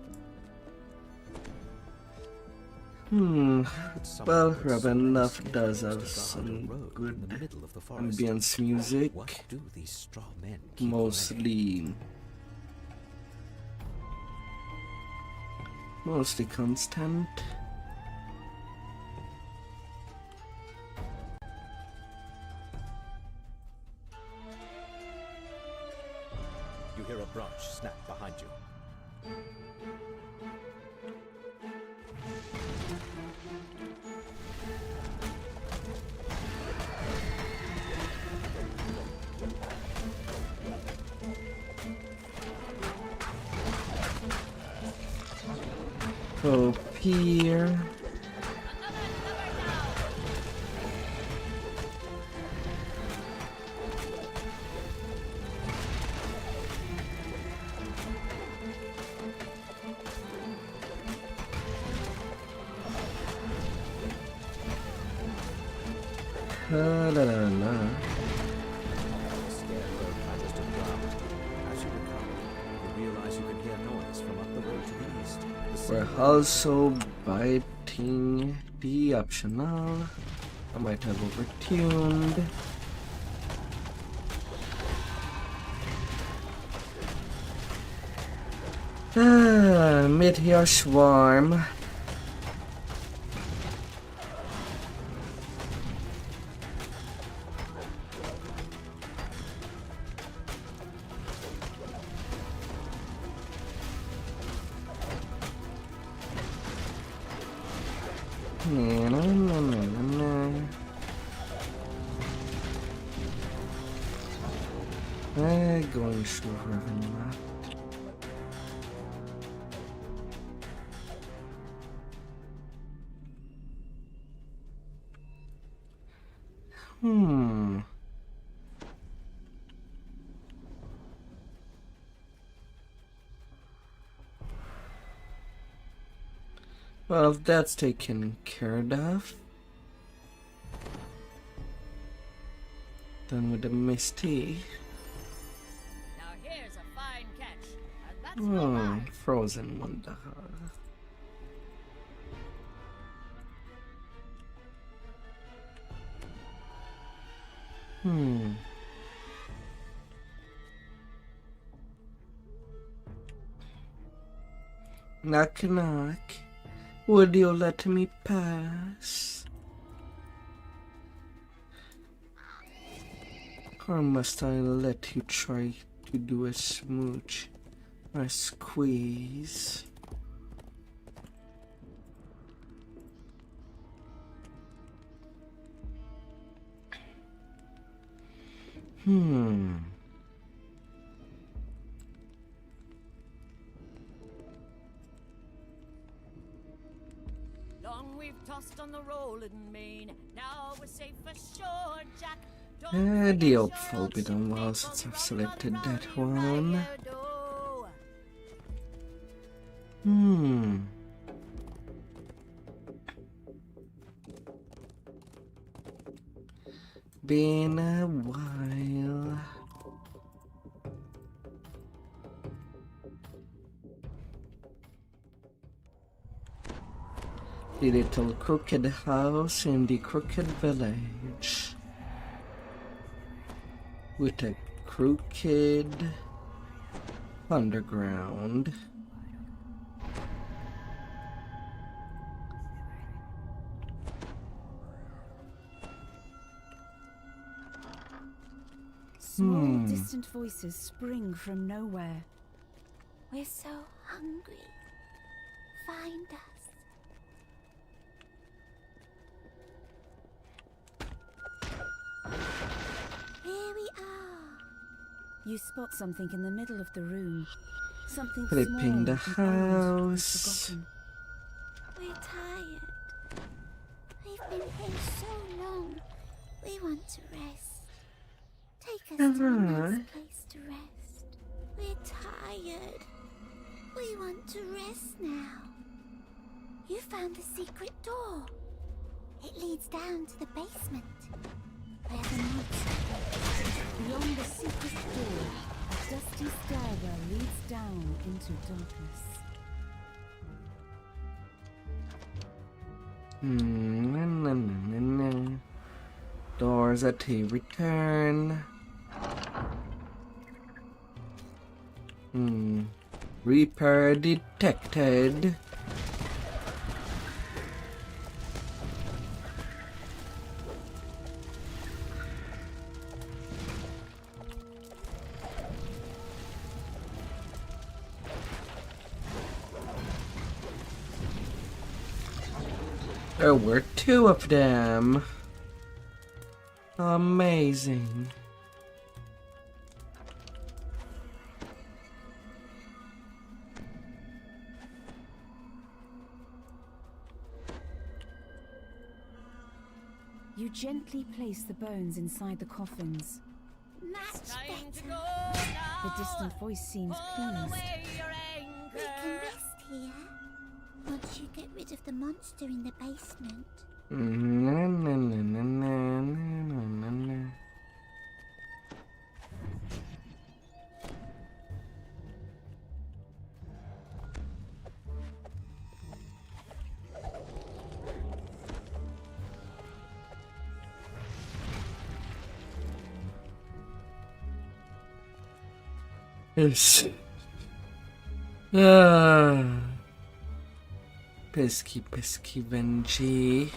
Well, Ravenloft does have some good ambience music. Mostly constant. You hear a branch snap behind you. Up here. La la la la. The scarecrow clatters to the ground. As you recover, you realize you can hear noise from up the road to the east. The We're same also biting the optional. I might have overtuned. Meteor swarm. Going through revenue map. Well, if that's taken care of, done with the Misty. Now here's a fine catch, and that's no lie. Frozen Wonder. Knock knock. Would you let me pass? Or must I let you try to do a smooch or a squeeze? Long we've tossed on the rolling main. Now we're safe for shore, Jack. The hopeful bit on while since I've selected that one. Been a while. The little crooked house in the crooked village. With a crooked underground. Small, distant voices spring from nowhere. We're so hungry. Find us. Here we are. You spot something in the middle of the room. Something Flipping the small and old and house. forgotten. We're tired. We've been here so long. We want to rest. Take us to a nice place to rest. We're tired. We want to rest now. You found the secret door. It leads down to the basement. Where the monster is. Beyond the secret door, a dusty stairwell leads down into darkness. Doors at a return. Reaper detected. There were two of them. Amazing. You gently place the bones inside the coffins. Much better. The distant voice seems pleased. We can rest here. Once you get rid of the monster in the basement. Na, na, na, na, na, na, na, na. Yes. Pesky Benji.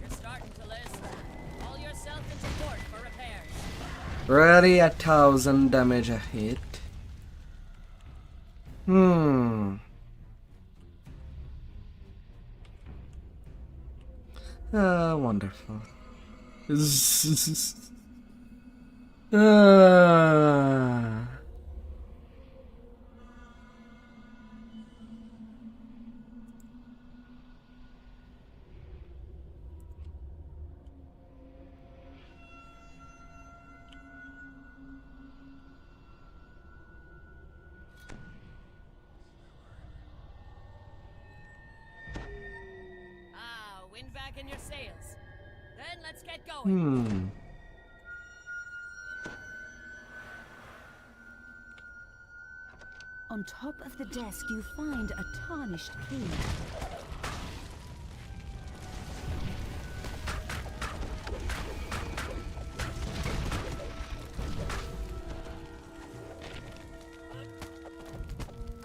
You're starting to list. Haul yourself into port for repairs. Already 1,000 damage a hit. Wonderful. Wind back in your sails. Then let's get going. On top of the desk, you find a tarnished key.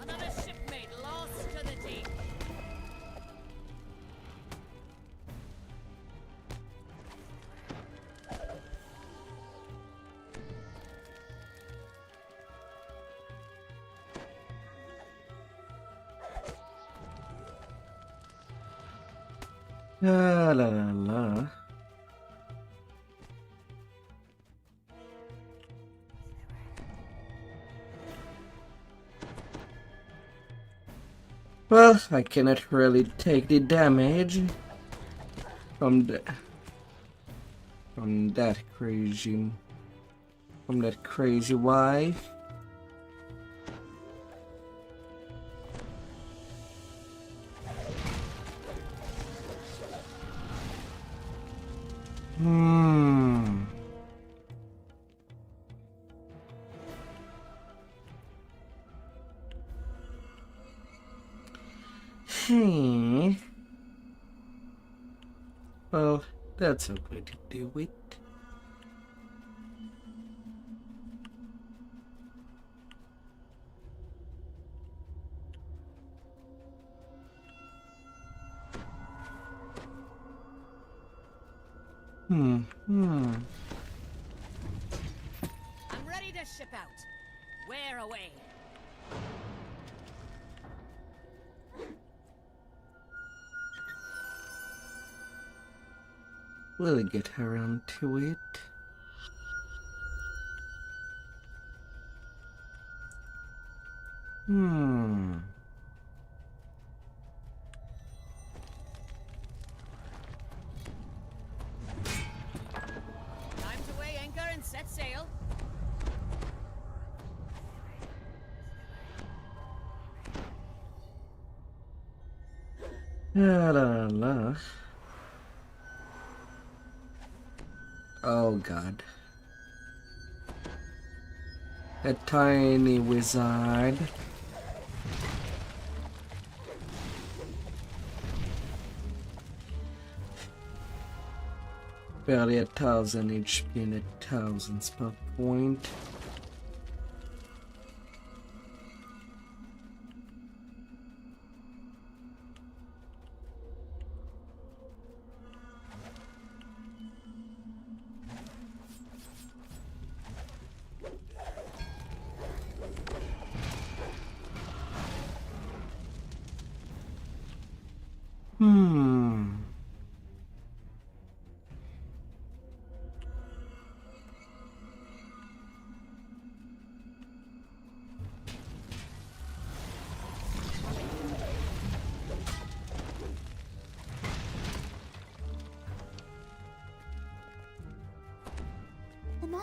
Another shipmate lost to the deep. La la la la. Well, I cannot really take the damage from that crazy wife. Well, that's a way to do it. I'm ready to ship out. Where away? We'll get around to it. Time to weigh anchor and set sail. La la la. Oh god. A tiny wizard. Barely 1,000 HP and 1,000 spell point.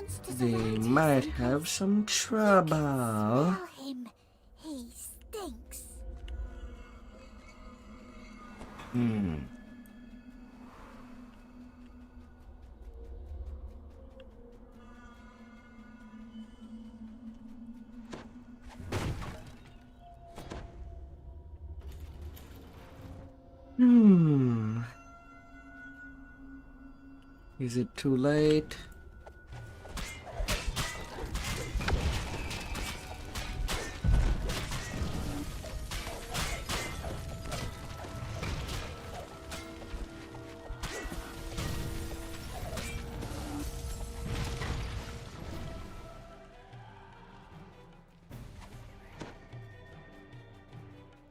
monsters they around might here have some trouble. Smell him. He stinks. Hmm. Hmm. Is it too late?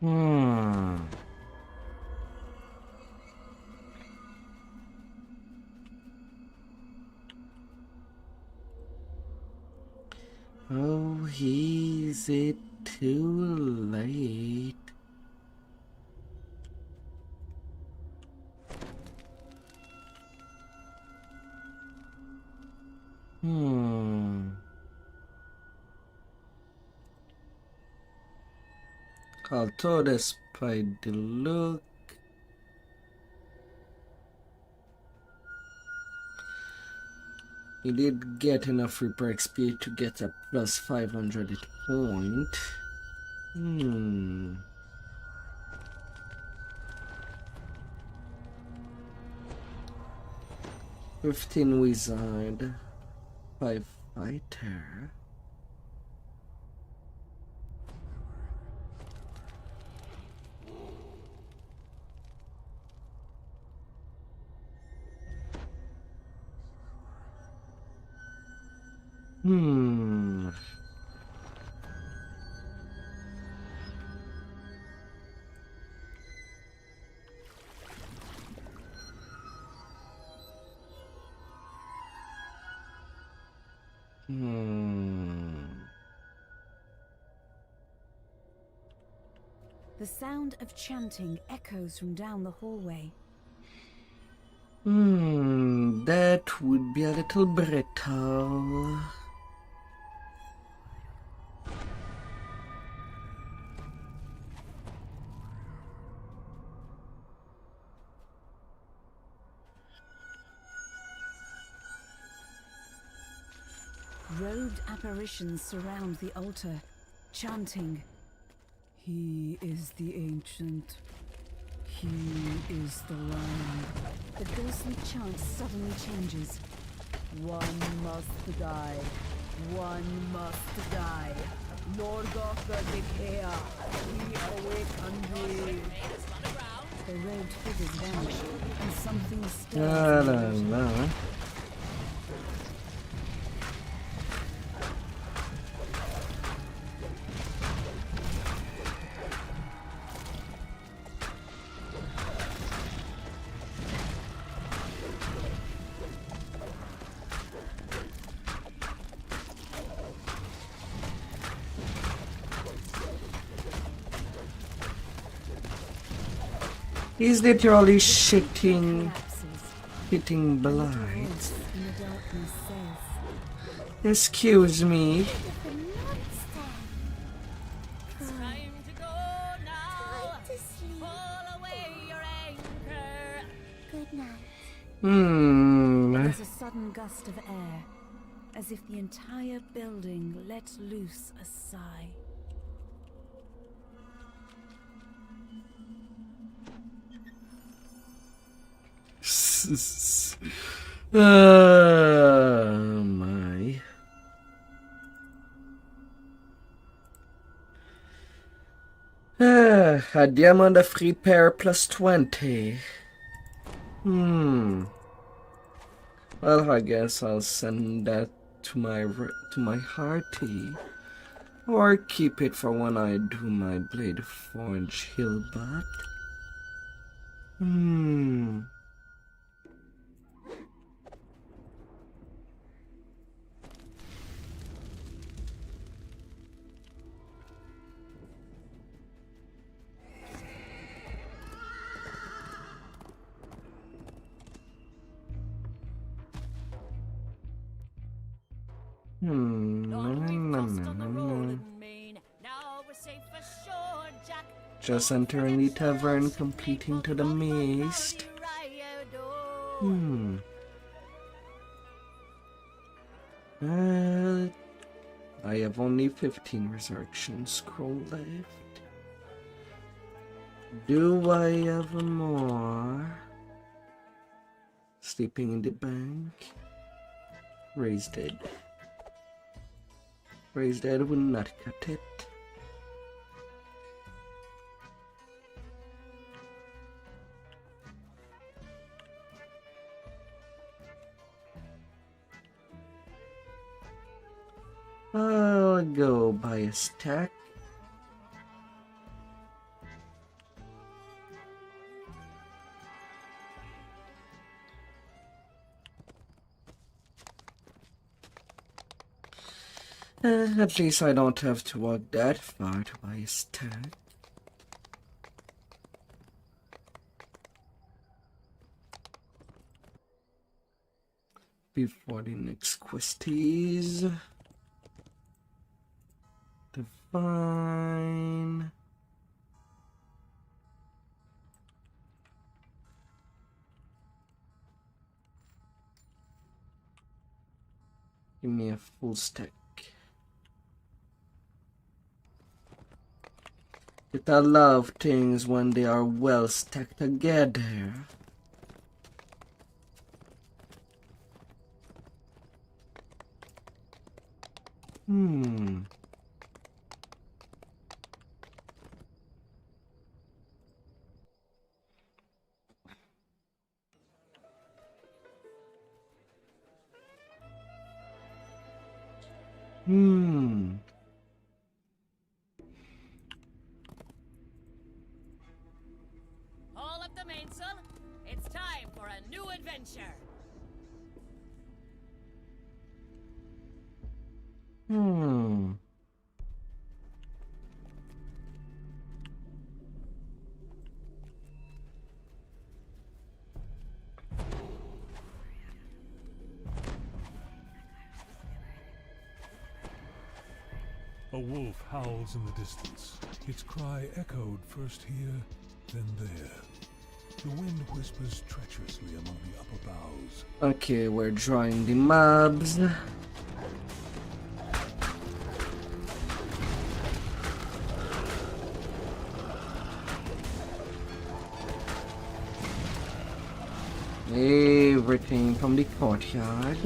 Hmm. Oh, is it too late? Hmm. Although despite the look, he did get enough Reaper XP to get a plus 500 hit point. Hmm. "15 Wizard, 5 Fighter." Hmm. Hmm. The sound of chanting echoes from down the hallway. That would be a little brittle. Robed apparitions surround the altar, chanting, "He is the ancient. He is the Lamb." The ghostly chant suddenly changes. "One must die. One must die. Norgotha Dekea, we awaken thee." The robed figures vanish, and something stirs in the altar. He's literally hitting blight. Excuse me. There's a sudden gust of air, as if the entire building lets loose a sigh. Oh my. A diamond of repair plus 20. Well, I guess I'll send that to my hearty, or keep it for when I do my blade forge hillbutt. Just entering the tavern, completing to the mist. I have only 15 resurrection scroll left. Do I have more? Sleeping in the bank. Raise dead. Raise dead will not cut it. I'll go buy a stack. At least I don't have to walk that far to buy a stack. Before the next questies. Divine. Give me a full stack. But I love things when they are well stacked together. All up the mainsail. It's time for a new adventure. A wolf howls in the distance. Its cry echoed first here, then there. The wind whispers treacherously among the upper boughs. Okay, we're drawing the mobs. Everything from the courtyard.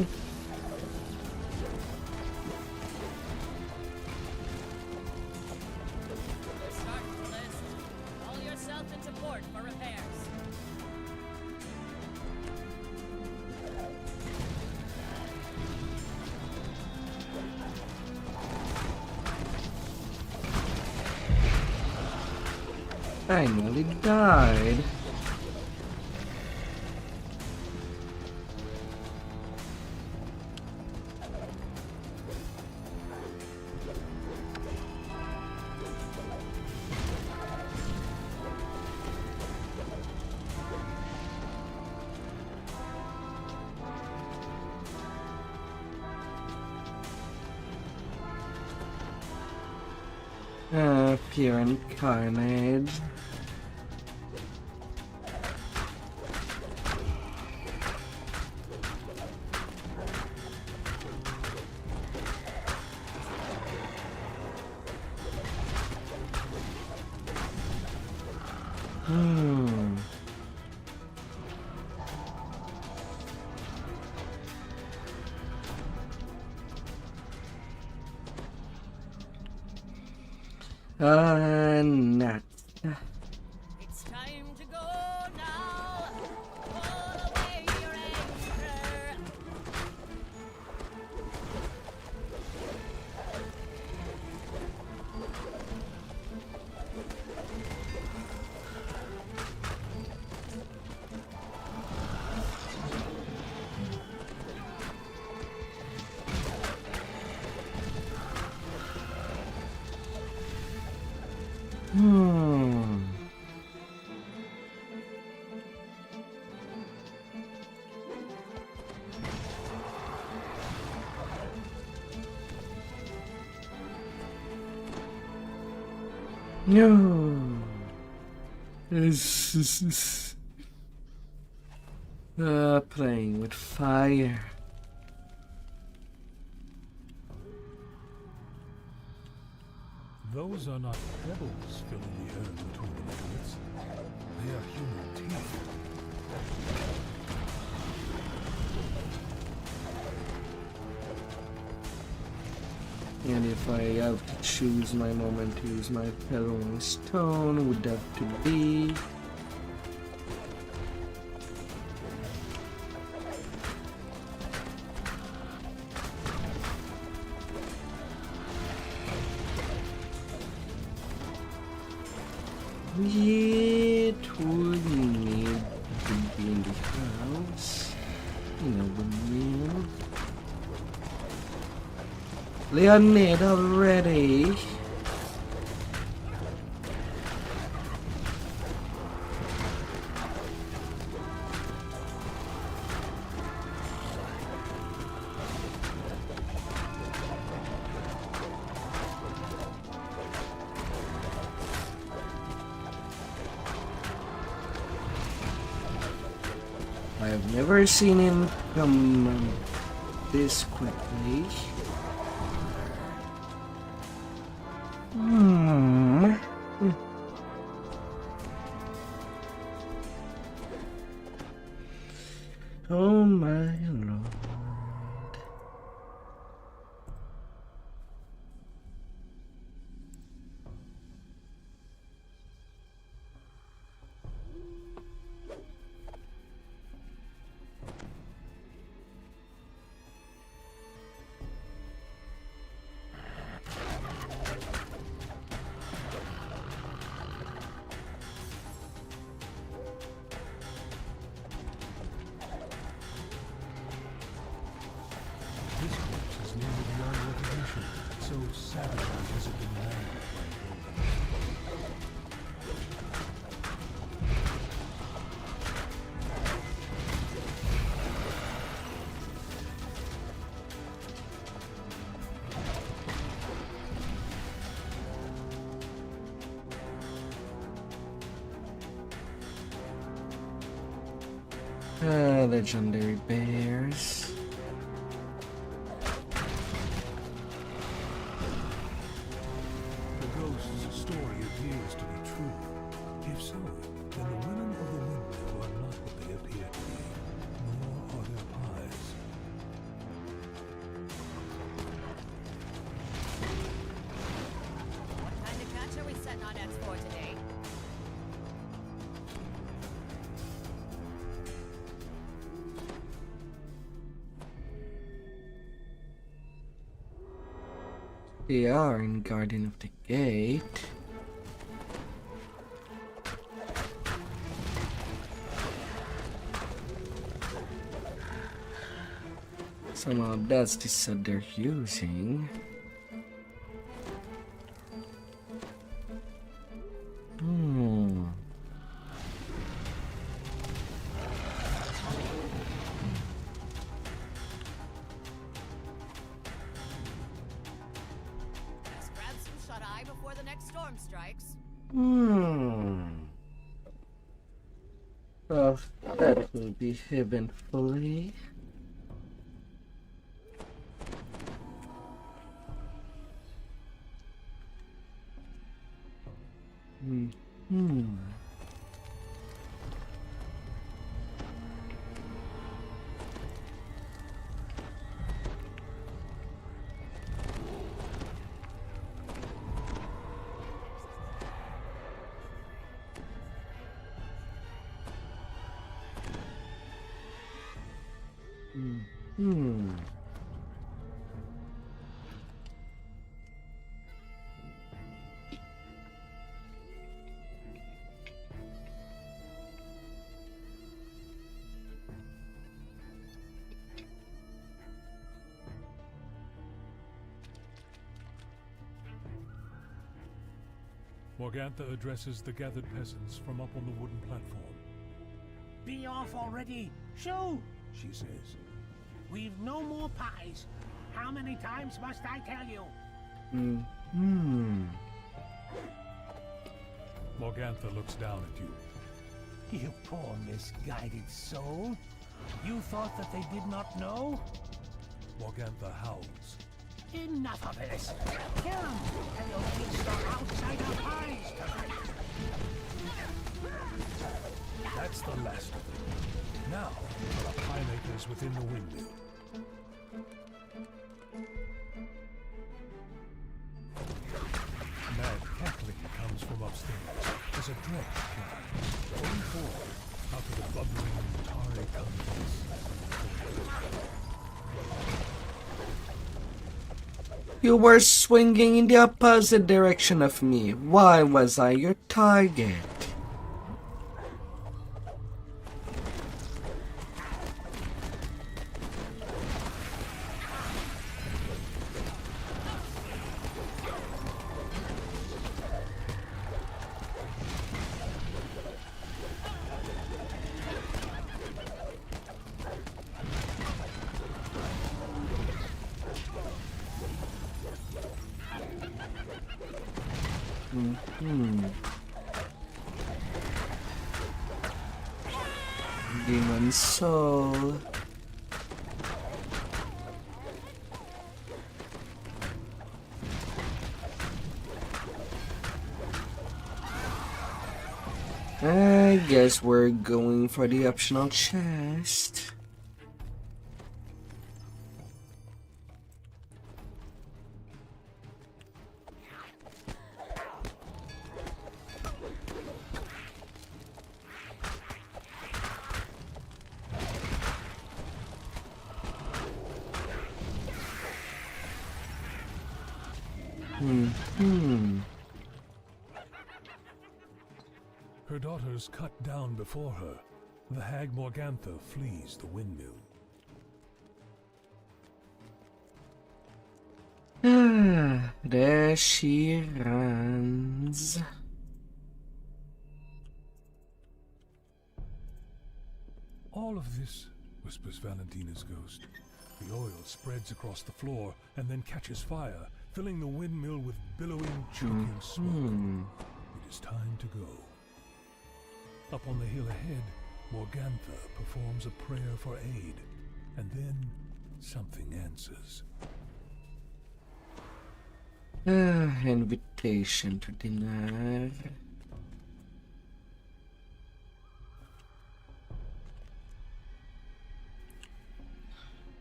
I nearly died. Pure and carnage. Nuts. It's time to go now. Pull away your anchor. No. This is playing with fire. Those are not pebbles filling the air between the leglets. They are human teeth. And if I have to choose my moment to use my Pelling Stone, would have to be it would need to be in the house. You know the meal. Leonid already. I have never seen him come this quickly. Oh my lord. This corpse is nearly beyond recognition, so savagely has it been mangled Legendary bears. The ghost's story appears to be true. If so, then the women of the windmill are not what they appear to be, nor are their pies. What kind of catch are we setting on X for today? They are in Guardian of the Gate. Somehow that's the set they're using. Let's grab some shut-eye before the next storm strikes. Well, that will be eventfully. Morgantha addresses the gathered peasants from up on the wooden platform. Be off already! Shoo! She says, We've no more pies. How many times must I tell you? Morgantha looks down at you. You poor misguided soul. You thought that they did not know? Morgantha howls. Enough of this! Kill him, and you'll feast your outsider pies tonight! That's the last of them. Now, for the pie makers within the windmill. Mad cackling comes from upstairs as a dredge can, going forward out of the bubbling, tarry contents. You were swinging in the opposite direction of me. Why was I your target? Demon soul. I guess we're going for the optional chest. Her daughters cut down before her. The hag Morgantha flees the windmill. There she runs. All of this, whispers Valentina's ghost. The oil spreads across the floor and then catches fire, filling the windmill with billowing, choking smoke. It is time to go. Up on the hill ahead, Morgantha performs a prayer for aid, and then something answers. Invitation to dinner.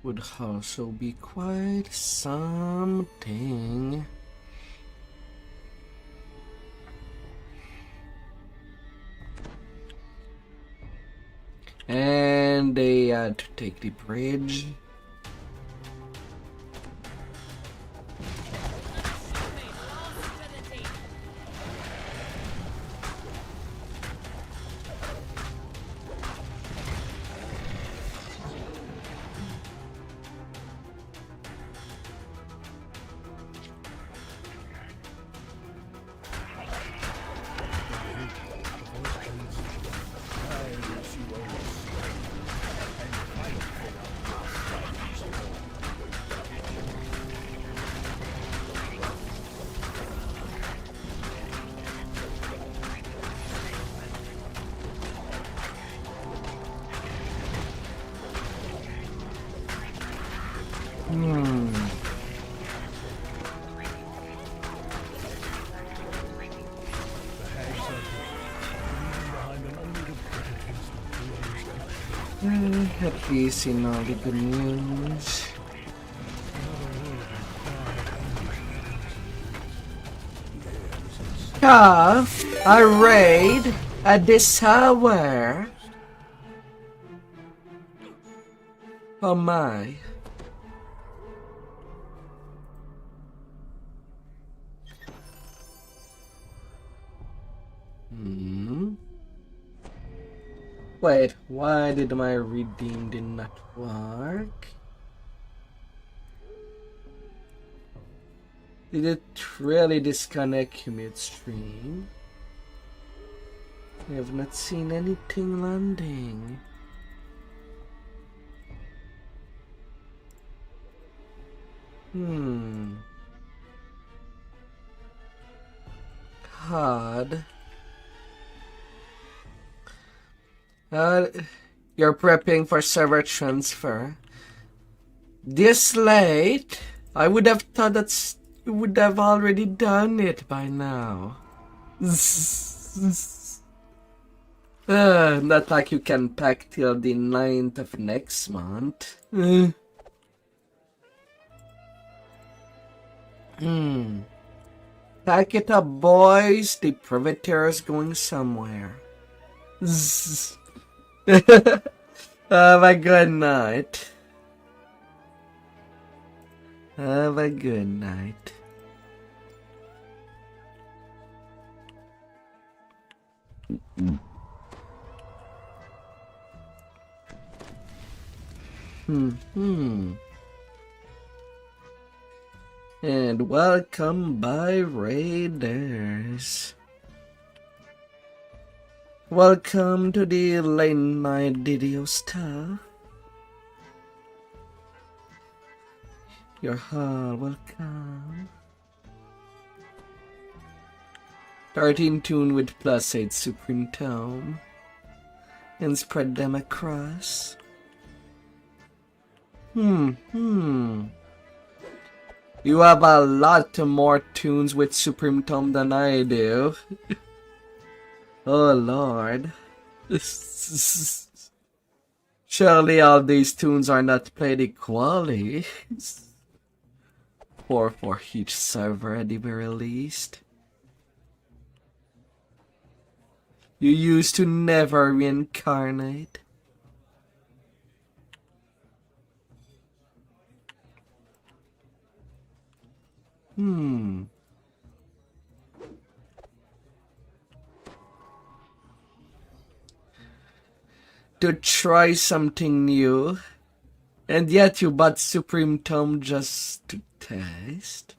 Would also be quite something. And they had to take the bridge. At least in all the good news. A raid at this hour. Oh my. Wait, why did my redeem did not work? Did it really disconnect midstream? I have not seen anything landing. Hard. Uh, you're prepping for server transfer. This late? I would have thought that you would have already done it by now. Not like you can pack till the 9th of next month. Pack it up, boys. The Privateer's going somewhere. Have a good night. Have a good night. And welcome by Raiders. Welcome to the late night DDO stuff. You're all welcome. 13 tune with +8 Supreme Tome. And spread them across. You have a lot more tunes with Supreme Tome than I do. Oh lord. Surely all these tunes are not played equally. 4 for each server at the very least. You used to never reincarnate. To try something new, and yet you bought Supreme Tome just to test?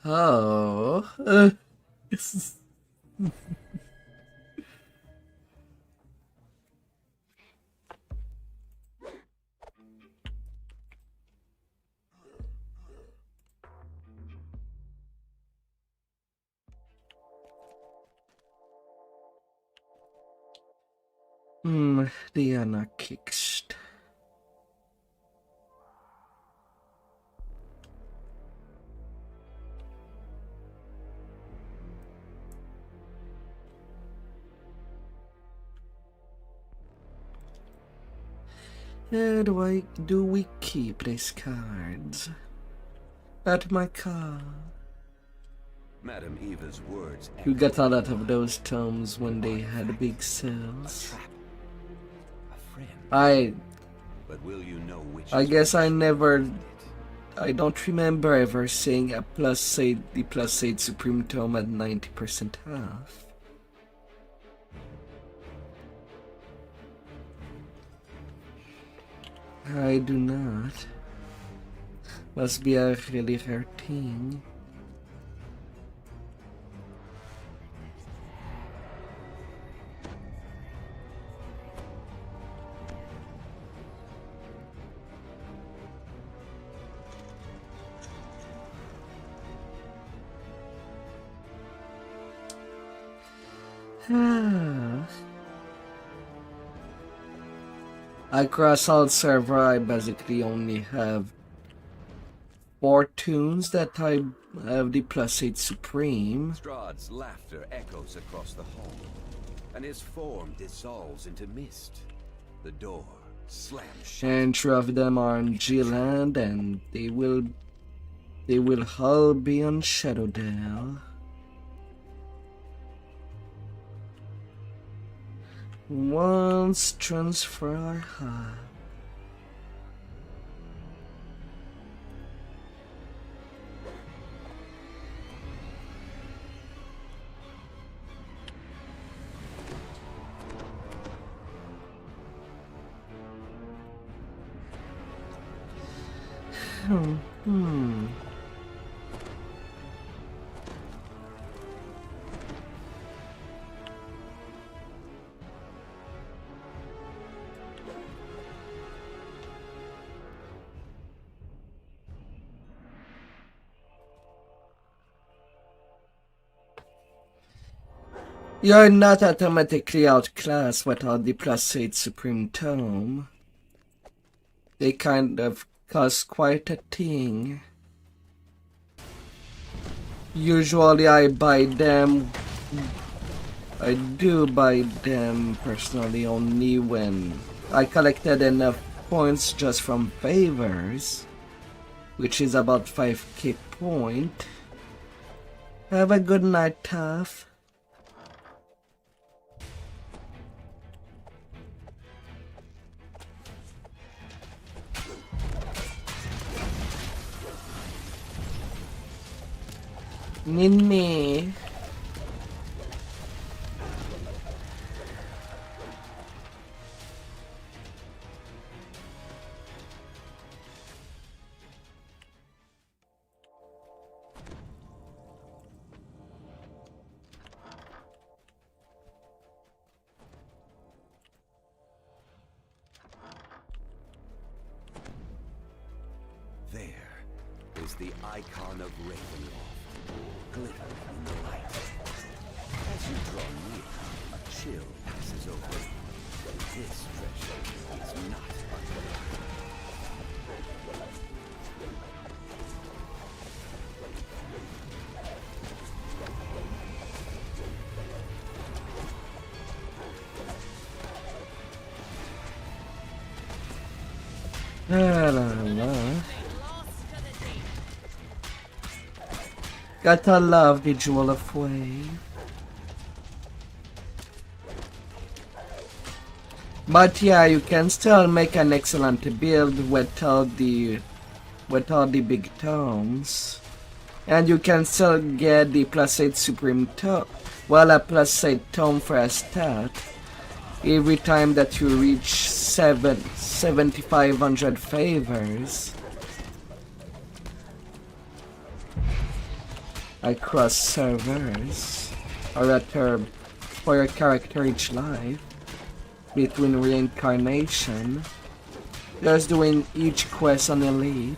Oh. The anarchist. Where do we keep these cards? At my car. Madam Eva's words. You got a lot of those tomes when they had big sales. But will you know which I guess I don't remember ever seeing a the +8 Supreme Tome at 90% off. I do not. Must be a really rare thing. Across all server, I basically only have 4 tunes that I have the +8 Supreme. Strahd's laughter echoes across the hall, and his form dissolves into mist. The door slams shut. And 3 of them are on G-Land, and they will all be on Shadowdale. Once transfer are high. You're not automatically outclassed without the +8 Supreme Tome. They kind of cost quite a thing. Usually I do buy them personally only when I collected enough points just from favors, which is about 5k point. Have a good night, Tough. Ninny. There is the icon of Ravenloft, glittering in the light. As you draw near, a chill passes over you. This treasure is not undeniable. La la la. Gotta love the Jewel of Wave. But yeah, you can still make an excellent build without the big tomes. And you can still get the +8 Supreme Tome, well, a +8 tome for a stat every time that you reach 7,500 favors across servers, or rather for your character each life, between reincarnation, just doing each quest on Elite.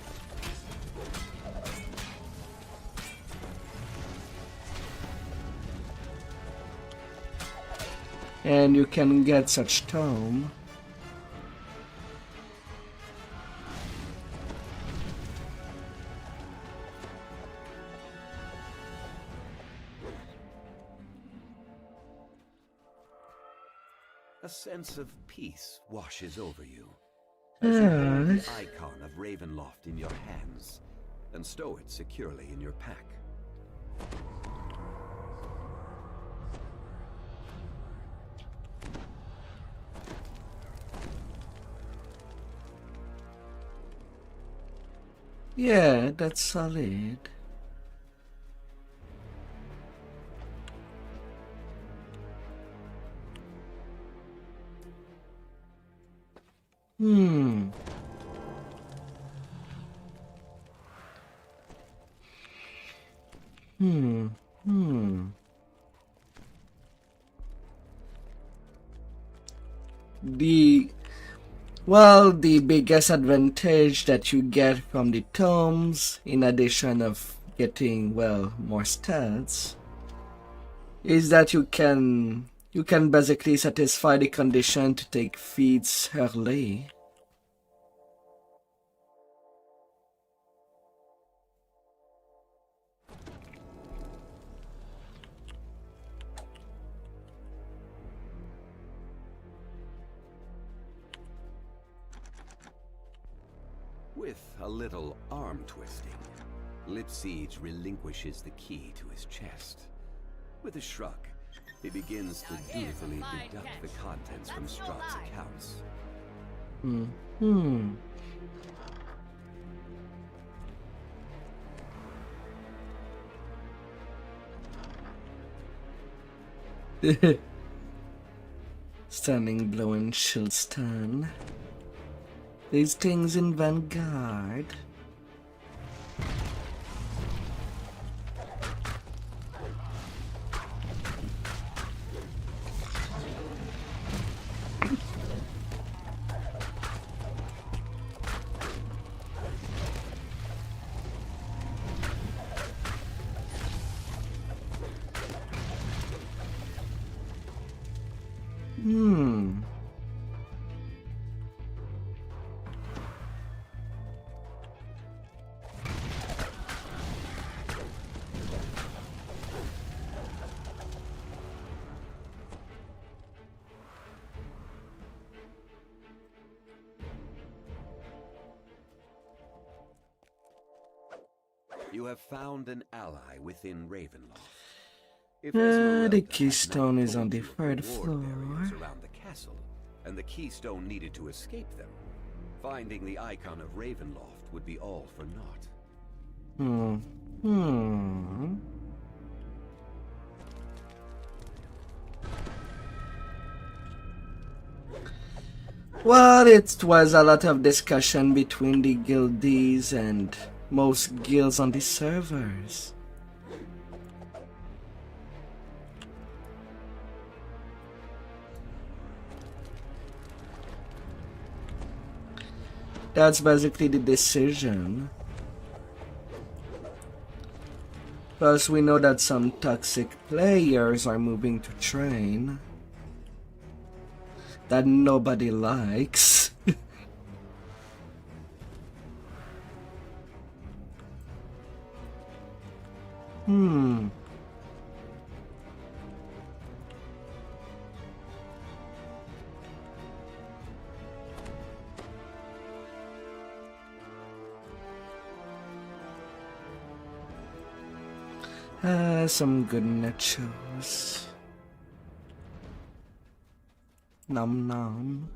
And you can get such tome. A sense of peace washes over you as you hold the icon of Ravenloft in your hands and stow it securely in your pack. Yeah, that's solid. Hmm. The biggest advantage that you get from the tomes, in addition of getting, well, more stats, is that you can basically satisfy the condition to take feats early. With a little arm twisting, Lipsiege relinquishes the key to his chest. With a shrug, he begins to dutifully deduct the contents from Strahd's accounts. Stunning blow and shield stun. These things in Vanguard. You have found an ally within Ravenloft. If The Esmeralda had keystone not is on the told you third the ward floor. barriers around the castle, and the keystone needed to escape them, finding the icon of Ravenloft would be all for naught. Well, it was a lot of discussion between the guildies and most guilds on the servers. That's basically the decision. Plus, we know that some toxic players are moving to train that nobody likes. Some good nachos. Nom nom.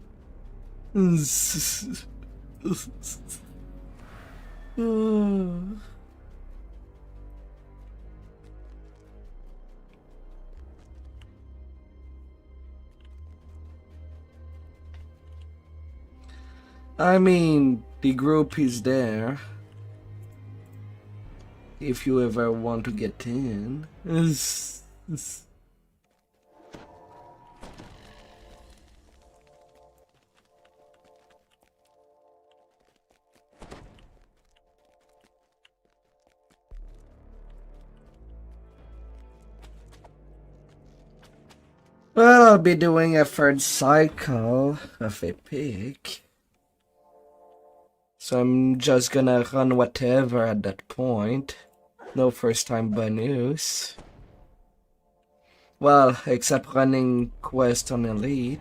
I mean, the group is there. If you ever want to get in. Well, I'll be doing a third cycle of Epic. So I'm just gonna run whatever at that point. No first time bonus. Well, except running quest on Elite.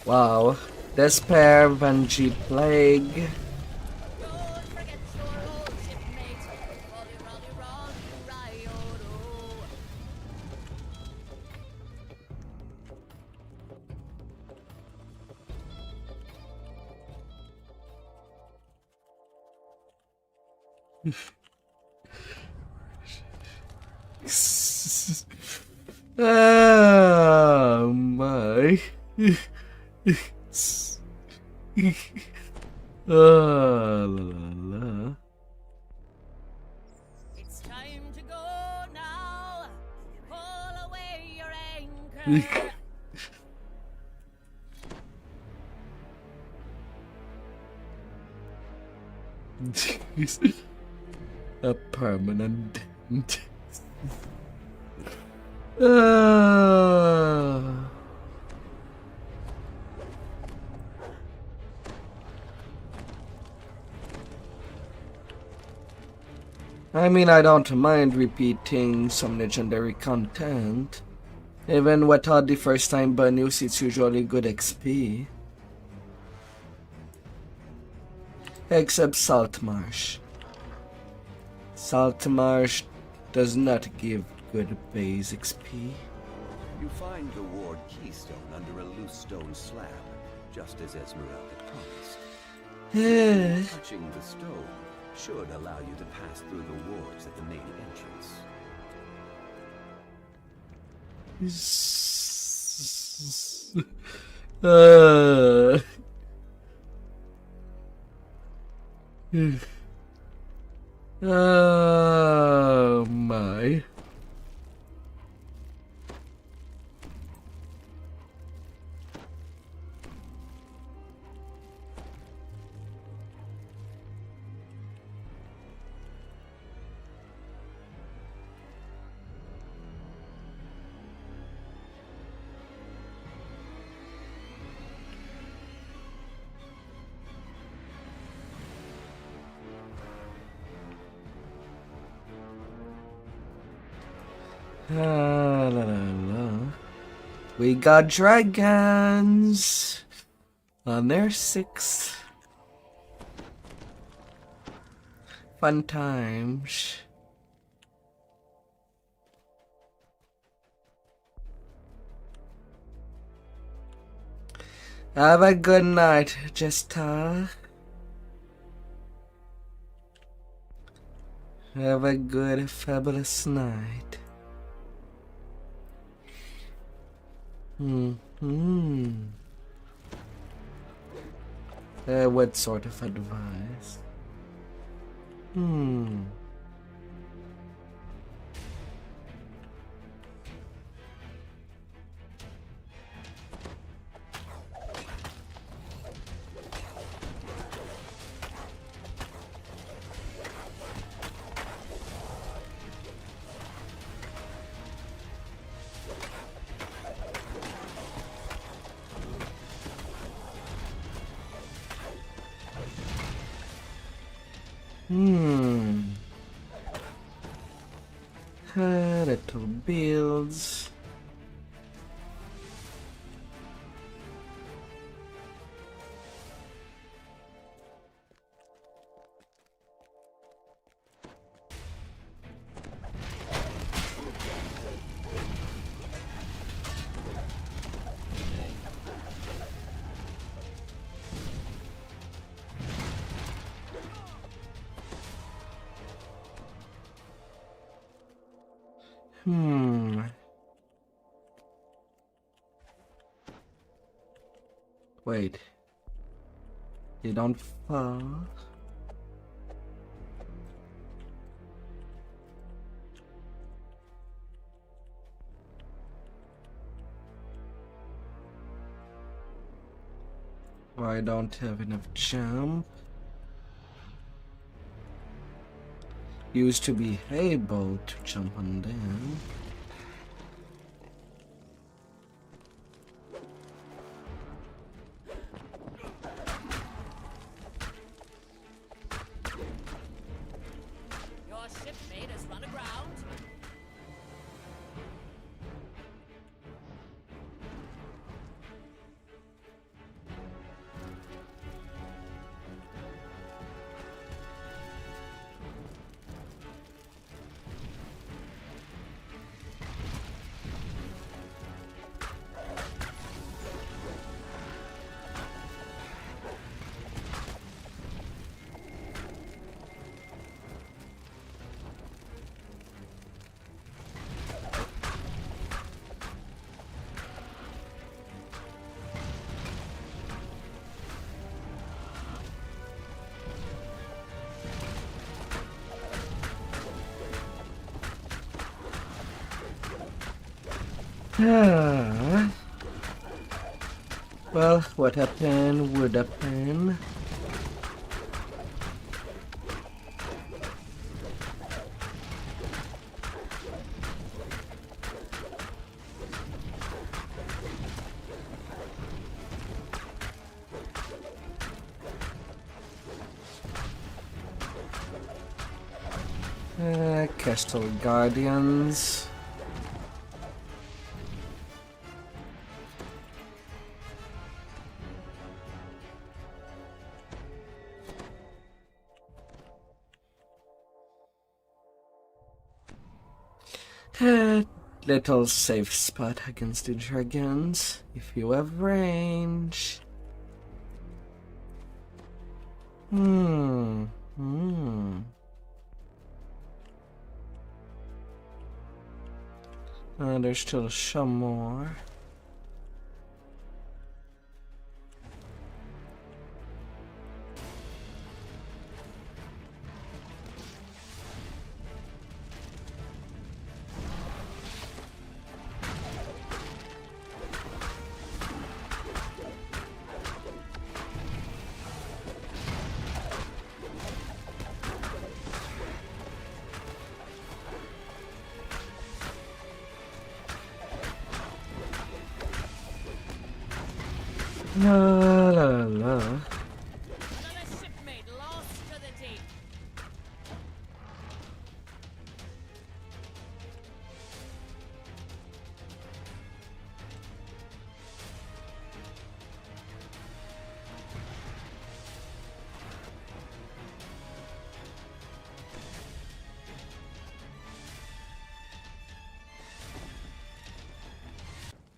Wow. Despair, Vanji Plague. Oh my. Oh, la, la, la. It's time to go now. Pull away your anchor. A permanent dent. I mean, I don't mind repeating some legendary content. Even without the first time bonus, it's usually good XP. Except Saltmarsh. Saltmarsh does not give good base XP. You find the ward keystone under a loose stone slab, just as Esmeralda promised. Touching the stone should allow you to pass through the wards at the main entrance. Oh my. La, la, la. We got dragons on their 6th. Fun times. Have a good night, Jester. Have a good, fabulous night. What sort of advice? Little builds. Wait. You don't fall? I don't have enough jump. Used to be able to jump on them. Your shipmate has run aground. Well, what happened would happen. Castle Guardians. Little safe spot against the dragons if you have range. There's still some more. La la la. Another shipmate lost to the deep.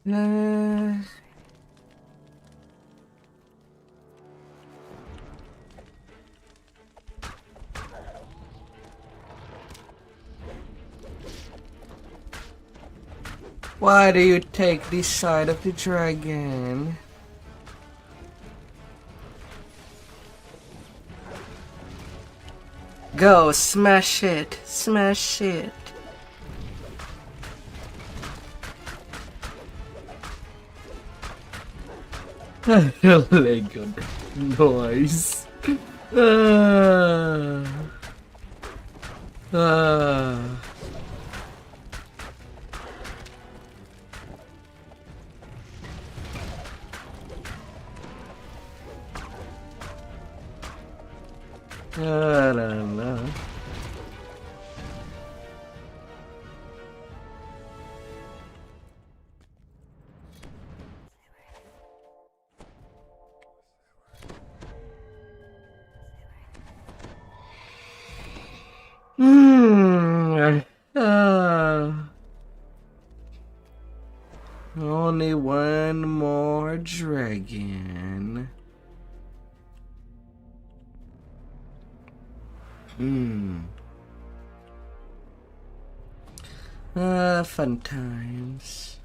Why do you take this side of the dragon? Go, smash it, smash it. Lego noise. I don't know. Only one more dragon. Fun times.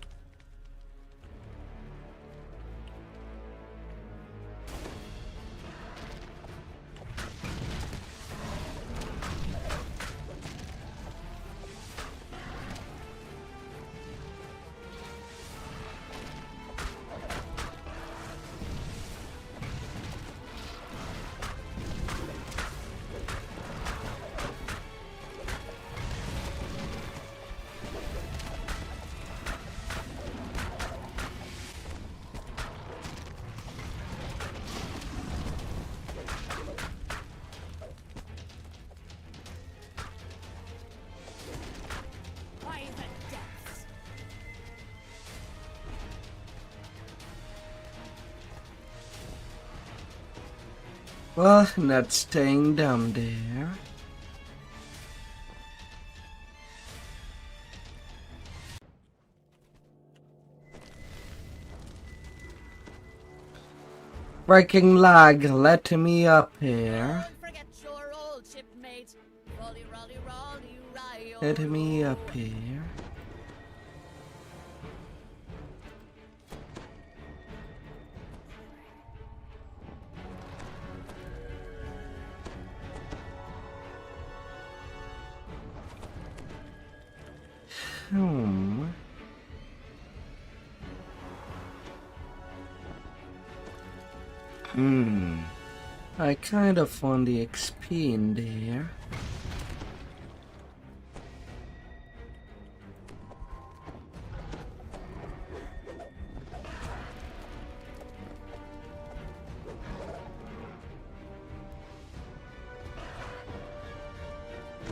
Well, not staying down there. Breaking lag, let me up here. Let me up here. I kind of found the XP in there.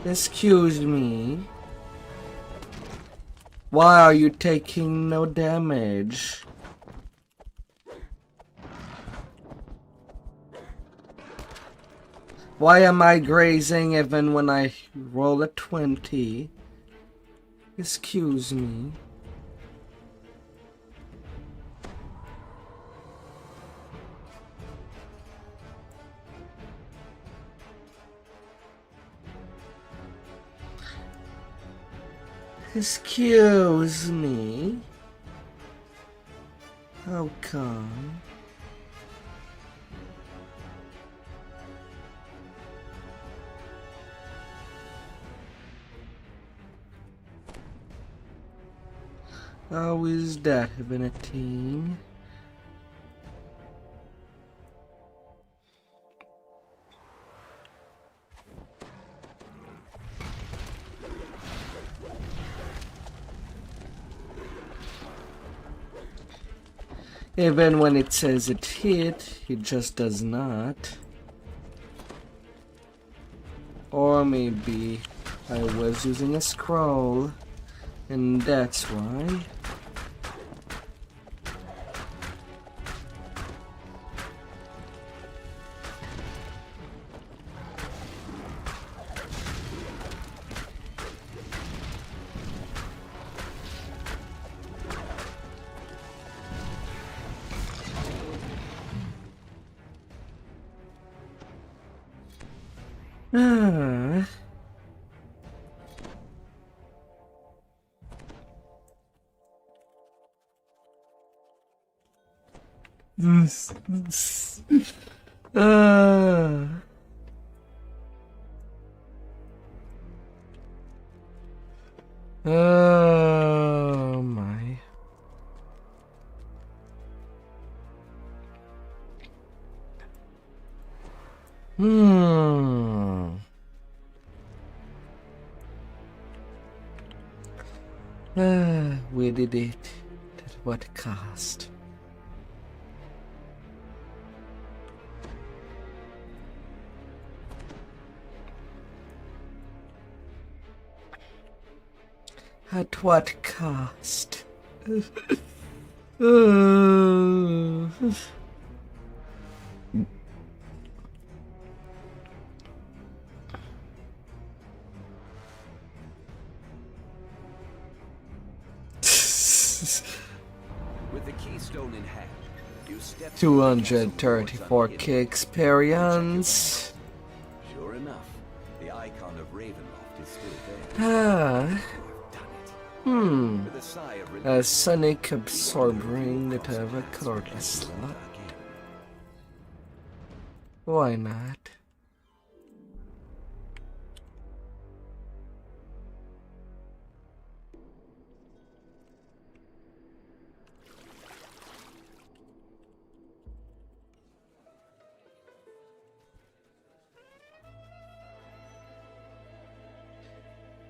Excuse me. Why are you taking no damage? Why am I grazing even when I roll a 20? Excuse me. Excuse me. How come? How is that even a thing? Even when it says it hit, it just does not. Or maybe I was using a scroll, and that's why. Ah. Ah. Oh my. We did it. At what cost? At what cost? With the keystone in hand, you step 234k experience. Sure enough, the icon of Ravenloft is still there. With a sigh of relief, A sonic absorb ring that have a colorless slot. Why not?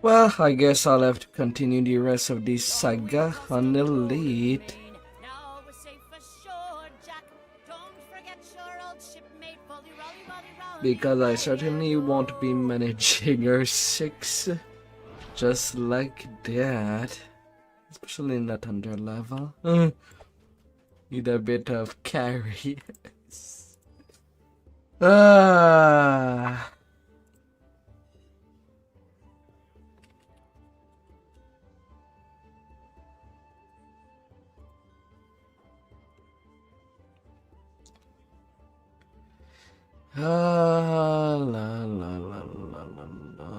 Well, I guess I'll have to continue the rest of this saga on Elite. Because I certainly won't be managing her 6 just like that. Especially not under level. Need a bit of carry. La la la la la.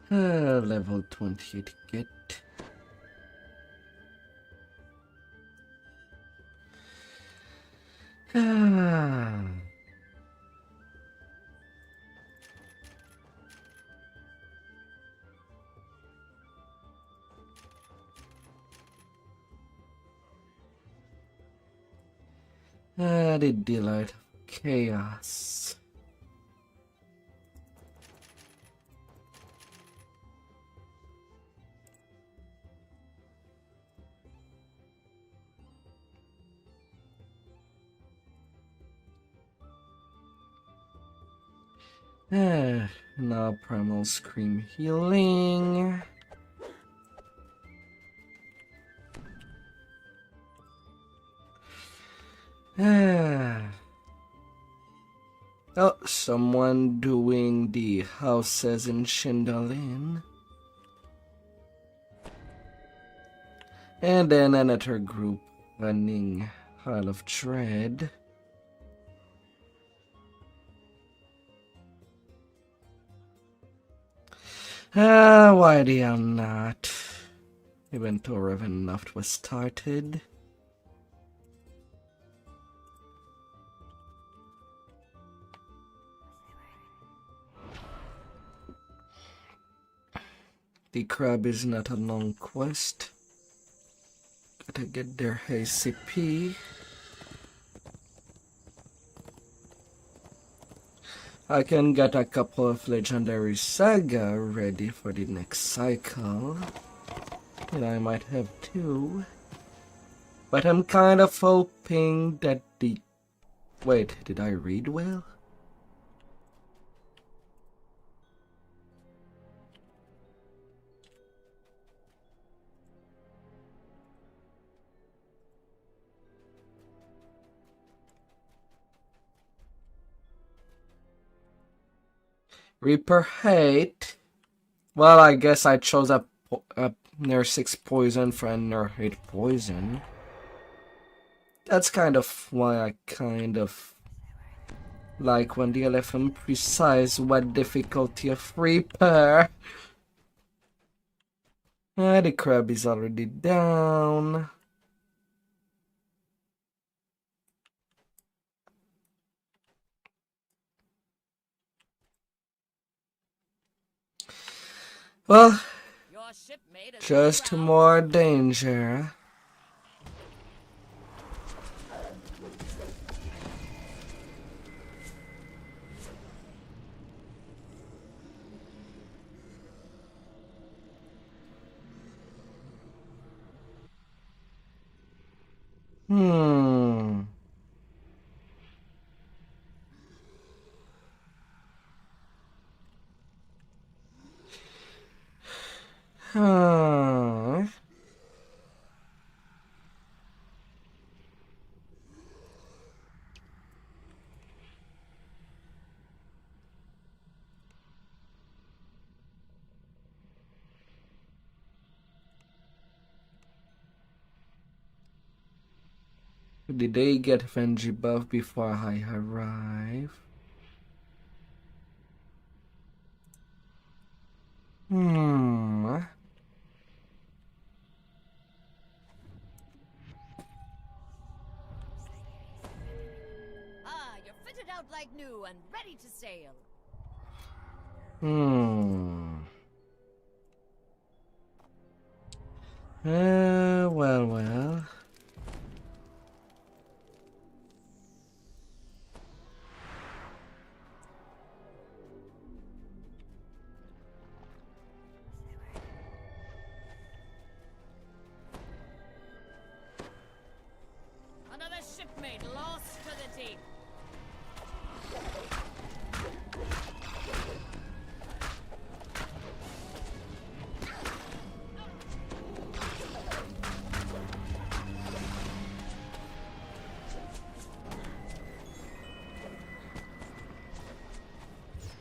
Level 28 get. The delight of chaos. Now primal scream healing. Oh, someone doing the houses in Shindalin. And then another group running Hall of Dread. Why the hell not? Even though Ravenloft was started. The crab is not a long quest. Gotta get their ACP. I can get a couple of legendary saga ready for the next cycle. And I might have 2. But I'm kind of hoping that the... Wait, did I read well? Reaper hate. Well, I guess I chose a Near 6 poison for a Near 8 poison. That's kind of why I kind of like when the elephant precise what difficulty of Reaper. The crab is already down. Well, just more danger. Hmm. Huh. Did they get Venji buff before I arrive? Hmm. Ah, you're fitted out like new and ready to sail. Hmm. Well. Another shipmate lost to the deep.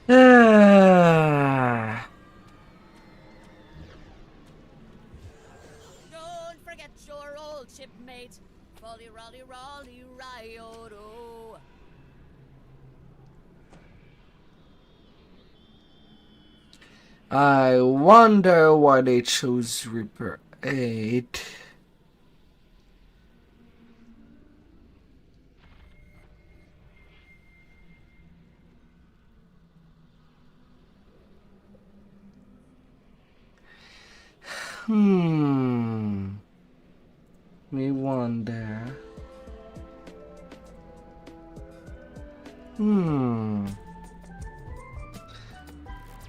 Ah. Don't forget your old shipmate. Folly, rolly, rolly, rioto. I wonder why they chose Reaper 8. Me wonder.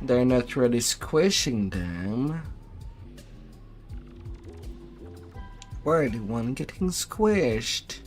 They're not really squishing them. We're the one getting squished.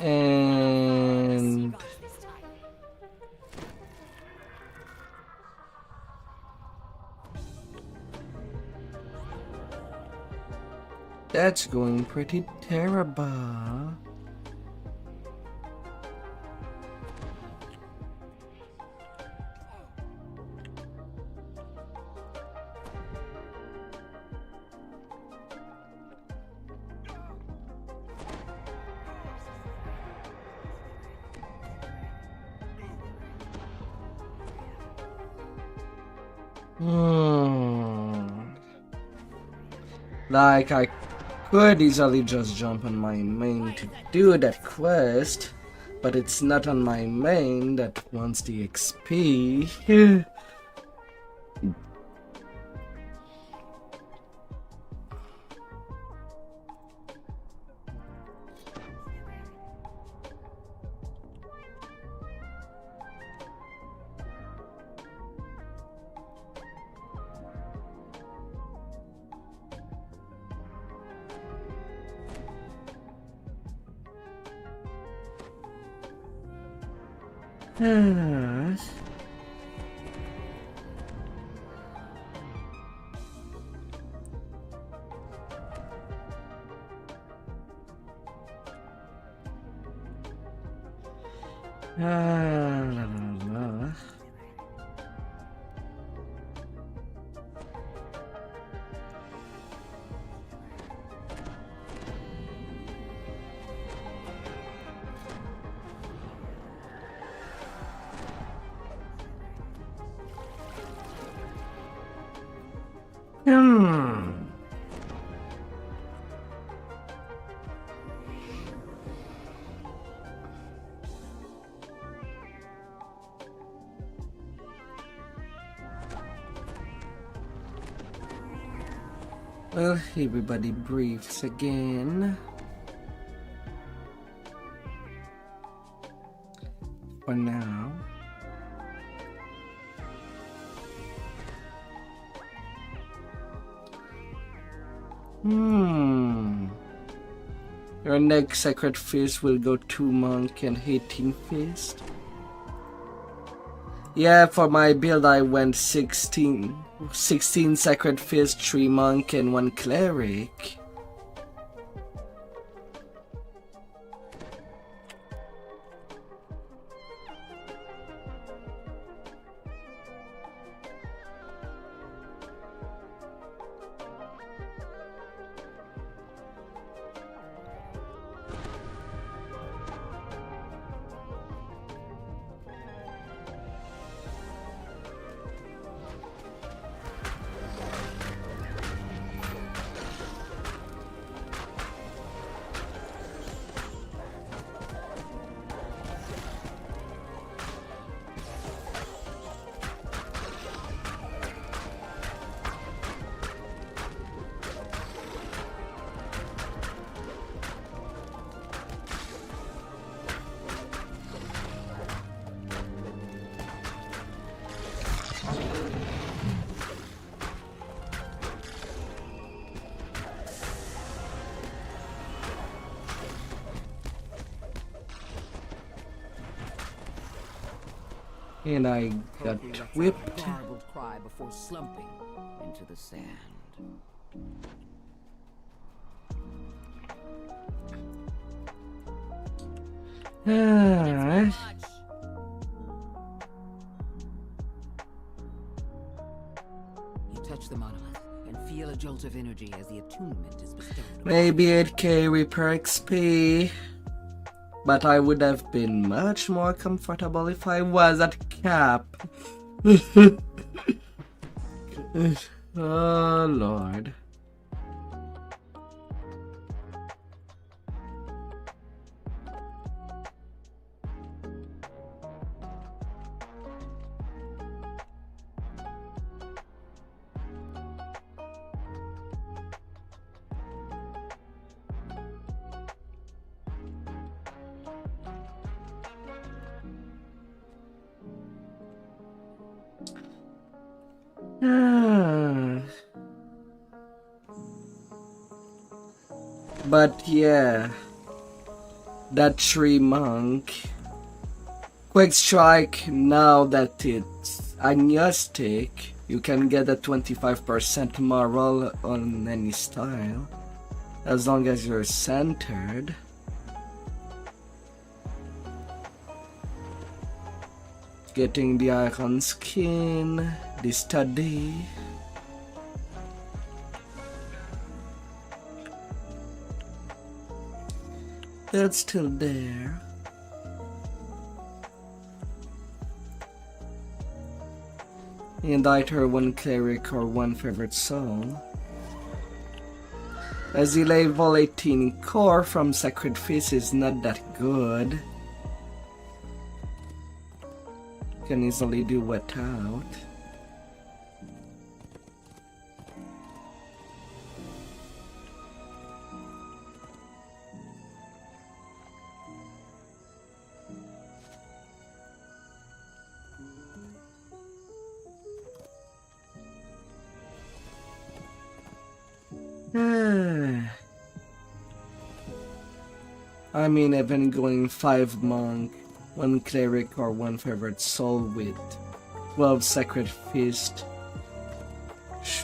And that's going pretty terrible. Like, I could easily just jump on my main to do that quest, but it's not on my main that wants the XP. Well, everybody breathes again. For now. Your next sacred fist will go 2 monk and 18 fist. Yeah, for my build I went 16 sacred fist, 3 monk and 1 cleric. And I got whipped. Garbled cry before slumping into the sand. Alright. You touch the monolith and feel a jolt of energy as the attunement is bestowed. Maybe 8k repair XP. But I would have been much more comfortable if I was at cap. Oh Lord. But yeah, that 3 monk quick strike, now that it's agnostic, you can get a 25% moral on any style as long as you're centered. Getting the icon skin, the study. That's still there. And either one cleric or one favorite song. As the level 18 core from Sacred Feast is not that good. Can easily do without. I mean, even going 5 monk, 1 cleric, or 1 favorite soul with 12 sacred feast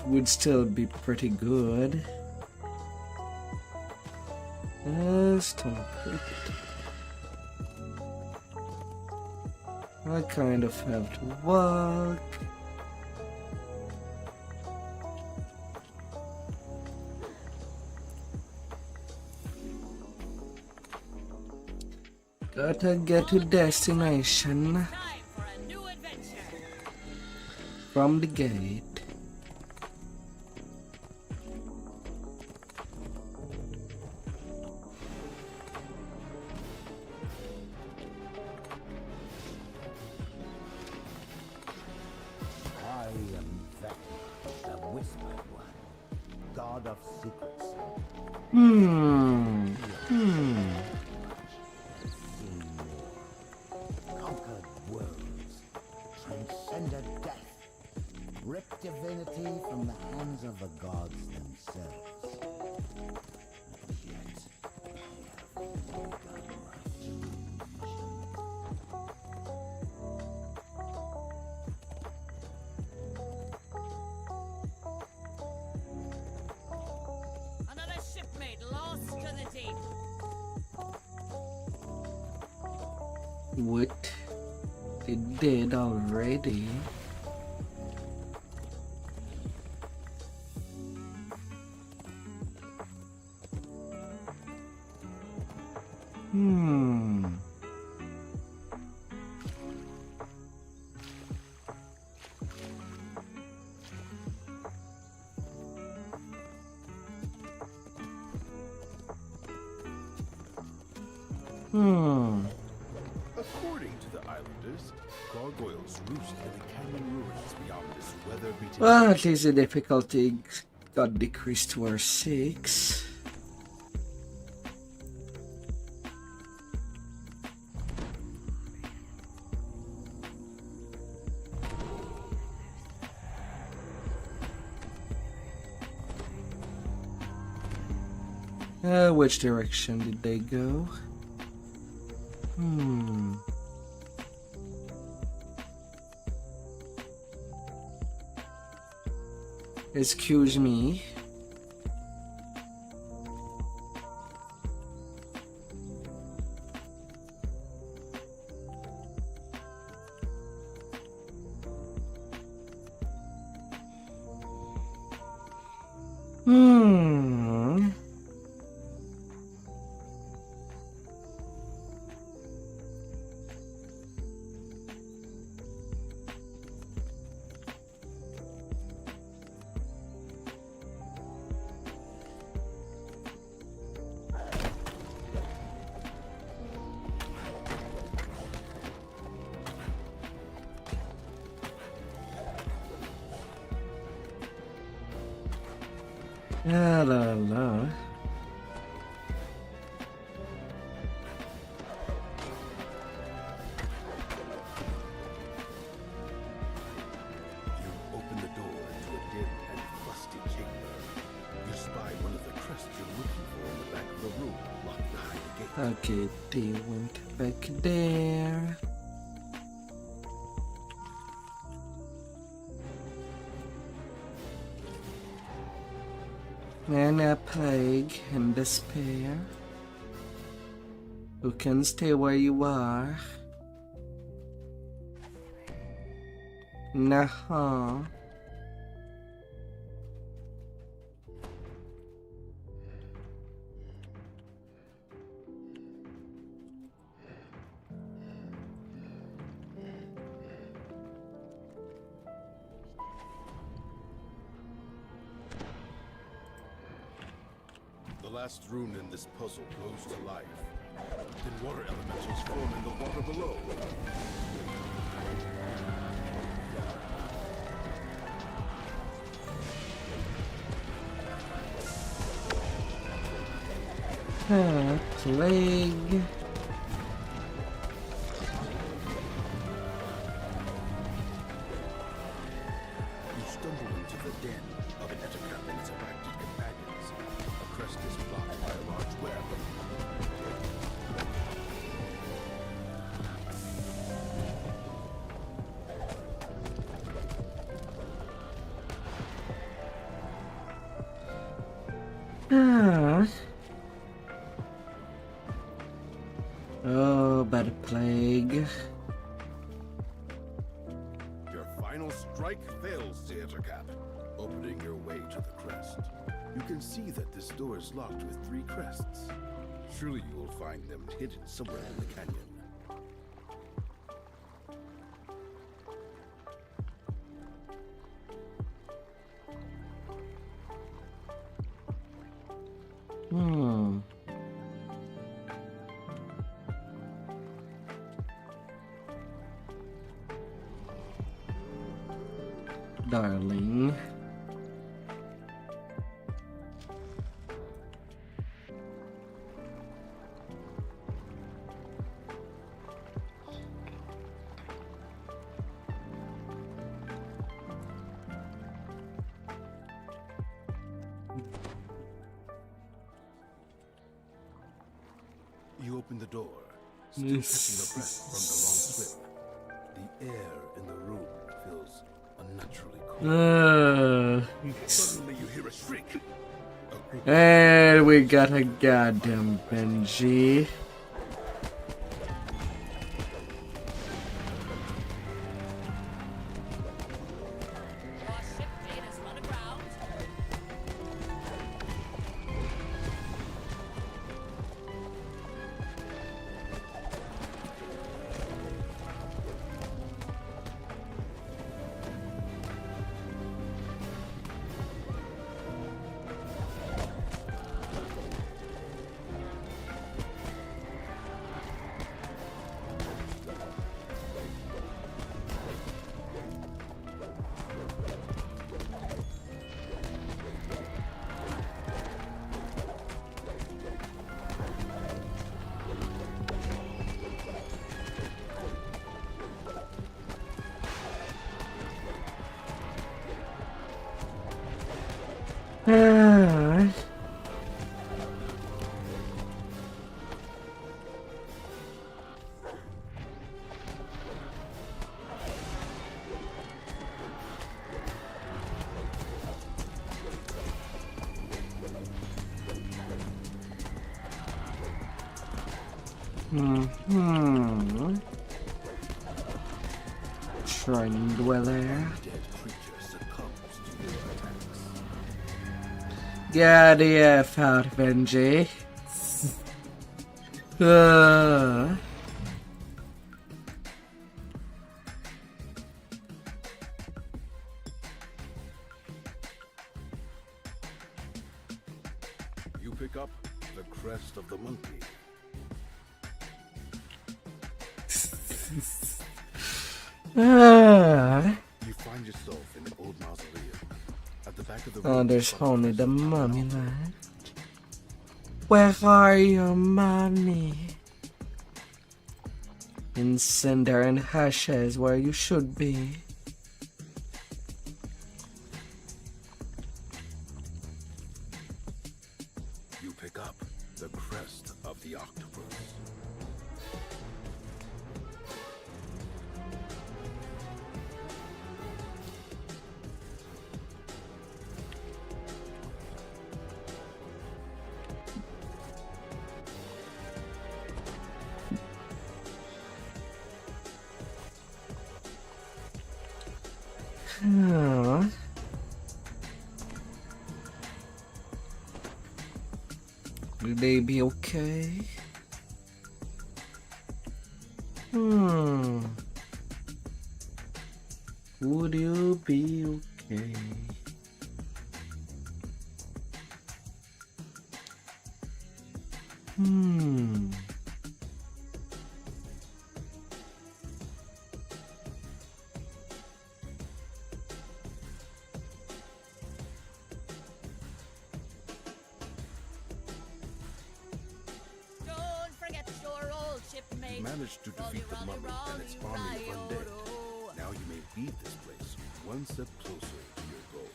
would still be pretty good. Stone critic. I kind of have to walk. Gotta get to destination from the gate. I am Vector, the Whispered One, God of Secrets. Conquered worlds, transcended death, ripped divinity from the hands of the gods themselves. And yet, I have begun my Another shipmate lost to the deep. What? It did already. According to the islanders, gargoyles roost in the canyon ruins beyond this weather-beaten. Well, at least the difficulty got decreased to our 6. Which direction did they go? Excuse me. La. Open the door into a dim and musty chamber. You spy one of the crests you're looking for in the back of the room, locked behind the gate. Okay, they went back there. Mana, plague, and despair. You can stay where you are. Nah. last rune in this puzzle glows to life, then water elementals form in the water below. Plague. You stumble into the den of an Ettercap and its attracted companions. A crest is blocked by a large web. Oh, bad plague. Your final strike fails, Theatercap, opening your way to the crest. You can see that this door is locked with 3 crests. Surely you will find them hidden somewhere in the canyon. Darling. You open the door, still catching the breath from the long swim. The air in the room feels unnaturally cold. Suddenly you hear a shriek. And we got a goddamn Benji. Shrine Dweller. Get the F out, Benji. You pick up the crest of the monkey. You find yourself in an old mausoleum. At the back of the room, there's only the mummy left. Where are your money? In cinder and ashes, where you should be. You pick up the crest of the octopus. Will they be okay? Would you be okay? Hmm. Don't forget your old shipmate. You managed to defeat the mummy and its army of undead. Now you may leave this place one step closer to your goal.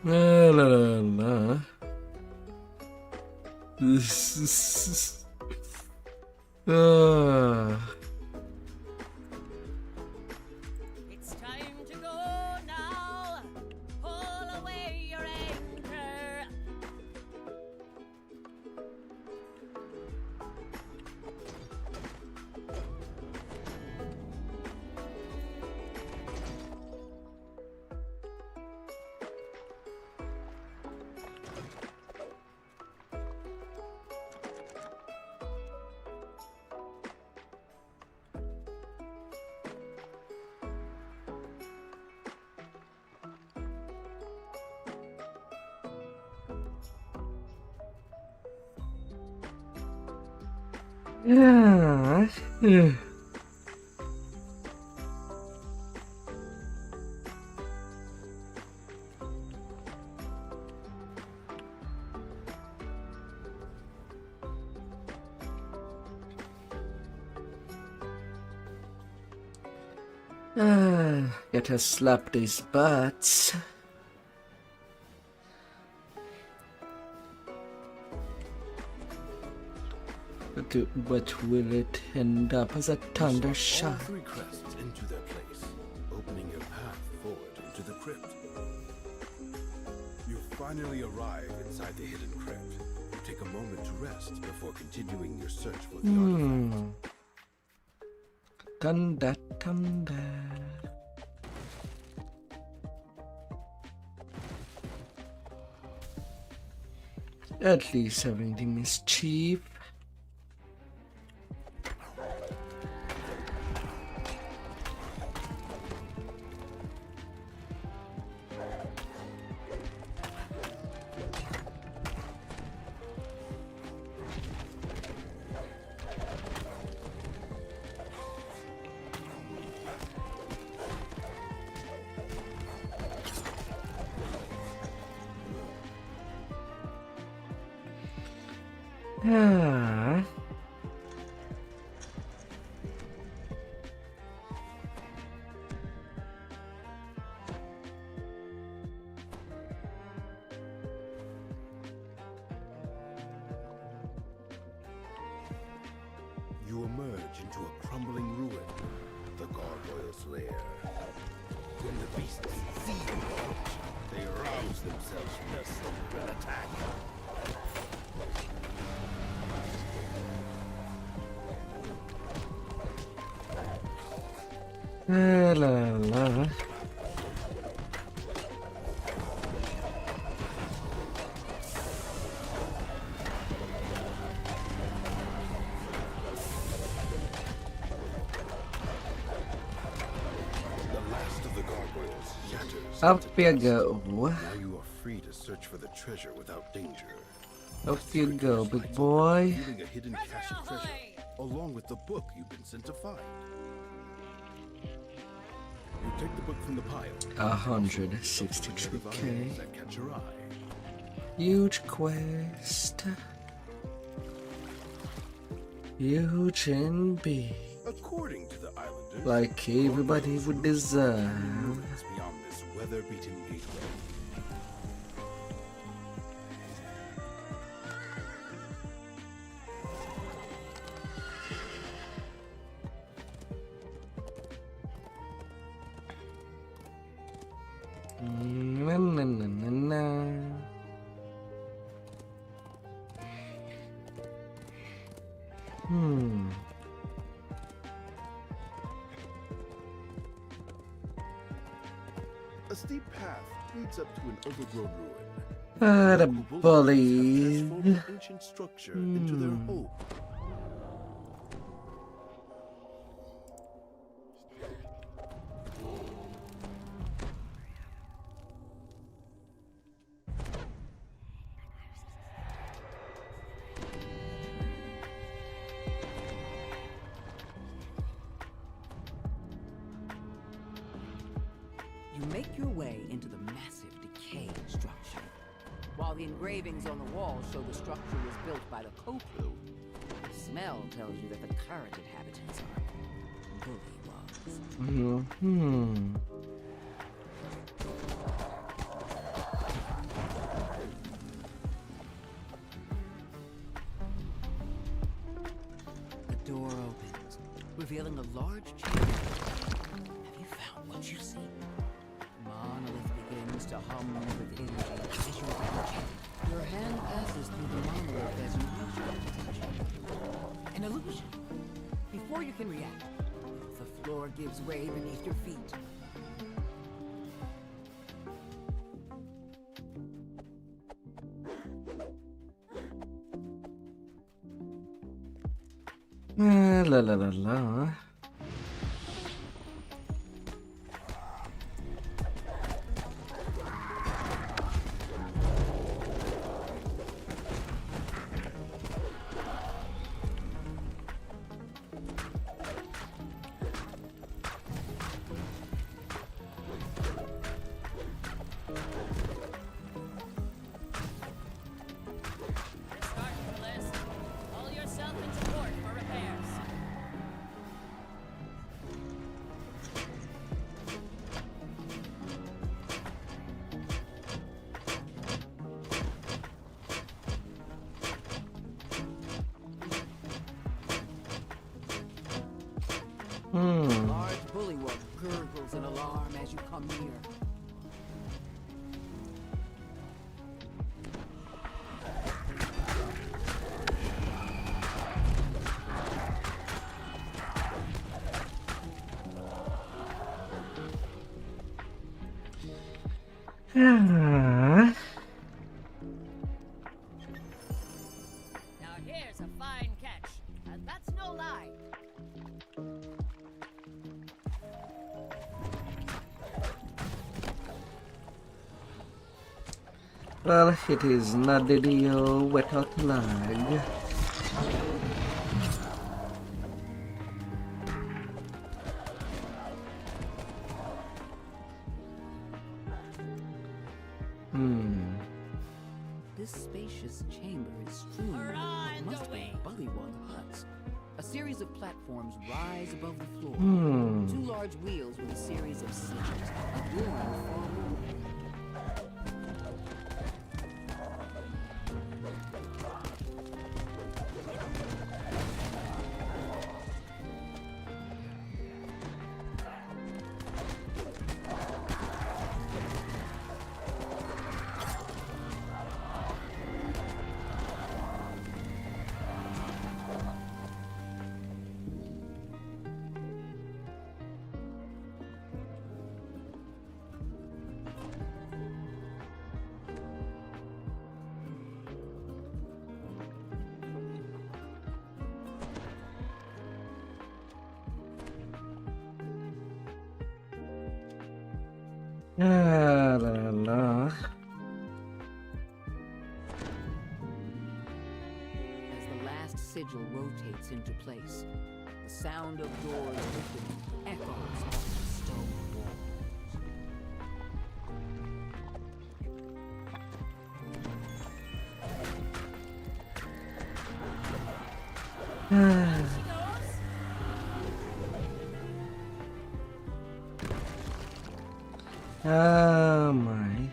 La la la la. It's time to go now. Pull away your anchor. Yeah. Yeah. Get to slap these butts. But will it end up as a thunder All shot? 3 crests into their place, opening your path forward into the crypt. You finally arrive inside the hidden crypt. Take a moment to rest before continuing your search for the artifact. Thunder, thunder. At least everything is cheap. Ah. You emerge into a crumbling ruin, the gargoyle's lair. When the beasts see you approach, they rouse themselves from their slumber and attack. La la la. Up you go. Now you are free to search for the treasure without danger. Up you go, big boy. Revealing a hidden cache of treasure, along with the book you've been sent to find. You take the book from the pile. 163k. That catch your eye. Huge quest. Huge and big. According to the islanders, like everybody would deserve. It's beyond this weather-beaten gateway. Na, na, na, na, na. leads up to an overgrown ruin. The Local bullies. have transformed an ancient structure into their home. You make your way into the massive decayed structure. While the engravings on the wall show the structure was built by the Koplu, the smell tells you that the current inhabitants are bullywogs. Hmm. The door opens, revealing a large chamber. Have you found what you seek? Monolith begins to hum with energy as you approach it. Your hand passes through the monolith as you reach it. An illusion. Before you can react, the floor gives way beneath your feet. La la la la. Start the list. Pull yourself into port for repairs. Hmm. Large bullywug gurgles in alarm as you come near. Ah. Now here's a fine catch, and that's no lie. Well, it is not DDO without lag. This spacious chamber is strewn with what must be bullywug huts. A series of platforms rise above the floor. Two large wheels with a series of sigils adorn the far wall. La la la. As the last sigil rotates into place, the sound of doors opening echoes off the stone walls. Oh my.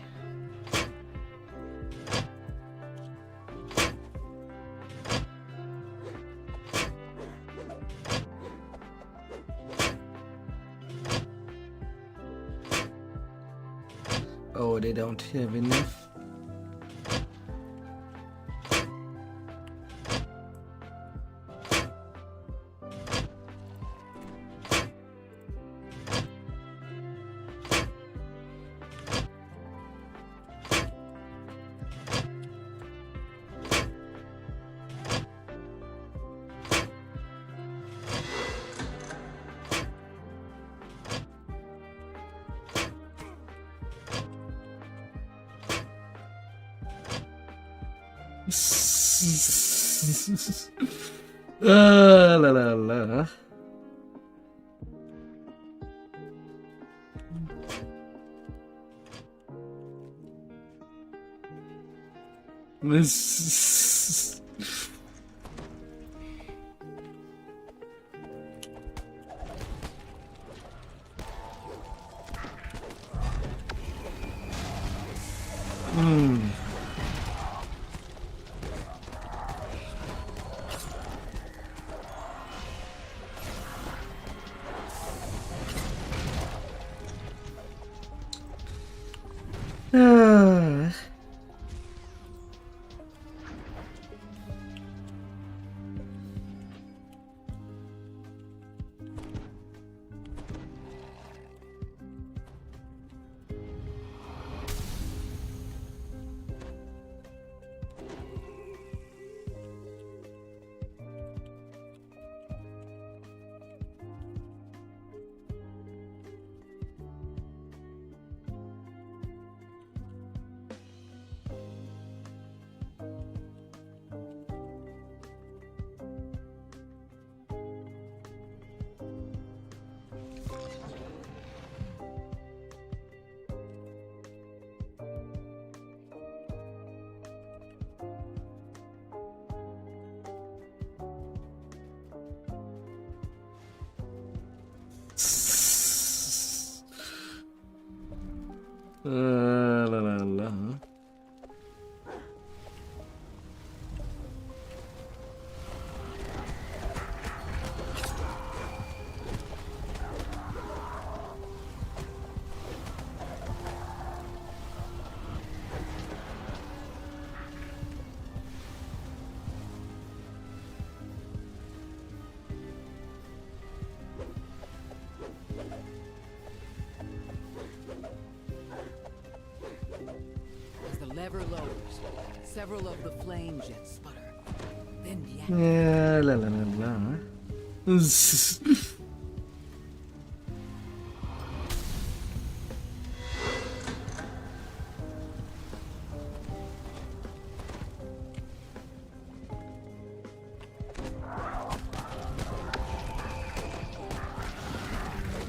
Oh, they don't have enough. La la la. La la la. As the lever lowers, several of the flame jets sputter. Then the Yeah, la la la la.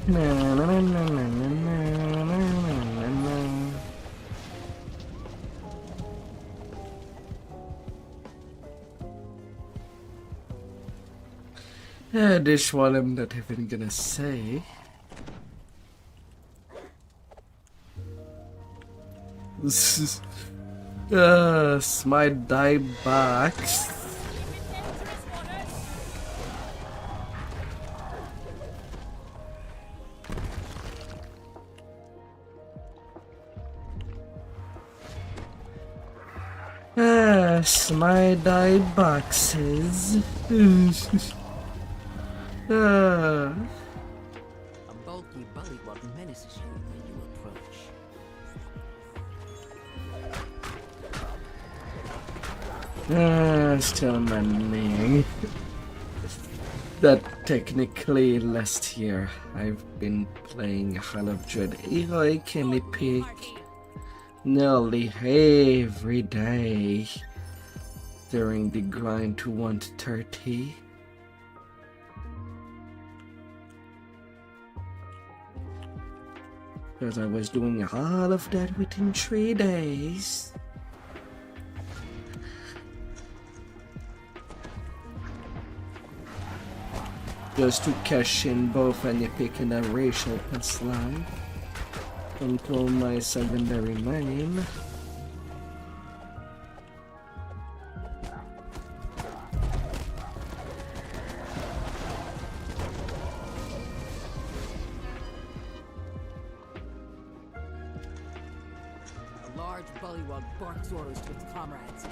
Na na na na na na na na na. This what I'm not even gonna say. Smite die box. My die boxes. A bulky bullywug menaces you when you approach. Still manning. That technically last year I've been playing Hall of Dread Heroic and Epic nearly every day during the grind to 130. Because I was doing all of that within 3 days. Just to cash in both an epic and a racial punchline. Control my secondary main. A large bullywug barks orders to its comrades.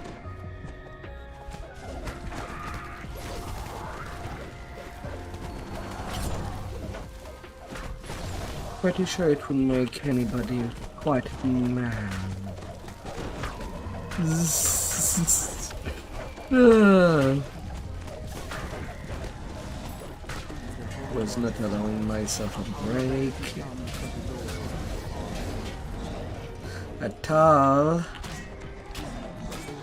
Pretty sure it would make anybody quite mad. Was not allowing myself a break at all.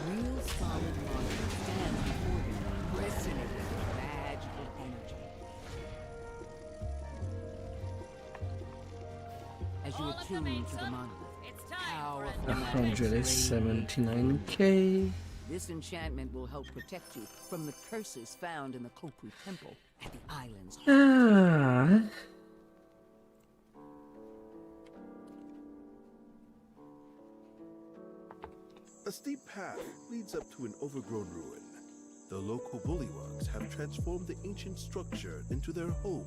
Real solid attuned to the monolith. Powerful 179k. This enchantment will help protect you from the curses found in the Kopu temple at the island's heart. Ah. A steep path leads up to an overgrown ruin. The local bullywugs have transformed the ancient structure into their home.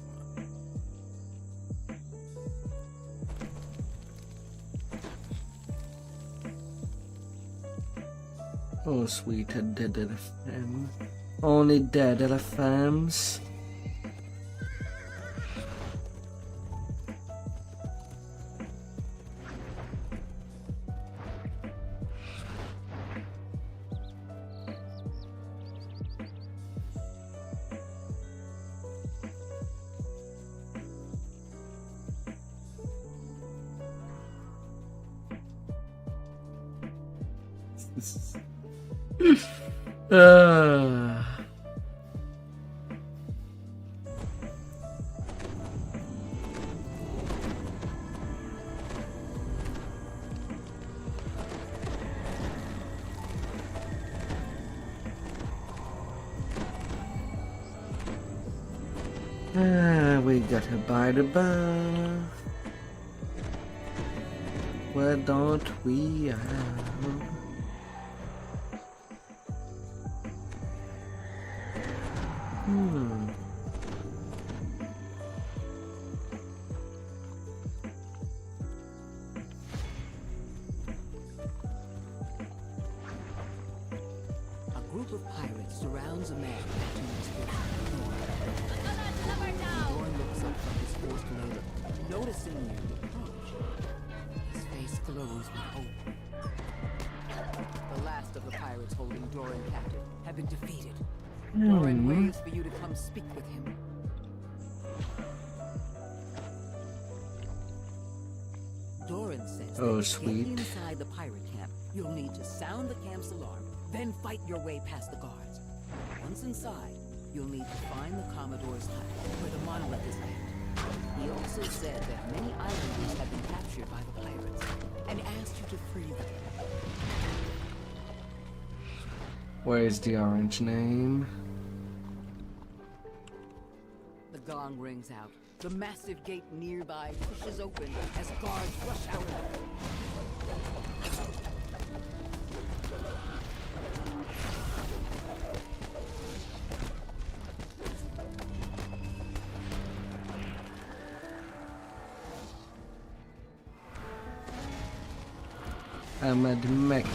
Oh, sweet, a dead elephant. Only dead elephants. We gotta buy the bar. Why don't we have? A group of pirates surrounds a man. Dorn looks up from his forced labor, noticing you approach. His face glows with hope. The last of the pirates holding Doran captive have been defeated. Doran waits for you to come speak with him. Doran says that to sweet. get inside the pirate camp, you'll need to sound the camp's alarm, then fight your way past the guards. Once inside, you'll need to find the Commodore's hut, where the monolith is at. He also said that many islanders have been captured by the pirates, and asked you to free them. Where is the orange name? The gong rings out. The massive gate nearby pushes open as guards rush out. I'm at the Mecca.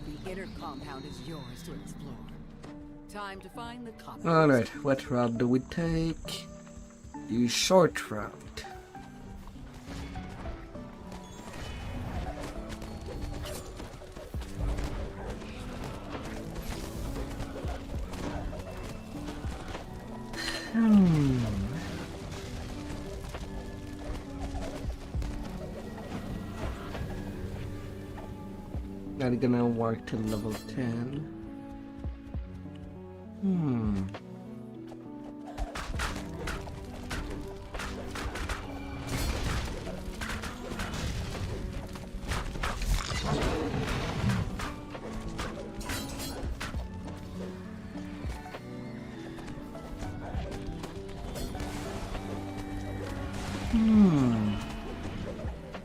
The inner compound is yours to explore. Time to find the compound. Alright, what route do we take? The short route. Not gonna work till level 10.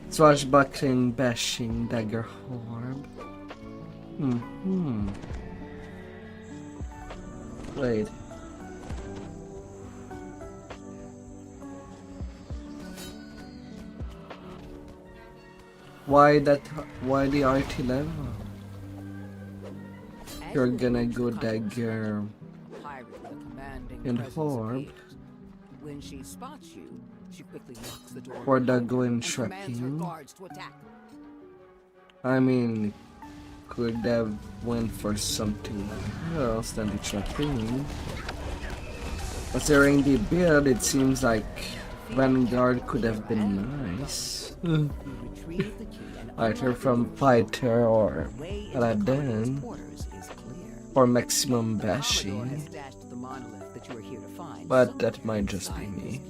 Swashbuckling, bashing, dagger orb. Wait. Why the RT level? You're gonna go dagger and orb. When she spots you, she quickly locks the door. Or dagger and commands her shocking. guards to attack. I mean, could have went for something else than the trapping. Considering the build, it seems like Vanguard could have been nice. Either from Fighter or Aladdin. Quarters is clear. or maximum Commodore bashing. has stashed the monolith that you are here to find. But that might just be me.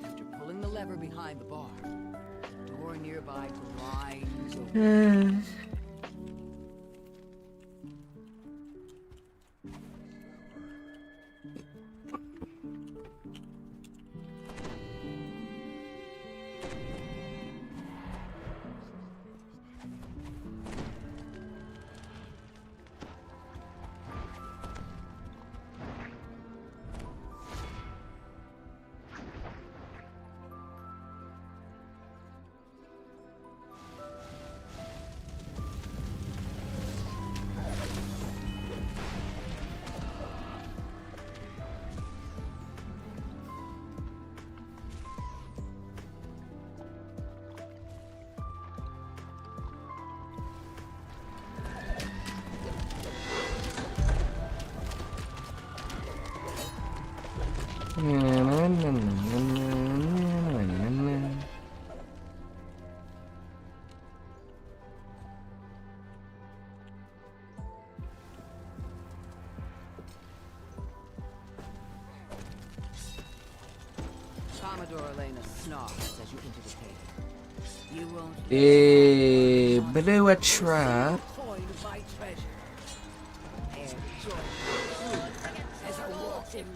After pulling the lever behind the bar, the door nearby grinds open. Commodore Elena snarls as you enter the cave. You won't They blew a trap. coin of my treasure. And join me as I walk in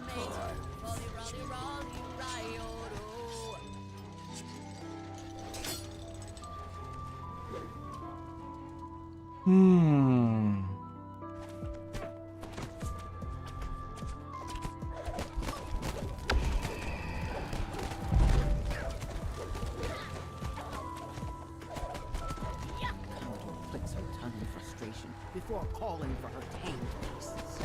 before calling for her tamed pieces.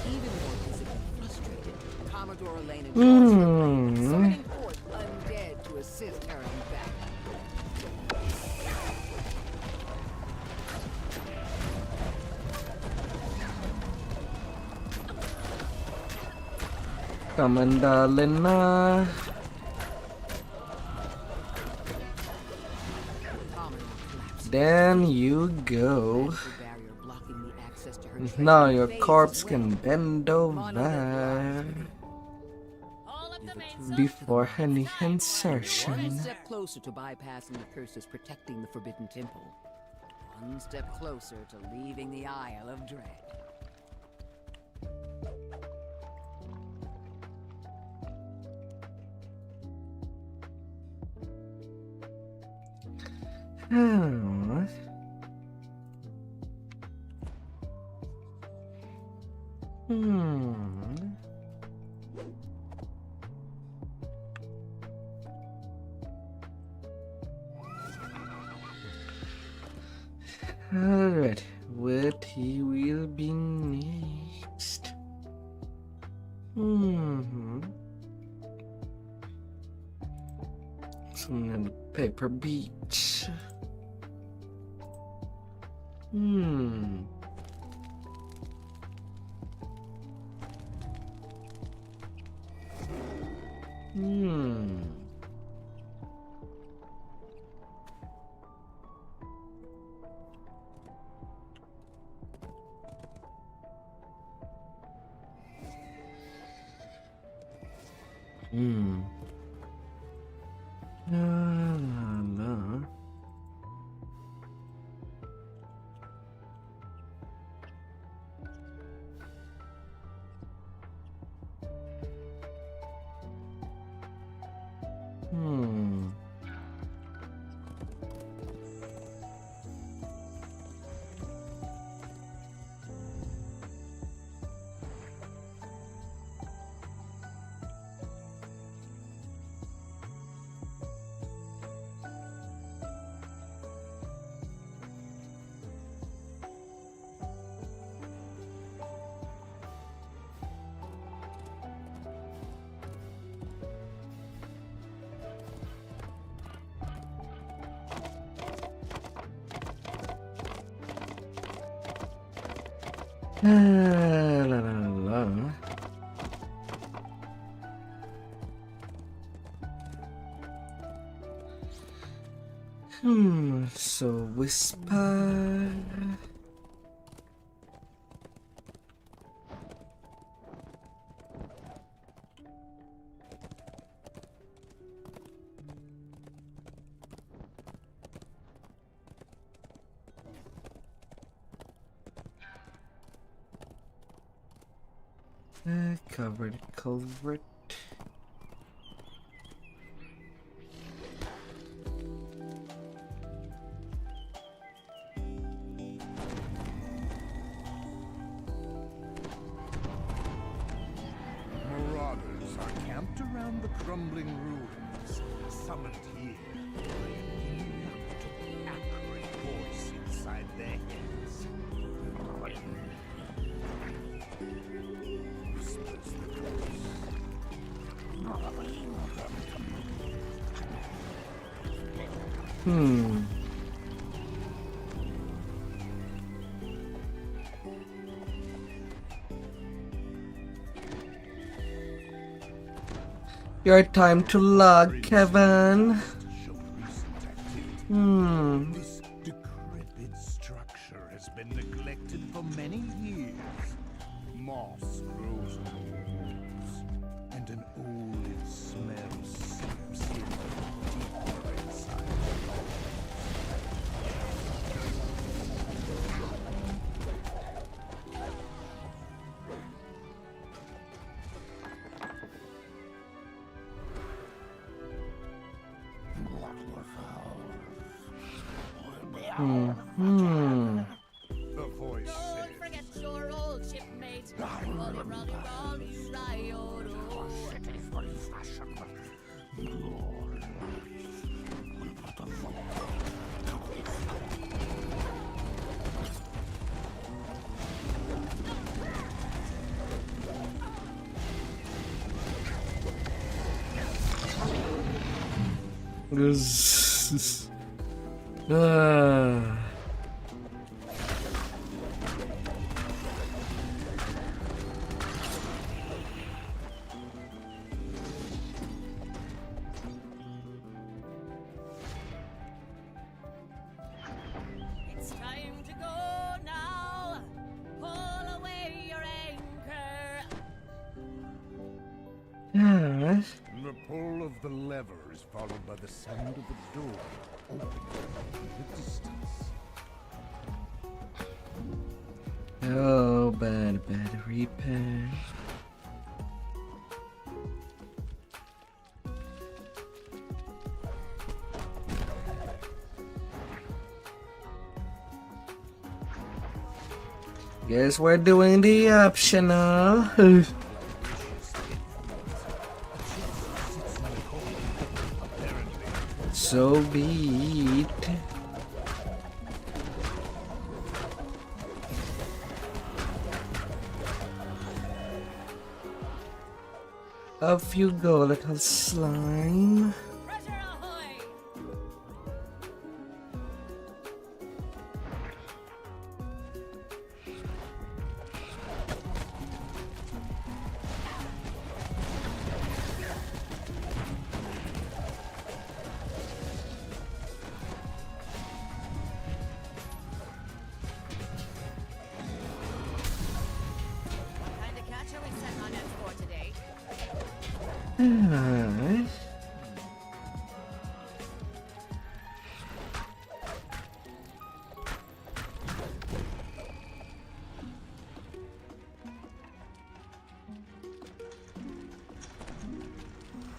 Even more visibly frustrated, Commodore Elena joins her ranks, summoning forth undead to assist her in battle. Commander Lena. Then you go. Now your corpse can bend over before any insertion. One step closer to bypassing the curses protecting the Forbidden Temple. One step closer to leaving the Isle of Dread. Oh. Alright, what he will be next? Some little paper beach. La, la, la. So whisper. Covered culvert. Marauders are camped around the crumbling ruins, summoned here by an inimitable acrid voice inside their heads. Whispers the voice. Your time to log, Kevin. This decrepit structure has been neglected for many years. Moss grows on the walls, and an old smell seeps in deeper inside the walls. The voice says, Don't forget your old shipmate. Rolly, rolly, rolly, riot. It's time to go now. Pull away your anchor. Yes. the pull of the lever is followed by the sound of the door opening in the distance. Oh, bad repair. Guess we're doing the optional. So be it. Off you go, little slime. Alright.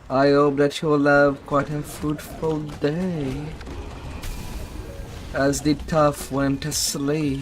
I hope that you'll have quite a fruitful day as the tough went to sleep.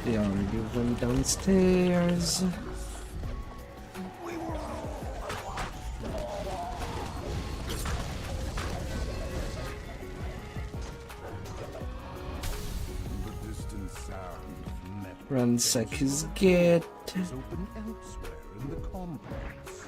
They already went downstairs. Ransack his gate. Is open elsewhere in the complex.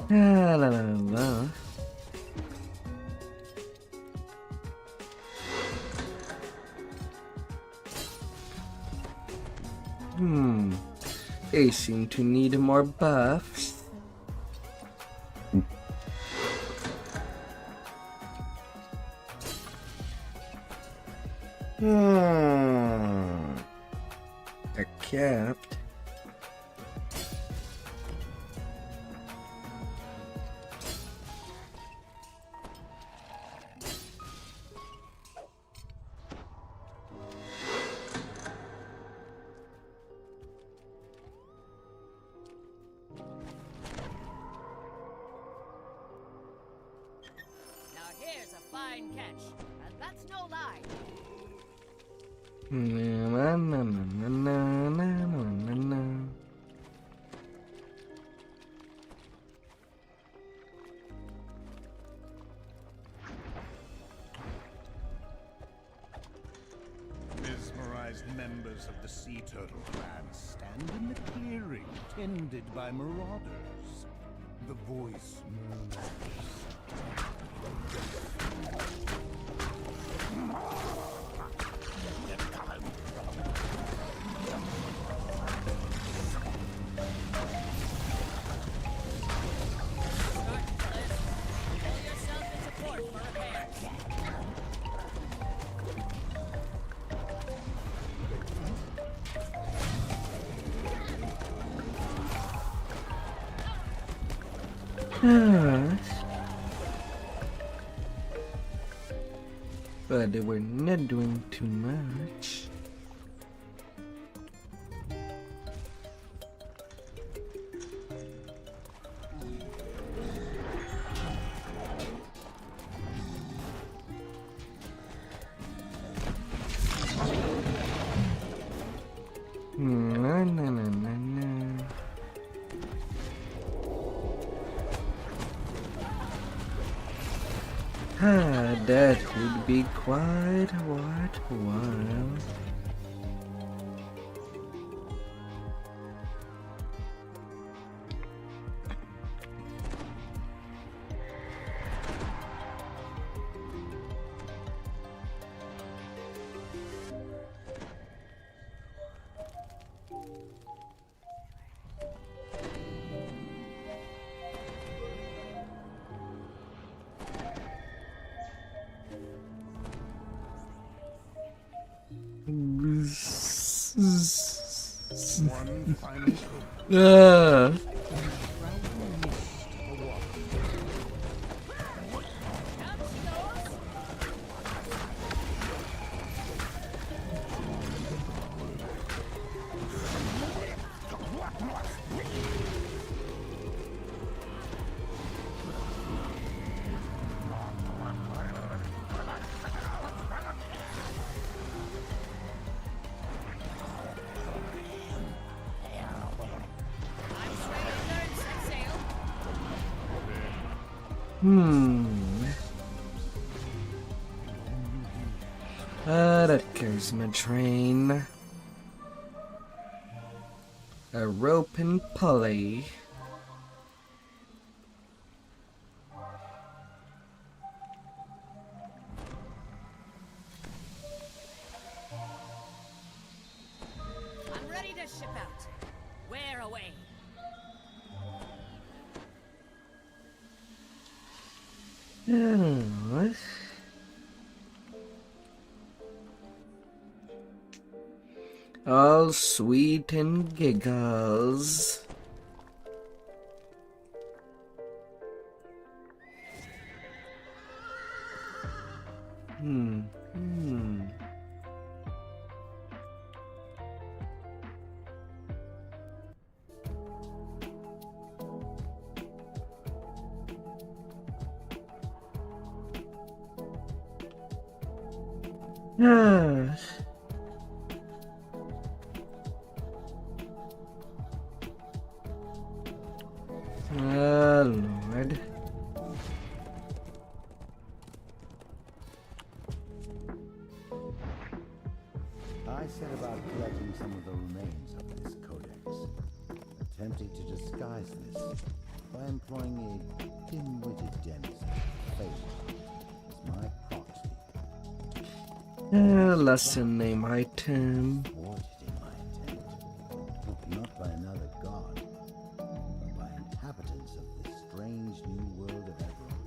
La la la la. They seem to need more buffs. They're capped. Now here's a fine catch, and that's no lie. Na, na, na, na, na, na, na, na. Mesmerized members of the Sea Turtle clan stand in the clearing tended by marauders. The voice murmurs. Pull yourself into port for repairs. But they were not doing too much. Na, na, na, na, na. That would be quite worthwhile. One final hope. That carries my train. A rope and pulley. I'm ready to ship out. Where away? What? All sweet and giggles. Ah. Lord. I set about collecting some of the remains of this codex, attempting to disguise this by employing a dim-witted denizen of fate as my proxy. Lesson name item. Thwarted in my attempt, not by another god, but by inhabitants of this strange new world of Eberron.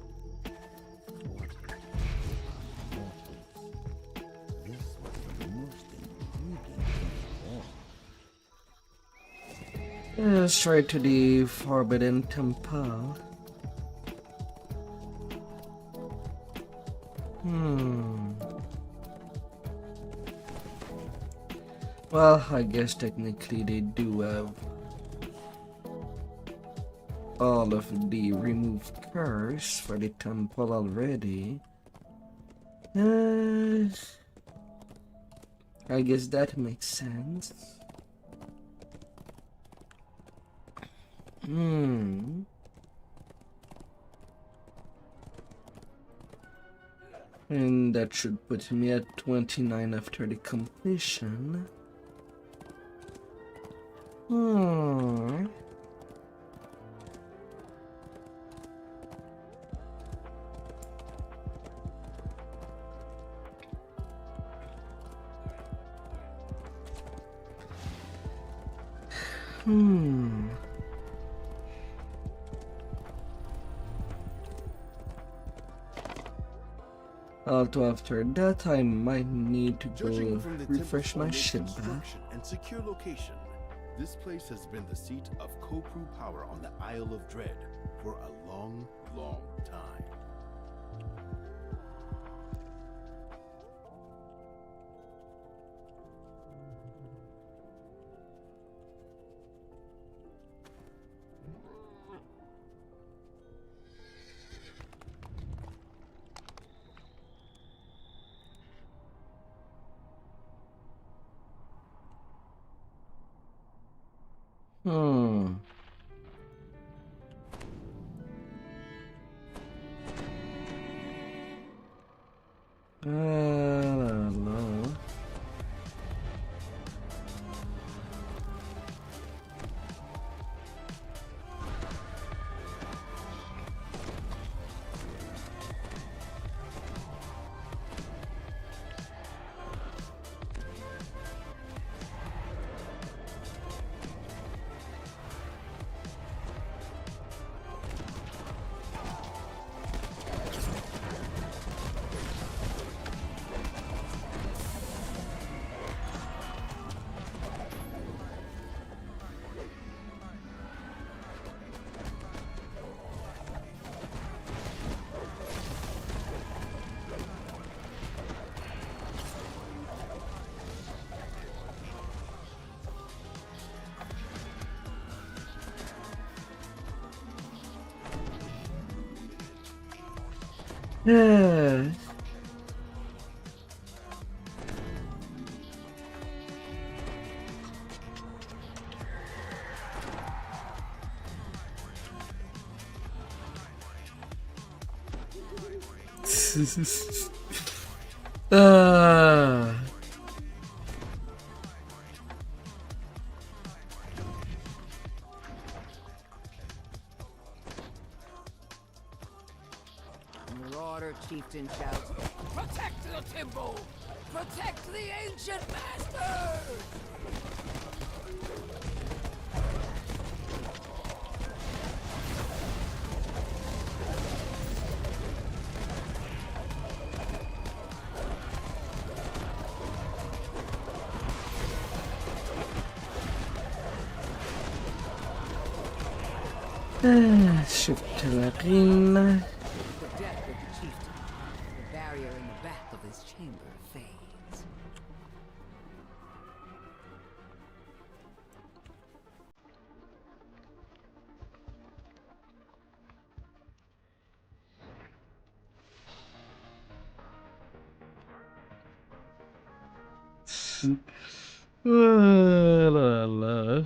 Thwarted by mortals. This was the most intriguing thing of all. Straight to the Forbidden Temple. Well, I guess technically they do have all of the remove curse for the temple already. I guess that makes sense. And that should put me at 29 after the completion. Also after that I might need to Judging go from the refresh my temple's shit back. construction and secure location, this place has been the seat of Kopru power on the Isle of Dread for a long, long time. No. Marauder chieftain shouts, "Protect the Timbo! Protect the ancient masters!" Shift to Larin. The death of the chieftain. The barrier in the back of his chamber fades. La, la.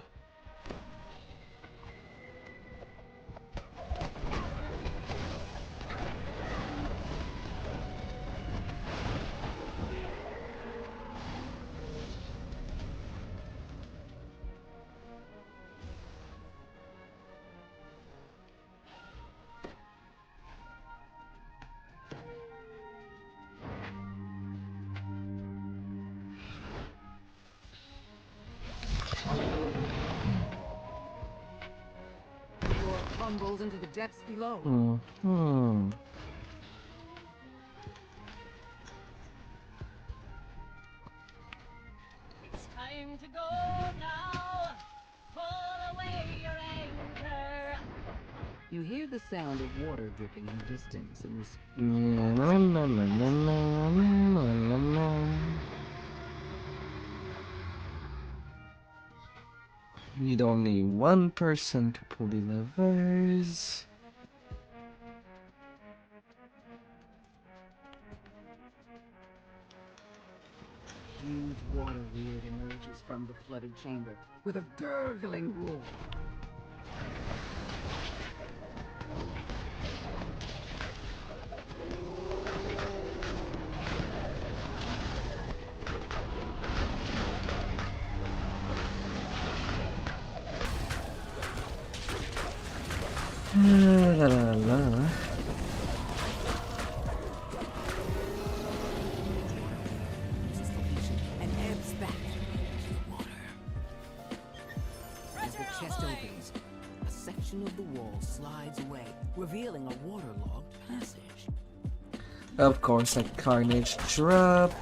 Door tumbles into the depths below. It's time to go now. Pull away your anchor. You hear the sound of water dripping in the distance in this. Need only one person to pull the levers. Huge water weird emerges from the flooded chamber with a gurgling roar. La la la. And ebbs back to the water. As the chest opens, a section of the wall slides away, revealing a waterlogged passage. Of course, a carnage drop.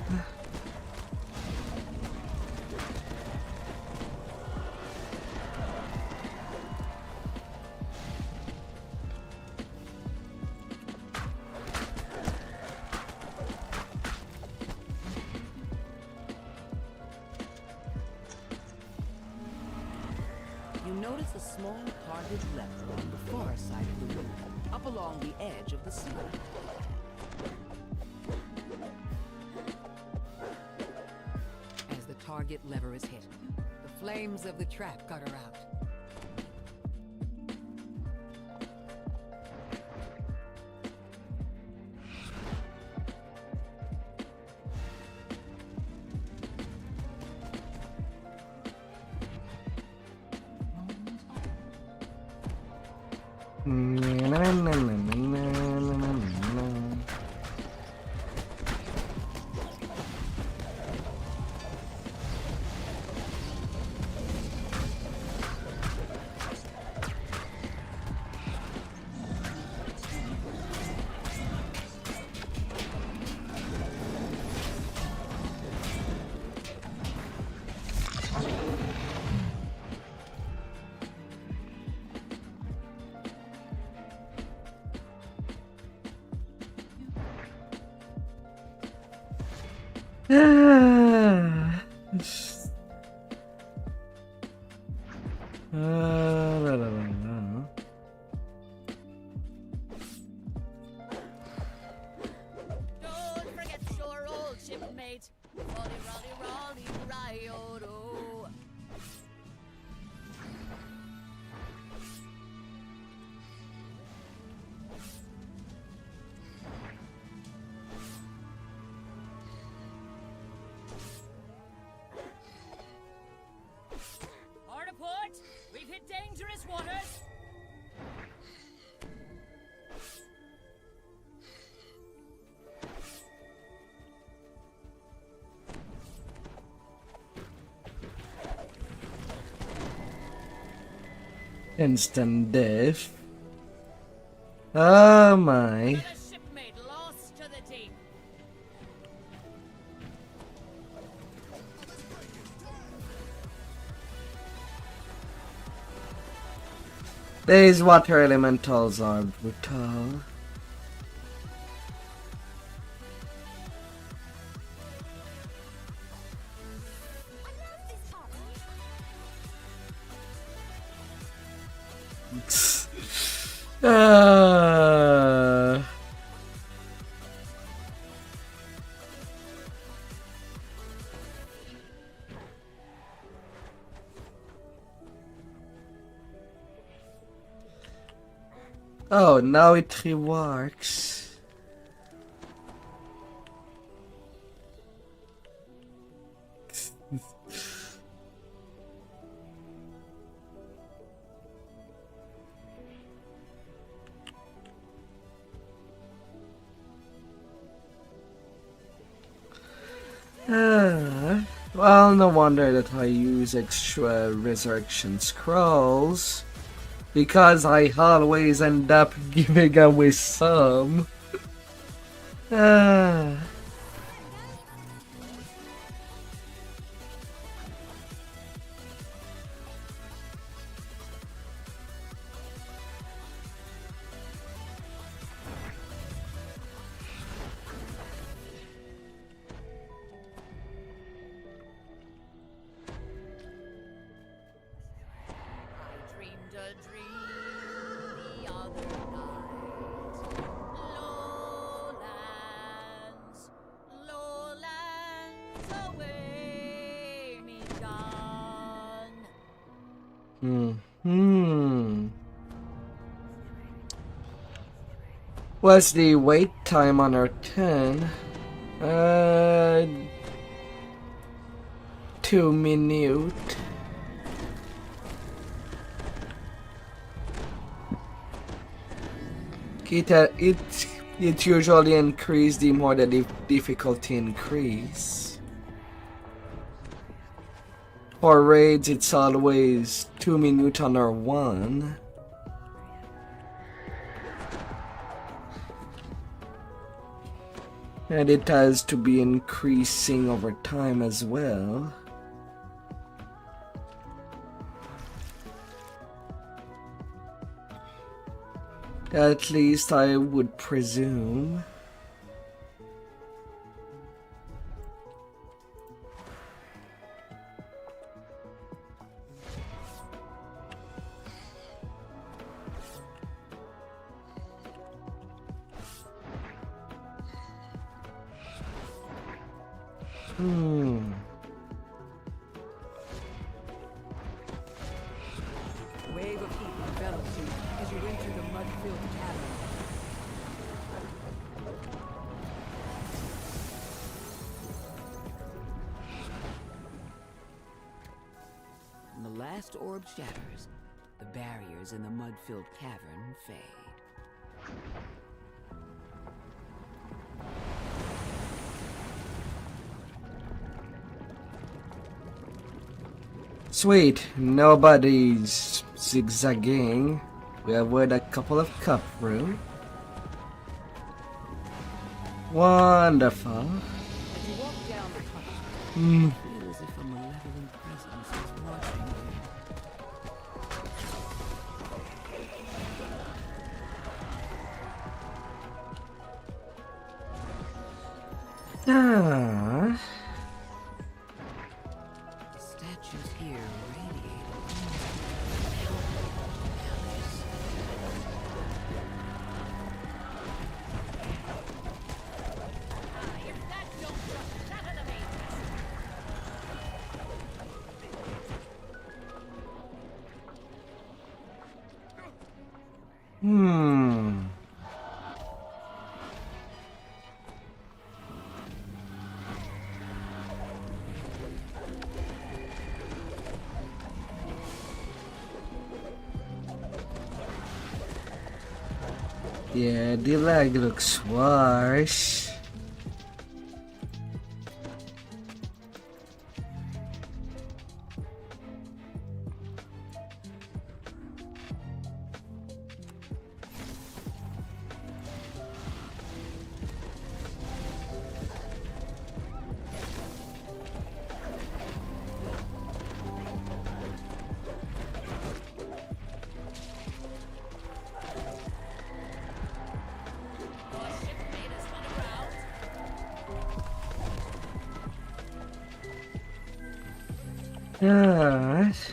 You notice a small target lever on the far side of the room, up along the edge of the ceiling. As the target lever is hit, the flames of the trap gutter out. La, la, la, la. Don't forget your old shipmate. Rolly, rolly, rolly, riodo. Hard a port. We've hit dangerous waters. Instant death. Oh my. Another shipmate lost to the deep. These water elementals are brutal. Ah. Oh, now it reworks. Well, no wonder that I use extra resurrection scrolls, because I always end up giving away some. What's the wait time on our 10? 2 minutes. It usually increases the more the difficulty increase. For raids, it's always 2 minutes on our 1. And it has to be increasing over time as well. At least I would presume. A wave of heat envelops you as you enter the mud-filled cavern. When the last orb shatters, the barriers in the mud-filled cavern fade. Sweet, nobody's zigzagging. We avoid a couple of cup room. Wonderful. As you walk down the tunnel, it feels as if a malevolent presence is watching you. Ah. The statues here radiate Yeah, the lag looks worse. Yes.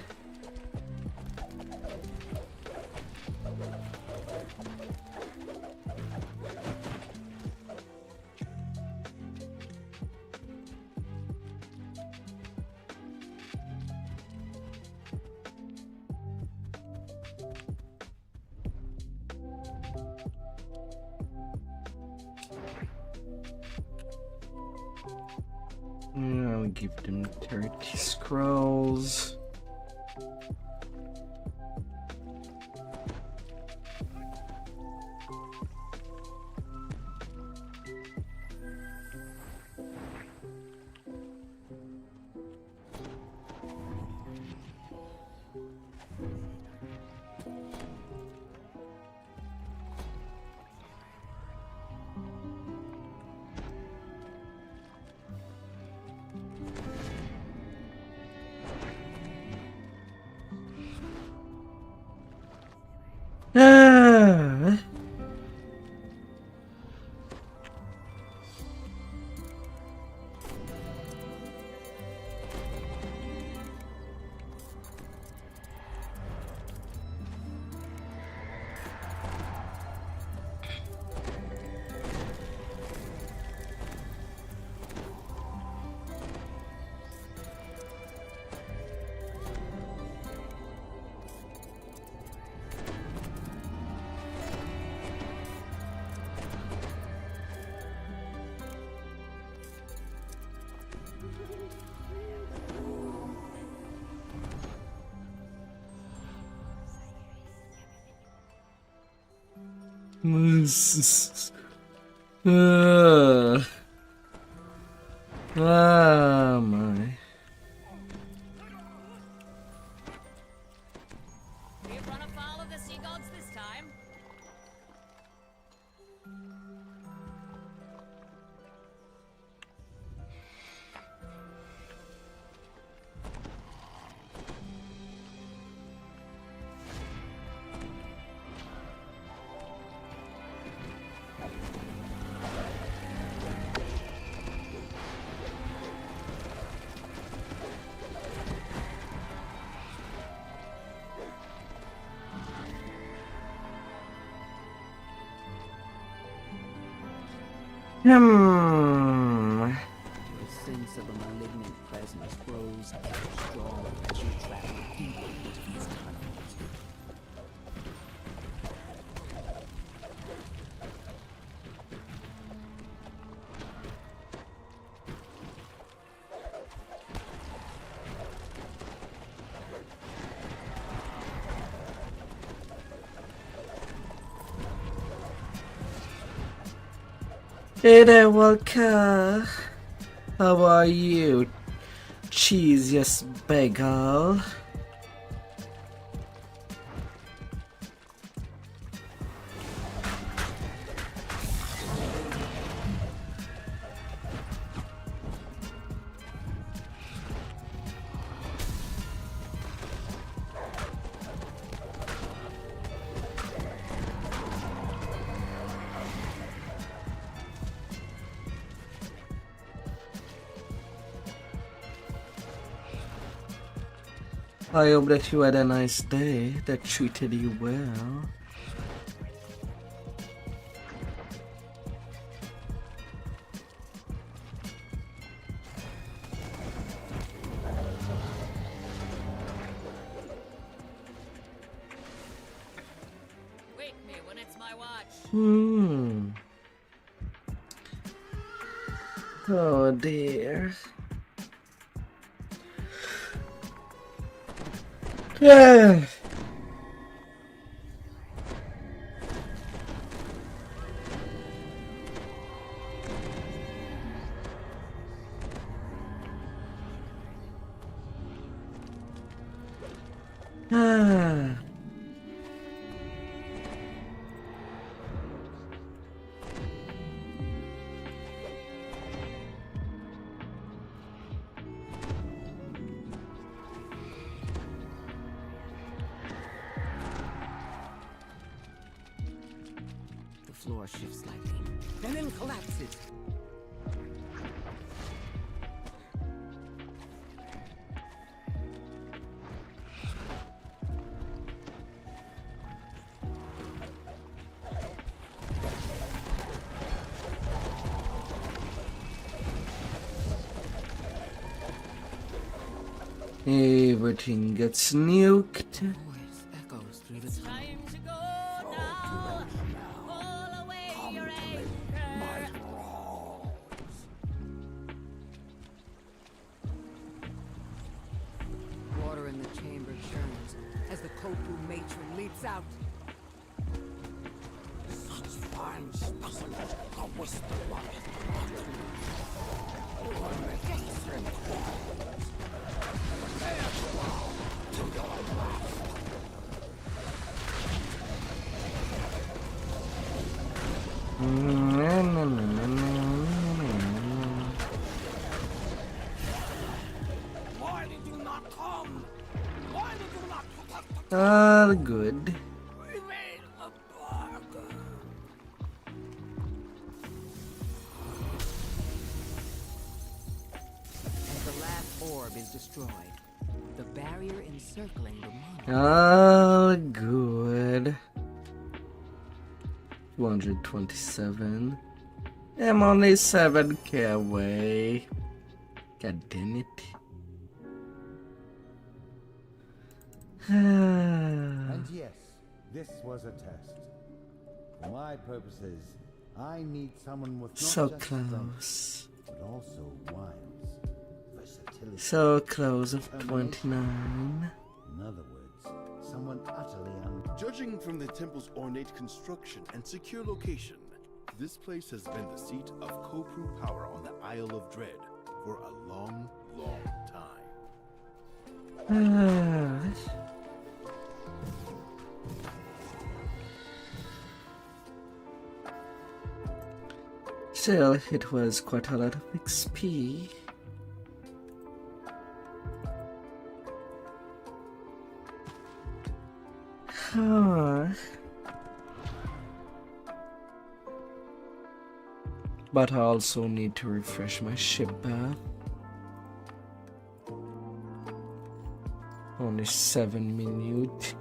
I'll give them 30 scrolls. Ah. Ah, my. We've run afoul of the sea gods this time. Your sense of a malignant presence grows ever stronger as you travel deeper into these tunnels. Hey there, Walker. How are you, cheesiest bagel? I hope that you had a nice day that treated you well. Wake me when it's my watch. Oh dear. Yeah. Ah. The floor shifts slightly, and then collapses. Everything gets nuked. Echoes through the tunnel. Time to go now. Pull away your anchor. lights out. Such fine specimens are whispered by Why did you not come? Why did you not protect Good. We made a bargain. As the last orb is destroyed, the barrier encircling the monument. Good. 227. I'm only 7k away. God damn it. And yes, this was a test. For my purposes, I need someone with not So just close. strength, but also wiles, versatility. So close of 29. In other words, someone utterly Judging from the temple's ornate construction and secure location, this place has been the seat of Kopru power on the Isle of Dread for a long, long time. Still, it was quite a lot of XP. But I also need to refresh my ship bath. Only 7 minutes.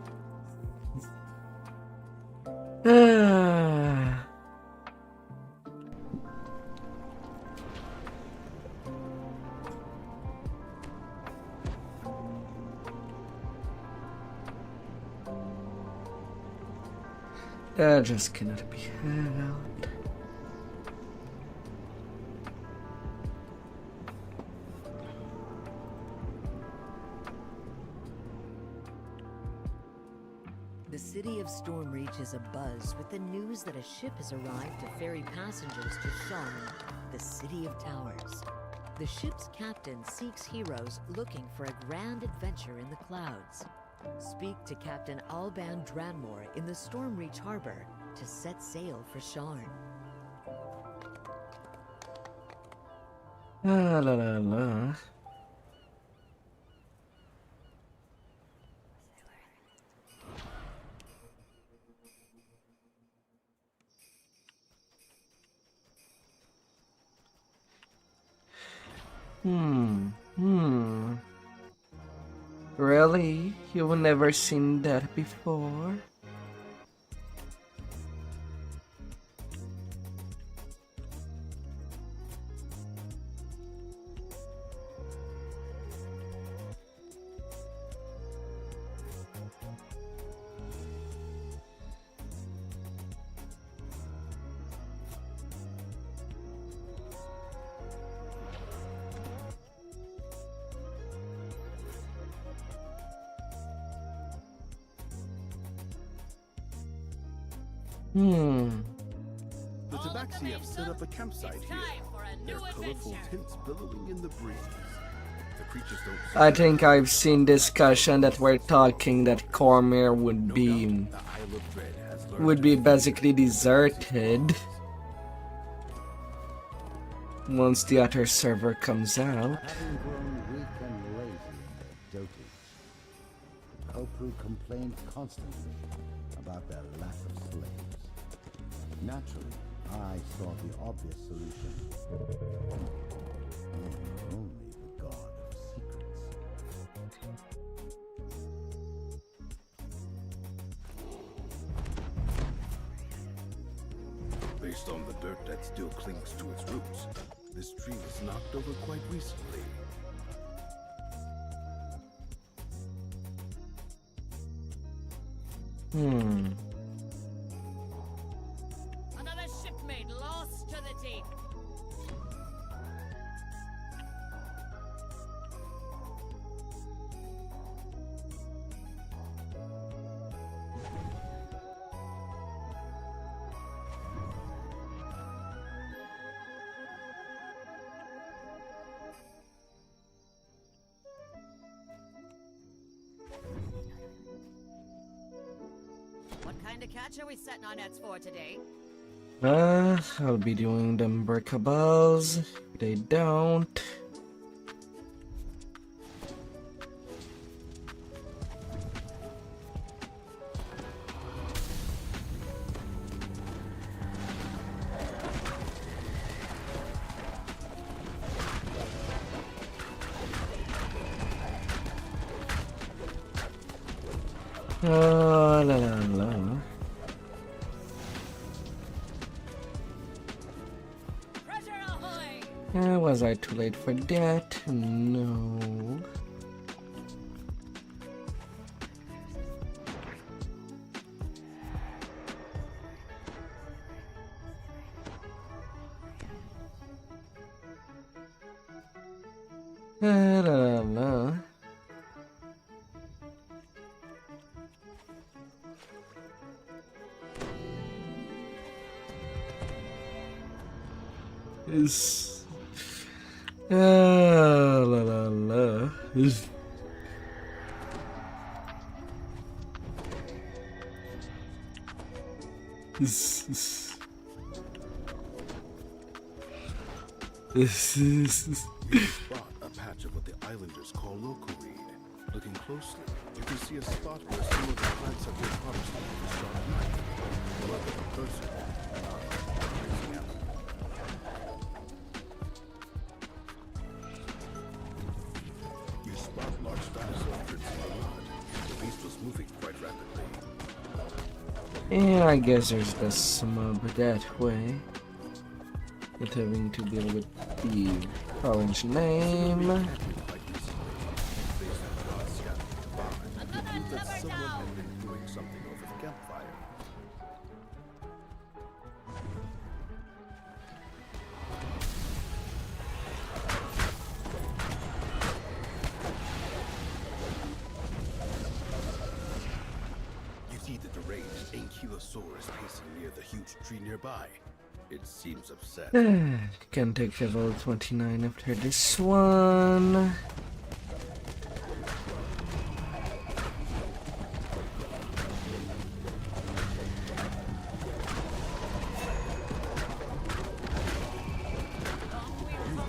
That just cannot be helped. The city of Stormreach is abuzz with the news that a ship has arrived to ferry passengers to Sharn, the city of towers. The ship's captain seeks heroes looking for a grand adventure in the clouds. Speak to Captain Alban Dranmore in the Stormreach harbor to set sail for Sharn. La la la. Really? You've never seen that before? The Tabaxi have set up a campsite here. Their colorful tents billowing in the breeze. The creatures don't. I think I've seen discussion that we're talking that Cormyr would be basically deserted once the other server comes out. having grown weak and lazy in their dotage. Kopru complained constantly about their lack of slaves. Naturally, I saw the obvious solution. Only the god of secrets. Based on the dirt that still clings to its roots, this tree was knocked over quite recently. Another shipmate lost to the deep. kind of catch are we setting our nets for today? I'll be doing them breakables. If they don't. La la la. Was I too late for that? No. La la la. Is la la la. Is You spot a patch of what the islanders call local weed. Looking closely, you can see a spot where some of the plants have been harvested with a sharp knife. However, the person you spot large dinosaur prints in the mud. The beast was moving quite rapidly. Yeah, I guess there's the smub that way. Not having to deal with the orange name. You see the deranged Ankylosaurus pacing near the huge tree nearby. It seems upset. Can take level 29 after this one. You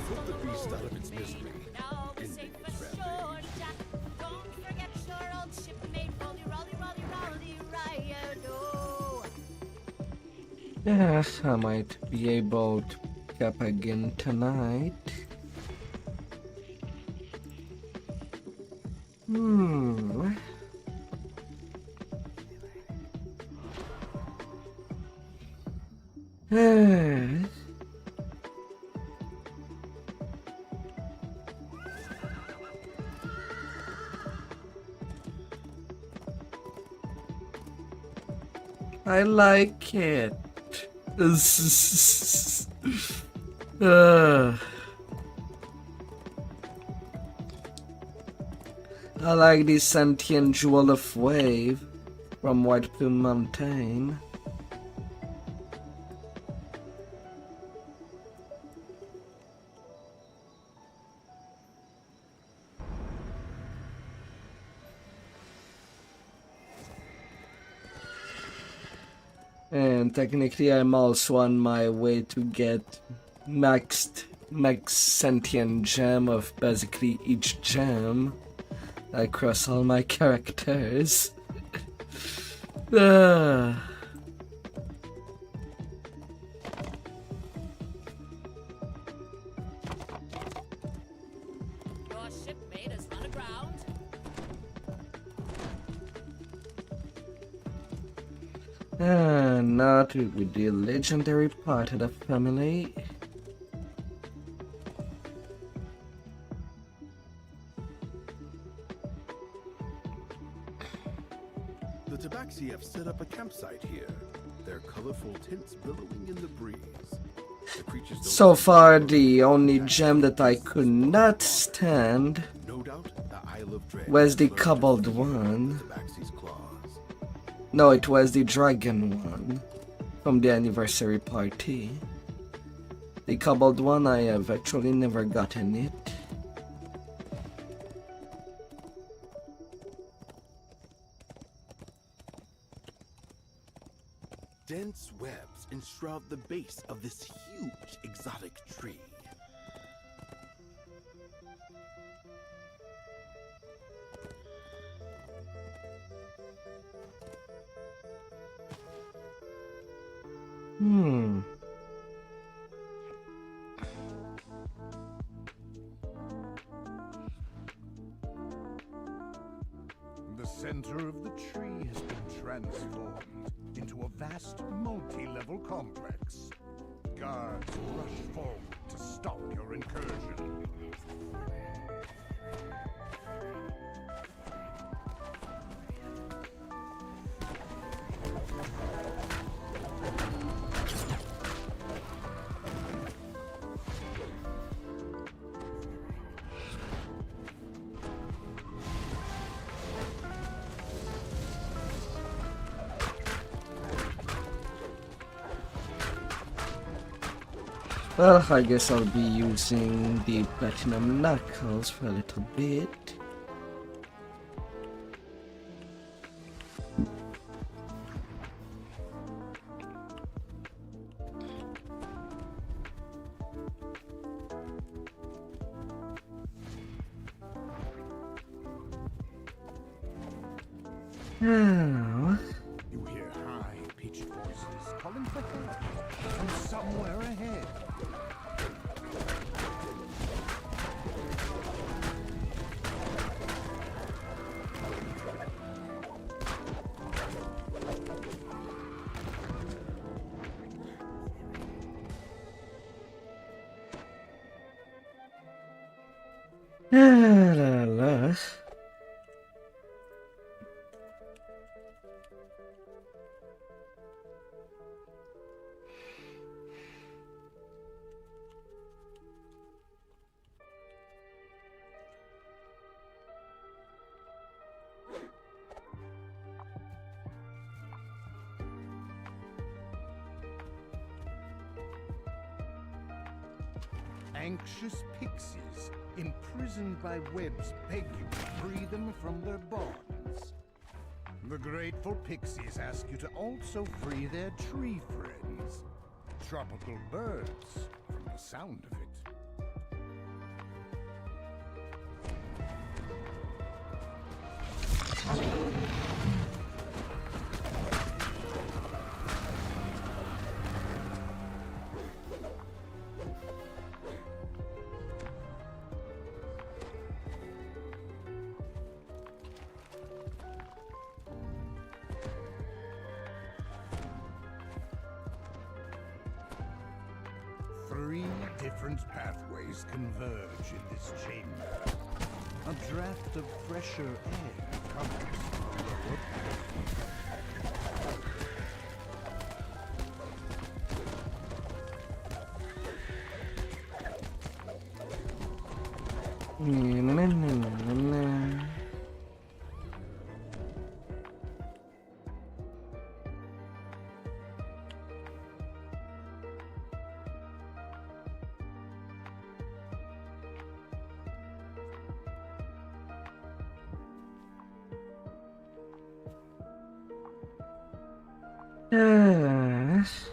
put the beast out of its misery, ending its rampage. Don't forget your old shipmate, Rolly, Rolly, Rolly, Rolly, Riodo. Yeah, I might be able to pick up again tonight. I like it. I like the sentient jewel of wave from White Plume Mountain. And technically I'm also on my way to get max sentient gem of basically each gem across all my characters. Your shipmate has run aground. Not with the legendary part of the family. The Tabaxi have set up a campsite here. Their colorful tints billowing in the breeze. The creatures don't So far, the only gem that I could not stand no doubt the Isle of Dread was the learned to cobbled fear one. Tabaxi's claws. No, it was the dragon one from the anniversary party. The cobbled one, I have actually never gotten it. the base of this huge exotic tree. The center of the tree has been transformed into a vast multi-level complex. Guards rush forward to stop your incursion. Well, I guess I'll be using the platinum knuckles for a little bit. Now, You hear high-pitched voices calling for help from somewhere ahead. la la. Anxious pixies, imprisoned by webs, beg you to free them from their bonds. The grateful pixies ask you to also free their tree friends, tropical birds, from the sound of it. Three different pathways converge in this chamber. A draft of fresher air comes from the lower Yes.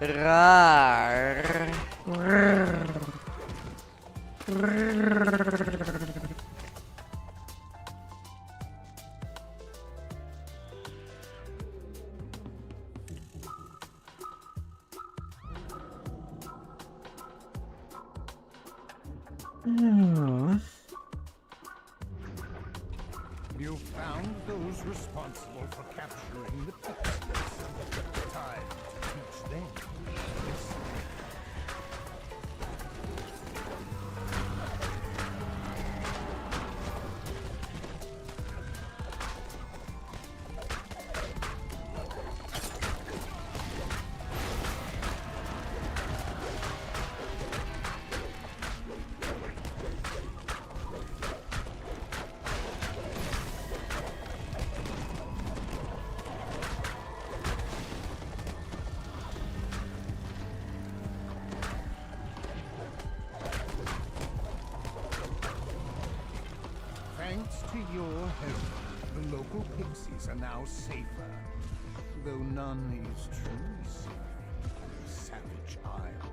Rar. You found those responsible for capturing the pixies. Time to teach them this. Thanks to your help, the local pixies are now safer. Though none is truly safe in the savage isle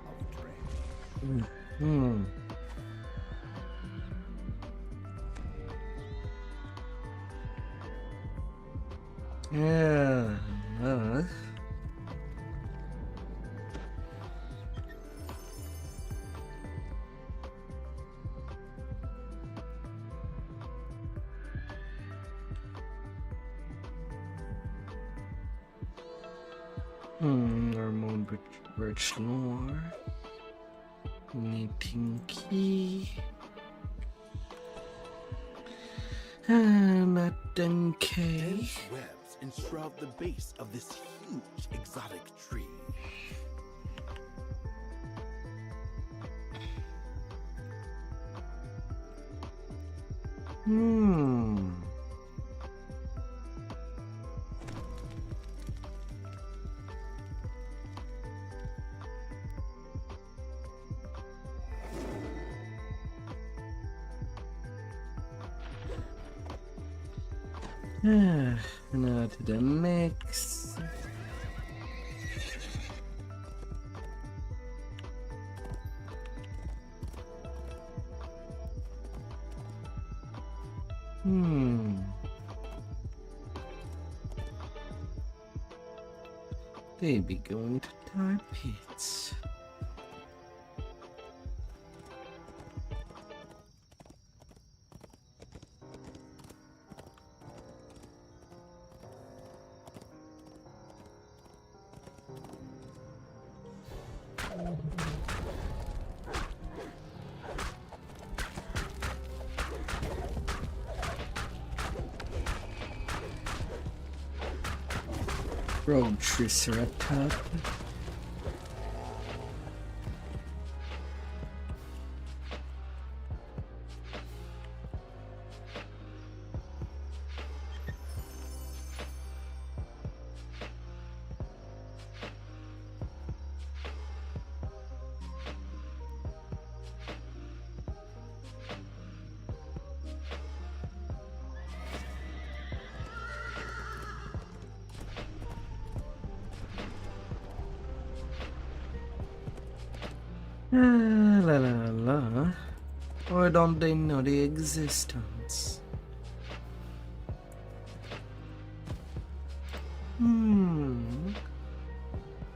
of dread. Yeah. Hormone Birch Lore. Knitting Key. Nothing K. Dense webs enshroud the base of this huge exotic tree. Now to the mix. They be going to tar pits. Rogue Triceratops. La la la. Or don't they know the existence?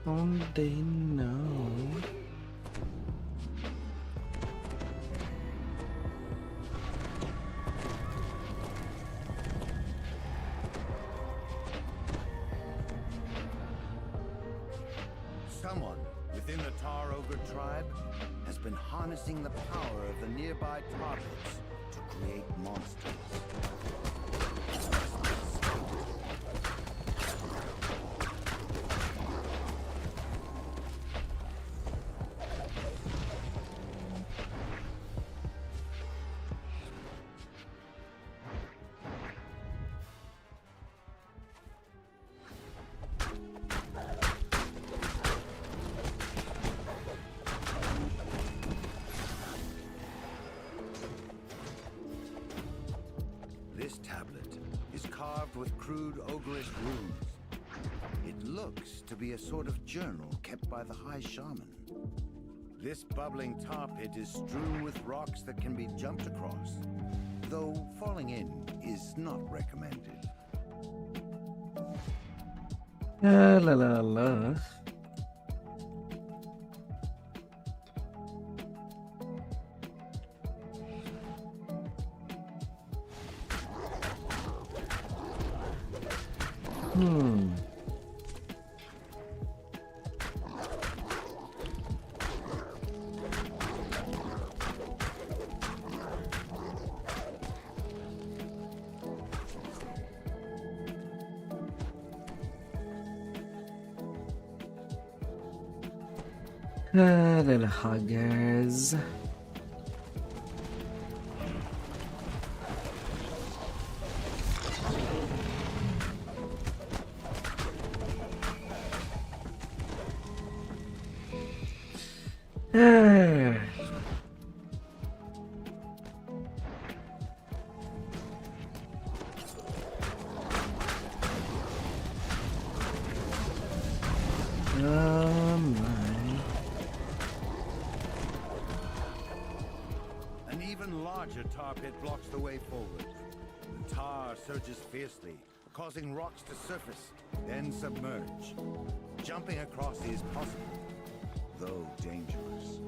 Don't they know? Someone within the Tar Ogre tribe has been harnessing the power of the nearby tar pits to create monsters. This tablet is carved with crude ogreish runes. It looks to be a sort of journal kept by the High Shaman. This bubbling tar pit is strewn with rocks that can be jumped across, though falling in is not recommended. La la la. Little huggers. An even larger tar pit blocks the way forward. The tar surges fiercely, causing rocks to surface, then submerge. Jumping across is possible, though dangerous.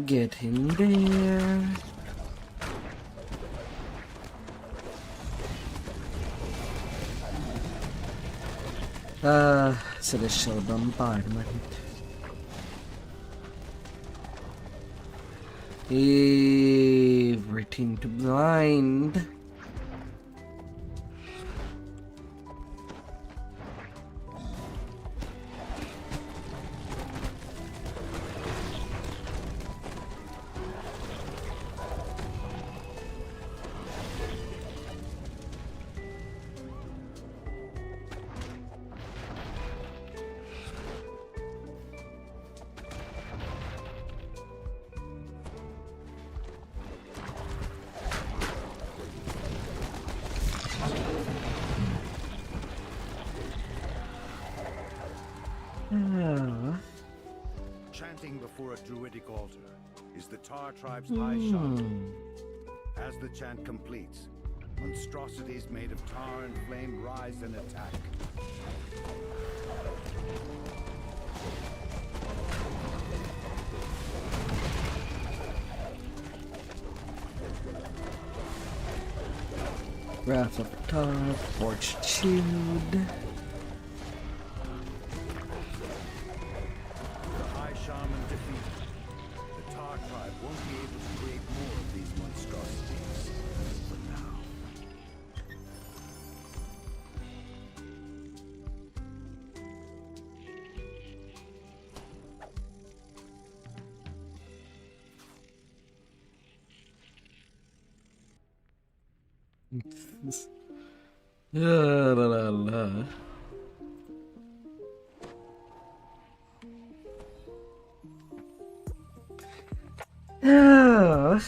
Get in there. Celestial bombardment. Everything to blind. Chanting before a druidic altar is the Tar tribe's high shaman. As the chant completes, monstrosities made of tar and flame rise and attack. Wrath of Tar, Forge Shield. The high shaman defeated. The Tar tribe won't be able to create more of these monstrosities. For now. La la la. Oh.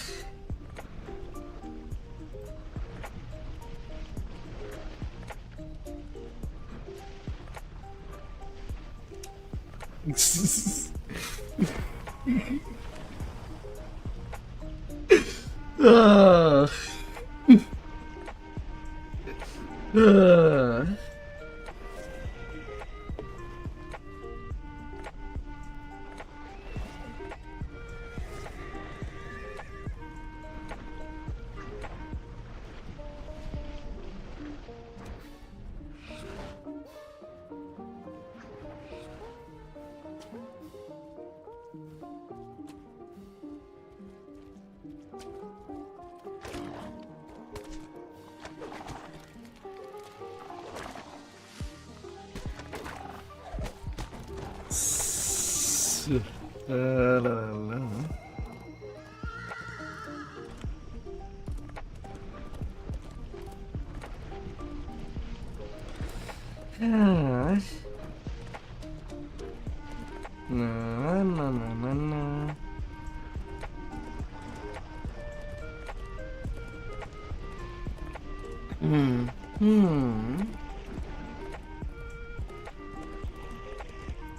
Ah. La la la. Gosh. No, no, no, no, no.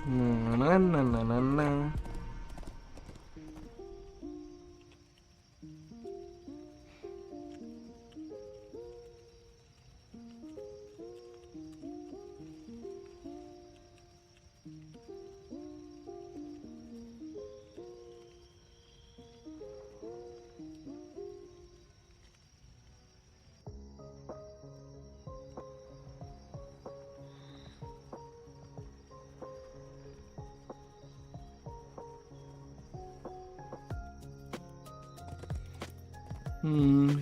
No, no, no, no, no, no. Hmm.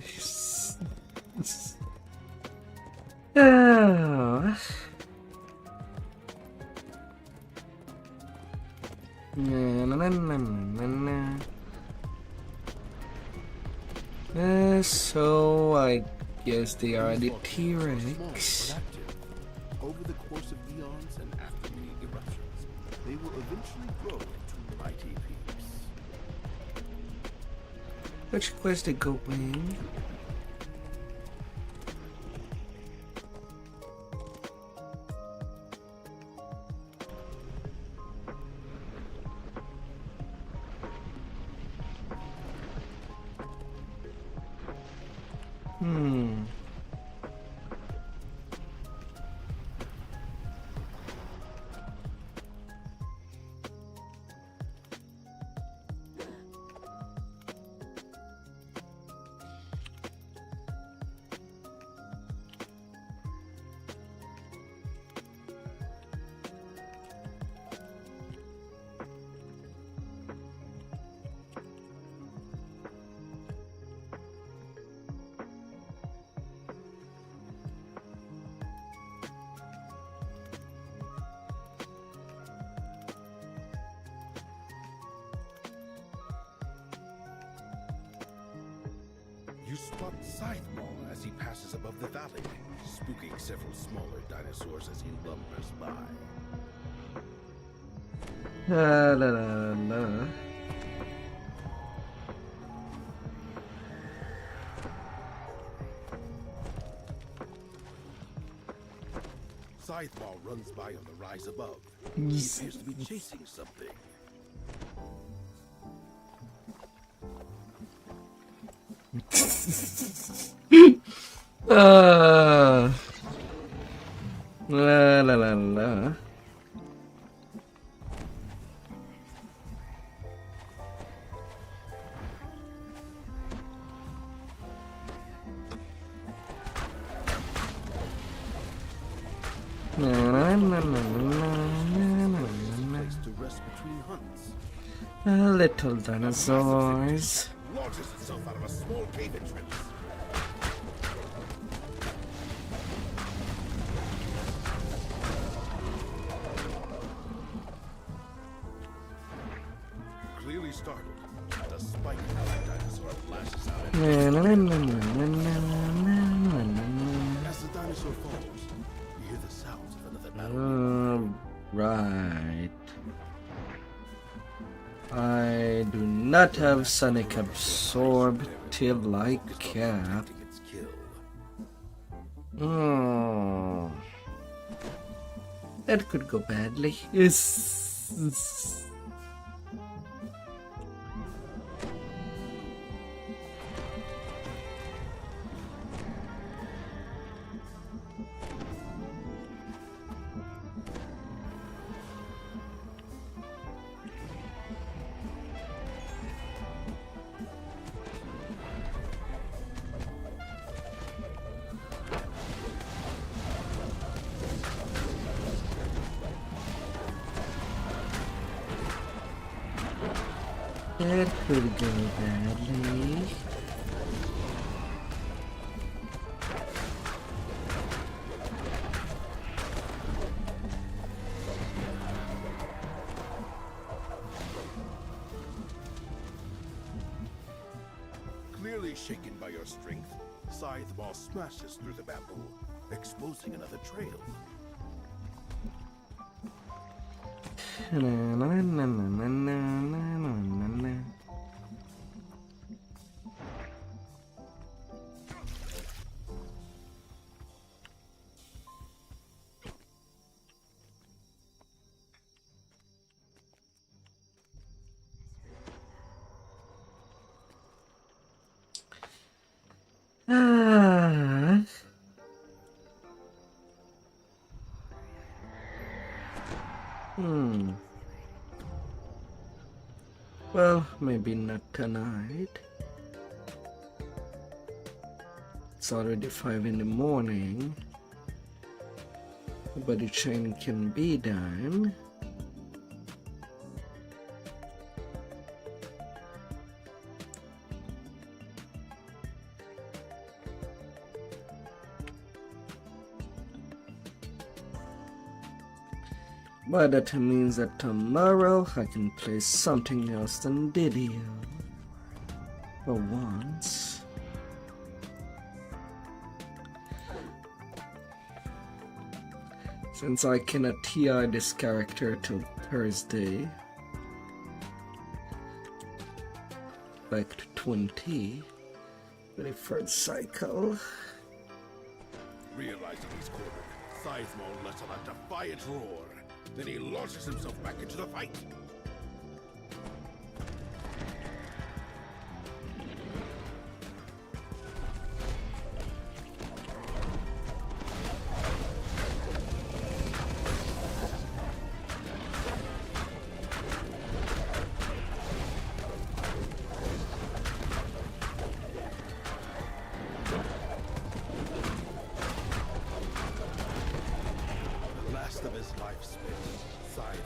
Oh. So I guess they are the T-Rex. Over the course of eons and after many eruptions, they will eventually grow into mighty peaks. Which quest they going? Hmm. You spot Scytheball as he passes above the valley, spooking several smaller dinosaurs as he lumbers by. La la la la. Scytheball runs by on the rise above. He appears to be chasing something. La la la la. To rest between hunts. Little dinosaurs. Launches itself out of a small cave entrance. Clearly startled, the spike-allied dinosaur flashes out at As the dinosaur falls, you hear the sounds of another battle. Right. I do not have Sonic Absorb till I cap. Oh, that could go badly. Yes. That could go badly. Clearly shaken by your strength, Scytheball smashes through the bamboo, exposing another trail. Well, maybe not tonight. It's already 5 in the morning. But the chain can be done. But that means that tomorrow I can play something else than DDO. For once. Since I cannot TR this character till Thursday. Back to 20. Ready for the cycle. Realizing he's cornered, Sizemore lets out a defiant roar. Then he launches himself back into the fight.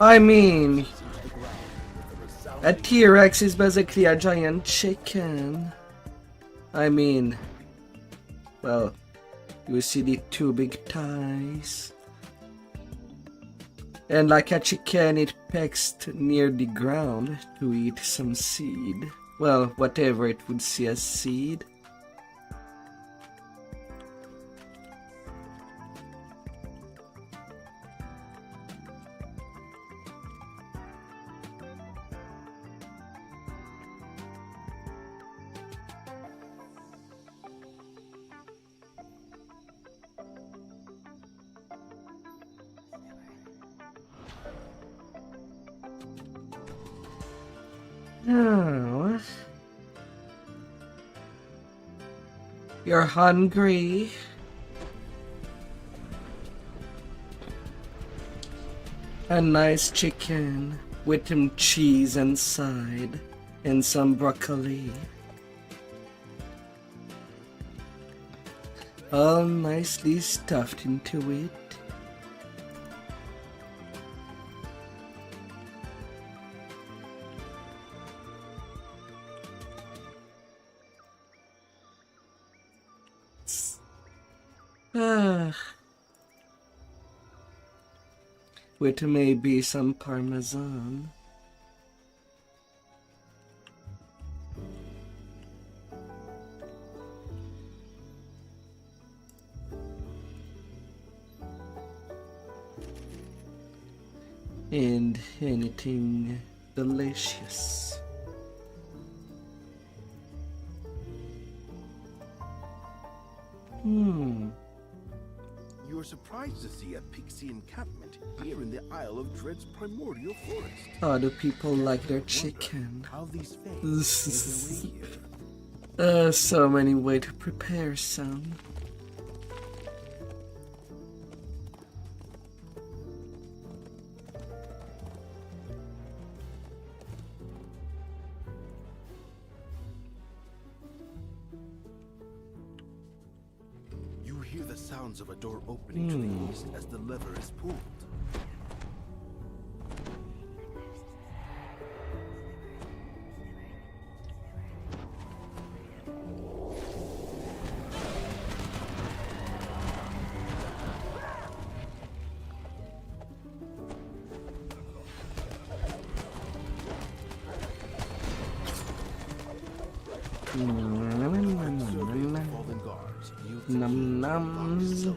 I mean, a T-Rex is basically a giant chicken. I mean, well, you see the two big thighs. And like a chicken, it pecks near the ground to eat some seed. Well, whatever it would see as seed. Oh. You're hungry? A nice chicken with some cheese inside and some broccoli. All nicely stuffed into it. With maybe some parmesan. And anything delicious. You are surprised to see a pixie encampment here in the Isle of Dread's primordial forest. How do people like their chicken? How these things made their way here. So many ways to prepare some. You hear the sounds of a door opening to the east as the lever is pulled. Num nums.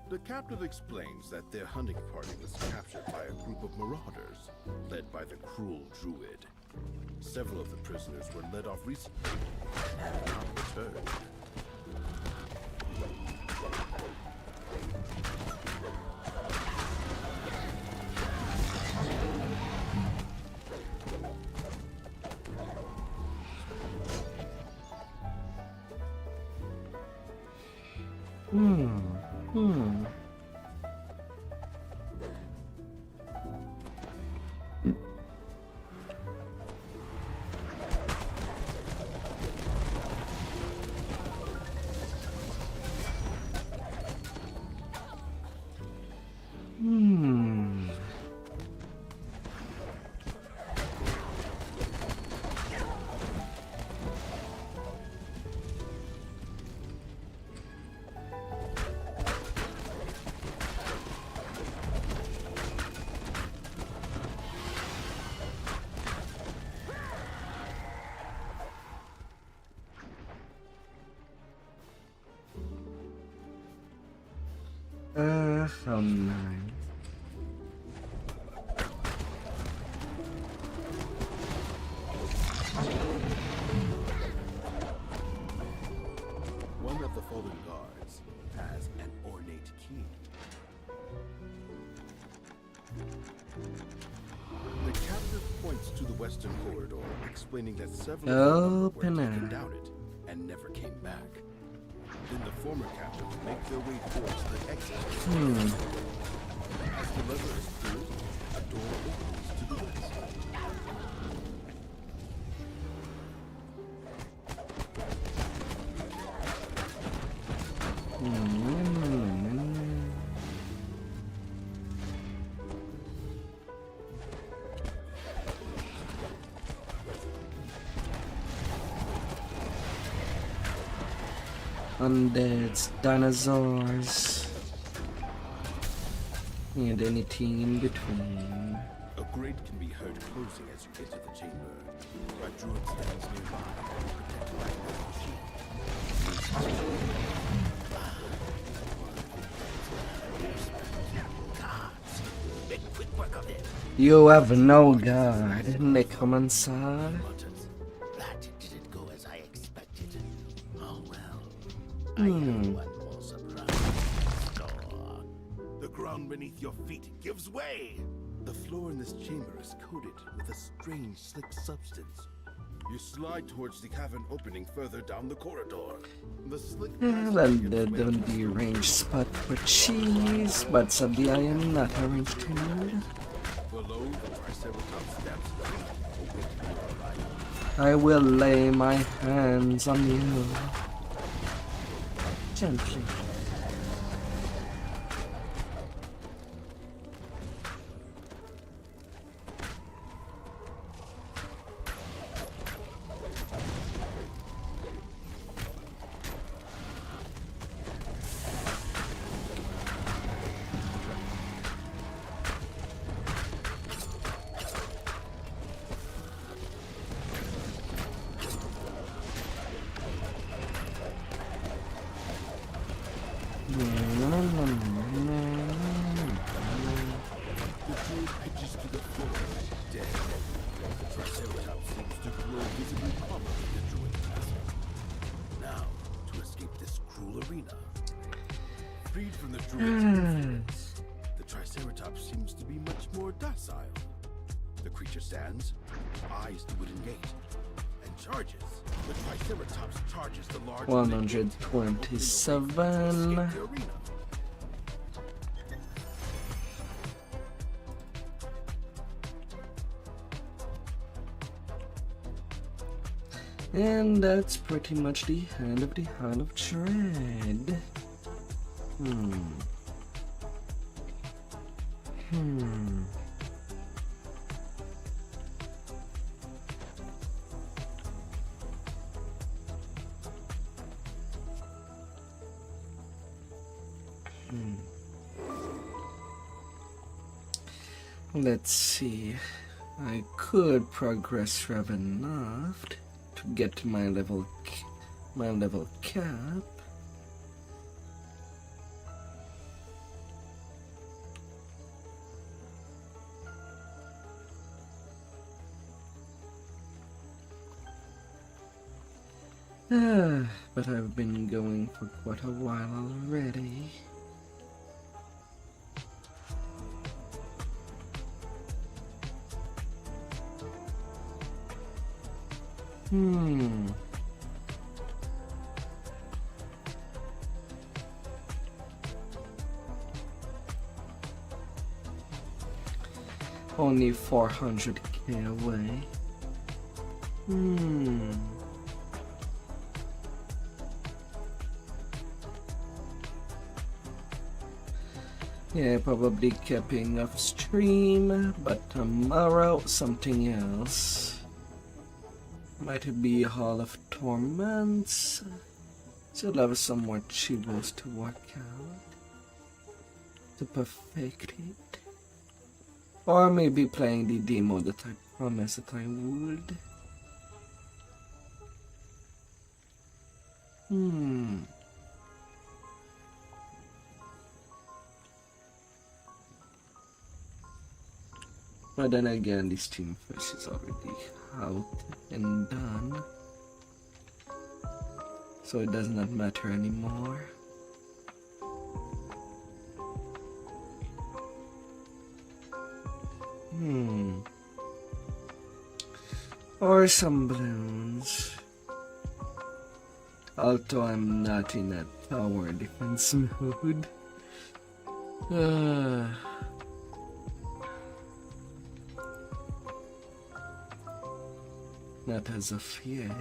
The captain explains that their hunting party was captured by a group of marauders, led by the cruel druid. Several of the prisoners were led off recently and have not returned. how nice. One of the fallen guards has an ornate key. The captive points to the western corridor, explaining that several of them were taken down it and never came back. Then the former captives make their way towards the exit. As the lever is pulled, a door opens to the west. Undeads, dinosaurs, and anything in between. A grate can be heard closing as you enter the chamber. A druid stands nearby, protected by a shield. Gods, make quick work of it. You have no guard, necromancer. That didn't go as I expected. Oh well. Hmm. One more surprise. Door. The ground beneath your feet gives way. The floor in this chamber is coated with a strange, slick substance. You slide towards the cavern opening further down the corridor. The slick Well, that don't be a ranged spot for cheese, but sadly I am not a ranged dude. Below the Triceratops steps, await your arrival. I will lay my hands on you. Gently. The druid pitches to the floor, dead. The Triceratops seems to grow visibly calmer in the druid castle. Now, to escape this cruel arena. Freed from the druid's influence, the Triceratops seems to be much more docile. The creature stands, eyes the wooden gate, and charges. The Triceratops charges the large 127. And that's pretty much the end of the Hall of Dread. Let's see. I could progress enough to get to my level cap. But I've been going for quite a while already. Only 400k away. Yeah, probably capping off stream, but tomorrow something else. Might be Hall of Torments. Still have some more chibos to work out to perfect it. Or maybe playing the demo that I promised that I would. But then again, this Team Fish is already out and done, so it does not matter anymore. Or some balloons. Although I'm not in a tower defense mode. Not as of yet.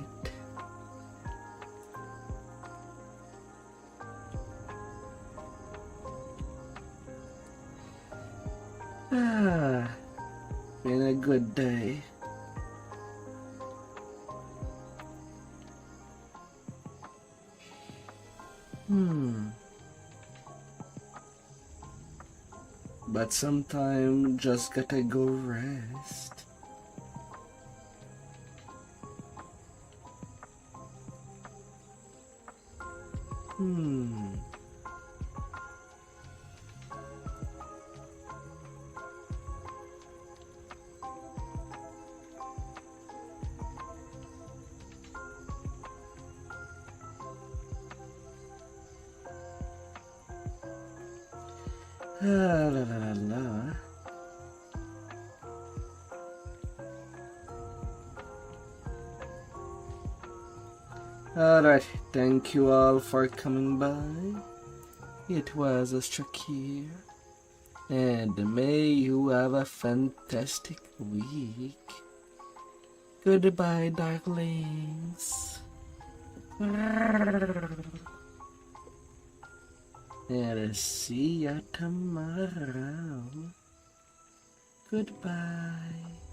Been a good day. But sometime just gotta go rest. La la la la. Alright, thank you all for coming by. It was a Shakir, and may you have a fantastic week. Goodbye, darlings. And see ya tomorrow. Goodbye.